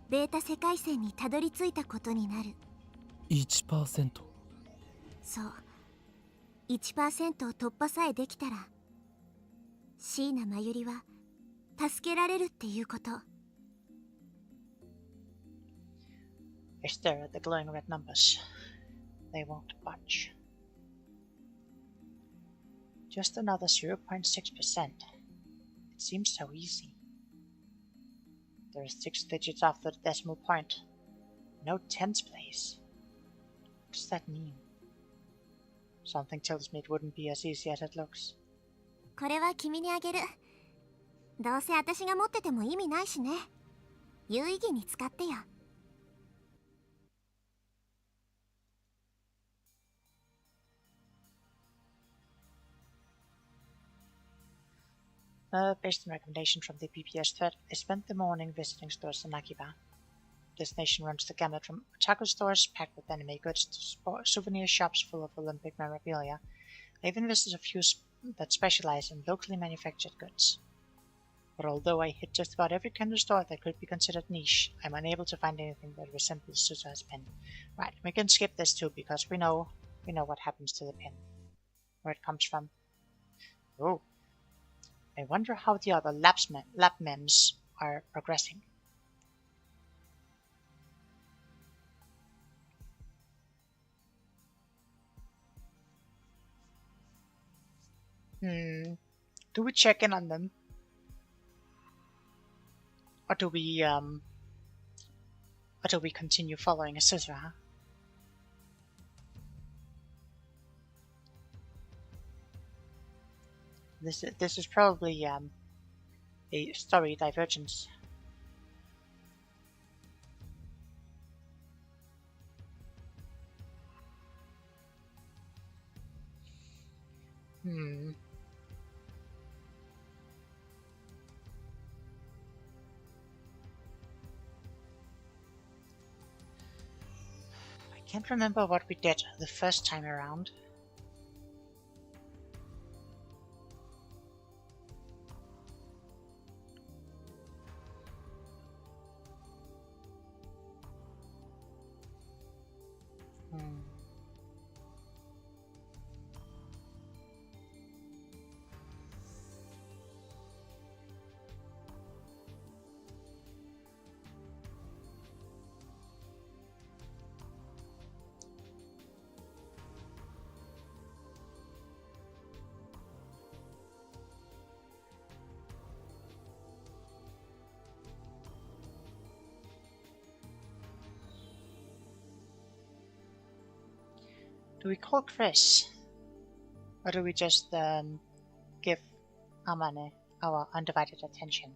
D: ベータ世界線にたどり着いたことになる。
C: 1%？
D: そう。1% を突破さえできたら、椎名真由里は助けられるっていうこと。
A: I stare at the glowing red numbers. They won't budge. Just another 0.6%. It seems so easy. There are 6 digits after the decimal point. No tens place. What does that mean? Something tells me it wouldn't be as easy as it looks.
D: これは君にあげる。どうせ私が持ってても意味ないしね。有意義に使ってよ。
A: Based on recommendation from the PPS thread, I spent the morning visiting stores in Akiba. This nation runs the gamut from otaku stores packed with anime goods to souvenir shops full of Olympic memorabilia. I even visited a few that specialize in locally manufactured goods. But although I hit just about every kind of store that could be considered niche, I'm unable to find anything that resembles Suta's pen. Right, we can skip this too because we know what happens to the pen, where it comes from. Oh, I wonder how the other lab mems are progressing. Do we check in on them? Or do we continue following Asura? This is probably a story divergence. I can't remember what we did the first time around. Do we call Chris? Or do we just give Amane our undivided attention?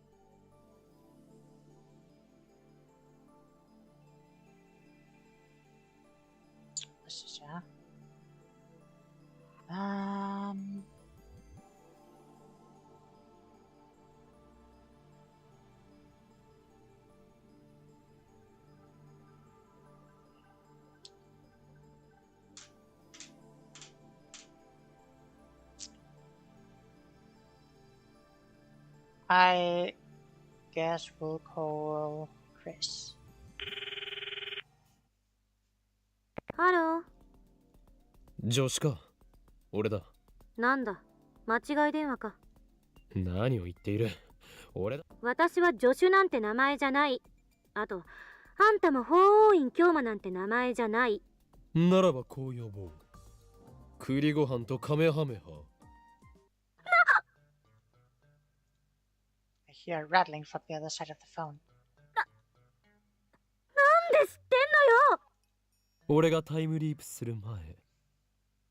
A: I guess we'll call Chris.
B: ハロー。
C: 助手か。俺だ。
B: なんだ、間違い電話か。
C: 何を言っている。俺だ。
B: 私は助手なんて名前じゃない。あと、あんたも法王院京馬なんて名前じゃない。
C: ならばこう呼ぼう。栗ご飯とカメハメハ。
A: I hear rattling from the other side of the phone.
B: なんで知ってんのよ。
C: 俺がタイムリープする前、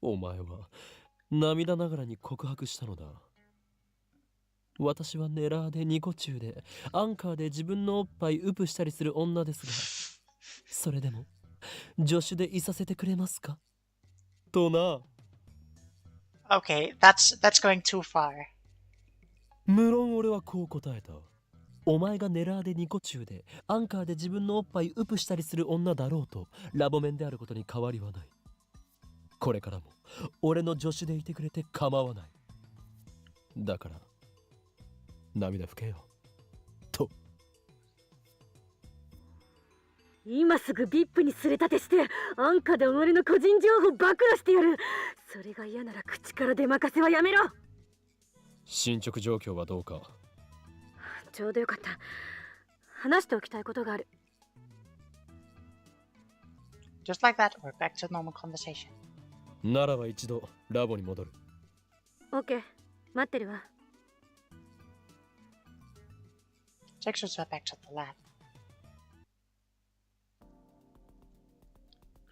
C: お前は涙ながらに告白したのだ。私はネラーでニコ中でアンカーで自分のおっぱいウプしたりする女ですが、それでも助手でいさせてくれますかとな。
A: Okay, that's going too far.
C: 無論俺はこう答えた。お前がネラーでニコ中でアンカーで自分のおっぱいウプしたりする女だろうとラボメンであることに変わりはない。これからも俺の助手でいてくれて構わない。だから涙拭けよと。
B: 今すぐ VIP にすれ立てしてアンカーで己の個人情報暴露してやる。それが嫌なら口から出まかせはやめろ。
C: 進捗状況はどうか。
B: ちょうどよかった。話しておきたいことがある。
A: Just like that, we're back to normal conversation.
C: ならば一度ラボに戻る。
B: OK、待ってるわ。
A: Takes us back to the lab.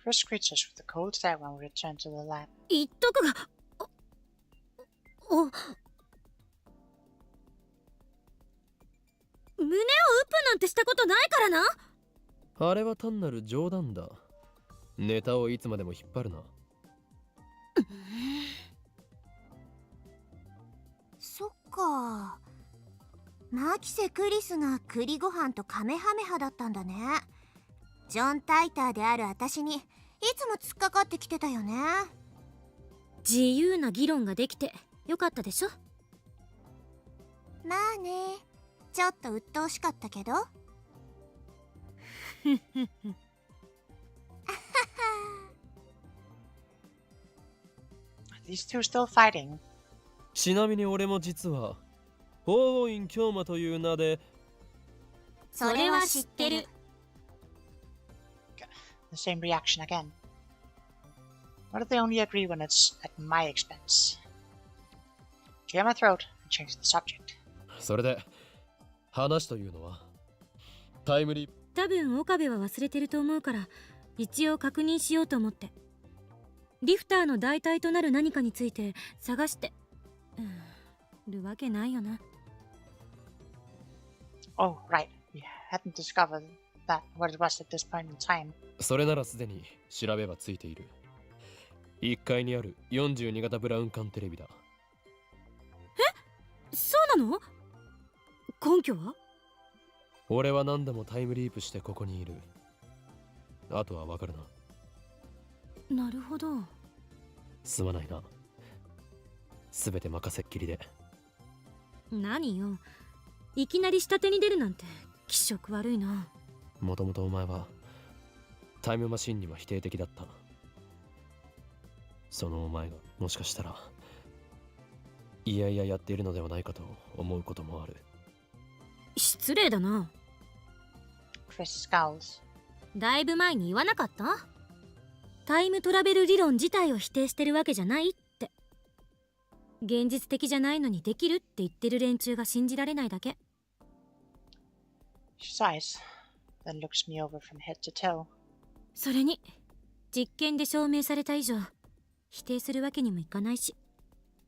A: Chris greets us with a cold stare when we return to the lab.
B: 言っとくが、胸をウプなんてしたことないからな。
C: あれは単なる冗談だ。ネタをいつまでも引っ張るな。
D: そっか。マキセ・クリスが栗ご飯とカメハメハだったんだね。ジョン・タイターである私にいつも突っかかってきてたよね。
B: 自由な議論ができてよかったでしょ。
D: まあね、ちょっと鬱陶しかったけど。
A: These two still fighting.
C: ちなみに俺も実は法王院京馬という名で。
B: それは知ってる。
A: The same reaction again. Why do they only agree when it's at my expense? Clear my throat and change the subject.
C: それで話というのはタイムリープ。
B: 多分岡部は忘れてると思うから一応確認しようと思って。リフターの代替となる何かについて探してるわけないよな。
A: Oh, right. We hadn't discovered that what it was at this point in time.
C: それならすでに調べはついている。1階にある42型ブラウン管テレビだ。
B: そうなの？根拠は？
C: 俺は何度もタイムリープしてここにいる。あとはわかるな。
B: なるほど。
C: すまないな。すべて任せっきりで。
B: 何よ、いきなり下手に出るなんて気色悪いな。
C: もともとお前はタイムマシンには否定的だった。そのお前がもしかしたらいやいややっているのではないかと思うこともある。
B: 失礼だな。
A: Chris scowls.
B: だいぶ前に言わなかった？タイムトラベル理論自体を否定してるわけじゃないって。現実的じゃないのにできるって言ってる連中が信じられないだけ。
A: She sighs, then looks me over from head to toe.
B: それに実験で証明された以上否定するわけにもいかないし、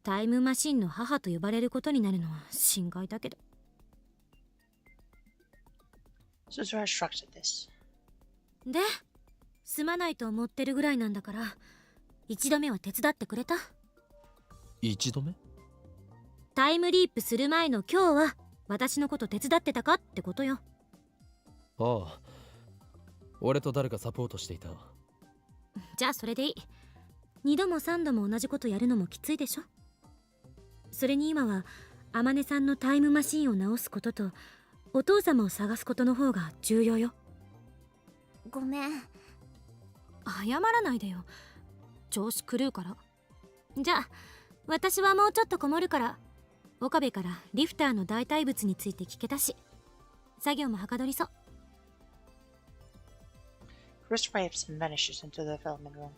B: タイムマシンの母と呼ばれることになるのは心外だけど。
A: Suzura shrugs at this.
B: で、すまないと思ってるぐらいなんだから一度目は手伝ってくれた？
C: 一度目？
B: タイムリープする前の今日は私のこと手伝ってたかってことよ。
C: ああ、俺と誰かサポートしていた。
B: じゃあそれでいい。2度も3度も同じことやるのもきついでしょ。それに今は天音さんのタイムマシンを直すこととお父様を探すことの方が重要よ。
D: ごめん。
B: 謝らないでよ、調子狂うから。じゃあ私はもうちょっとこもるから、岡部からリフターの代替物について聞けたし作業もはかどりそう。
A: Chris waves and vanishes into the filming room.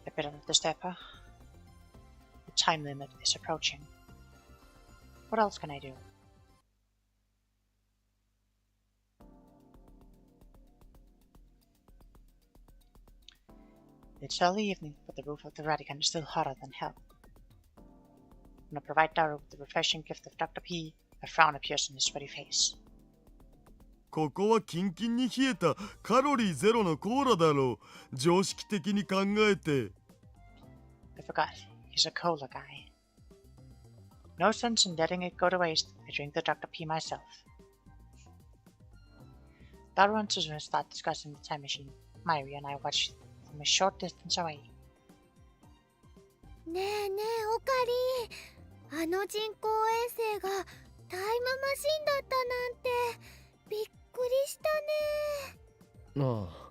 A: I bit under the stepper. The time limit is approaching. What else can I do? It's early evening, but the roof of the Vatican is still hotter than hell. When I provide Daru with the refreshing gift of Dr. P, a frown appears on his sweaty face.
E: ここはキンキンに冷えたカロリーゼロのコーラだろう。常識的に考えて。
A: I forgot, he's a cola guy. No sense in letting it go to waste. I drink the Dr. P myself. Daru and Susan start discussing the time machine. Mayuri and I watch from a short distance away.
D: ねえねえオカリン、あの人工衛星がタイムマシンだったなんてびっくりしたね。
C: ああ、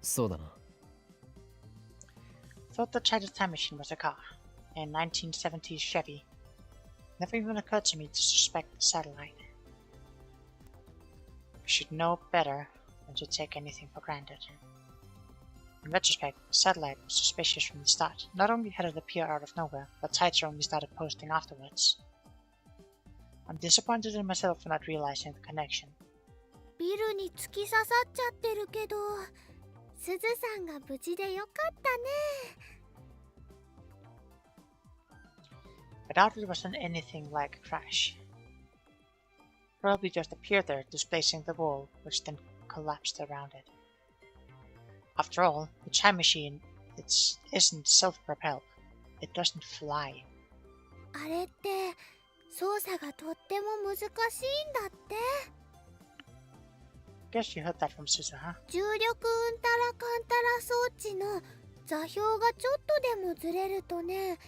C: そうだな。
A: Thought the China's time machine was a car, a 1970s Chevy. Never even occurred to me to suspect the satellite. I should know better than to take anything for granted. In retrospect, the satellite was suspicious from the start. Not only had it appeared out of nowhere, but sites only started posting afterwards. I'm disappointed in myself for not realizing the connection.
D: ビルに突き刺さっちゃってるけど、すずさんが無事でよかったね。
A: I doubt it wasn't anything like a crash. Probably just appeared there, displacing the wall, which then collapsed around it. After all, the time machine isn't self-propelled. It doesn't fly.
D: あれって操作がとっても難しいんだって。
A: Guess you heard that from Suzu, huh?
D: 重力うんたらかんたら装置の座標がちょっとでもずれるとね、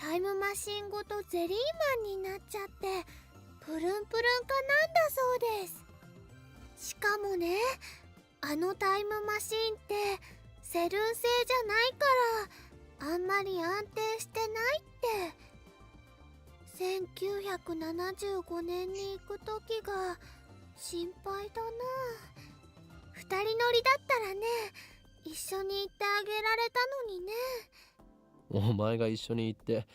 D: タイムマシンごとゼリーマンになっちゃってプルンプルン化なんだそうです。しかもね、あのタイムマシンってセルン製じゃないからあんまり安定してないって。1975年に行く時が心配だな。二人乗りだったらね、一緒に行ってあげられたのにね。
C: お前が一緒に行って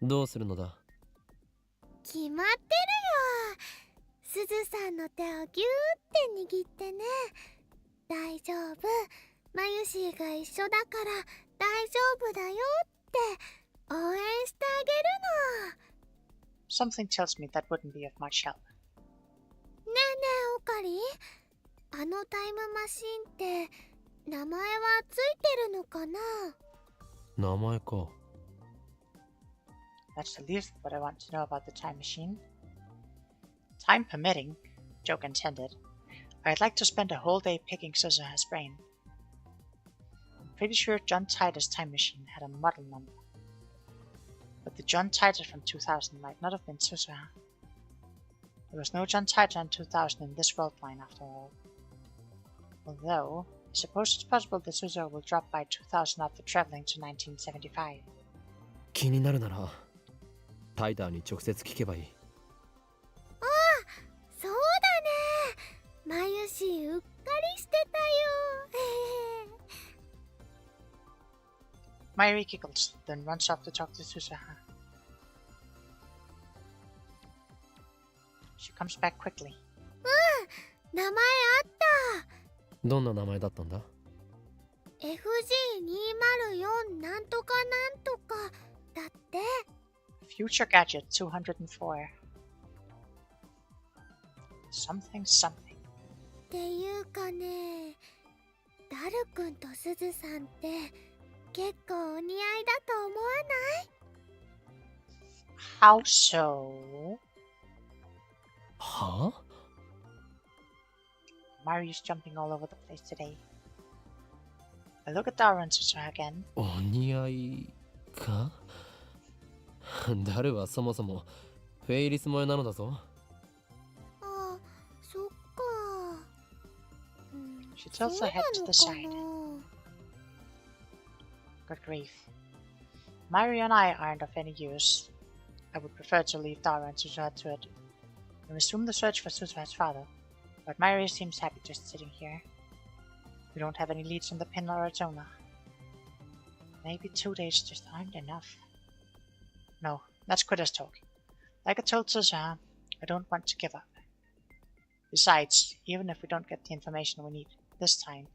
C: どうするのだ。
D: 決まってるよ。すずさんの手をギューって握ってね。大丈夫、マユシーが一緒だから大丈夫だよって応援してあげるの。
A: Something tells me that wouldn't be of much help.
D: ねえねえオカリン、あのタイムマシンって名前はついてるのかな。
C: 名前か。
A: That's the least of what I want to know about the time machine. Time permitting, joke intended, I'd like to spend a whole day picking Suzuha's brain. I'm pretty sure John Titus' time machine had a model number. But the John Titus from 2000 might not have been Suzuha. There was no John Titus in 2000 in this world line after all. Although, I suppose it's possible that Suzuha will drop by 2000 after traveling to 1975.
C: 気になるならタイターに直接聞けばいい。
D: ああ、そうだね。マユシーうっかりしてたよ。
A: Mayuri giggles, then runs off to talk to Suzuha. She comes back quickly.
D: 名前あった。
C: どんな名前だったんだ？
D: FG204 なんとかなんとかだって。
A: Future Gadget 204. Something something.
D: っていうかね、ダルくんとすずさんって結構お似合いだと思わない？
A: How so?
C: はあ？
A: Mariu's jumping all over the place today. I look at Dara and Suzuha again.
C: お似合いか？ダルはそもそもフェイリス萌えなのだぞ。
D: あ、そっか。
A: She tilts her head to the side. Good grief. Mayuri and I aren't of any use. I would prefer to leave Dara and Suzuha to it and resume the search for Suzuha's father, but Mayuri seems happy just sitting here. We don't have any leads on the pin or Arizona. Maybe 2 days just aren't enough. No, let's quit us talk. Like I told Suzuha, I don't want to give up. Besides, even if we don't get the information we need this time,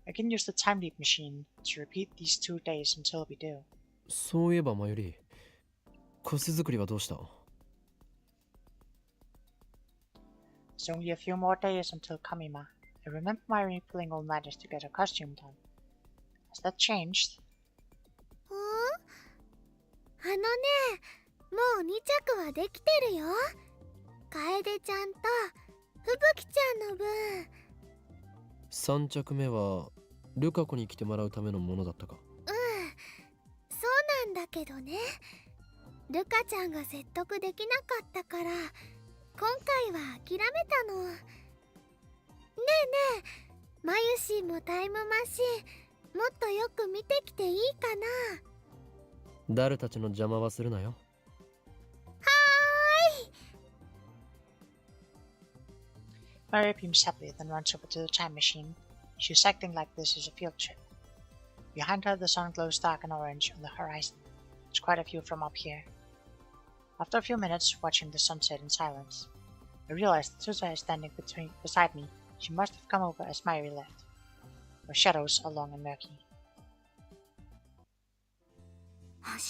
A: I can use the time leap machine to repeat these 2 days until we do.
C: そういえばマユリ、コス作りはどうした？
A: It's only a few more days until Kamima. I remember Mayuri pulling all-nighters to get her costume done. Has that changed?
D: あのね、もう2着はできてるよ。楓ちゃんと吹雪ちゃんの分。
C: 3着目はルカ子に来てもらうためのものだったか？
D: そうなんだけどね、ルカちゃんが説得できなかったから今回は諦めたの。ねえねえ、マユシーもタイムマシンもっとよく見てきていいかな？
C: ダルたちの邪魔はするなよ。
A: Mayuri beams happily, then runs over to the time machine. She's acting like this is a field trip. Behind her, the sun glows dark and orange on the horizon. There's quite a view from up here. After a few minutes, watching the sunset in silence, I realize that Suzuha is standing beside me. She must have come over as Mayuri left. Her shadows are long and murky.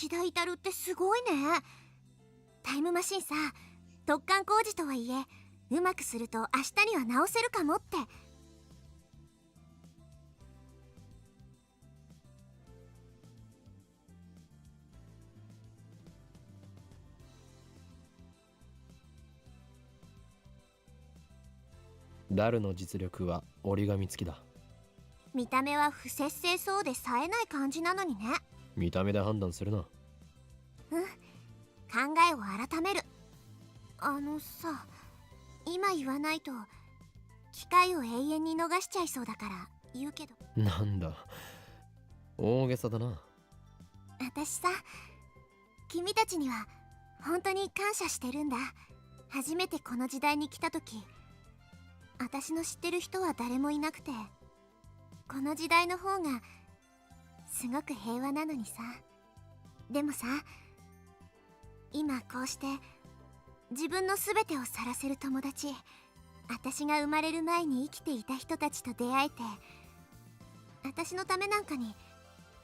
G: 橋田至ってすごいね。タイムマシンさ、突貫工事とはいえうまくすると明日には直せるかもって。
C: ダルの実力は折り紙付きだ。
G: 見た目は不摂生そうで冴えない感じなのにね。
C: 見た目で判断するな。
D: 考えを改める。あのさ、今言わないと機会を永遠に逃しちゃいそうだから言うけど。
C: なんだ、大げさだな。
D: 私さ、君たちには本当に感謝してるんだ。初めてこの時代に来た時、私の知ってる人は誰もいなくて、この時代の方がすごく平和なのにさ。でもさ、今こうして自分の全てを晒せる友達、私が生まれる前に生きていた人たちと出会えて、私のためなんかに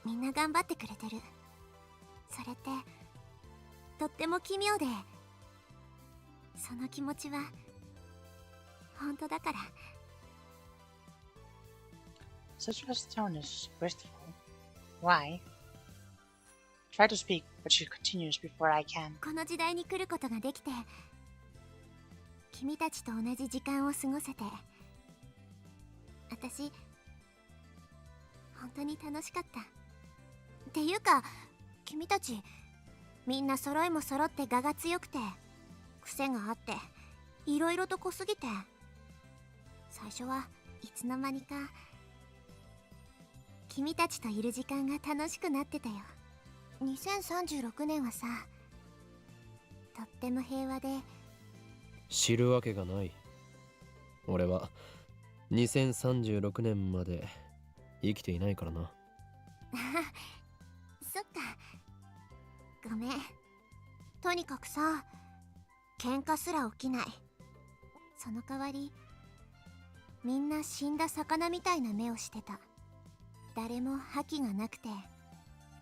D: みんな頑張ってくれてる。それってとっても奇妙で、その気持ちは本当だから。
A: Susura's tone is wistful. Why? Try to speak, but she continues before I can.
D: この時代に来ることができて、君たちと同じ時間を過ごせて、私本当に楽しかった。っていうか、君たちみんな揃いも揃って我が強くて、癖があって、いろいろと濃すぎて、最初はいつの間にか君たちといる時間が楽しくなってたよ。2036年はさ、とっても平和で。
C: 知るわけがない。俺は2036年まで生きていないからな。
D: そっか、ごめん。とにかくさ、喧嘩すら起きない。その代わりみんな死んだ魚みたいな目をしてた。誰も覇気がなくて、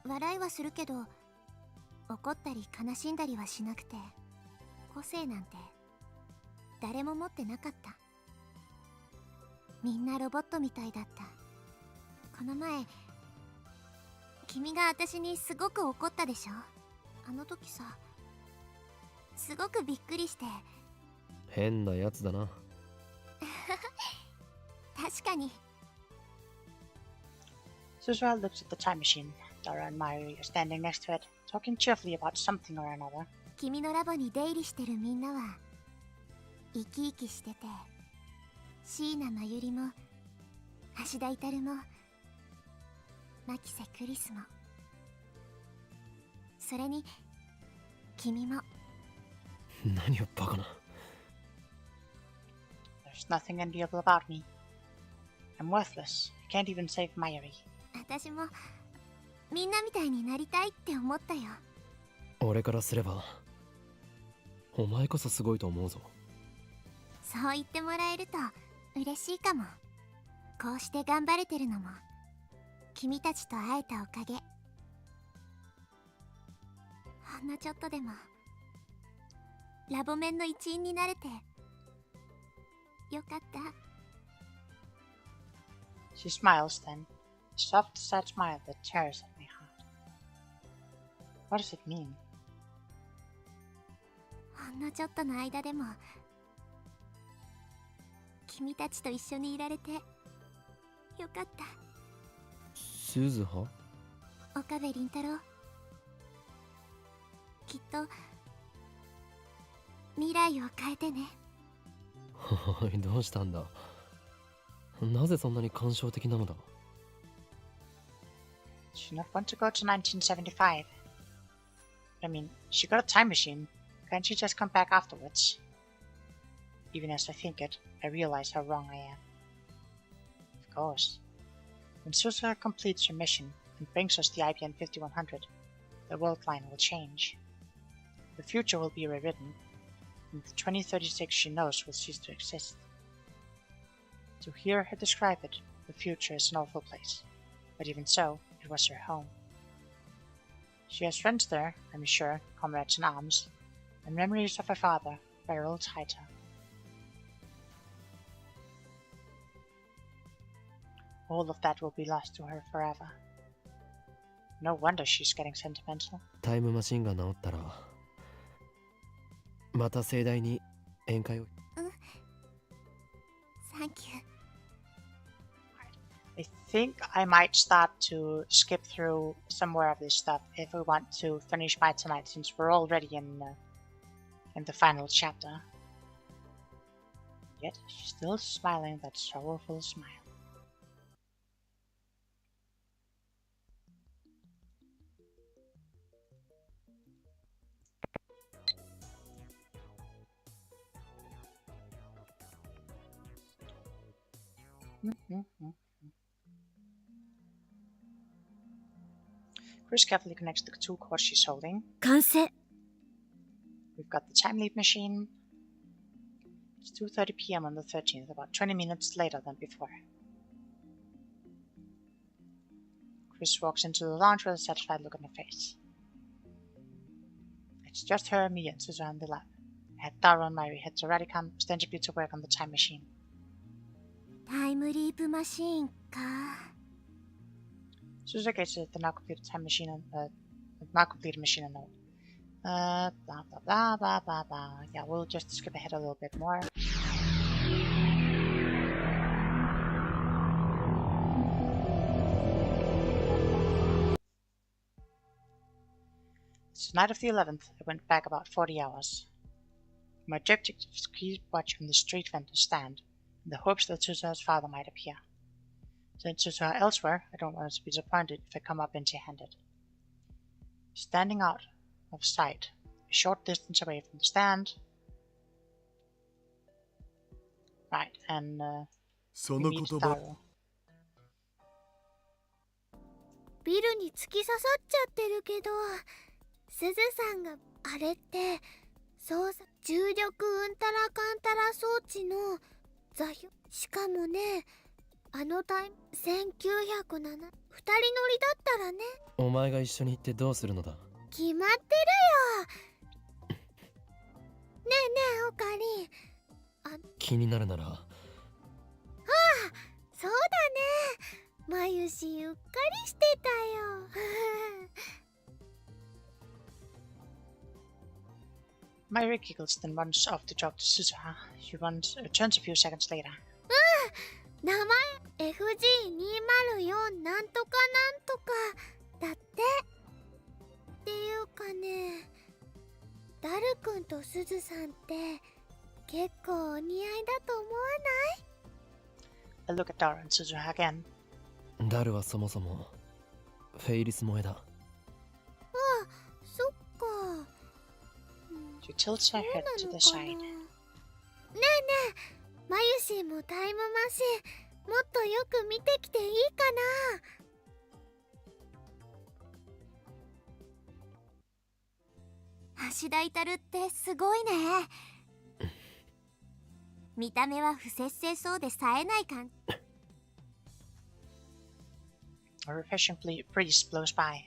D: 笑いはするけど怒ったり悲しんだりはしなくて、個性なんて誰も持ってなかった。みんなロボットみたいだった。この前君が私にすごく怒ったでしょ。あの時さ、すごくびっくりして。
C: 変なやつだな。
D: 確かに。
A: Susura looks at the time machine. Dara and Mayuri are standing next to it, talking cheerfully about something or another.
D: 君のラボに出入りしてるみんなは生き生きしてて、椎名真由里も橋田至も牧瀬クリスも、それに君も。
C: 何をバカな。
A: There's nothing enviable about me. I'm worthless. I can't even save Mayuri.
D: 私もみんなみたいになりたいって思ったよ。
C: 俺からすればお前こそすごいと思うぞ。
D: そう言ってもらえると嬉しいかも。こうして頑張れてるのも君たちと会えたおかげ。ほんのちょっとでもラボメンの一員になれてよかった。
A: She smiles then, a soft, sad smile that tears at my heart. What does it mean?
D: ほんのちょっとの間でも君たちと一緒にいられてよかった。
C: 鈴葉？
D: 岡部倫太郎、きっと未来を変えてね。
C: おい、どうしたんだ。なぜそんなに感傷的なのだ。
A: She not want to go to 1975. But I mean, she got a time machine. Can't she just come back afterwards? Even as I think it, I realize how wrong I am. Of course. When Susura completes her mission and brings us the IBM 5100, the world line will change. The future will be rewritten, and the 2036 she knows will cease to exist. To hear her describe it, the future is an awful place, but even so, it was her home. She has friends there, I'm sure, comrades in arms, and memories of her father, Beryl Taita. All of that will be lost to her forever. No wonder she's getting sentimental.
C: タイムマシンが治ったらまた盛大に宴会を。
D: サンキュー。
A: I think I might start to skip through some more of this stuff if we want to finish by tonight, since we're already in the final chapter. Yet she's still smiling that sorrowful smile. Chris carefully connects the two cords she's holding.
B: 完成。
A: We've got the time leap machine. It's 2:30 p.m. on the 13th, about 20 minutes later than before. Chris walks into the lounge with a satisfied look on her face. It's just her, me, and Susan in the lab. I had Dara and Mary head to Radicon, ostensibly to work on the time machine.
D: タイムリープマシーンか。
A: Susan gets the now completed time machine and now completed machine and note. Blah blah blah blah blah blah. Yeah, we'll just skip ahead a little bit more. It's the night of the 11th. I went back about 40 hours. My objective is to keep watch on the street vendor stand, in the hopes that Susan's father might appear. Since Susan are elsewhere, I don't want us to be disappointed if I come up empty-handed. Standing out of sight, a short distance away from the stand. Right, and we
E: その
A: meet
E: 言葉
A: Taro.
D: ビルに突き刺さっちゃってるけど、すずさんがあれってそうさ、重力うんたらかんたら装置の座標。しかもね、あのタイム1907、二人乗りだったらね。
C: お前が一緒に行ってどうするのだ。
D: 決まってるよ。ねえねえオカリン、
C: 気になるなら。
D: そうだね。眉しゆっかりしてたよ。
A: Myri giggles, then runs off to talk to Suzuha. She returns a few seconds later.
D: 名前 FG204 なんとかなんとかだって。っていうかね、ダルくんとすずさんって結構お似合いだと思わない？
A: I look at Dara and Suzuha again.
C: ダルはそもそもフェイリス萌えだ。
D: ああ、そっか。
A: She tilts her head to the
D: そうな
A: side.
D: のかな。ねえねえ、マユシンもタイムマシンもっとよく見てきていいかな。橋田至ってすごいね。見た目は不摂生そうで冴えない感じ。
A: A refreshing breeze blows by. It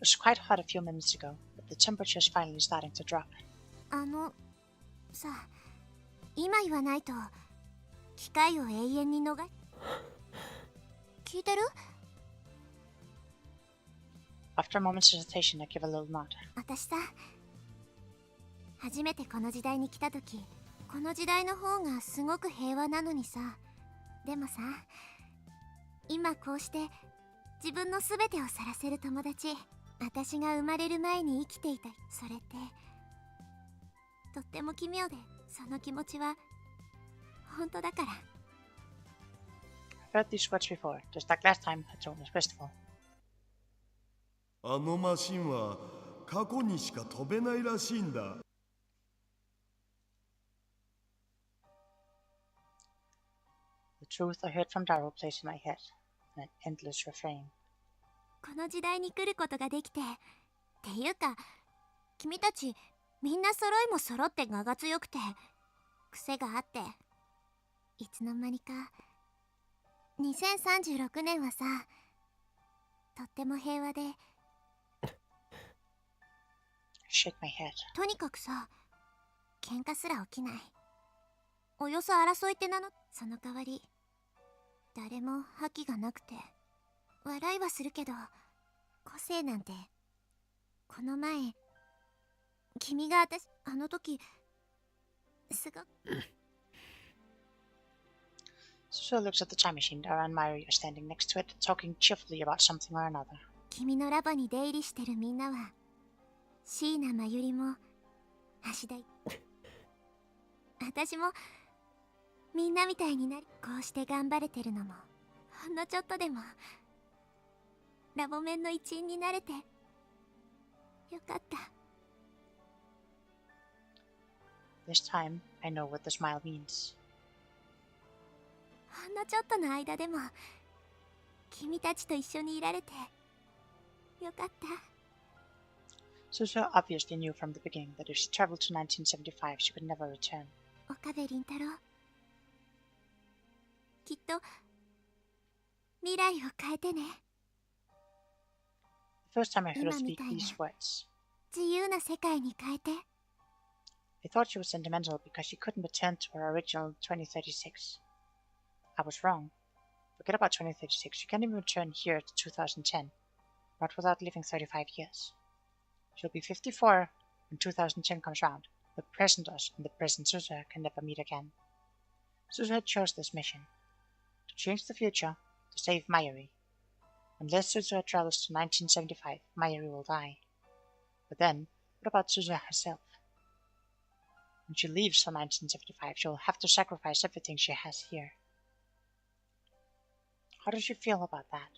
A: was quite hot a few minutes ago, but the temperature is finally starting to drop.
D: さ、今言わないと機会を永遠に逃え。聞いてる？
A: After a moment's hesitation, I give a little nod.
D: 私さ、初めてこの時代に来た時、この時代の方がすごく平和なのにさ。でもさ、今こうして自分の全てを晒せる友達、私が生まれる前に生きていた。それってとっても奇妙で、その気持ちは本当だから。
A: I've heard these words before, just like last time at Jonas Festival.
E: あのマシンは過去にしか飛べないらしいんだ。
A: The truth I heard from Darrow plays in my head, an endless refrain.
D: この時代に来ることができて、っていうか君たちみんな揃いも揃って我が強くて癖があって、いつの間にか2036年はさ、とっても平和で、
A: I shake my head.
D: とにかくさ、喧嘩すら起きない。およそ争いって名の、その代わり誰も覇気がなくて、笑いはするけど個性なんて。この前君があの時すごく
A: Suzuha looks at the time machine. Dara and Mayuri are standing next to it, talking cheerfully about something or another.
D: 君のラボに出入りしてるみんなは椎名真由里も橋田私もみんなみたいになりこうして頑張れてるのもほんのちょっとでもラボ面の一員になれてよかった。
A: This time, I know what the smile means.
D: ほんのちょっとの間でも君たちと一緒にいられてよかった。
A: Suzuha obviously knew from the beginning that if she traveled to 1975, she could never return.
D: 岡部倫太郎、きっと未来を変えてね。
A: The first time I heard her
D: 今み
A: speak
D: たいな
A: these words,
D: 自由な世界に変えて。
A: I thought she was sentimental because she couldn't return to her original 2036. I was wrong. Forget about 2036. You can't even return here to 2010. Not without living 35 years. She'll be 54 when 2010 comes round. The present us and the present Suzuha can never meet again. Suzuha chose this mission. To change the future, to save Mayuri. Unless Suzuha travels to 1975, Mayuri will die. But then, what about Suzuha herself? When she leaves for 1975, she will have to sacrifice everything she has here. How does she feel about that?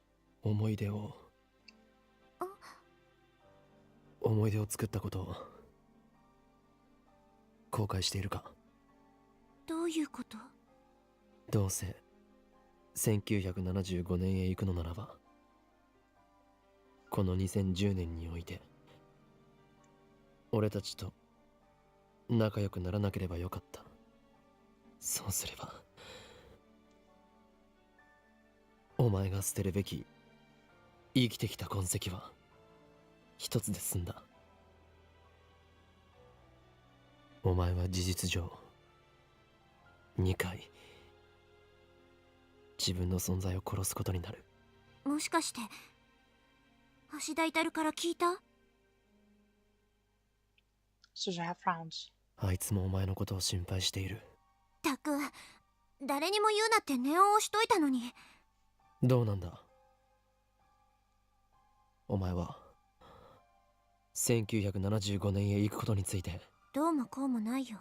C: 思い出を作ったことを後悔しているか。
D: どういうこと？
C: どうせ1975年へ行くのならば、この2010年において俺たちと仲良くならなければよかった。そうすればお前が捨てるべき生きてきた痕跡は一つで済んだ。お前は事実上2回自分の存在を殺すことになる。
D: もしかして橋田至から聞いた？
A: Suzuha frowns.
C: あいつもお前のことを心配している。
D: たく、誰にも言うなって念を押しといたのに。
C: どうなんだお前は1975年へ行くことについて。
D: どうもこうもないよ。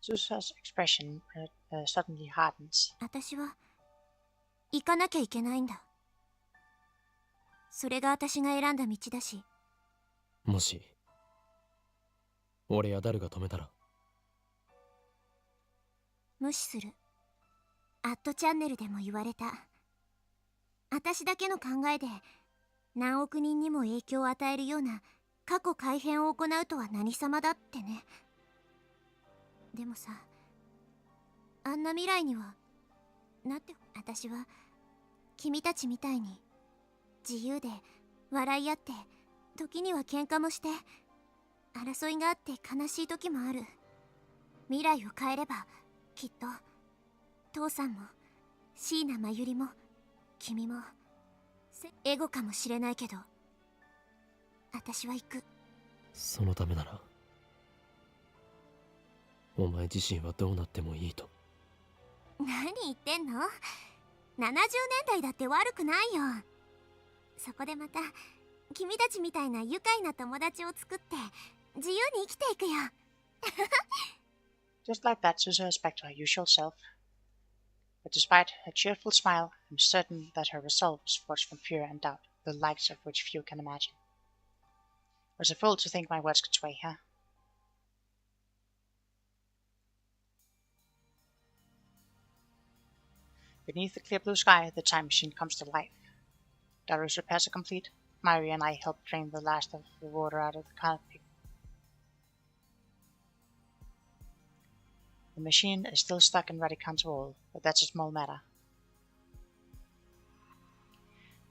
A: Suzuha's expression suddenly hardens.
D: 私は行かなきゃいけないんだ。それが私が選んだ道だし。
C: もし俺やダルが止めたら。
D: 無視する。アットチャンネルでも言われた。私だけの考えで何億人にも影響を与えるような過去改変を行うとは何様だってね。でもさ、あんな未来にはなって。私は君たちみたいに自由で笑い合って時には喧嘩もして争いがあって悲しい時もある。未来を変えればきっと父さんも椎名真由里も君もエゴかもしれないけど私は行く。
C: そのためならお前自身はどうなってもいいと。
D: 何言ってんの？ 70年代だって悪くないよ。そこでまた君たちみたいな愉快な友達を作って自由に生きていくよ。
A: Just like that, Suzuha is back to her usual self. But despite her cheerful smile, I'm certain that her resolve is forged from fear and doubt, the likes of which few can imagine. I was a fool to think my words could sway her. Beneath the clear blue sky, the time machine comes to life. Daru's repairs are complete. Mayuri and I help drain the last of the water out of the cockpit. The machine is still stuck in Radican's wall, but that's a small matter.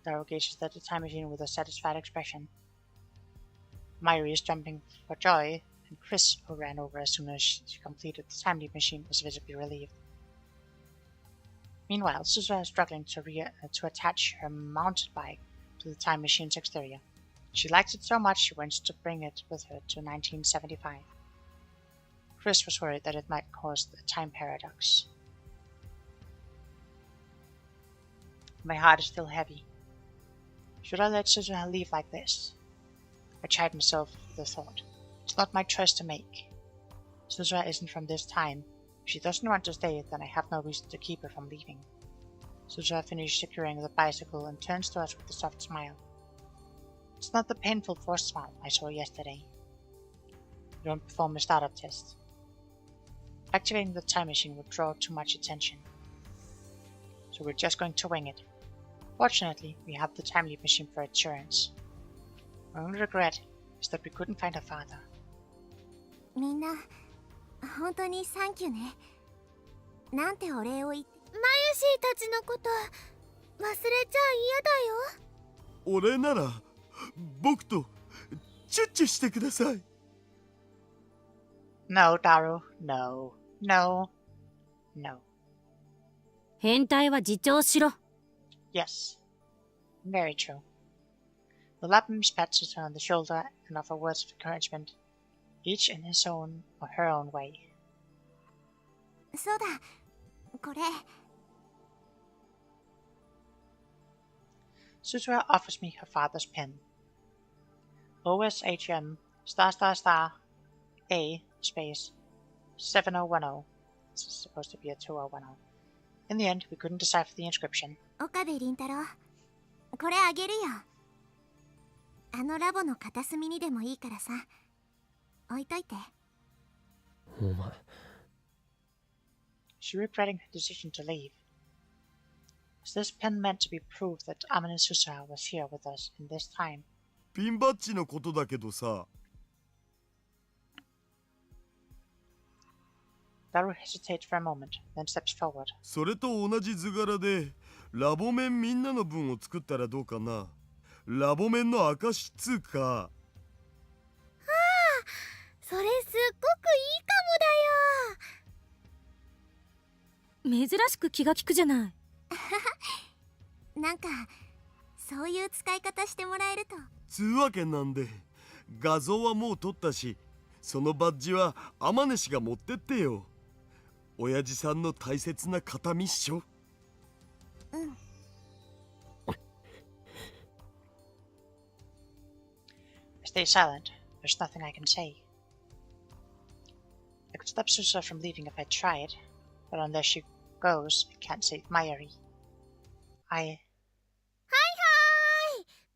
A: Daru gazes at the time machine with a satisfied expression. Mayuri is jumping for joy, and Chris, who ran over as soon as she completed the time leap machine, is visibly relieved. Meanwhile, Suzuha is struggling to attach her mounted bike to the time machine's exterior. She likes it so much she wants to bring it with her to 1975. Chris was worried that it might cause the time paradox. My heart is still heavy. Should I let Suzuha leave like this? I chide myself with the thought. It's not my choice to make. Suzuha isn't from this time. If she doesn't want to stay, then I have no reason to keep her from leaving. Suzuha finishes securing the bicycle and turns to us with a soft smile. It's not the painful forced smile I saw yesterday. We don't perform a startup test. Activating the time machine would draw too much attention. So we're just going to wing it. Fortunately, we have the time leap machine for insurance. My only regret is that we couldn't find her father.
D: みんな本当にサンキューね。なんてお礼を言って。マユシーたちのこと忘れちゃ嫌だよ。
E: 俺なら僕とチュッチュしてください。
A: No, Daru. No. No. No.
B: 変態は自重しろ。
A: Yes. Very true. The Lapins pat Suzuha on the shoulder and offer words of encouragement, each in his own or her own way.
D: そうだ、これ。
A: Suzuha offers me her father's pen. OSHM star star star A space 7010. This is supposed to be a 2010. In the end, we couldn't decipher the inscription.
D: 岡部倫太郎、これあげるよ。あのラボの片隅にでもいいからさ、置いといて。
C: お前。
A: She regretting her decision to leave. Is this pen meant to be proof that Amane Suzuha was here with us in this time?
E: ピンバッジのことだけどさ。
A: Daru hesitates for a moment, then steps forward.
E: それと同じ図柄でラボ面みんなの分を作ったらどうかな。ラボ面の証つうか。
D: ああ、それすっごくいいかもだよ。
B: 珍しく気が利くじゃない。
D: なんかそういう使い方してもらえると。
E: つうわけなんで画像はもう撮ったし、そのバッジは天音氏が持ってってよ。親父さんの大切な形見っしょ。
D: うん。
A: I stay silent. There's nothing I can say. I could stop Suzuha from leaving if I tried, but unless she goes, I can't save Mayuri.
D: はいはい、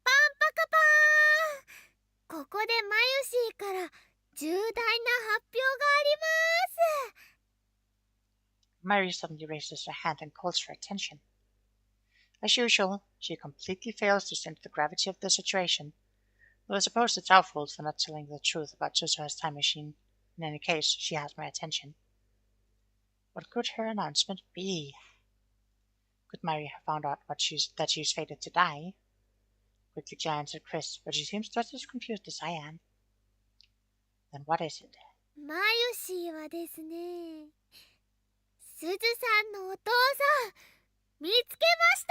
D: パンパカパーン。ここでマユシーから重大な発表があります。
A: Mayuri suddenly raises her hand and calls for attention. As usual, she completely fails to sense the gravity of the situation. Though I suppose it's our fault for not telling the truth about Suzuha's time machine. In any case, she has my attention. What could her announcement be? Could Mayuri have found out that she's fated to die? Quickly glanced at Chris, but she seems just as confused as I am. Then what is it?
D: マユシーはですね、すずさんのお父さん見つけまし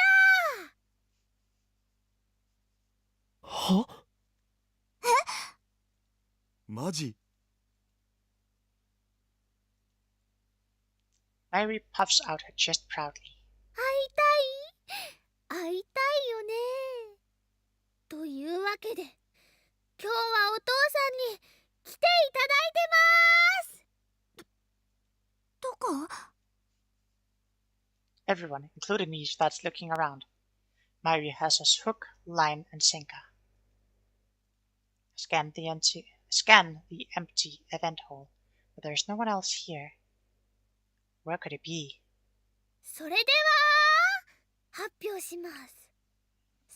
D: た。
C: は？
E: マジ？
A: Mayuri puffs out her chest proudly.
D: 会いたいよね。というわけで、今日はお父さんに来ていただいてます。どこ？
A: Everyone, including me, starts looking around. Mayuri has us hook, line, and sinker. Scan the empty event hall, but there is no one else here. Where could it be?
D: それでは発表します。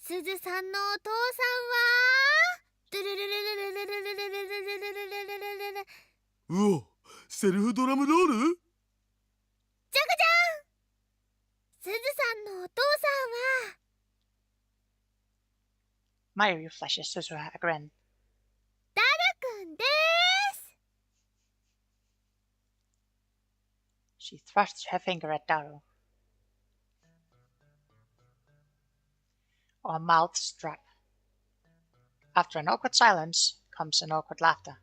D: すずさんのお父さんはドゥルルルルルルルルルルルルルルルル。
E: うお、セルフドラムロール？
D: じゃくじゃん。すずさんのお父さんは
A: Mayuri flashes Suzuha a grin.
D: ダルくんです。
A: She thrusts her finger at Daru. Our mouths drop. After an awkward silence comes an awkward laughter.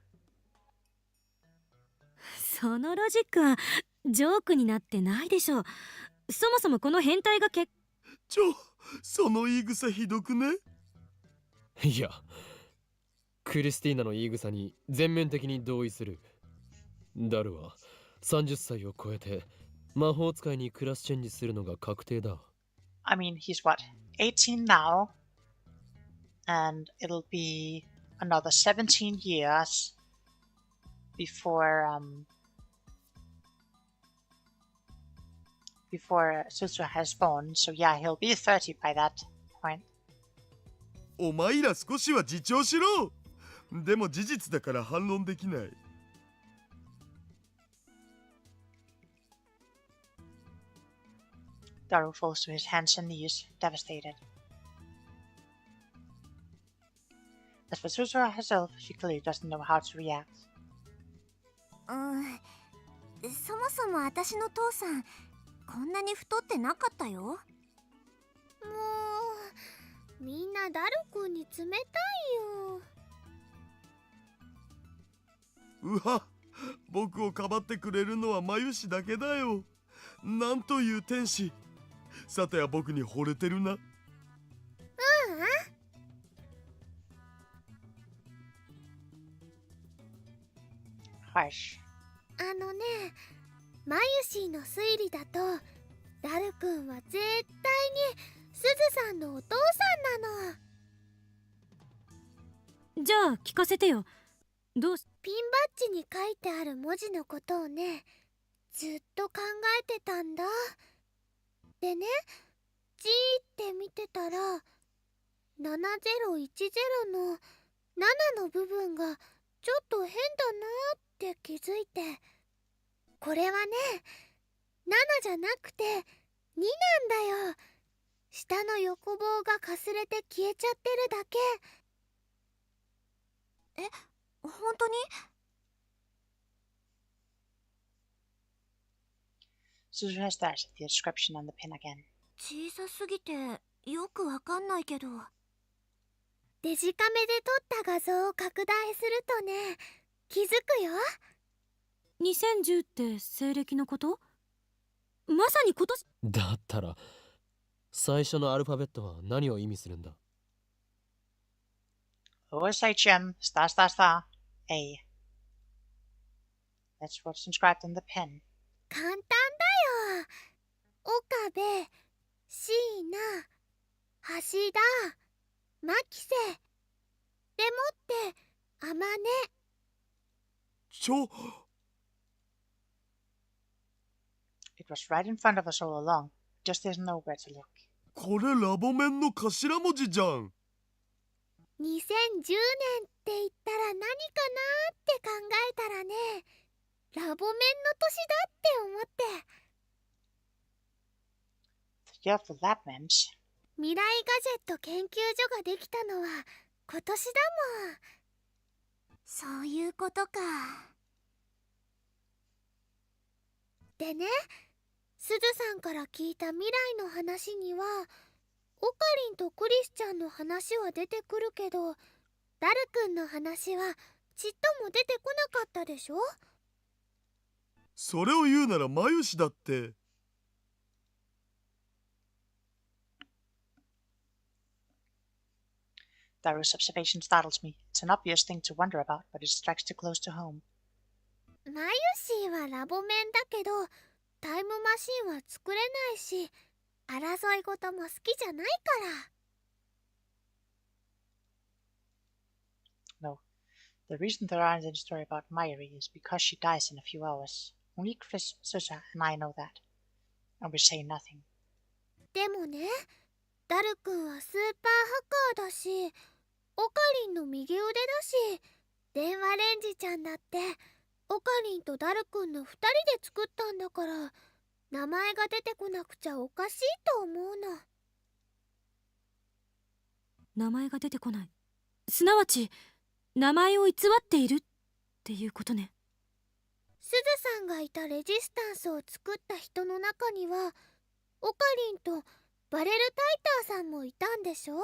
B: そのロジックはジョークになってないでしょう。そもそもこの変態が
E: ちょその言い草ひどくね？
C: いや、クリスティーナの言い草に全面的に同意する。ダルは30歳を超えて魔法使いにクラスチェンジするのが確定だ。
A: I mean, he's what, 18 now? And it'll be another 17 years before Suzu has born. So yeah, he'll be 30 by that point.
E: お前ら少しは自重しろ。でも事実だから反論できない。
A: Daru falls to his hands and knees, devastated. As for Suzu herself, she clearly doesn't know how to react.
D: そもそも私の父さんこんなに太ってなかったよ。もうみんなダルくんに冷たいよ。
E: うわ、僕をかばってくれるのはマユシだけだよ。なんという天使。さては僕に惚れてるな。
A: Harsh.
D: マユシーの推理だとダルくんは絶対にすずさんのお父さんなの。
B: じゃあ聞かせてよ。どうし
D: ピンバッジに書いてある文字のことをね、ずっと考えてたんだ。でね、じーって見てたら7010の7の部分がちょっと変だなって気づいて、これはね7じゃなくて2なんだよ。下の横棒がかすれて消えちゃってるだけ。え、本当に
A: Suzu has stared at the inscription on the pin again.
D: 小さすぎてよくわかんないけど、デジカメで撮った画像を拡大するとね、気づくよ。
B: 2010って西暦のこと？まさに今年。
C: だったら最初のアルファベットは何を意味するんだ？
A: OSHM star star star A. That's what's inscribed on the pin.
D: 簡単だよ。岡部、椎名、橋田、牧瀬でもって天音。
A: It was right in front of us all along. Just didn't know where to look.
E: これラボメンの頭文字じゃん。
D: 2010年って言ったら何かなって考えたらね、ラボメンの年だって思って。
A: The year of the lab mems.
D: 未来ガジェット研究所ができたのは今年だもん。そういうことか。でね、すずさんから聞いた未来の話にはオカリンとクリスちゃんの話は出てくるけど、ダルくんの話はちっとも出てこなかったでしょ。
E: それを言うならマユシだって。
A: Daru's observation startles me. It's an obvious thing to wonder about, but it strikes too close to home.
D: マユシーはラボメンだけどタイムマシンは作れないし、争い事も好きじゃないから。
A: No. The reason there aren't any story about Mayuri is because she dies in a few hours. Only Chris, Susa, and I know that. And we say nothing.
D: でもね、ダルくんはスーパーハッカーだし、オカリンの右腕だし、電話レンジちゃんだってオカリンとダルくんの2人で作ったんだから、名前が出てこなくちゃおかしいと思うの。
B: 名前が出てこない。すなわち名前を偽っているっていうことね。
D: すずさんがいたレジスタンスを作った人の中にはオカリンとバレルタイターさんもいたんでしょ。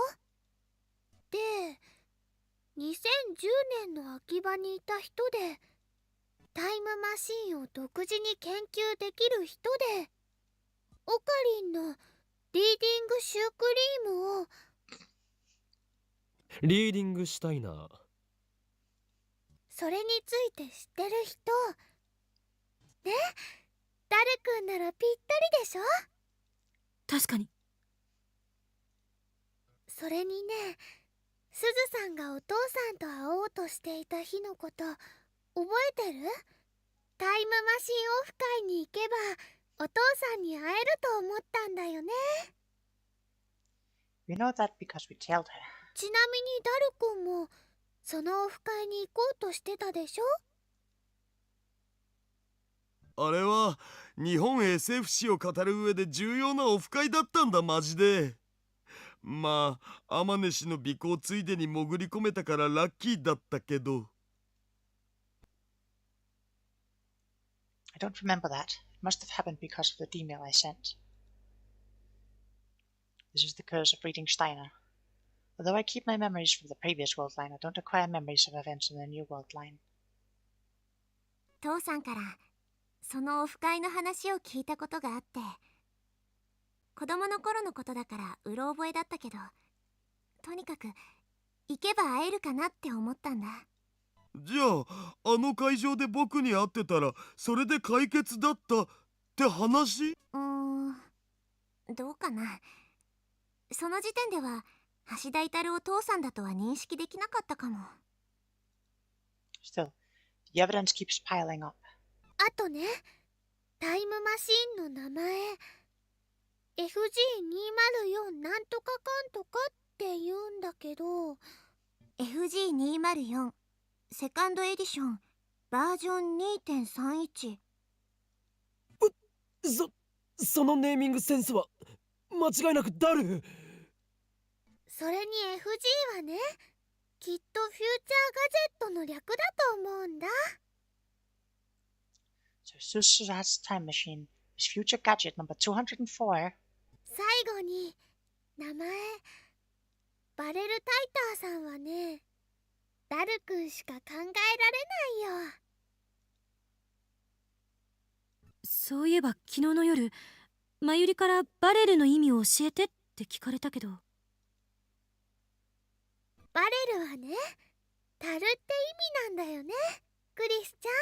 D: で、2010年の秋葉にいた人で、タイムマシンを独自に研究できる人で、オカリンのリーディングシュークリームを。
C: リーディングしたいな。
D: それについて知ってる人ね、ダルくんならぴったりでしょ。
B: 確かに。
D: それにね、すずさんがお父さんと会おうとしていた日のこと覚えてる？タイムマシンオフ会に行けばお父さんに会えると思ったんだよね。
A: We know that because we told her.
D: ちなみにダルくんもそのオフ会に行こうとしてたでしょ。
E: あれは日本 SF 史を語る上で重要なオフ会だったんだ、マジで。まあ天音氏の尾行ついでに潜り込めたからラッキーだったけど。
A: I don't remember that. It must have happened because of the email I sent. This is the curse of reading Steiner. Although I keep my memories from the previous world line, I don't acquire memories of events in the new world line.
D: 父さんからそのオフ会の話を聞いたことがあって、子供の頃のことだからうろ覚えだったけど、とにかく行けば会えるかなって思ったんだ。
E: じゃああの会場で僕に会ってたらそれで解決だったって話？
D: どうかな。その時点では橋田至お父さんだとは認識できなかったかも。
A: Still, the evidence keeps piling up.
D: あとね、タイムマシンの名前 FG204 なんとかかんとかって言うんだけど、 FG204 セカンドエディションバージョン 2.31。
C: そのネーミングセンスは間違いなくダル。
D: それに FG はね、きっとフューチャーガジェットの略だと思うんだ。
A: So Suzu's time machine is future gadget number 204.
D: 最後に名前、バレルタイターさんはね、ダルくんしか考えられないよ。
B: そういえば昨日の夜、まゆりからバレルの意味を教えてって聞かれたけど。
D: バレルはね、樽って意味なんだよね、クリスちゃん。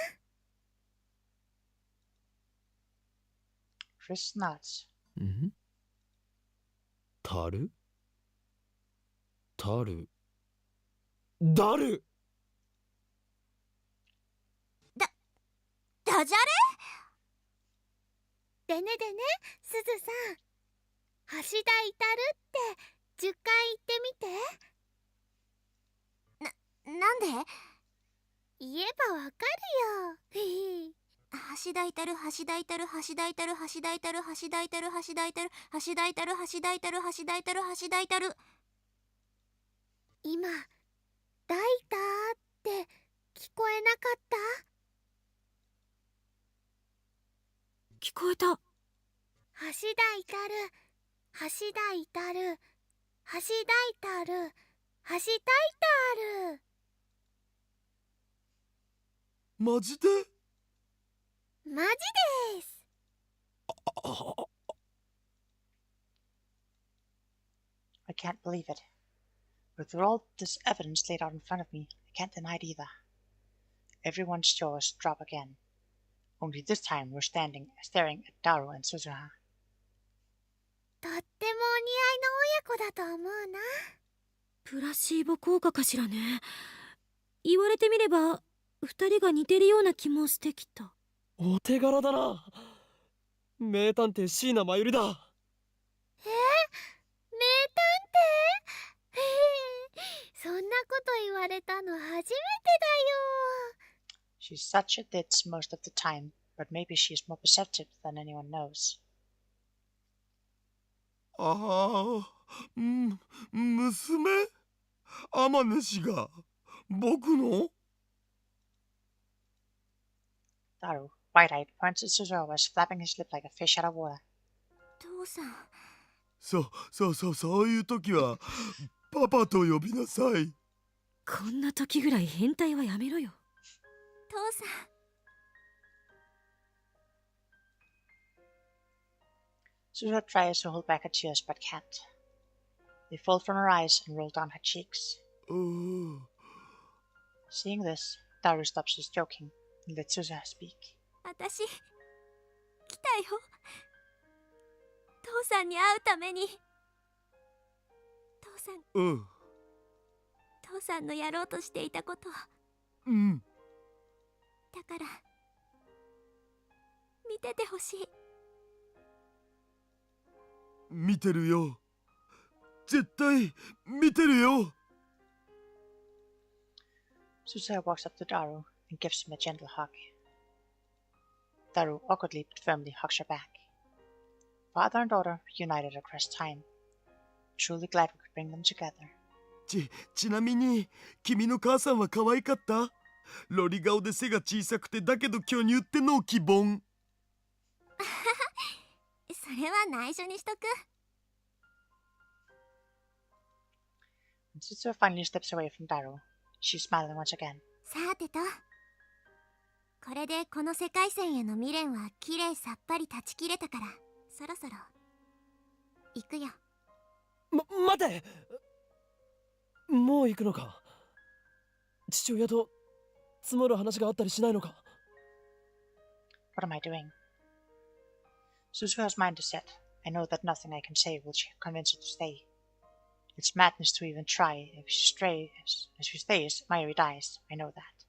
A: Chris nods.
C: ん？タル？タル？ダル！
D: ダジャレ？でねでね、すずさん、橋田至って10回言ってみて。なんで？言えばわかるよ。橋田至、橋田至、橋田至、橋田至、橋田至、橋田至、橋田至、橋田至、橋田至、橋田至。今、ダイターって聞こえなかった？
B: 聞こえた。
D: 橋田至、橋田至、橋田至、橋田至。
E: マジで？
D: マジです。
A: I can't believe it. With all this evidence laid out in front of me, I can't deny it either. Everyone's jaws drop again. Only this time we're staring at Daru and Suzuha.
D: とってもお似合いの親子だと思うな。
B: プラシーボ効果かしらね。言われてみれば二人が似てるような気もしてきた。
C: お手柄だな。名探偵椎名真由里だ。
D: 名探偵？そんなこと言われたの初めてだよ。
A: She's such a ditz most of the time, but maybe she's more perceptive than anyone knows.
E: ああ、娘？天音氏が僕の？
A: Daru, wide-eyed, points at Suzuha was flapping his lip like a fish out of water.
D: 父さん。
E: そういう時はパパと呼びなさい。
B: こんな時ぐらい変態はやめろよ。
D: 父さん。
A: Suzuha tries to hold back her tears but can't. They fall from her eyes and roll down her cheeks. Seeing this, Daru stops his joking and lets Suzuha speak.
G: 私来たよ。父さんに会うために。父さんのやろうとしていたこと。だから見ててほしい。
E: 見てるよ。絶対見てるよ。
A: Suzuha walks up to Daru and gives him a gentle hug. Daru awkwardly but firmly hugs her back. Father and daughter reunited across time. Truly glad we could bring them together.
E: ちなみに君の母さんは可愛かった？ロリ顔で背が小さくてだけど巨乳ってのを希望。
G: それは内緒にしとく。
A: When Suzuha finally steps away from Daru, she's smiling once again.
G: さてと、これでこの世界線への未練はきれいさっぱり断ち切れたから、そろそろ行くよ。
C: 待て、もう行くのか。父親と積もる話があったりしないのか。
A: What am I doing? Suzuha's mind is set. I know that nothing I can say will convince her to stay. It's madness to even try. If she stays, Mayuri dies. I know that.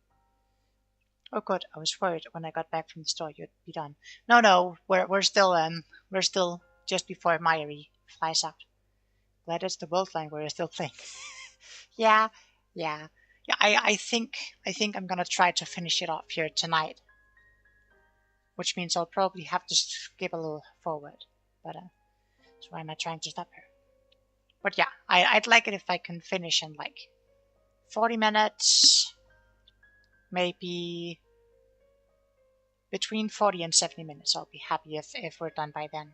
A: Oh good, I was worried when I got back from the store you'd be done. No, we're still just before Mayuri flies out. Glad it's the world line we're still playing. Yeah. I think I'm gonna try to finish it off here tonight. Which means I'll probably have to skip a little forward. But so why am I trying to stop her? But yeah, I'd like it if I can finish in like 40 minutes. Maybe between 40 and 70 minutes. I'll be happy if we're done by then.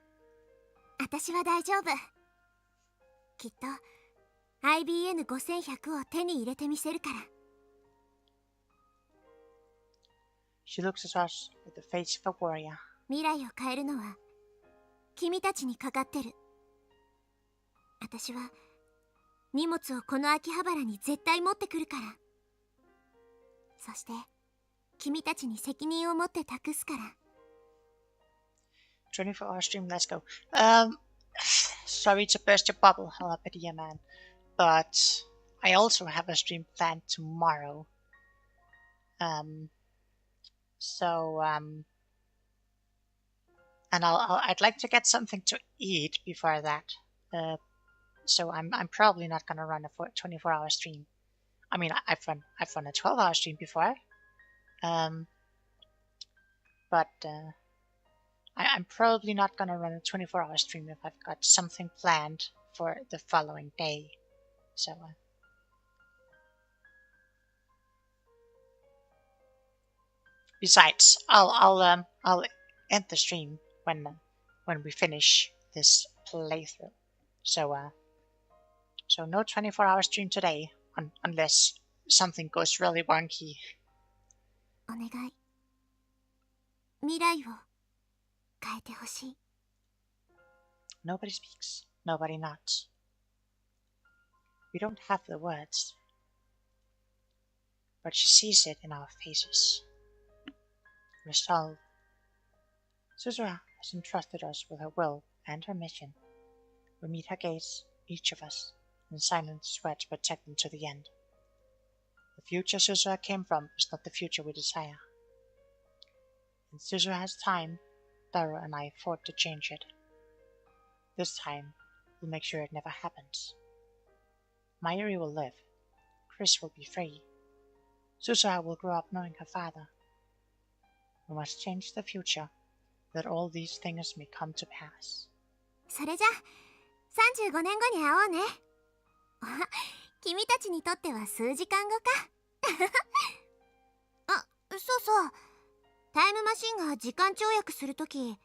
G: 私は大丈夫。きっと IBN5100 を手に入れてみせるから。
A: She looks at us with the face of a warrior.
G: 未来を変えるのは君たちにかかってる。私は荷物をこの秋葉原に絶対持ってくるから。そして君たちに責任を持って託すから。
A: 24-hour stream, let's go. Sorry to burst your bubble, Halapedia man, but I also have a stream planned tomorrow. And I'd like to get something to eat before that. So I'm probably not gonna run a 24-hour stream. I mean, I've run a 12-hour stream before. But I'm probably not gonna run a 24-hour stream if I've got something planned for the following day. So besides, I'll end the stream when we finish this playthrough. So no 24-hour stream today, unless something goes really wonky.
G: お願い。未来を変えてほしい。
A: Nobody speaks, nobody nods. We don't have the words, but she sees it in our faces. Resolve. Suzuha has entrusted us with her will and her mission. We meet her gaze, each of us, and silently swear to protect them to the end. The future Suzuha came from is not the future we desire. In Suzuha's time, Daru and I fought to change it. This time, we'll make sure it never happens. Mayuri will live. Chris will be free. Suzuha will grow up knowing her father. We must change the future, that all these things may come to pass.
G: それじゃ35年後に会おうね。君たちにとっては数時間後か。あ、そうそう。タイムマシンが時間跳躍するとき、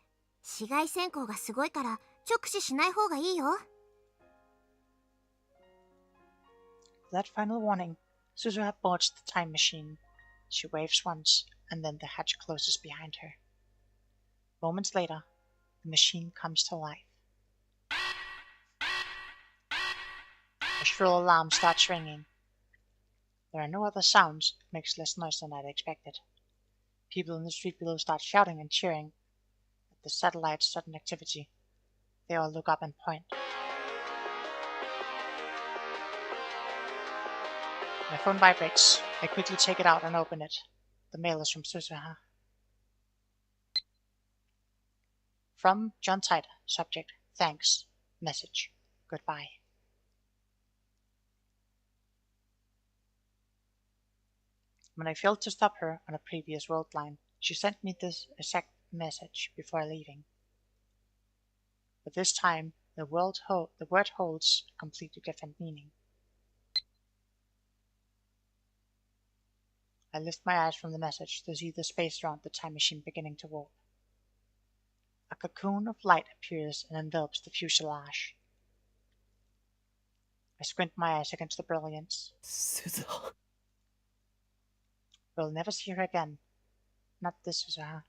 G: 紫外線光がすごいから直視しない方がいいよ。
A: That final warning, Suzuha boards the time machine. She waves once, and then the hatch closes behind her. Moments later, the machine comes to life. shrill alarm starts ringing. There are no other sounds. It makes less noise than I'd expected. People in the street below start shouting and cheering at the satellite's sudden activity. They all look up and point. My phone vibrates. I quickly take it out and open it. The mail is from Suzuha. From John Titor. Subject: Thanks. Message: Goodbye. When I failed to stop her on a previous road line, she sent me this exact message before leaving. But this time, the word holds a completely different meaning. I lift my eyes from the message to see the space around the time machine beginning to warp. A cocoon of light appears and envelops the fuselage. I squint my eyes against the brilliance.
C: Suzuha.
A: We'll never see her again. Not this Suzuha.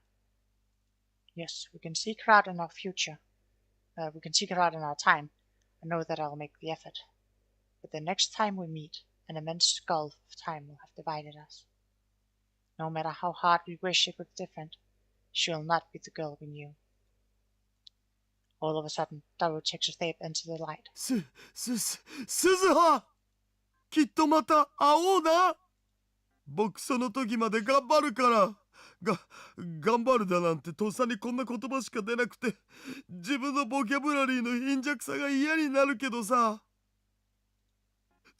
A: Yes, we can seek her out in our future. We can seek her out in our time. I know that I'll make the effort. But the next time we meet, an immense gulf of time will have divided us. No matter how hard we wish it were different, she will not be the girl we knew. All of a sudden, Daru takes a step into the light.
E: 鈴葉、きっとまた会おうな。僕その時まで頑張るから。頑張るだなんてとっさにこんな言葉しか出なくて、自分のボキャブラリーの貧弱さが嫌になるけどさ。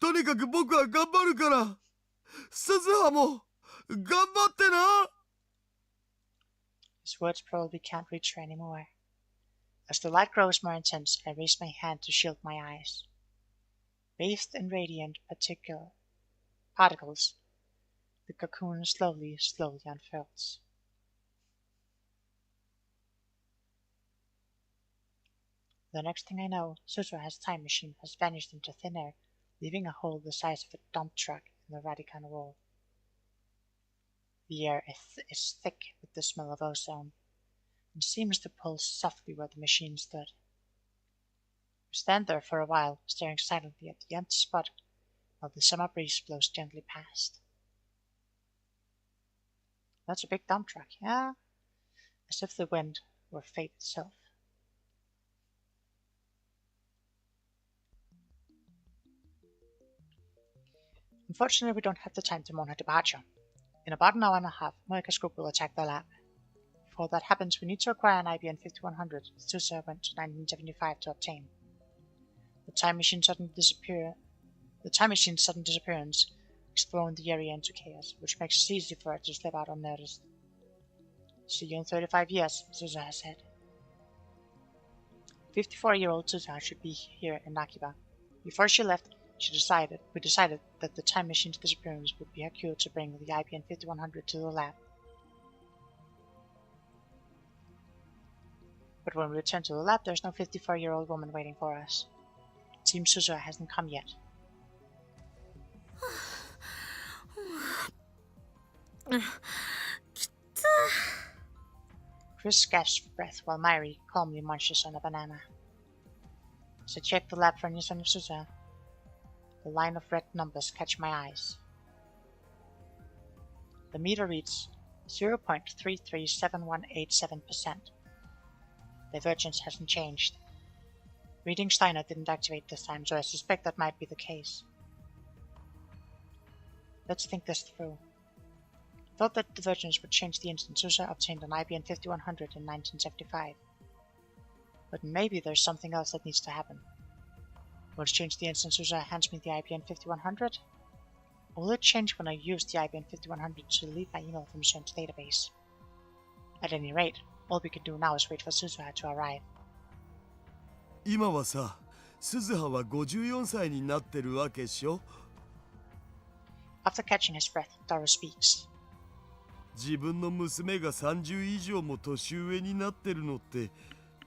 E: とにかく僕は頑張るから。鈴葉も頑張ってな。
A: His words probably can't reach her anymore. As the light grows more intense, I raise my hand to shield my eyes. Bathed in radiant particles, the cocoon slowly unfurls. The next thing I know, Suzuha's time machine has vanished into thin air, leaving a hole the size of a dump truck in the Radican wall. The air is thick with the smell of ozone, and seems to pulse softly where the machine stood. We stand there for a while, staring silently at the empty spot, while the summer breeze blows gently past. That's a big dump truck, yeah? As if the wind were fate itself. Unfortunately, we don't have the time to mourn her departure. In about an hour and a half, Moika's group will attack the lab. Before that happens, we need to acquire an IBM 5100 that Suzuha went to 1975 to obtain. The time machine's sudden disappearance has thrown the area into chaos, which makes it easy for her to slip out unnoticed. See you in 35 years, Suzuha said. 54-year-old Suzuha should be here in Nakiba. Before she left, we decided that the time machine's disappearance would be her cue to bring the IBM 5100 to the lab. But when we return to the lab, there's no 54-year-old woman waiting for us. It seems Suzuha hasn't come yet. Chris gasps for breath while Mairi calmly munches on a banana. As I check the lab for any sign of Suzuha, the line of red numbers catch my eyes. The meter reads 0.337187%. Divergence hasn't changed. Reading Steiner didn't activate this time, so I suspect that might be the case. Let's think this through. I thought that divergence would change the instant Suzuha obtained an IBM 5100 in 1975. But maybe there's something else that needs to happen. Will it change the instant Suzuha hands me the IBM 5100? Or will it change when I use the IBM 5100 to delete my email from CERN's database? At any rate, all we can do now is wait for Suzuha to arrive.
E: 今はさ、鈴葉は54歳になってるわけっしょ。
A: After catching his breath, Daru speaks.
E: 自分の娘が30以上も年上になってるのって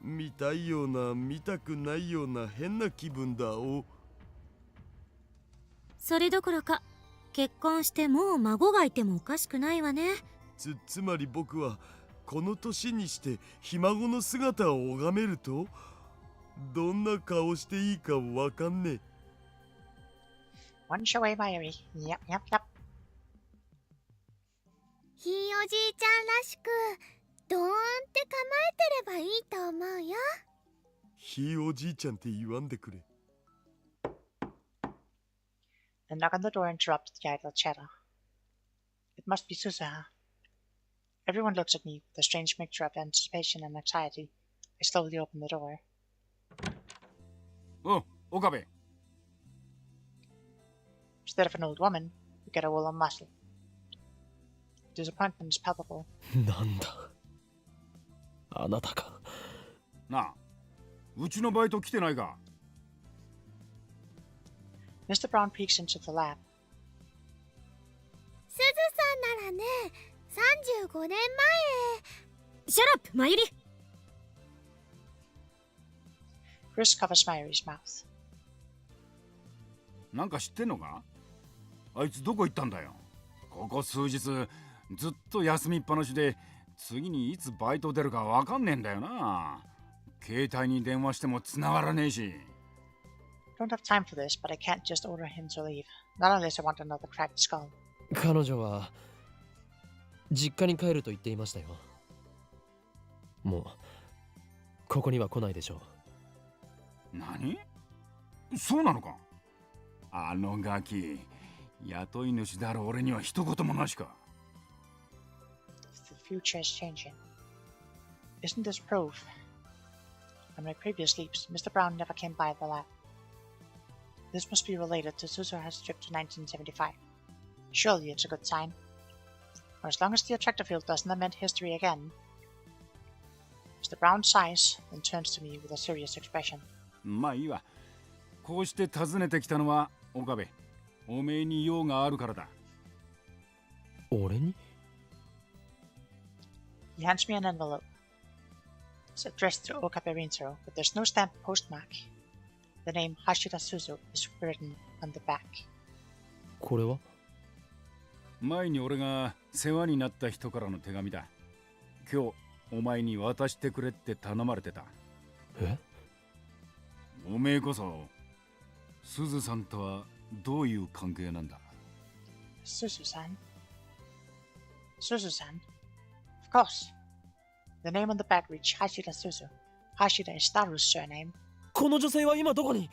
E: 見たいような見たくないような変な気分だお。
B: それどころか結婚してもう孫がいてもおかしくないわね。
E: つまり僕はこの年にしてひ孫の姿を拝めるとどんな顔していいかわかんねえ。
A: Punch away, Mayuri. Yep, yep, yep.
D: ひいおじいちゃんらしくドーンって構えてればいいと思うよ。
E: ひいおじいちゃんって言わんでくれ。
A: The knock on the door interrupted the idle chatter. It must be Suzuha. Everyone looks at me with a strange mixture of anticipation and anxiety. I slowly open the door.
F: お、岡部。
A: Instead of an old woman, we get a woolen muscle. Disappointment is palpable.
C: なんだあなたか。
F: なあ、うちのバイト来てないか。
A: Mr. Brown peeks into the lab.
D: すずさんならね、35年前。
B: シャラップマユリ。
A: Chris covers Mayuri's mouth.
F: なんか知ってんのか？あいつどこ行ったんだよ。ここ数日ずっと休みっぱなしで、次にいつバイト出るかわかんねえんだよな。携帯に電話しても繋がらねえし。
A: Don't have time for this, but I can't just order him to leave. Not unless I want another cracked skull.
C: 彼女は実家に帰ると言っていましたよ。もうここには来ないでしょう。
F: 何？そうなのか？あのガキ、雇い主である俺には一言もなしか。
A: The future is changing. Isn't this proof? On my previous sleeps, Mr. Brown never came by the lab. This must be related to Suzuha's trip to 1975. Surely it's a good sign. Or as long as the attractor field doesn't amend history again. Mr. Brown sighs, then turns to me with a serious expression.
F: まあいいわ。こうして訪ねてきたのは岡部。おめえに用があるからだ。
C: 俺に？
A: He hands me an envelope. It's addressed to Okabe Rintaro, but there's no stamped postmark. The name Hashira Suzu is written on the back.
C: これは？
F: 前に俺が世話になった人からの手紙だ。今日お前に渡してくれって頼まれてた。
C: え？
F: おめえこそすずさんとはどういう関係なんだ？
A: Suzu-san? Suzu-san? Of course. The name on the back reads Hashira Suzu. Hashira is Taru's surname.
C: この女性は今どこに？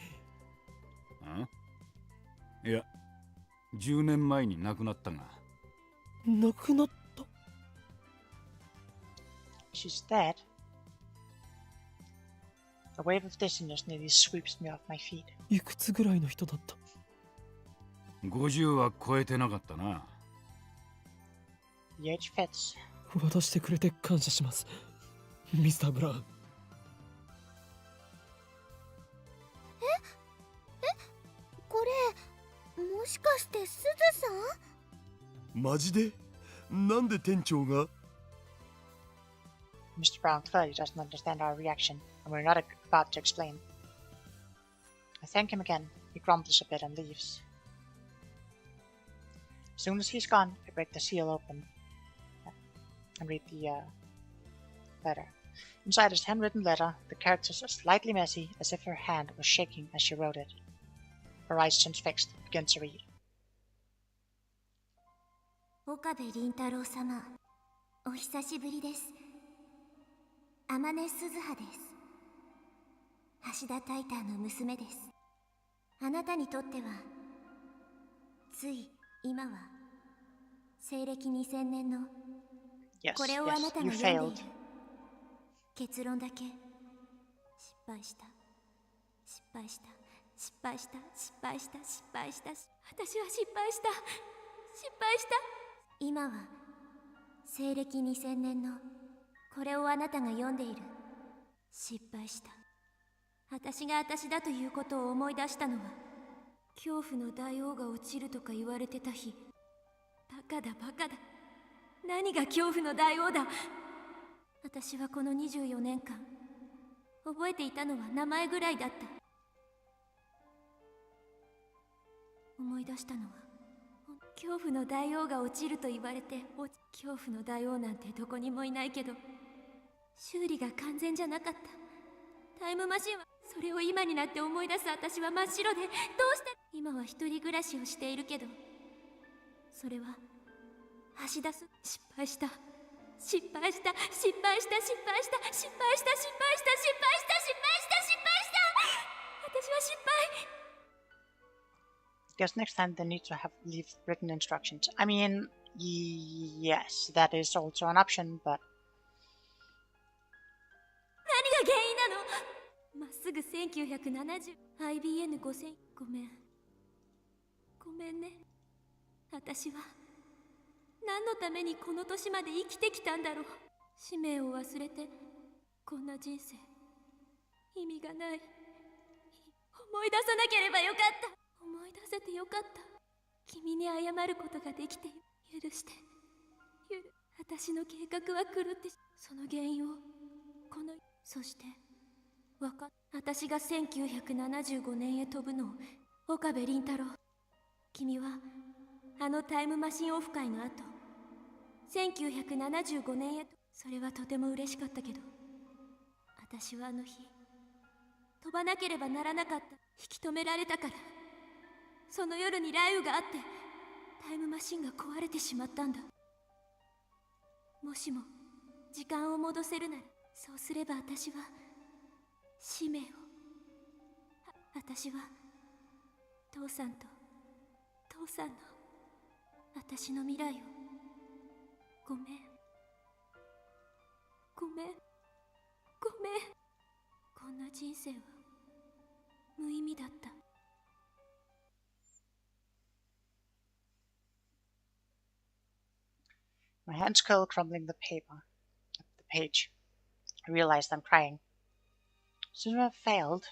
F: いや、10年前に亡くなったが。
C: 亡くなった？
A: She's dead. A wave of dizziness nearly sweeps me off my feet.
C: いくつぐらいの人だった？
F: 50は超えてなかったな。
A: The age fits.
C: 渡してくれて感謝します、ミスター・ブラウン。
D: これもしかしてすずさん？
E: マジで？なんで店長が？
A: Mr. Brown clearly doesn't understand our reaction, and we're not about to explain. I thank him again. He grumbles a bit and leaves. As soon as he's gone, I break the seal open and read the letter. Inside his handwritten letter, the characters are slightly messy, as if her hand was shaking as she wrote it. Her eyes transfixed, begin to read.
G: 岡部倫太郎様、お久しぶりです。天音鈴葉です。橋田タイターの娘です。あなたにとっては、つい今は、西暦2000年の
A: Yes,
G: これをあな
A: yes,
G: た
A: you
G: が読ん
A: failed.
G: でいる。結論だけ、失敗した。失敗した。失敗した。失敗した。失敗した。私は失敗した。失敗した。今は、西暦2000年のこれをあなたが読んでいる。失敗した。私が私だということを思い出したのは、恐怖の大王が落ちるとか言われてた日。バカだバカだ。何が恐怖の大王だ。私はこの24年間、覚えていたのは名前ぐらいだった。思い出したのは、恐怖の大王が落ちると言われて、恐怖の大王なんてどこにもいないけど、修理が完全じゃなかった。タイムマシンはそれを今になって思い出す私は真っ白で、どうして今は一人暮らしをしているけど、それは橋田す失敗した失敗した失敗した失敗した失敗した失敗した失敗した失敗した失敗した私は失敗。
A: Guess next time they need to leave written instructions. I mean, yes, that is also an option, but
G: 何が原因なの。まっすぐ 1970IBN5000 ごめんごめんね。私は何のためにこの年まで生きてきたんだろう。使命を忘れてこんな人生意味がない。思い出さなければよかった。思い出せてよかった。君に謝ることができて許して。私の計画は狂って、その原因をこのそして私が1975年へ飛ぶのを岡部倫太郎。君はあのタイムマシンオフ会の後1975年へと。それはとても嬉しかったけど、私はあの日飛ばなければならなかった。引き止められたから。その夜に雷雨があってタイムマシンが壊れてしまったんだ。もしも時間を戻せるなら、そうすれば私は使命を私は父さんと父さんの私の未来を。ごめんごめんごめん。こんな人生は無意味だった。
A: my hands curl, crumbling the page. I realized I'm crying. Suzura failed.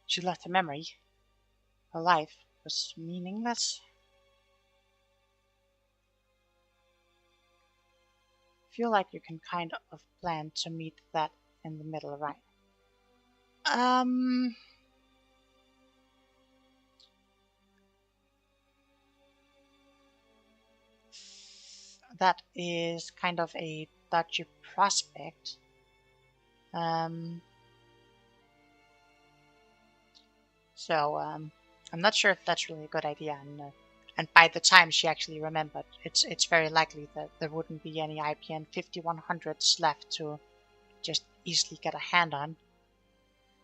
A: She left a memory. Her life was meaningless. Feel like you can kind of plan to meet that in the middle, right? That is kind of a dodgy prospect. So I'm not sure if that's really a good idea, and by the time she actually remembered, it's very likely that there wouldn't be any IPN 5100s left to just easily get a hand on.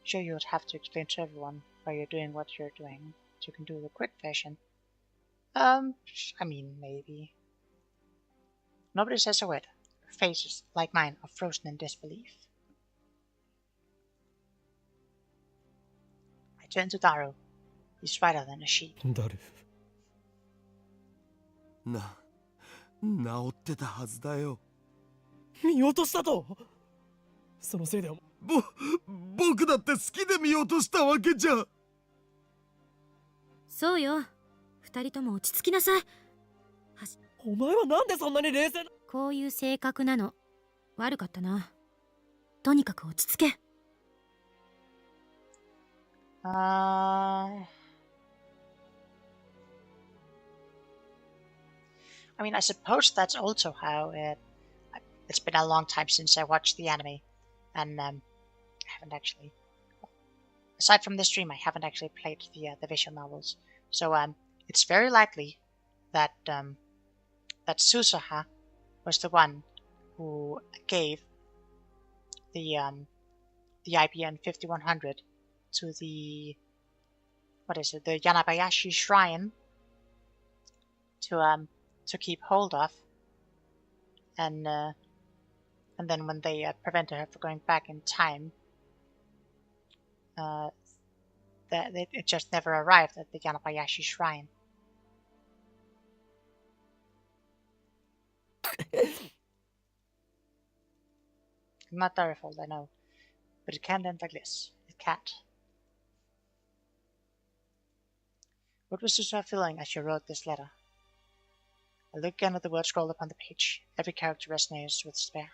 A: Sure, you would have to explain to everyone why you're doing what you're doing, so you can do the quick version. I mean, maybe. Nobody says a word. Faces, like mine, are frozen in disbelief. I turn to Daru. He's whiter than a sheet.
C: ダル。
E: 治ってたはずだよ。
C: 見落としたと。そのせいで
E: 僕だって好きで見落としたわけじゃ。
B: そうよ。二人とも落ち着きなさい。
C: お前はなんでそんなに冷静な。
B: こういう性格なの。悪かったな。とにかく落ち着け。
A: I mean, I suppose that's also how it's been a long time since I watched the anime, and I haven't actually, aside from this stream, I haven't actually played the visual novels. So it's very likely that that Susaha was the one who gave the IBN 5100 to the the Yanabayashi Shrine to keep hold of, and then when they prevented her from going back in time, it just never arrived at the Yanabayashi Shrine. Not their fault, I know, but it can't end like this. It can't. What was Susa feeling as she wrote this letter? I look again at the words scrolled upon the page. Every character resonates with despair.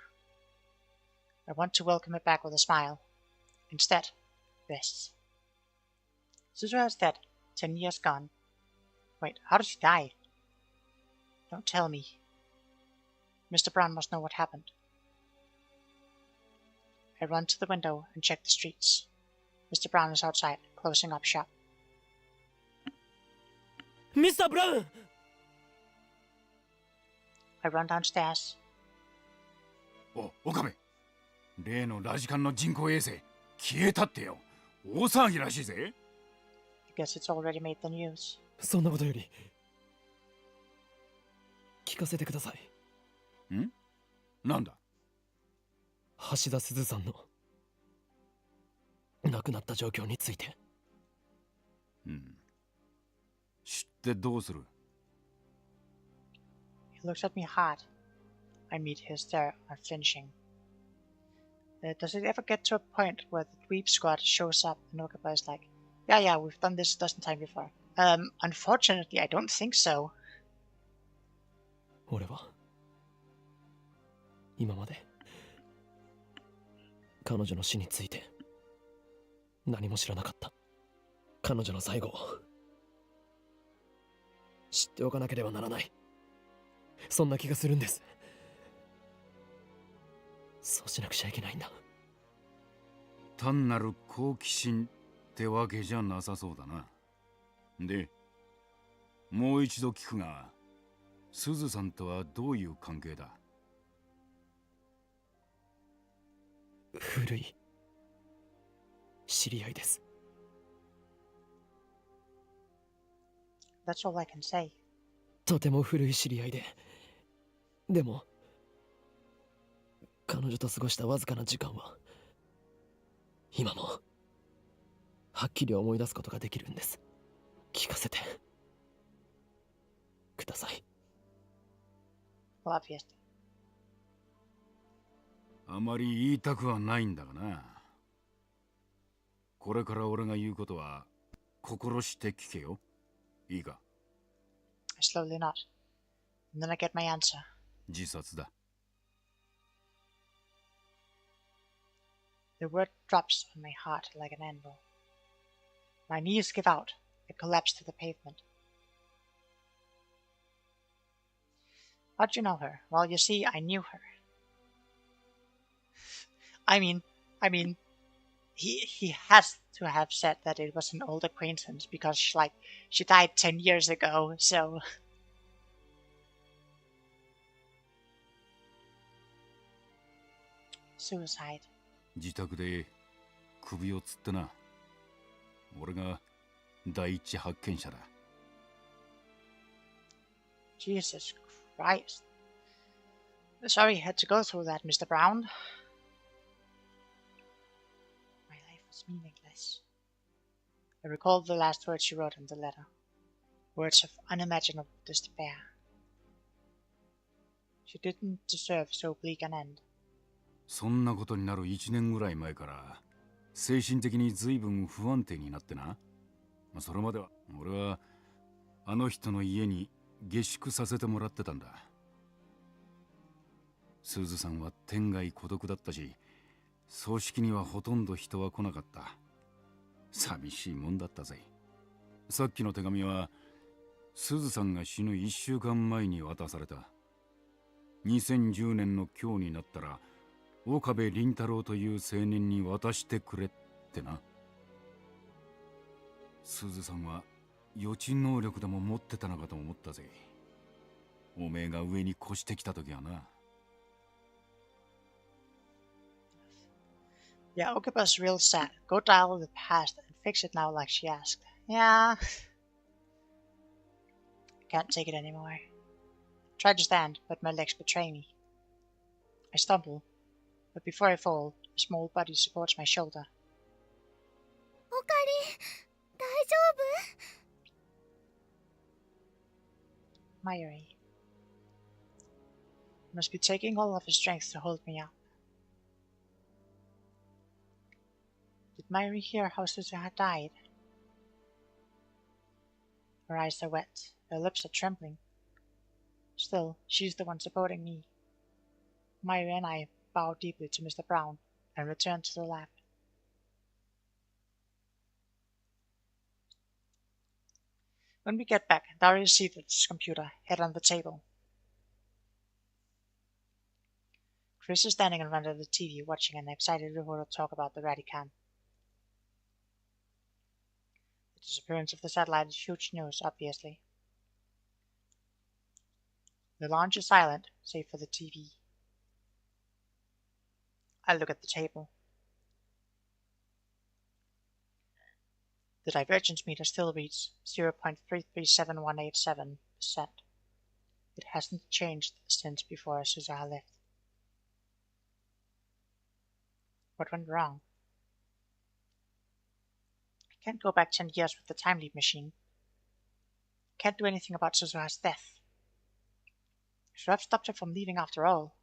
A: I want to welcome it back with a smile. Instead, this. Susa is dead. 10 years gone. Wait, how did she die? Don't tell me. Mr. Brown must know what happened. I run to the window and check the streets. Mr. Brown is outside, closing up shop.
C: ミスター・ブラウン
A: I run downstairs.
F: お、岡部。例のラジカンの人工衛星消えたってよ。大騒ぎらしいぜ。
A: I guess it's already made the news.
C: そんなことより聞かせてください。
F: ん？なんだ？
C: 橋田鈴さんの亡くなった状況について。
F: うん。知ってどうする？
A: He looks at me hard. I meet his stare, unflinching. Does it ever get to a point where the Dweeb squad shows up and Okaba is like, yeah, we've done this a dozen times before. Unfortunately, I don't think so.
C: 俺は今まで彼女の死について何も知らなかった。彼女の最後を知っておかなければならない。そんな気がするんです。そうしなくちゃいけないんだ。
F: 単なる好奇心ってわけじゃなさそうだな。で、もう一度聞くが、鈴さんとはどういう関係だ？
C: 古い知り合いです。
A: That's all I can say.
C: とても古い知り合いでも彼女と過ごしたわずかな時間は今もはっきり思い出すことができるんです。聞かせてください。
A: Well, obviously.
F: あまり言いたくはないんだがな。これから俺が言うことは心して聞けよ。いいか？
A: I slowly nod. And then I get my answer.
F: 自殺だ。
A: The word drops on my heart like an anvil. My knees give out. I collapse to the pavement. How'd you know her? Well, you see, I knew her. I mean, he has to have said that it was an old acquaintance because she died 10 years ago, so... Suicide.
F: 自宅で首をつってな。俺が第一発見者だ。
A: Jesus Christ. Sorry you had to go through that, Mr. Brown. My life was meaningless. I recalled the last words she wrote in the letter. Words of unimaginable despair. She didn't deserve so bleak an end.
F: そんなことになる1年ぐらい前から精神的に随分不安定になってな。それまでは俺はあの人の家に下宿させてもらってたんだ。スズさんは天涯孤独だったし、葬式にはほとんど人は来なかった。寂しいもんだったぜ。さっきの手紙はスズさんが死ぬ1週間前に渡された。2010年の今日になったら岡部倫太郎という青年に渡してくれってな。スズさんは予知能力でも持ってたのかと思ったぜ。おめえが上に越してきた時はな。
A: Yeah, Okaba's real sad. Go dial the past and fix it now like she asked. Yeah. Can't take it anymore. Try to stand, but my legs betray me. I stumble, but before I fall, a small body supports my shoulder.
D: オカリン、大丈夫？
A: Mayuri. Must be taking all of his strength to hold me up. Did Mayuri hear how Suzu had died? Her eyes are wet, her lips are trembling. Still, she's the one supporting me. Mayuri and I bow deeply to Mr. Brown and return to the lab. When we get back, Dario is seated at his computer, head on the table. Chris is standing in front of the TV watching an excited reporter talk about the Radican. Disappearance of the satellite is huge news, obviously. The launch is silent, save for the TV. I look at the table. The divergence meter still reads 0.337187%. It hasn't changed since before Suzuha left. What went wrong? I can't go back 10 years with the time leap machine. Can't do anything about Suzuha's death. I should have stopped her from leaving after all.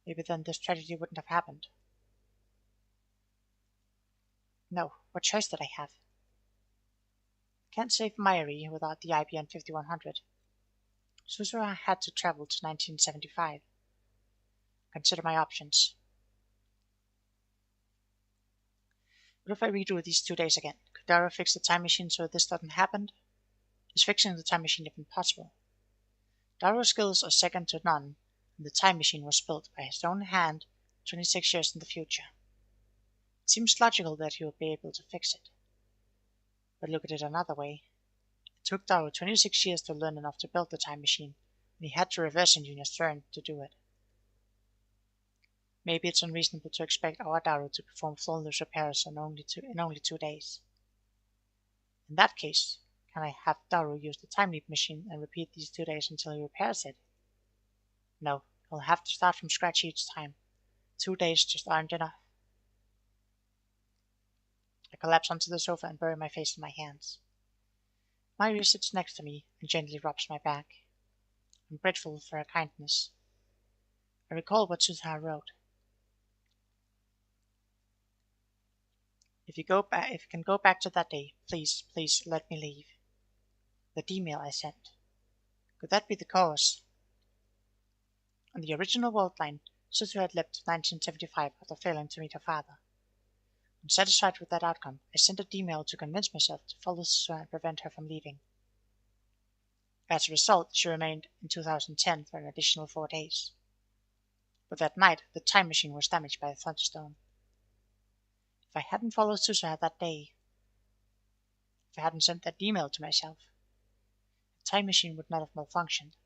A: Maybe then this tragedy wouldn't have happened. No, what choice did I have? I can't save Mayuri without the IBN 5100. Suzuha had to travel to 1975. Consider my options. What if I redo these 2 days again? Could Daru fix the time machine so this doesn't happen? Is fixing the time machine even possible? Daru's skills are second to none, and the time machine was built by his own hand 26 years in the future. It seems logical that he would be able to fix it. But look at it another way. It took Daru 26 years to learn enough to build the time machine, and he had to reverse engineer Stern to do it. Maybe it's unreasonable to expect our Daru to perform flawless repairs in only 2 days. In that case, can I have Daru use the time leap machine and repeat these 2 days until he repairs it? No, he'll have to start from scratch each time. 2 days just aren't enough. I collapse onto the sofa and bury my face in my hands. Mayuri sits next to me and gently rubs my back. I'm grateful for her kindness. I recall what Suzuha wrote. If you can go back to that day, please let me leave. The email I sent. Could that be the cause? On the original world line, Suzuha had left 1975 after failing to meet her father. Unsatisfied with that outcome, I sent an email to convince myself to follow Suzuha and prevent her from leaving. As a result, she remained in 2010 for an additional 4 days. But that night, the time machine was damaged by a thunderstorm. If I hadn't followed Suzuha that day, if I hadn't sent that email to myself, the time machine would not have malfunctioned.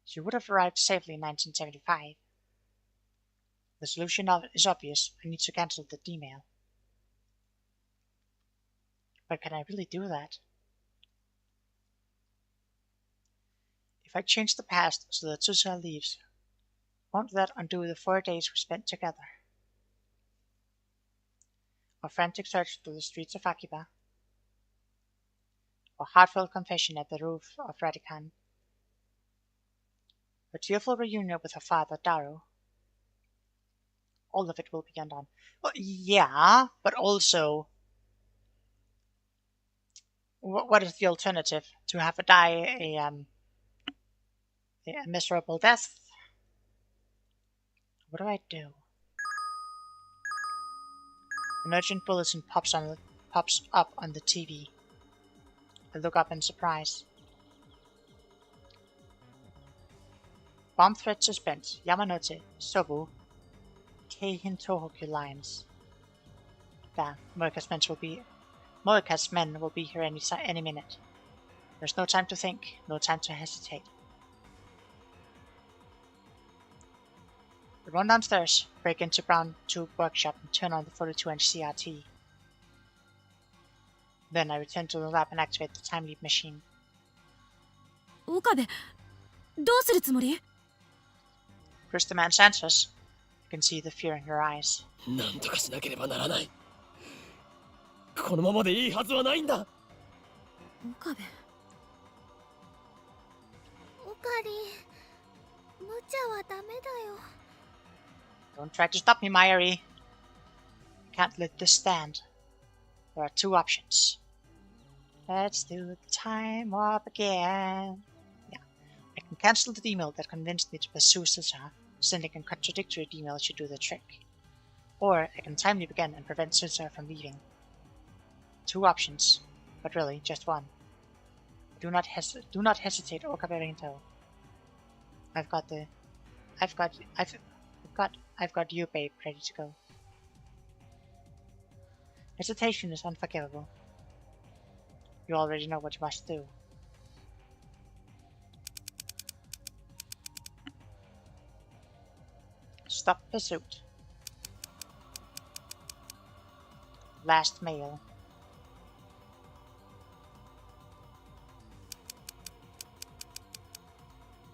A: She would have arrived safely in 1975. The solution is obvious. I need to cancel the email. But can I really do that? If I change the past so that Suzuha leaves, won't that undo the 4 days we spent together? A frantic search through the streets of Akiba, a heartfelt confession at the roof of Radican, a tearful reunion with her father, Daru. All of it will be undone. Well, yeah, but also, what is the alternative? To have her die a miserable death? What do I do? An urgent bulletin pops up on the TV. I look up in surprise. Bomb threat suspends. Yamanote, Sobu, Keihin Tohoku lines. There, Moika's men will be here any minute. There's no time to think, no time to hesitate. I run downstairs, break into Brown Tube Workshop and turn on the 42-inch CRT. Then I return to the lab and activate the time leap machine.
B: Okabe, どうするつもり?
A: First the man's answers. I can see the fear in your eyes.
C: なんとかしなければならない。このままでいいはずはないんだ。
B: 岡部。
D: オカリン、無茶はダメだよ。
A: Don't try to stop me, Mayuri. I can't let this stand. There are 2 options. Let's do the time warp again. Yeah, I can cancel the email that convinced me to pursue Suzuha. Sending a contradictory email should do the trick. Or I can time leap again and prevent Suzuha from leaving. 2 options, but really just one. Do not hesitate, Okabe Rinto. I've got you, babe, ready to go. Hesitation is unforgivable. You already know what you must do. Stop pursuit. Last mail.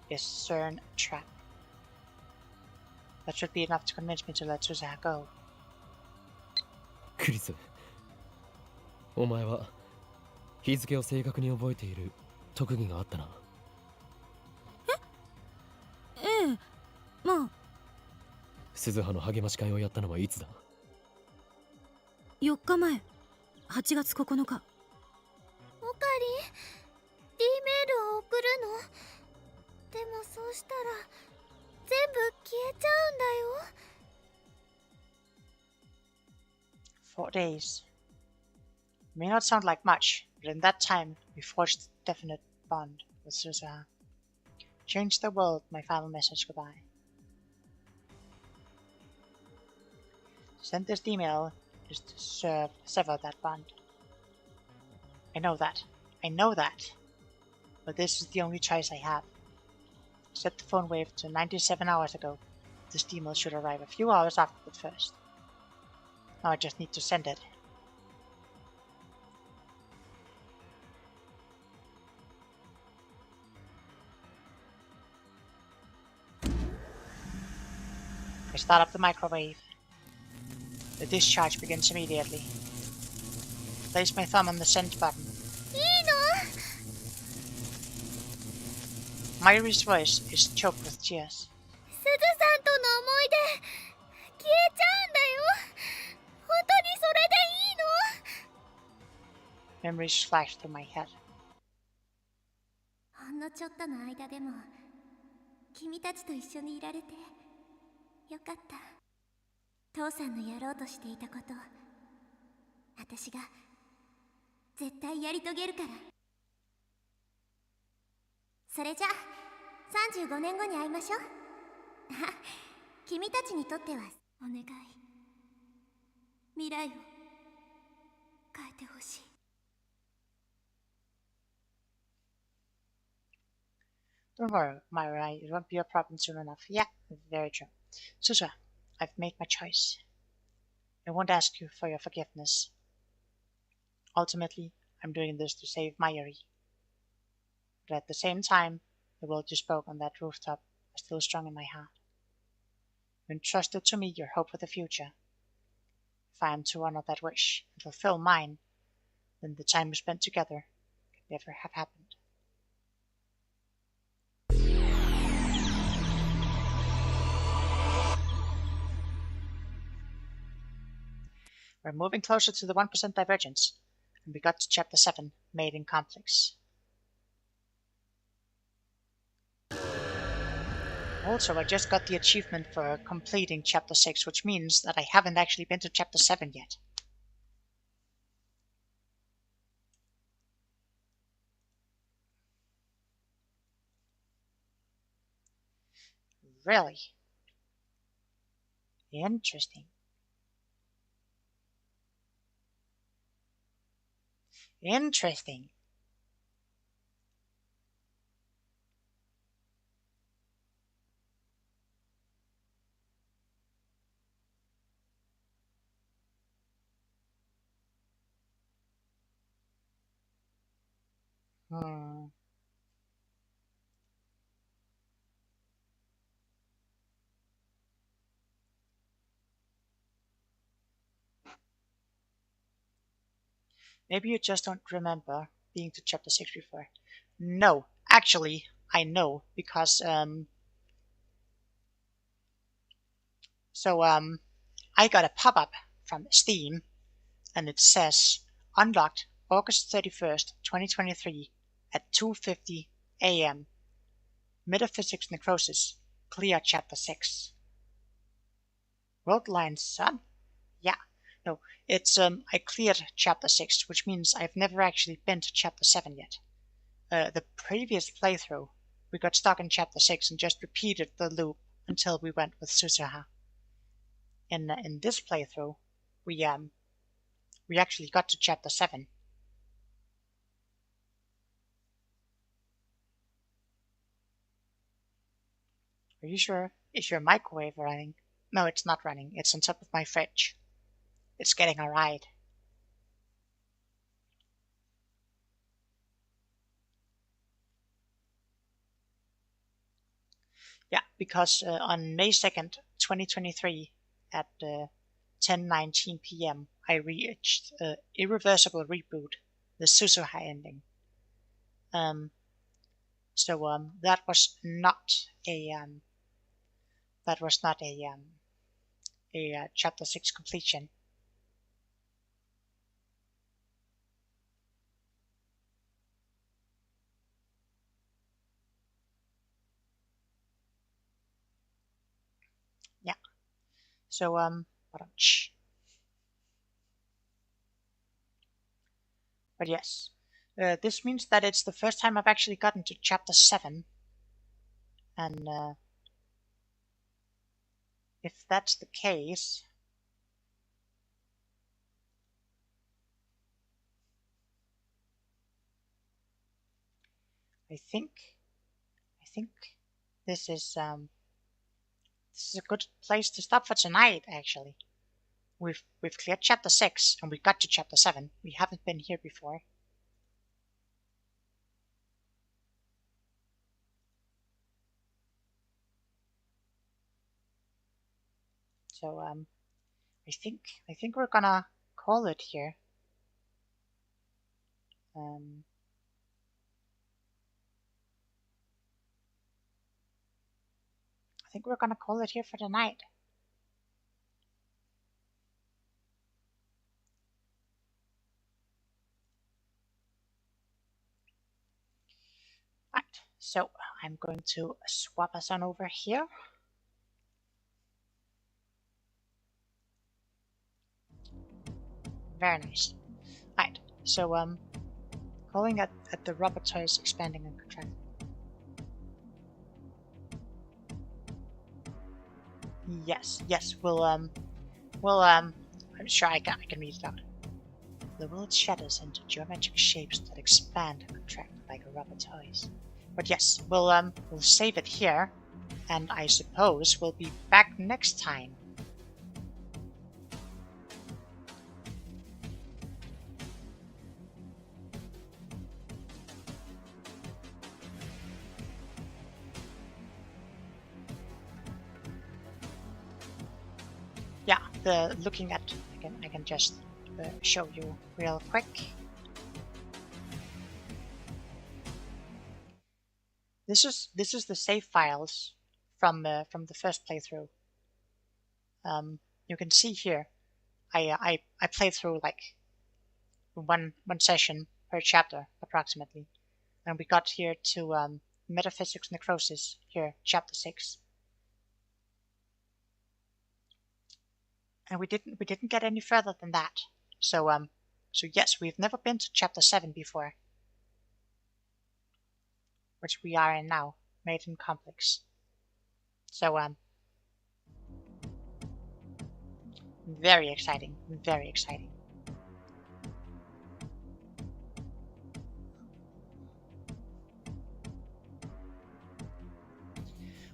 A: Discern trap. That should be enough to convince me to let Susaha go.
C: クリス、お前は日付を正確に覚えている特技があったな。
B: ええ、まあ。
C: 鈴葉の励まし会をやったのはいつだ？
B: 4日前、8月9日。
D: オカリン D メールを送るの。でもそうしたら全部消えちゃうんだよ。
A: 4 days. May not sound like much, but in that time, we forged a definite bond with Susaha. Change the world, my final message goodbye. Send this email is to sever that bond. I know that. I know that. But this is the only choice I have. Set the phone wave to 97 hours ago. This email should arrive a few hours after the first. Now I just need to send it. I start up the microwave. The discharge begins immediately. Place my thumb on the send button.
D: いいの？
A: Mayuri's voice is choked with tears.
D: すずさんとの思い出消えちゃうんだよ。本当にそれでいいの？
A: Memories flash through my head.
D: ほんのちょっとの間でも君たちと一緒にいられてよかった。父さんのやろうとしていたこと私が絶対やり遂げるから。それじゃあ35年後に会いましょう。あ、君たちにとってはお願い、未来を変えてほしい。
A: Don't worry, Mayuri, it won't be a problem soon enough. Yeah, very true. Susa, I've made my choice. I won't ask you for your forgiveness. Ultimately, I'm doing this to save Mayuri. But at the same time, the words you spoke on that rooftop are still strong in my heart. You entrusted to me your hope for the future. If I am to honor that wish and fulfill mine, then the time we spent together could never have happened. We're moving closer to the 1% divergence, and we got to Chapter 7, Mating Conflicts. Also, I just got the achievement for completing Chapter 6, which means that I haven't actually been to Chapter 7 yet. Really? Interesting. Interesting. Maybe you just don't remember being to Chapter 6 before. No, actually, I know, because, I got a pop-up from Steam, and it says, unlocked August 31st, 2023, at 2:50 a.m. Metaphysics Necrosis, clear Chapter 6. World Line Sun? Yeah. No, it's, I cleared Chapter 6, which means I've never actually been to Chapter 7 yet. The previous playthrough, we got stuck in Chapter 6 and just repeated the loop until we went with Susaha. In this playthrough, we actually got to Chapter 7. Are you sure? Is your microwave running? No, it's not running. It's on top of my fridge. It's getting a ride. Yeah, because on May 2nd, 2023, at 10:19 p.m., I reached irreversible reboot, the Suzuha ending. So that was not a chapter 6 completion. Yeah. So but yes, this means that it's the first time I've actually gotten to chapter 7, and if that's the case, I think this is a good place to stop for tonight. Actually, we've cleared chapter 6 and we got to chapter 7. We haven't been here before. So I think we're gonna call it here. I think we're gonna call it here for tonight. Right, so I'm going to swap us on over here. Very nice. Right, so calling at the robot toys expanding and contracting. Yes, I'm sure I can read it out. The world shatters into geometric shapes that expand and contract like rubber toys. But yes, we'll save it here, and I suppose we'll be back next time. Yeah, looking at I can just show you real quick. This is the save files from the first playthrough. You can see here, I played through like one session per chapter approximately, and we got here to Metaphysics Necrosis here, chapter 6. And we didn't get any further than that. So yes, we've never been to chapter 7 before, which we are in now, Maiden Complex. So very exciting, very exciting.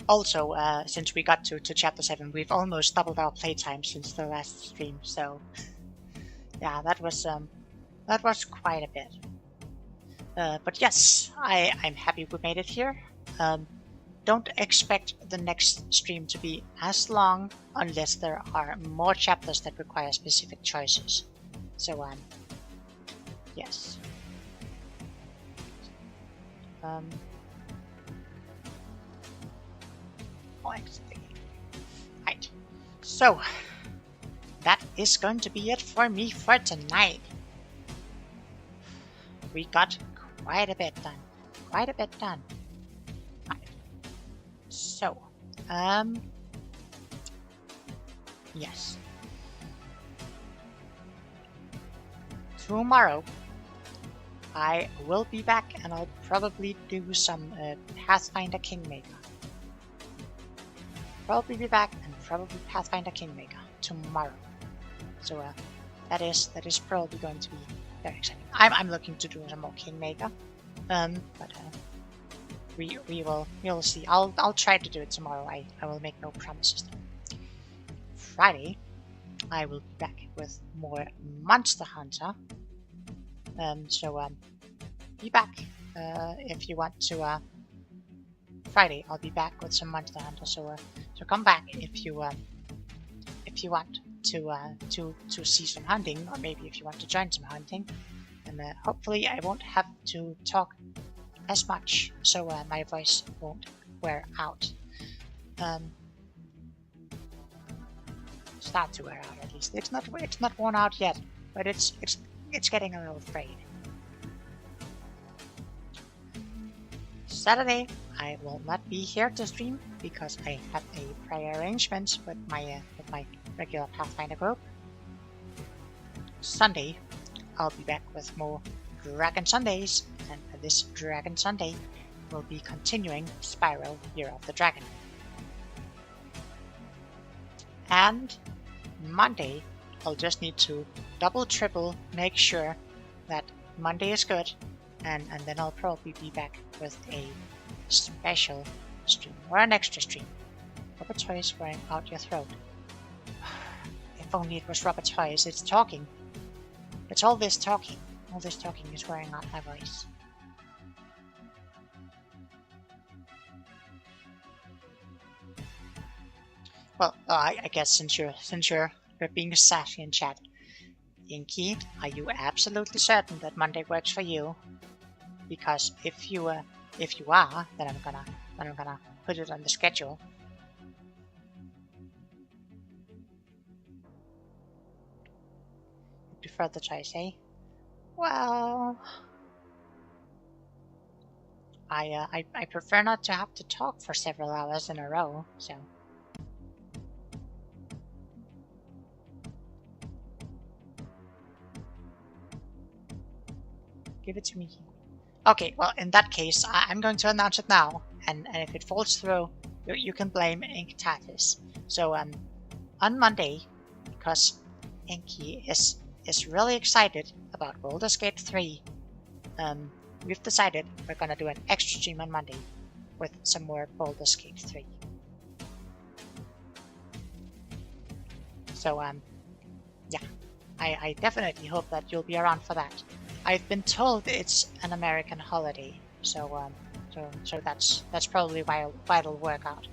A: Also, since we got to chapter 7, we've almost doubled our playtime since the last stream, so yeah, that was quite a bit. But yes, I'm happy we made it here. Don't expect the next stream to be as long unless there are more chapters that require specific choices. So yes. Right. So that is going to be it for me for tonight. We got quite a bit done. Quite a bit done. Right. So, yes. Tomorrow, I will be back and I'll probably do some Pathfinder Kingmaker. Probably be back and probably Pathfinder Kingmaker tomorrow. So that is probably going to be very exciting. I'm looking to do some more Kingmaker, but we'll see. I'll try to do it tomorrow. I will make no promises. Friday, I will be back with more Monster Hunter. So be back if you want to. Friday, I'll be back with some Monster Hunter. So come back if you want to see some hunting, or maybe if you want to join some hunting. And hopefully, I won't have to talk as much, so my voice won't wear out. Start to wear out at least. It's not worn out yet, but it's getting a little frayed. Saturday, I will not be here to stream because I have a prior arrangement with my regular Pathfinder group. Sunday, I'll be back with more Dragon Sundays, and this Dragon Sunday will be continuing Spiral Year of the Dragon. And Monday, I'll just need to triple make sure that Monday is good, and then I'll probably be back with a special stream, or an extra stream. Robert Toys wearing out your throat. If only it was Robert Toys, it's talking. It's all this talking. All this talking is wearing out my voice. Well, I guess since you're being sassy in chat, Inky, are you absolutely certain that Monday works for you? Because if you are, then I'm gonna put it on the schedule. You prefer the choice, eh? Well, I prefer not to have to talk for several hours in a row, so. Give it to me. Okay, well, in that case, I'm going to announce it now, and if it falls through, you can blame Inktatis. So, on Monday, because Inky is really excited about Baldur's Gate 3, we've decided we're gonna do an extra stream on Monday with some more Baldur's Gate 3. So, yeah, I definitely hope that you'll be around for that. I've been told it's an American holiday, so that's probably why it'll work out.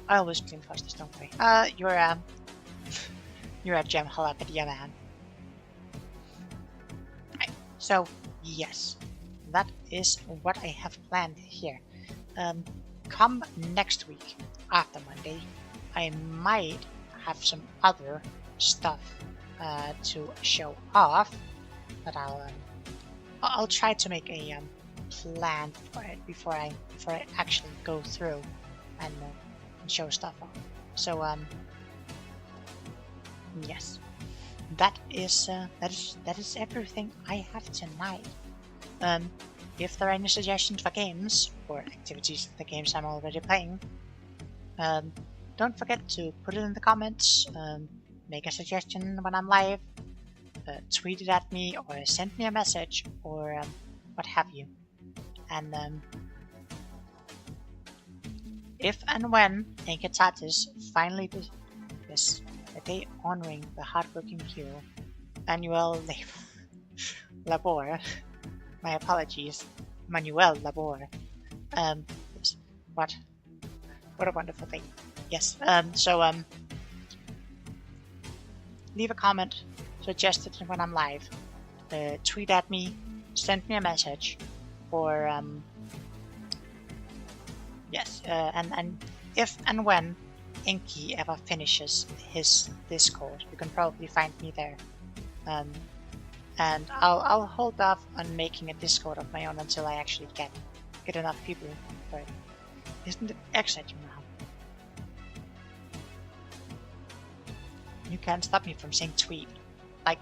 A: I always stream fastest, don't worry. You're a gem jalapeno man. Right. So yes, that is what I have planned here. Come next week after Monday, I might have some other stuff to show off, but I'll try to make a plan for it before I actually go through and show stuff off. So yes, that is everything I have tonight. If there are any suggestions for games or activities in the games I'm already playing, don't forget to put it in the comments. Make a suggestion when I'm live, tweet it at me, or send me a message, or what have you. And if and when Inkatatis finally does a day honoring the hardworking hero, annual labor, my apologies, Manuel labor. Yes, what a wonderful thing. Yes. Leave a comment, suggest it when I'm live, tweet at me, send me a message, or yes, and if and when Inky ever finishes his Discord, you can probably find me there, and I'll hold off on making a Discord of my own until I actually get enough people for it. Isn't it exciting now? You can't stop me from saying tweet. Like,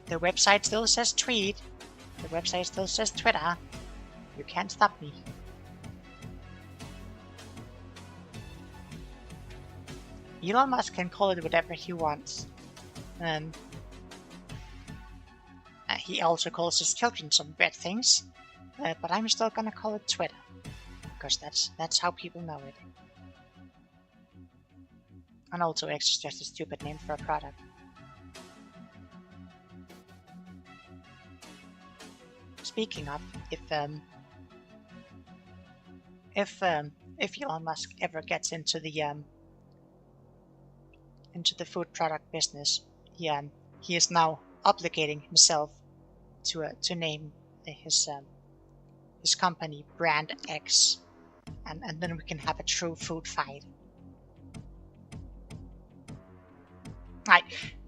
A: the website still says tweet. The website still says Twitter. You can't stop me. Elon Musk can call it whatever he wants. He also calls his children some bad things. but I'm still gonna call it Twitter, because that's how people know it. And also X is just a stupid name for a product. Speaking of, if Elon Musk ever gets into the food product business, he is now obligating himself to name his company Brand X, and then we can have a true food fight. Right,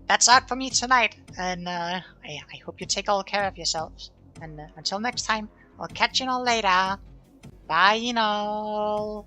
A: that's out for me tonight, and I hope you take all care of yourselves. And until next time, I'll catch you all later. Bye, all.